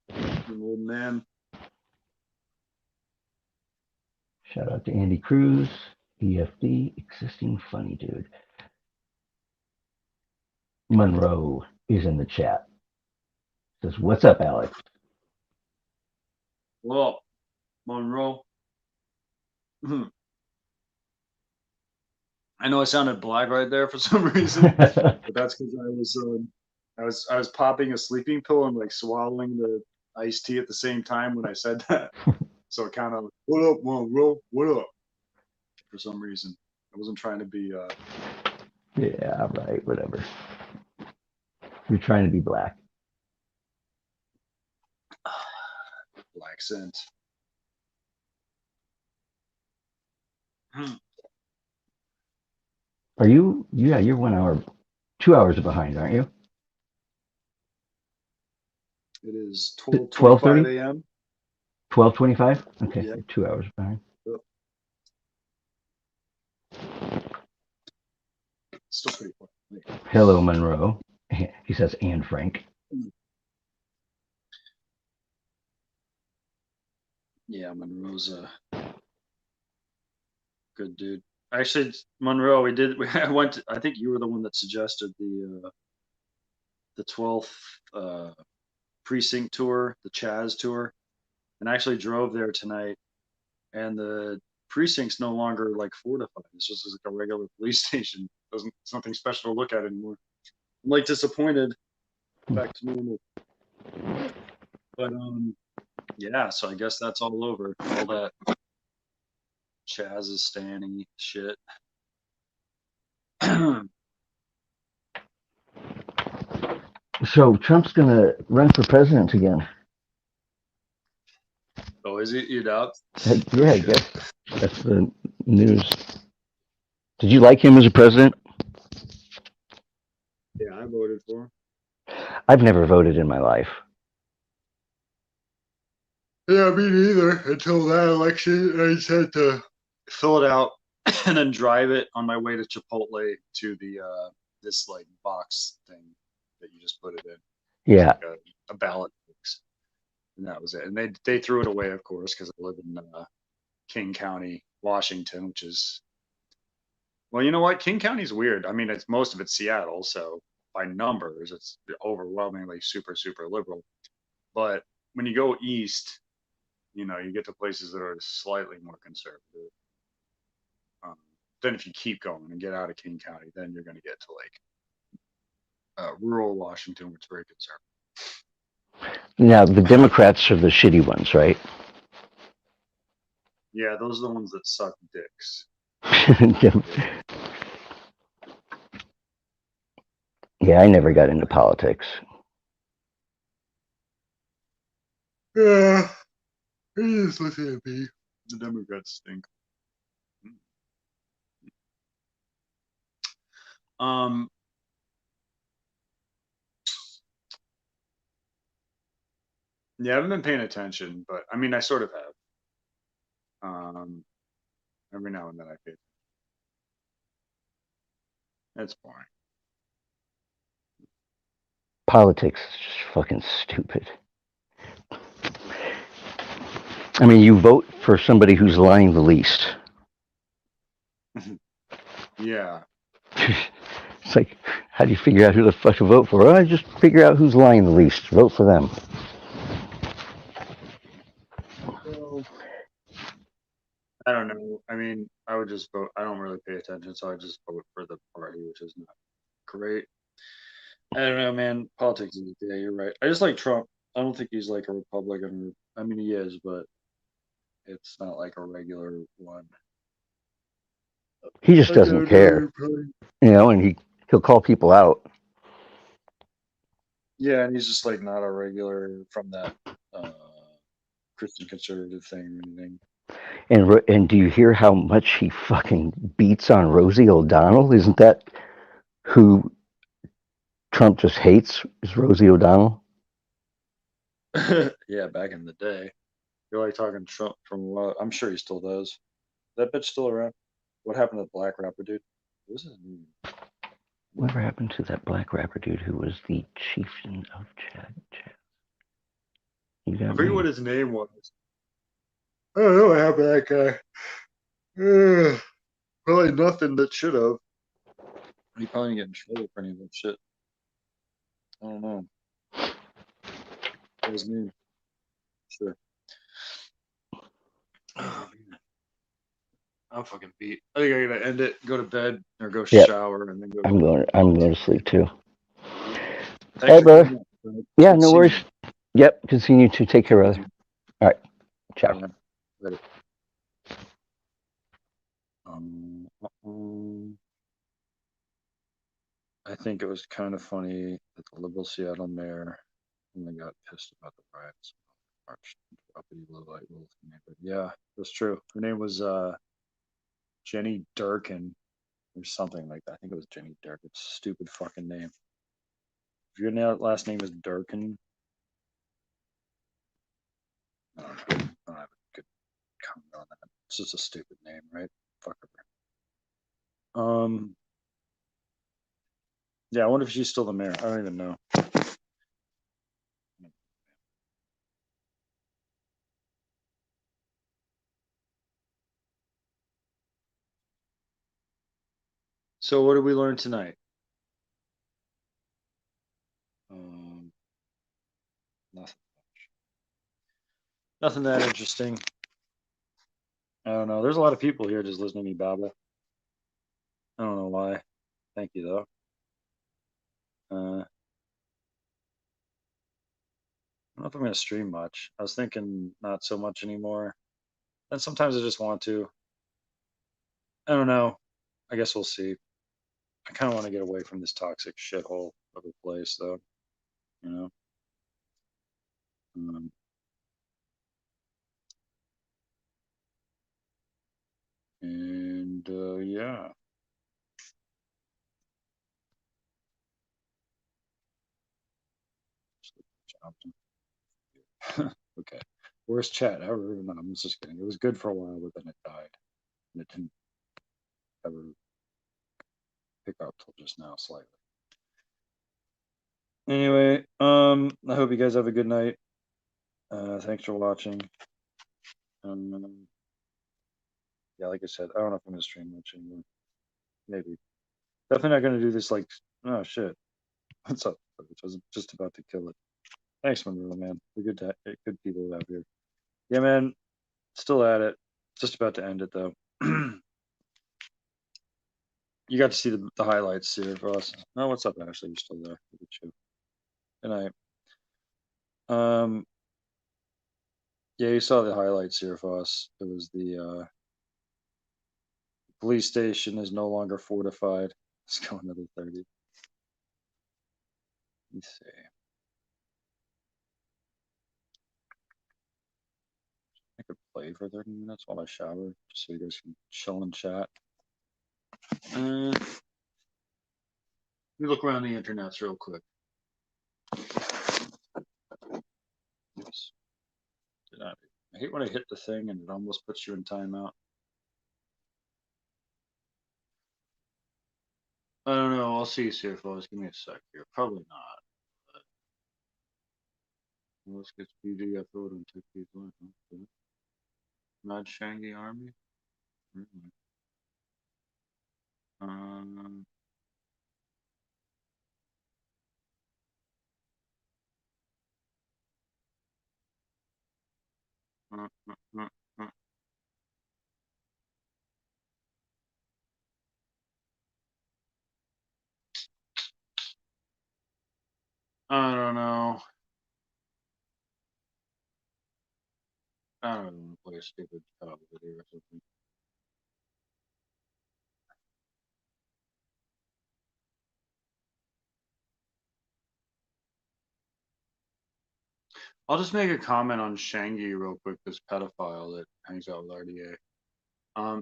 An old man. Shout out to Andy Cruz, EFD, existing funny dude. Monroe is in the chat. Says, what's up, Alex? Well, Monroe. I know I sounded black right there for some reason, but that's because I was popping a sleeping pill and like swallowing the iced tea at the same time when I said that. So it kind of, what up, Monroe? What up? For some reason, I wasn't trying to be. Yeah, right, whatever. You're trying to be black. Black scent. Are you? Yeah, you're 1 hour, 2 hours behind, aren't you? It is 12:30 a.m. 12:25. Okay, Yeah. you're 2 hours behind. Still pretty far. Hello, Monroe. He says, and Frank. Yeah, Monroe's a good dude. Actually, Monroe, I went to, I think you were the one that suggested the 12th precinct tour, the Chaz tour, and I actually drove there tonight, and the precinct's no longer like fortified. It's just like a regular police station. It's nothing special to look at anymore. I'm like disappointed. Back to normal. But yeah, so I guess that's all over. All that Chazistan-y shit. So Trump's gonna run for president again. Oh, is it? You doubt? Yeah, I guess that's the news. Did you like him as a president? Yeah, I voted for him. I've never voted in my life. Yeah, me neither. Until that election, I just had to fill it out and then drive it on my way to Chipotle to the this like box thing that you just put it in. Yeah. Like a ballot box, and that was it. And they threw it away, of course, because I live in King County, Washington, which is, well, you know what? King County's weird. I mean, it's most of it's Seattle, so by numbers, it's overwhelmingly super liberal. But when you go east, you know, you get to places that are slightly more conservative. Then if you keep going and get out of King County, then you're going to get to like rural Washington, which is very conservative. Now the Democrats are the shitty ones, right? Yeah, those are the ones that suck dicks. Yeah, I never got into politics. Yeah, you just listen to me. The Democrats stink. Yeah, I haven't been paying attention, but I mean, I sort of have. Every now and then I pay attention. It's boring. Politics is just fucking stupid. I mean, you vote for somebody who's lying the least. Yeah. It's like, how do you figure out who the fuck to vote for? Well, I just figure out who's lying the least. Vote for them. Well, I don't know. I mean, I would just vote. I don't really pay attention, so I just vote for the party, which is not great. I don't know, man. Politics is, yeah, you're right. I just like Trump. I don't think he's like a Republican. I mean, he is, but it's not like a regular one. He just doesn't care, you know, and he'll call people out. Yeah, and he's just like not a regular from that Christian conservative thing or anything. And do you hear how much he fucking beats on Rosie O'Donnell? Isn't that who Trump just hates? Is Rosie O'Donnell? Yeah, back in the day. You're like talking Trump from a while. I'm sure he still does. That bitch still around? What happened to the black rapper dude? What was his name? Whatever happened to that black rapper dude who was the chieftain of Chad? You I got forget me. what his name was. I don't know what happened to that guy. Probably nothing that should have. He probably didn't get in trouble for any of that shit. I don't know. What was his name? Sure. Oh, man. I'm fucking beat. I think I gotta end it, go to bed, or go Yep. shower, and then go. I'm going to sleep too. Thanks Hey, for brother. coming up, bro. Yeah, Good no seeing worries. you. Yep. Continue to take care, brother. All right. Ciao. Yeah. Later. I think it was kind of funny that the liberal Seattle mayor only got pissed about the riots. Marched into uppity low-light wolf neighborhood. Yeah, that's true. Her name was Jenny Durkin or something like that. I think it was Jenny Durkin. Stupid fucking name. If your last name is Durkin, I don't know. I don't have a good comment on that. It's just a stupid name, right? Fuck her. Yeah, I wonder if she's still the mayor. I don't even know. So what did we learn tonight? Nothing. Nothing that interesting. I don't know. There's a lot of people here just listening to me babble. I don't know why. Thank you though. I don't know if I'm gonna stream much. I was thinking not so much anymore. And sometimes I just want to. I don't know. I guess we'll see. I kind of want to get away from this toxic shithole of a place, though. You know. Um, and yeah. Okay. Worst chat ever. No, I'm just kidding. It was good for a while, but then it died. And it didn't ever pick up till just now, slightly. Anyway, I hope you guys have a good night. Thanks for watching. Yeah, like I said, I don't know if I'm gonna stream much anymore. Maybe. Definitely not gonna do this like, oh shit. What's up? I was just about to kill it. Thanks, Monroe, man. We're good people out here. Yeah, man. Still at it. Just about to end it though. You got to see the highlights here for us. Oh, what's up, Ashley? You're still there. Look at you. Good night. Yeah, you saw the highlights here for us. It was the police station is no longer fortified. Let's go another 30. Let's see. I could play for 30 minutes while I shower, just so you guys can chill and chat. Let me look around the internets real quick. Oops. I hate when I hit the thing and it almost puts you in timeout. I don't know. I'll see, CFOs. Give me a sec here. Probably not. Let's get PDF vote and take these on. Okay. Mad Shangi Army. Really? Um, uh, uh, uh, uh. I don't know. I don't want to play a stupid video or something. I'll just make a comment on Shangi real quick, this pedophile that hangs out with RDA.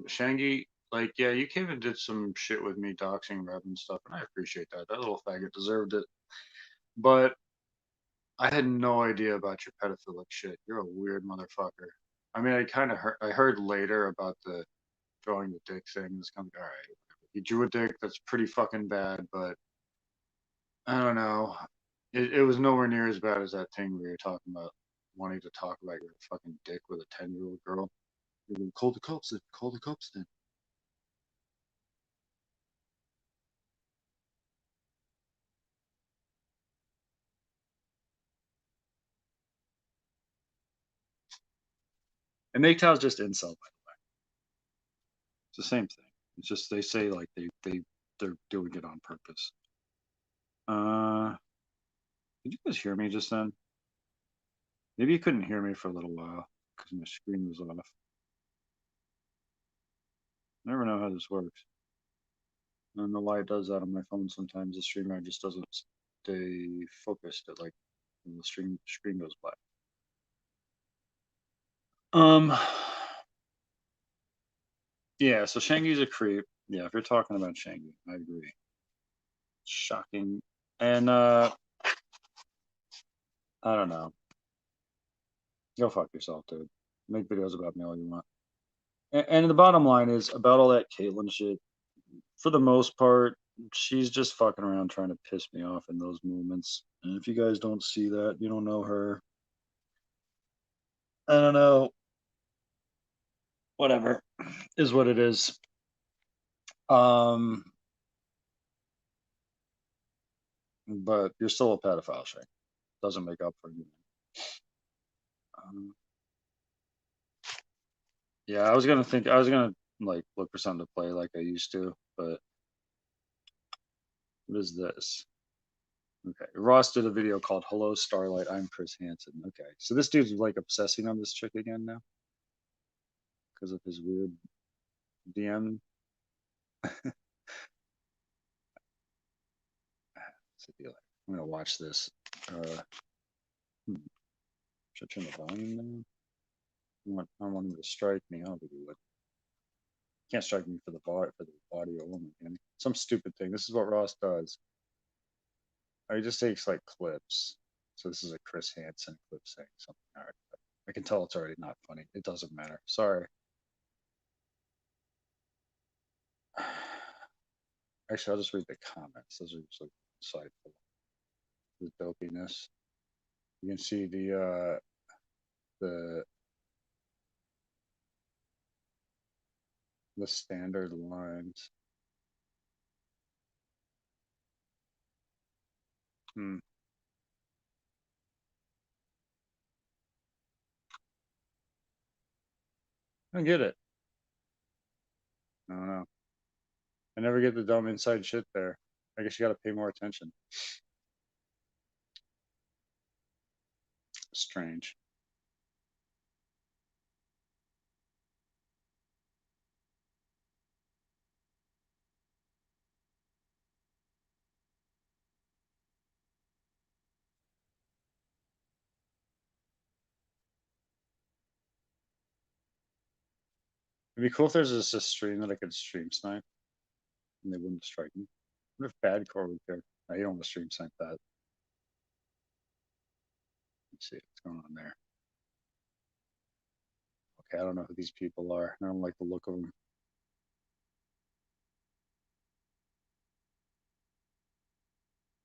Shangi, like, yeah, you came and did some shit with me, doxing Rev and stuff, and I appreciate that. That little faggot deserved it. But I had no idea about your pedophilic shit. You're a weird motherfucker. I mean, I kind of heard later about the drawing the dick thing is kind of all right. He drew a dick that's pretty fucking bad, but I don't know. It was nowhere near as bad as that thing we were talking about, wanting to talk about your fucking dick with a 10-year-old girl. You're like, call the cops then. Call the cops then. And MGTOW's just incel, by the way. It's the same thing. It's just they say like they're doing it on purpose. Did you guys hear me just then? Maybe you couldn't hear me for a little while because my screen was off. Never know how this works. I don't know why it does that on my phone sometimes. The streamer just doesn't stay focused at like when the screen goes black. Yeah, so Shangy's a creep. Yeah, if you're talking about Shangy, I agree. Shocking. And I don't know. Go fuck yourself, dude. Make videos about me all you want. And the bottom line is about all that Caitlyn shit. For the most part, she's just fucking around trying to piss me off in those moments. And if you guys don't see that, you don't know her. I don't know. Whatever is what it is. But you're still a pedophile, Shay. Doesn't make up for you. Yeah, I was gonna like look for something to play like I used to, but what is this? Okay, Ross did a video called "Hello Starlight, I'm Chris Hansen." Okay, so this dude's like obsessing on this chick again now because of his weird DM. I'm gonna watch this. Should I turn the volume down? I don't want him to strike me. I don't think he would. Can't strike me for the audio only. Man. Some stupid thing. This is what Ross does. He just takes like clips. So this is a Chris Hansen clip saying something. All right. I can tell it's already not funny. It doesn't matter. Sorry. Actually, I'll just read the comments. Those are so insightful. The dopiness. You can see the standard lines. I don't get it. I don't know. I never get the dumb inside shit there. I guess you got to pay more attention. Strange. It'd be cool if there's just a stream that I could stream snipe and they wouldn't strike me. What if Badcore would care? No, you don't want to stream snipe that. Let's see what's going on there. Okay, I don't know who these people are. I don't like the look of them.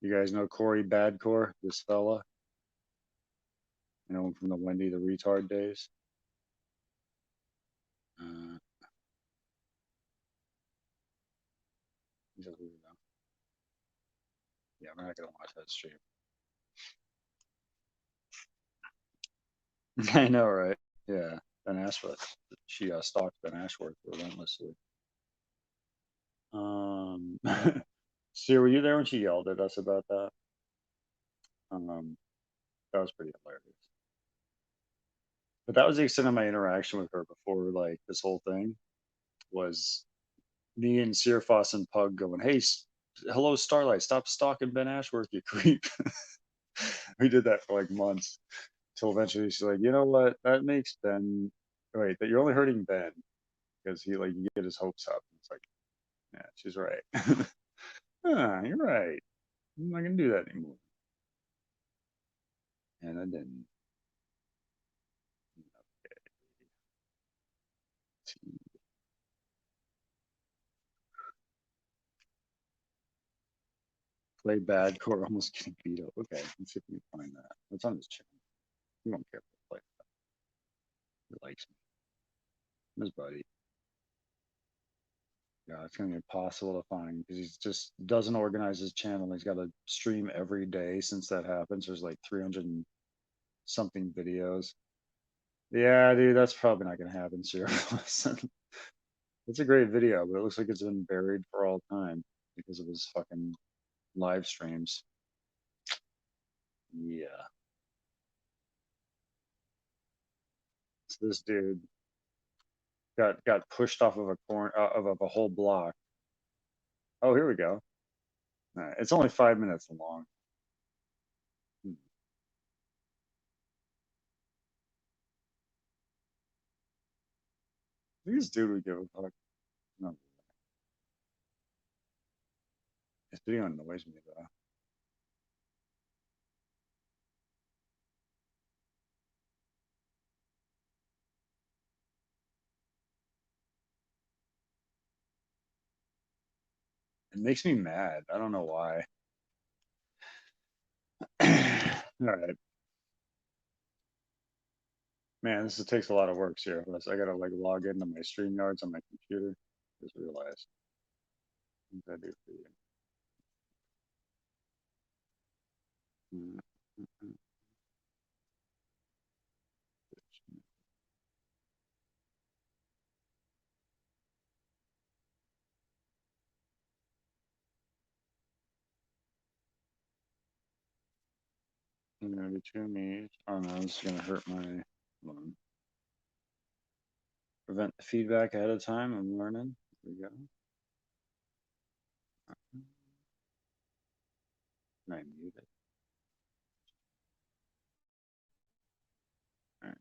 You guys know Corey Badcore, this fella? You know him from the Wendy the Retard days? He's a weirdo. Yeah, I'm not gonna watch that stream. I know, right? Yeah, Ben Ashworth. She stalked Ben Ashworth relentlessly. Sierra, were you there when she yelled at us about that? That was pretty hilarious. But that was the extent of my interaction with her before, like this whole thing was me and Searfoss and Pug going, "Hey, hello, Starlight, stop stalking Ben Ashworth, you creep." We did that for like months till eventually she's like, "You know what? That makes Ben wait, that you're only hurting Ben because he like you get his hopes up." It's like, yeah, she's right. You're right. I'm not gonna do that anymore. And I didn't. Play bad core, almost getting beat up. Okay, let's see if we can find that. It's on his channel. You don't care if I play that. He likes me. His buddy. Yeah, it's gonna be impossible to find because he just doesn't organize his channel. He's got to stream every day since that happens. There's like 300 and something videos. Yeah, dude, that's probably not gonna happen, Sierra. It's a great video, but it looks like it's been buried for all time because of his fucking live streams. Yeah. So this dude got pushed off of a corner of a whole block. Oh, here we go. It's only 5 minutes long. This dude would give a fuck. No. This video annoys me though. It makes me mad. I don't know why. All right. Man, this takes a lot of work, Sierra. I gotta like log into my StreamYards on my computer. Just realized. What did I do for you? I'm gonna be too mean. Oh no, this is gonna hurt my lung. Prevent the feedback ahead of time. I'm learning. Here we go. Can I mute it? All right.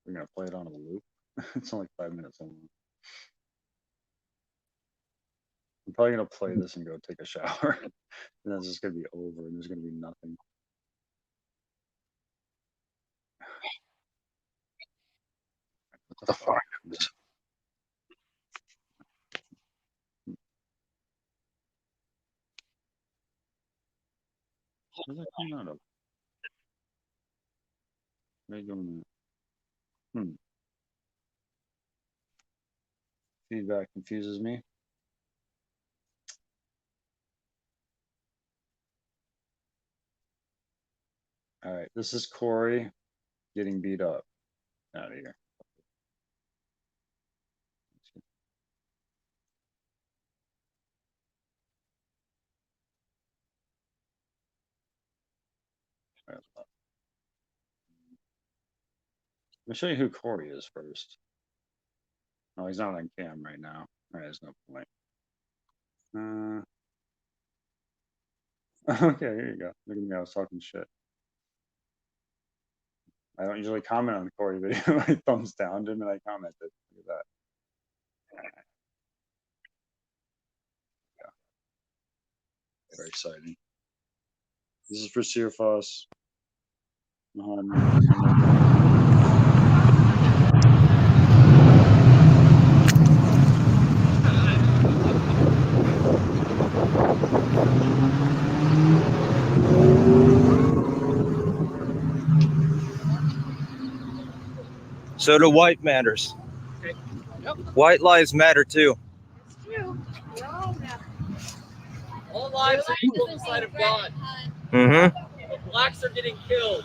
We're gonna play it on a loop. It's only 5 minutes long. I'm probably gonna play this and go take a shower. And then it's just gonna be over and there's gonna be nothing. What the fuck? Where's that coming out of? Where are you doing that? Feedback confuses me. All right, this is Corey getting beat up. Out of here. Let me show you who Corey is first. Oh, he's not on cam right now. All right, there's no point. Okay, here you go. Look at me, I was talking shit. I don't usually comment on the Corey video. I thumbs down him and I commented. Look at that. Yeah. Very exciting. This is for Searfoss. So do white matters. Okay. Yep. White lives matter too. It's true. All lives are equal in the sight of God. Mm-hmm. But blacks are getting killed.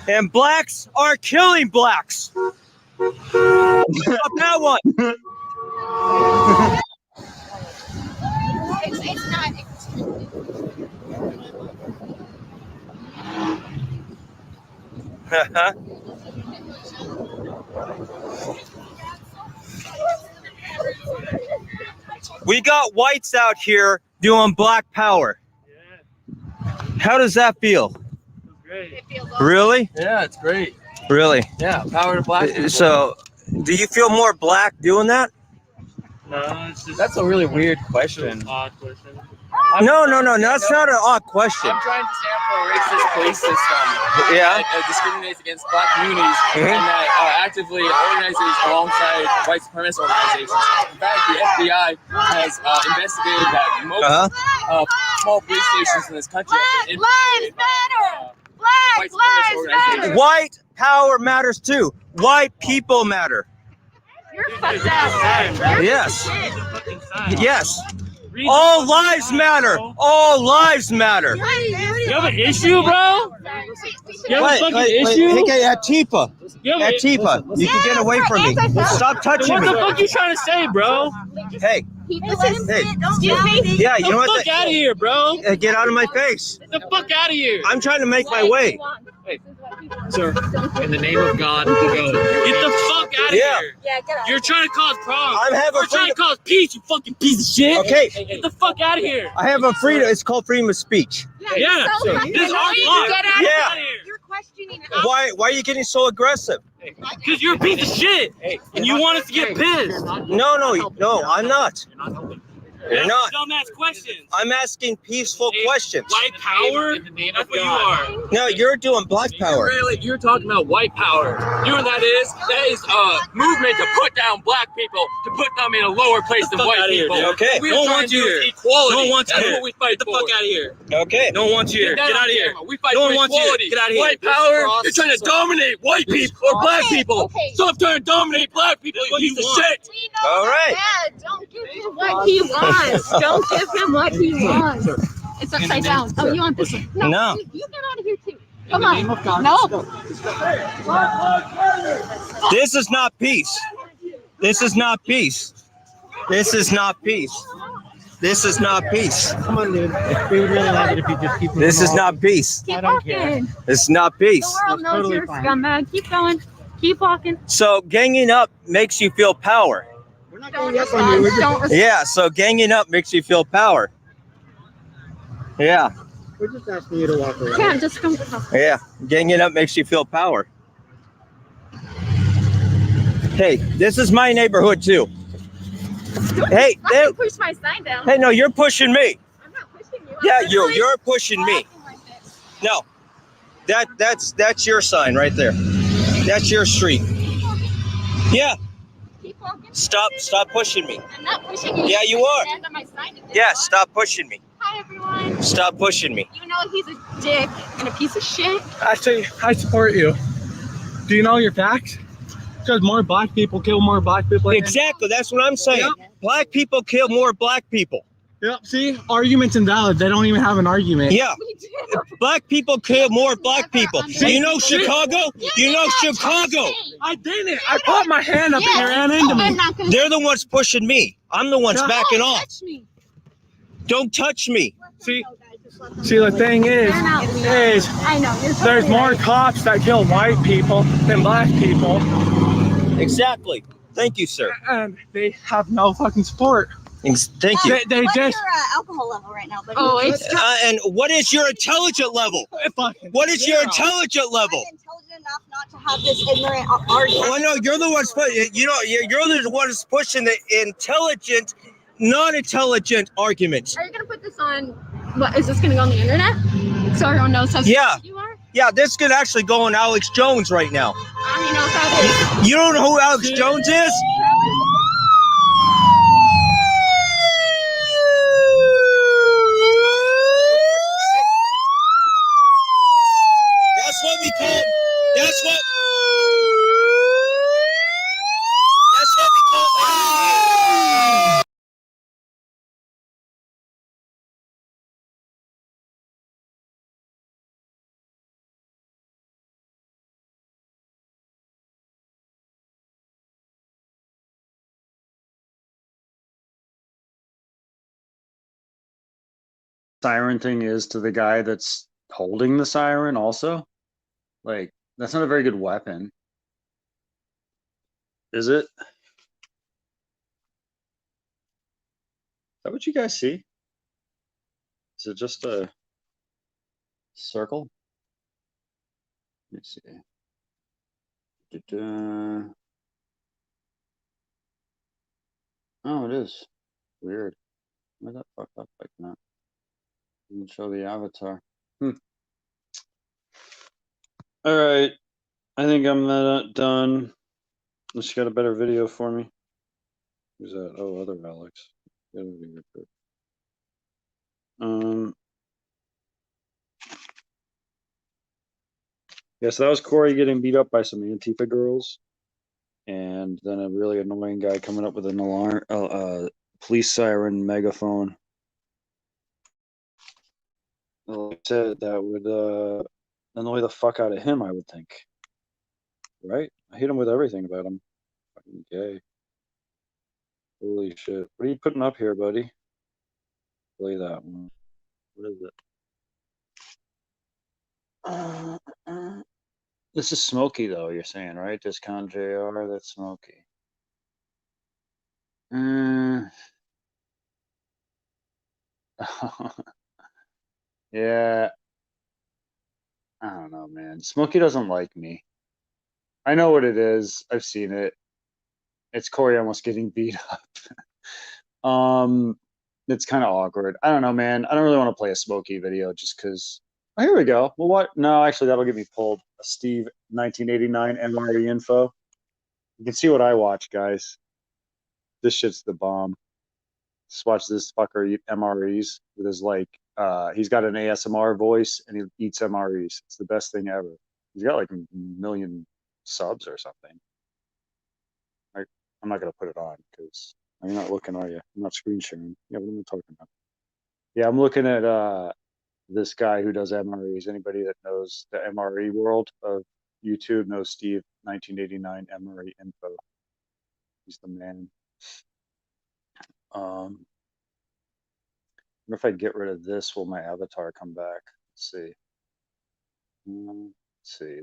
And blacks are killing blacks. Stop that one. It's not. We got whites out here doing black power. Yeah. How does that feel? It's great. It feels awesome. Really? Yeah, it's great. Really? Yeah, power to black people. So, do you feel more black doing that? No, it's just. That's a really weird question. Odd question. No, that's not an odd question. I'm trying to stand for a racist police system Yeah. that discriminates against black communities and that actively organizes alongside white supremacist organizations. In fact, the FBI has investigated that most small police stations in this country have been infiltrated by white supremacist organizations. White power matters too. White people matter. You're fucked up. Yes. Yes. All lives matter. All lives matter. You have an issue, bro? You have a fucking issue? Hey, Atifa. Atifa, you can get away from me. Stop touching What me. the fuck you trying to say, bro? Hey, Excuse me. yeah, you Get know the what? fuck out of here, bro. Get out of my face. Get the fuck out of here. I'm trying to make my way. Sir, in the name of God, go. Get the fuck out of Yeah. here. Yeah, get out. You're trying to cause problems. I'm having We're trying to freedom. cause peace, you fucking piece of shit. Okay. Get the fuck out of here. I have a freedom. It's called freedom of speech. Yeah. So This is our annoying. block. Get out. Yeah. You're questioning. Why are you getting so aggressive? Because you're a piece of shit. And you want us to get pissed. No, I'm not. You're not. Dumbass questions. I'm asking peaceful questions. White power? That's what you are. No, you're doing black power. You're talking about white power. You know what that is? That is a movement to put down black people, to put them in a lower place than white people. Okay. We don't want you here. Equality. No one wants you here. That's what we fight for. Get the fuck out of here. Okay. No one wants you here. Get out of here. We fight No for one wants you here. equality. Get out of here. White power. You're trying to dominate white people or black people. Okay. Stop trying to dominate black people, you piece of shit. We know All right. that. Don't give him what he wants. Don't give him what he wants. It's upside down. Oh, you want this one? No. You get out of here too. Come on. No. This is not peace. This is not peace. This is not peace. This is not peace. Come on, dude. We would really like it if you just keep. This is not peace. Keep I don't care. walking. This is not peace. The world knows totally you're a fine. scumbag. Keep going. Keep walking. So ganging up makes you feel power. We're not Don't going up on you. respond. We're just, Don't respond. Yeah, so ganging up makes you feel power. Yeah, we're just asking you to walk away. Yeah, just come. yeah. Ganging up makes you feel power. Hey, this is my neighborhood too. Hey, I can push my sign down. hey, no, you're pushing me. I'm not pushing you. Yeah, I'm you're literally pushing me. walking like this. No, that's your sign right there. That's your street. Yeah, Keep walking. stop pushing me. I'm not pushing you. Yeah, you are. Stand on my sign again. Yeah, stop pushing me. Hi, everyone. Stop pushing me. You know he's a dick and a piece of shit. Actually, I support you. Do you know your facts? Because more black people kill more black people. Exactly, that's what I'm saying. Black people kill more black people. Yep. See, argument's invalid. They don't even have an argument. Yeah, We do. black people kill more black Never people. understood. You know Chicago? You know Chicago? I didn't. I put my hand up and you ran into I'm me. not gonna. They're the ones pushing me. I'm the ones Don't backing Don't off. touch me. Don't touch me. See, see, the thing is, You're not weird. is I know. You're there's totally more right. cops that kill white people than black people, Exactly. Thank you, sir. and they have no fucking support. Thank you. They What's just. your alcohol level right now, buddy? Oh, it's And what is your intelligent level? What is your intelligent level? I'm intelligent enough not to have this ignorant argument. Oh, no, you're the ones putting. You know, you're the ones pushing the intelligent, non-intelligent arguments. Are you gonna put this on? What is this gonna go on the internet? So everyone knows how Yeah. stupid you are. Yeah, this could actually go on Alex Jones right now. I don't even know what that is. You don't know who Alex Jones is? That's what we call. That's what. That's what we call. Siren thing is to the guy that's holding the siren also. Like, that's not a very good weapon. Is it? Is that what you guys see? Is it just a circle? Let me see. Da-da. Oh, it is. Weird. Why that fucked up like that? Doesn't show the avatar. All right. I think I'm done. Unless you got a better video for me. Who's that? Oh, other Alex. Get over here quick. Yeah, so that was Corey getting beat up by some Antifa girls. And then a really annoying guy coming up with an alarm, police siren megaphone. Like I said, that would annoy the fuck out of him, I would think. Right? I hate him with everything about him. Fucking gay. Holy shit. What are you putting up here, buddy? Play that one. What is it? This is Smokey, though, you're saying, right? Discount JR, that's Smokey. Yeah. I don't know, man. Smokey doesn't like me. I know what it is. I've seen it. It's Corey almost getting beat up. It's kind of awkward. I don't know, man. I don't really want to play a Smokey video just because. Oh, here we go. Well, what? No, actually, that'll get me pulled. A Steve 1989 MRE info. You can see what I watch, guys. This shit's the bomb. Just watch this fucker eat MREs with his he's got an ASMR voice and he eats MREs. It's the best thing ever. He's got like a million subs or something. I'm not gonna put it on because you're not looking, are you? I'm not screen sharing. Yeah, what am I talking about? Yeah, I'm looking at this guy who does MREs. Anybody that knows the MRE world of YouTube knows Steve 1989 MRE info. He's the man. I wonder if I get rid of this, will my avatar come back? Let's see. Let's see.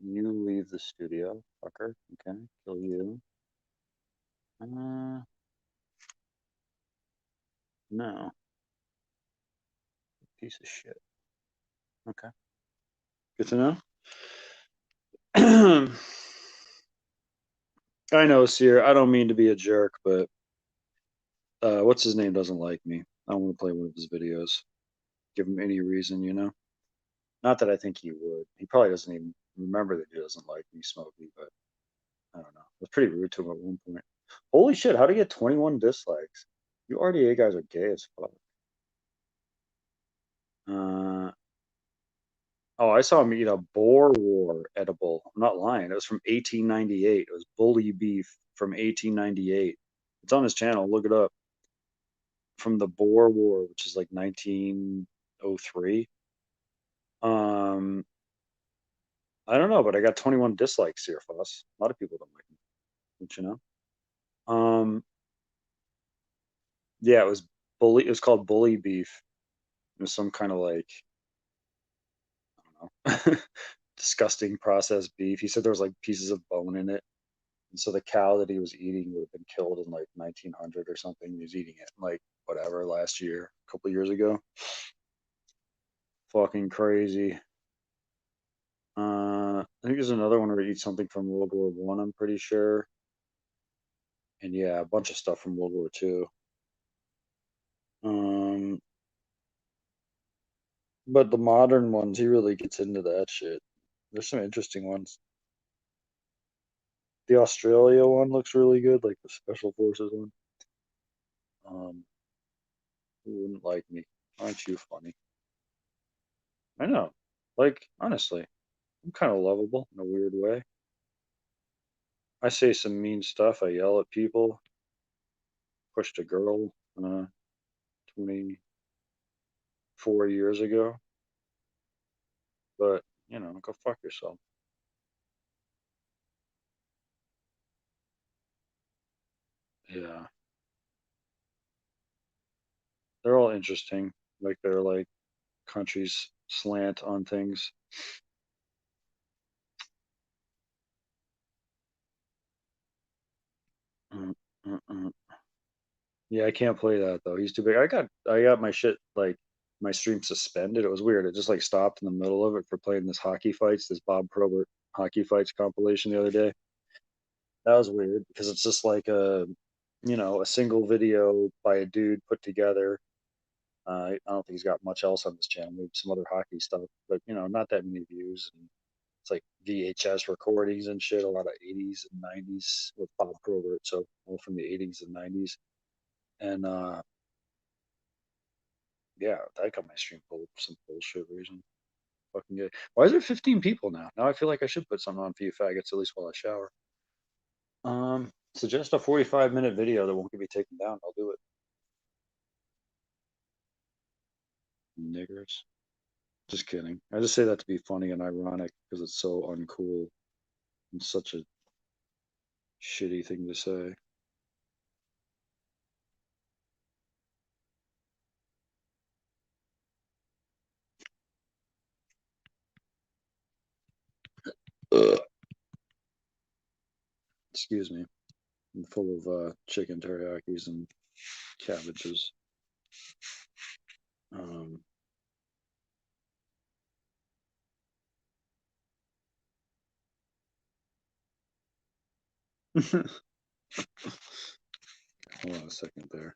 You leave the studio, fucker. Okay, kill you. No. Piece of shit. Okay. Good to know. I know, Seer. I don't mean to be a jerk, but what's his name doesn't like me. I don't want to play one of his videos. Give him any reason, you know? Not that I think he would. He probably doesn't even remember that he doesn't like me, Smokey, but I don't know. I was pretty rude to him at one point. Holy shit, how do you get 21 dislikes? You RDA guys are gay as fuck. Oh, I saw him eat a Boer War edible. I'm not lying. It was from 1898. It was bully beef from 1898. It's on his channel. Look it up. From the Boer War, which is like 1903. I don't know, but I got 21 dislikes here, Foss. A lot of people don't like me. Don't you know? Yeah, it was bully. It was called bully beef. It was some kind of like, I don't know, disgusting processed beef. He said there was like pieces of bone in it. And so the cow that he was eating would have been killed in like 1900 or something. He was eating it like whatever last year, a couple years ago. Fucking crazy. I think there's another one where he eats something from World War One. I'm pretty sure. And yeah, a bunch of stuff from World War Two. But the modern ones, he really gets into that shit. There's some interesting ones. The Australia one looks really good, like the Special Forces one. Who wouldn't like me? Aren't you funny? I know. Like, honestly, I'm kind of lovable in a weird way. I say some mean stuff. I yell at people. Pushed a girl 24 years ago. But, you know, go fuck yourself. Yeah. They're all interesting. Like, they're like countries slant on things. Yeah, I can't play that though. He's too big. I got my shit like my stream suspended. It was weird. It just like stopped in the middle of it for playing this hockey fights, this Bob Probert hockey fights compilation the other day. That was weird because it's just like a single video by a dude put together. I don't think he's got much else on this channel. Maybe some other hockey stuff, but you know, not that many views. And it's like VHS recordings and shit. A lot of 80s and 90s with Bob Probert, so all from the 80s and 90s. And yeah, that got my stream pulled for some bullshit reason. Fucking good. Why is there 15 people now? Now I feel like I should put something on for you faggots at least while I shower. Suggest a 45-minute video that won't get me taken down. I'll do it. Niggers. Just kidding. I just say that to be funny and ironic because it's so uncool and such a shitty thing to say. Ugh. Excuse me. I'm full of chicken teriyakis and cabbages. Hold on a second there.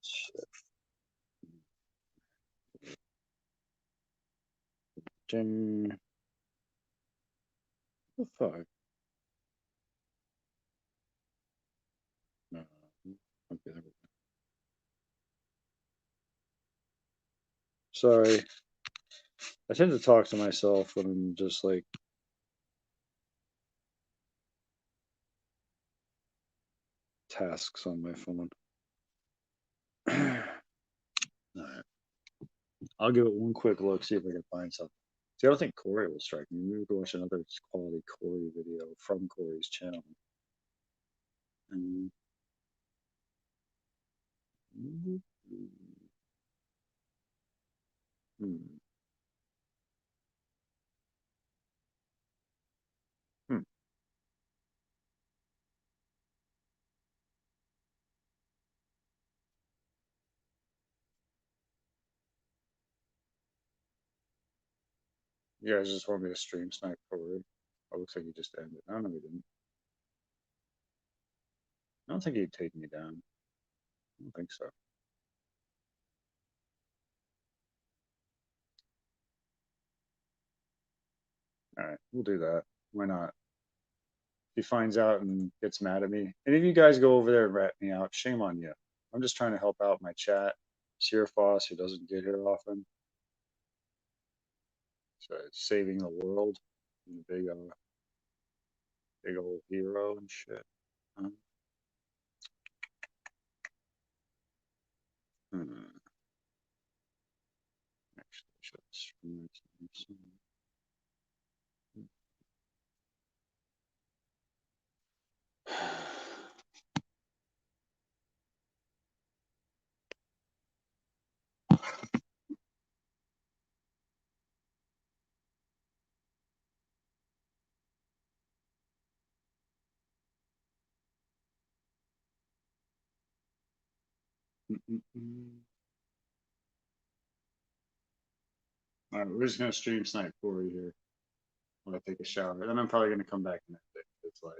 Shit. Ding. What the fuck? No. Okay, there we go. Sorry. I tend to talk to myself when I'm just like tasks on my phone. Alright. I'll give it one quick look, see if I can find something. See, I don't think Corey will strike me. Maybe we can watch another quality Corey video from Corey's channel. And You guys just want me to stream snipe Corey. Oh, looks like he just ended. I don't know, he didn't. I don't think he'd take me down. I don't think so. Alright, we'll do that. Why not? If he finds out and gets mad at me. And if you guys go over there and rat me out, shame on you. I'm just trying to help out my chat. Sierra Foss, who doesn't get here often. So saving the world. Big old hero and shit. Actually, I should stream it. All right, we're just gonna stream snipe Corey here when I take a shower. Then I'm probably gonna come back and edit. It's like,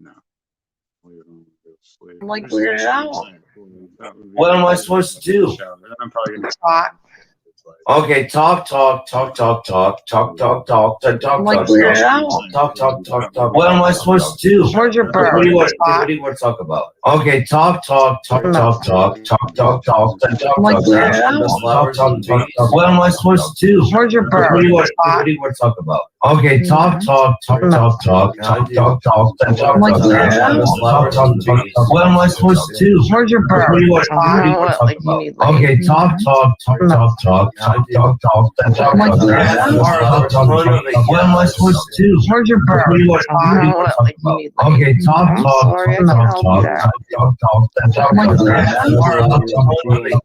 no. I'm like weirded out. What am I supposed to do? I'm probably gonna talk. Okay, talk. I'm like weirded out. Talk. What am I supposed to do? Where's your bird? What do you want to talk about? Okay, talk. I'm like weirded out. What am I supposed to do? Where's your bird? What do you want to talk about? Okay, talk. I'm like weirded out. What am I supposed to do? Where's your bird? What do you want to talk about? Okay, talk. I'm like weirded out. What am I supposed to do? Where's your bird? What do you want to talk about? Okay, talk. I'm like weirded out.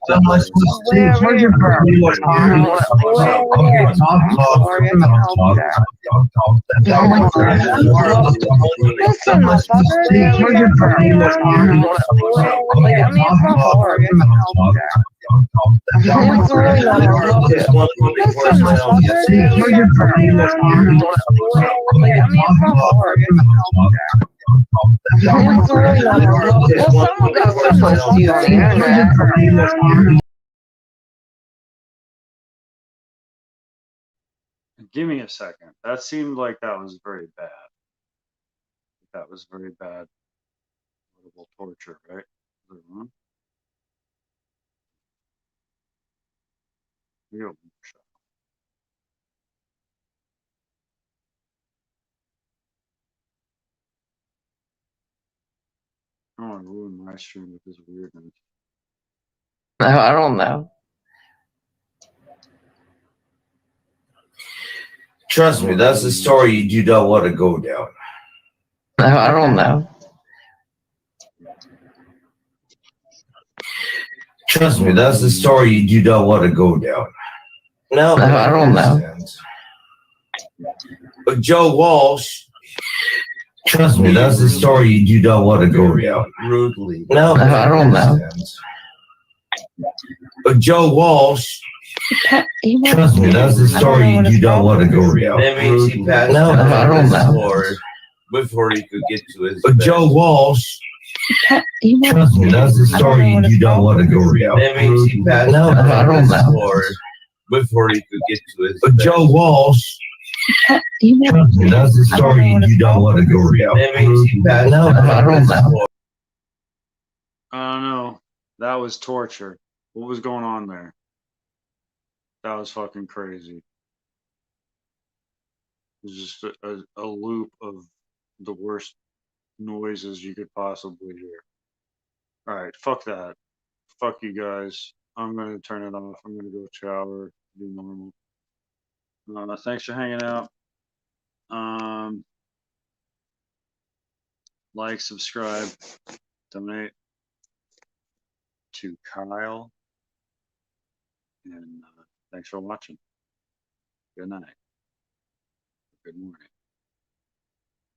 What am I supposed to do? Where's your bird? What do you want to talk about? Okay, talk. I'm like weirded out. Listen, motherfucker. Where's your bird? It's really not hard. Listen, motherfucker. Where's your bird? Someone got so close to you on the internet. Give me a second. That seemed like that was very bad. That was very bad. Horrible torture, right? Is it wrong? Real shot. I don't want to ruin my stream with this weirdness. I don't know. Trust me, that's the story you do not want to go down. I don't know. Trust me, that's the story you do not want to go down. No, I don't know. But Joe Walsh. Trust me, that's the story you do not want to go down. Rudely. No, I don't know. But Joe Walsh. Trust me, that's the story you do not want to go down. That means he passed I don't know. floor before he could get to his bed. Joe Walsh. Trust me, that's the story you do not want to go down. That means he passed I don't know. floor before he could get to his bed. Joe Walsh. Trust me, that's the story you don't want to go down. That means he passed I don't know. I don't know. That was torture. What was going on there? That was fucking crazy. It was just a loop of the worst noises you could possibly hear. Alright, fuck that. Fuck you guys. I'm gonna turn it off. I'm gonna go shower, do normal. Thanks for hanging out. Like, subscribe, donate to Kyle, and thanks for watching. Good night. Good morning.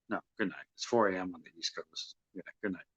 No, good night. It's 4 a.m. on the East Coast. Yeah, good night.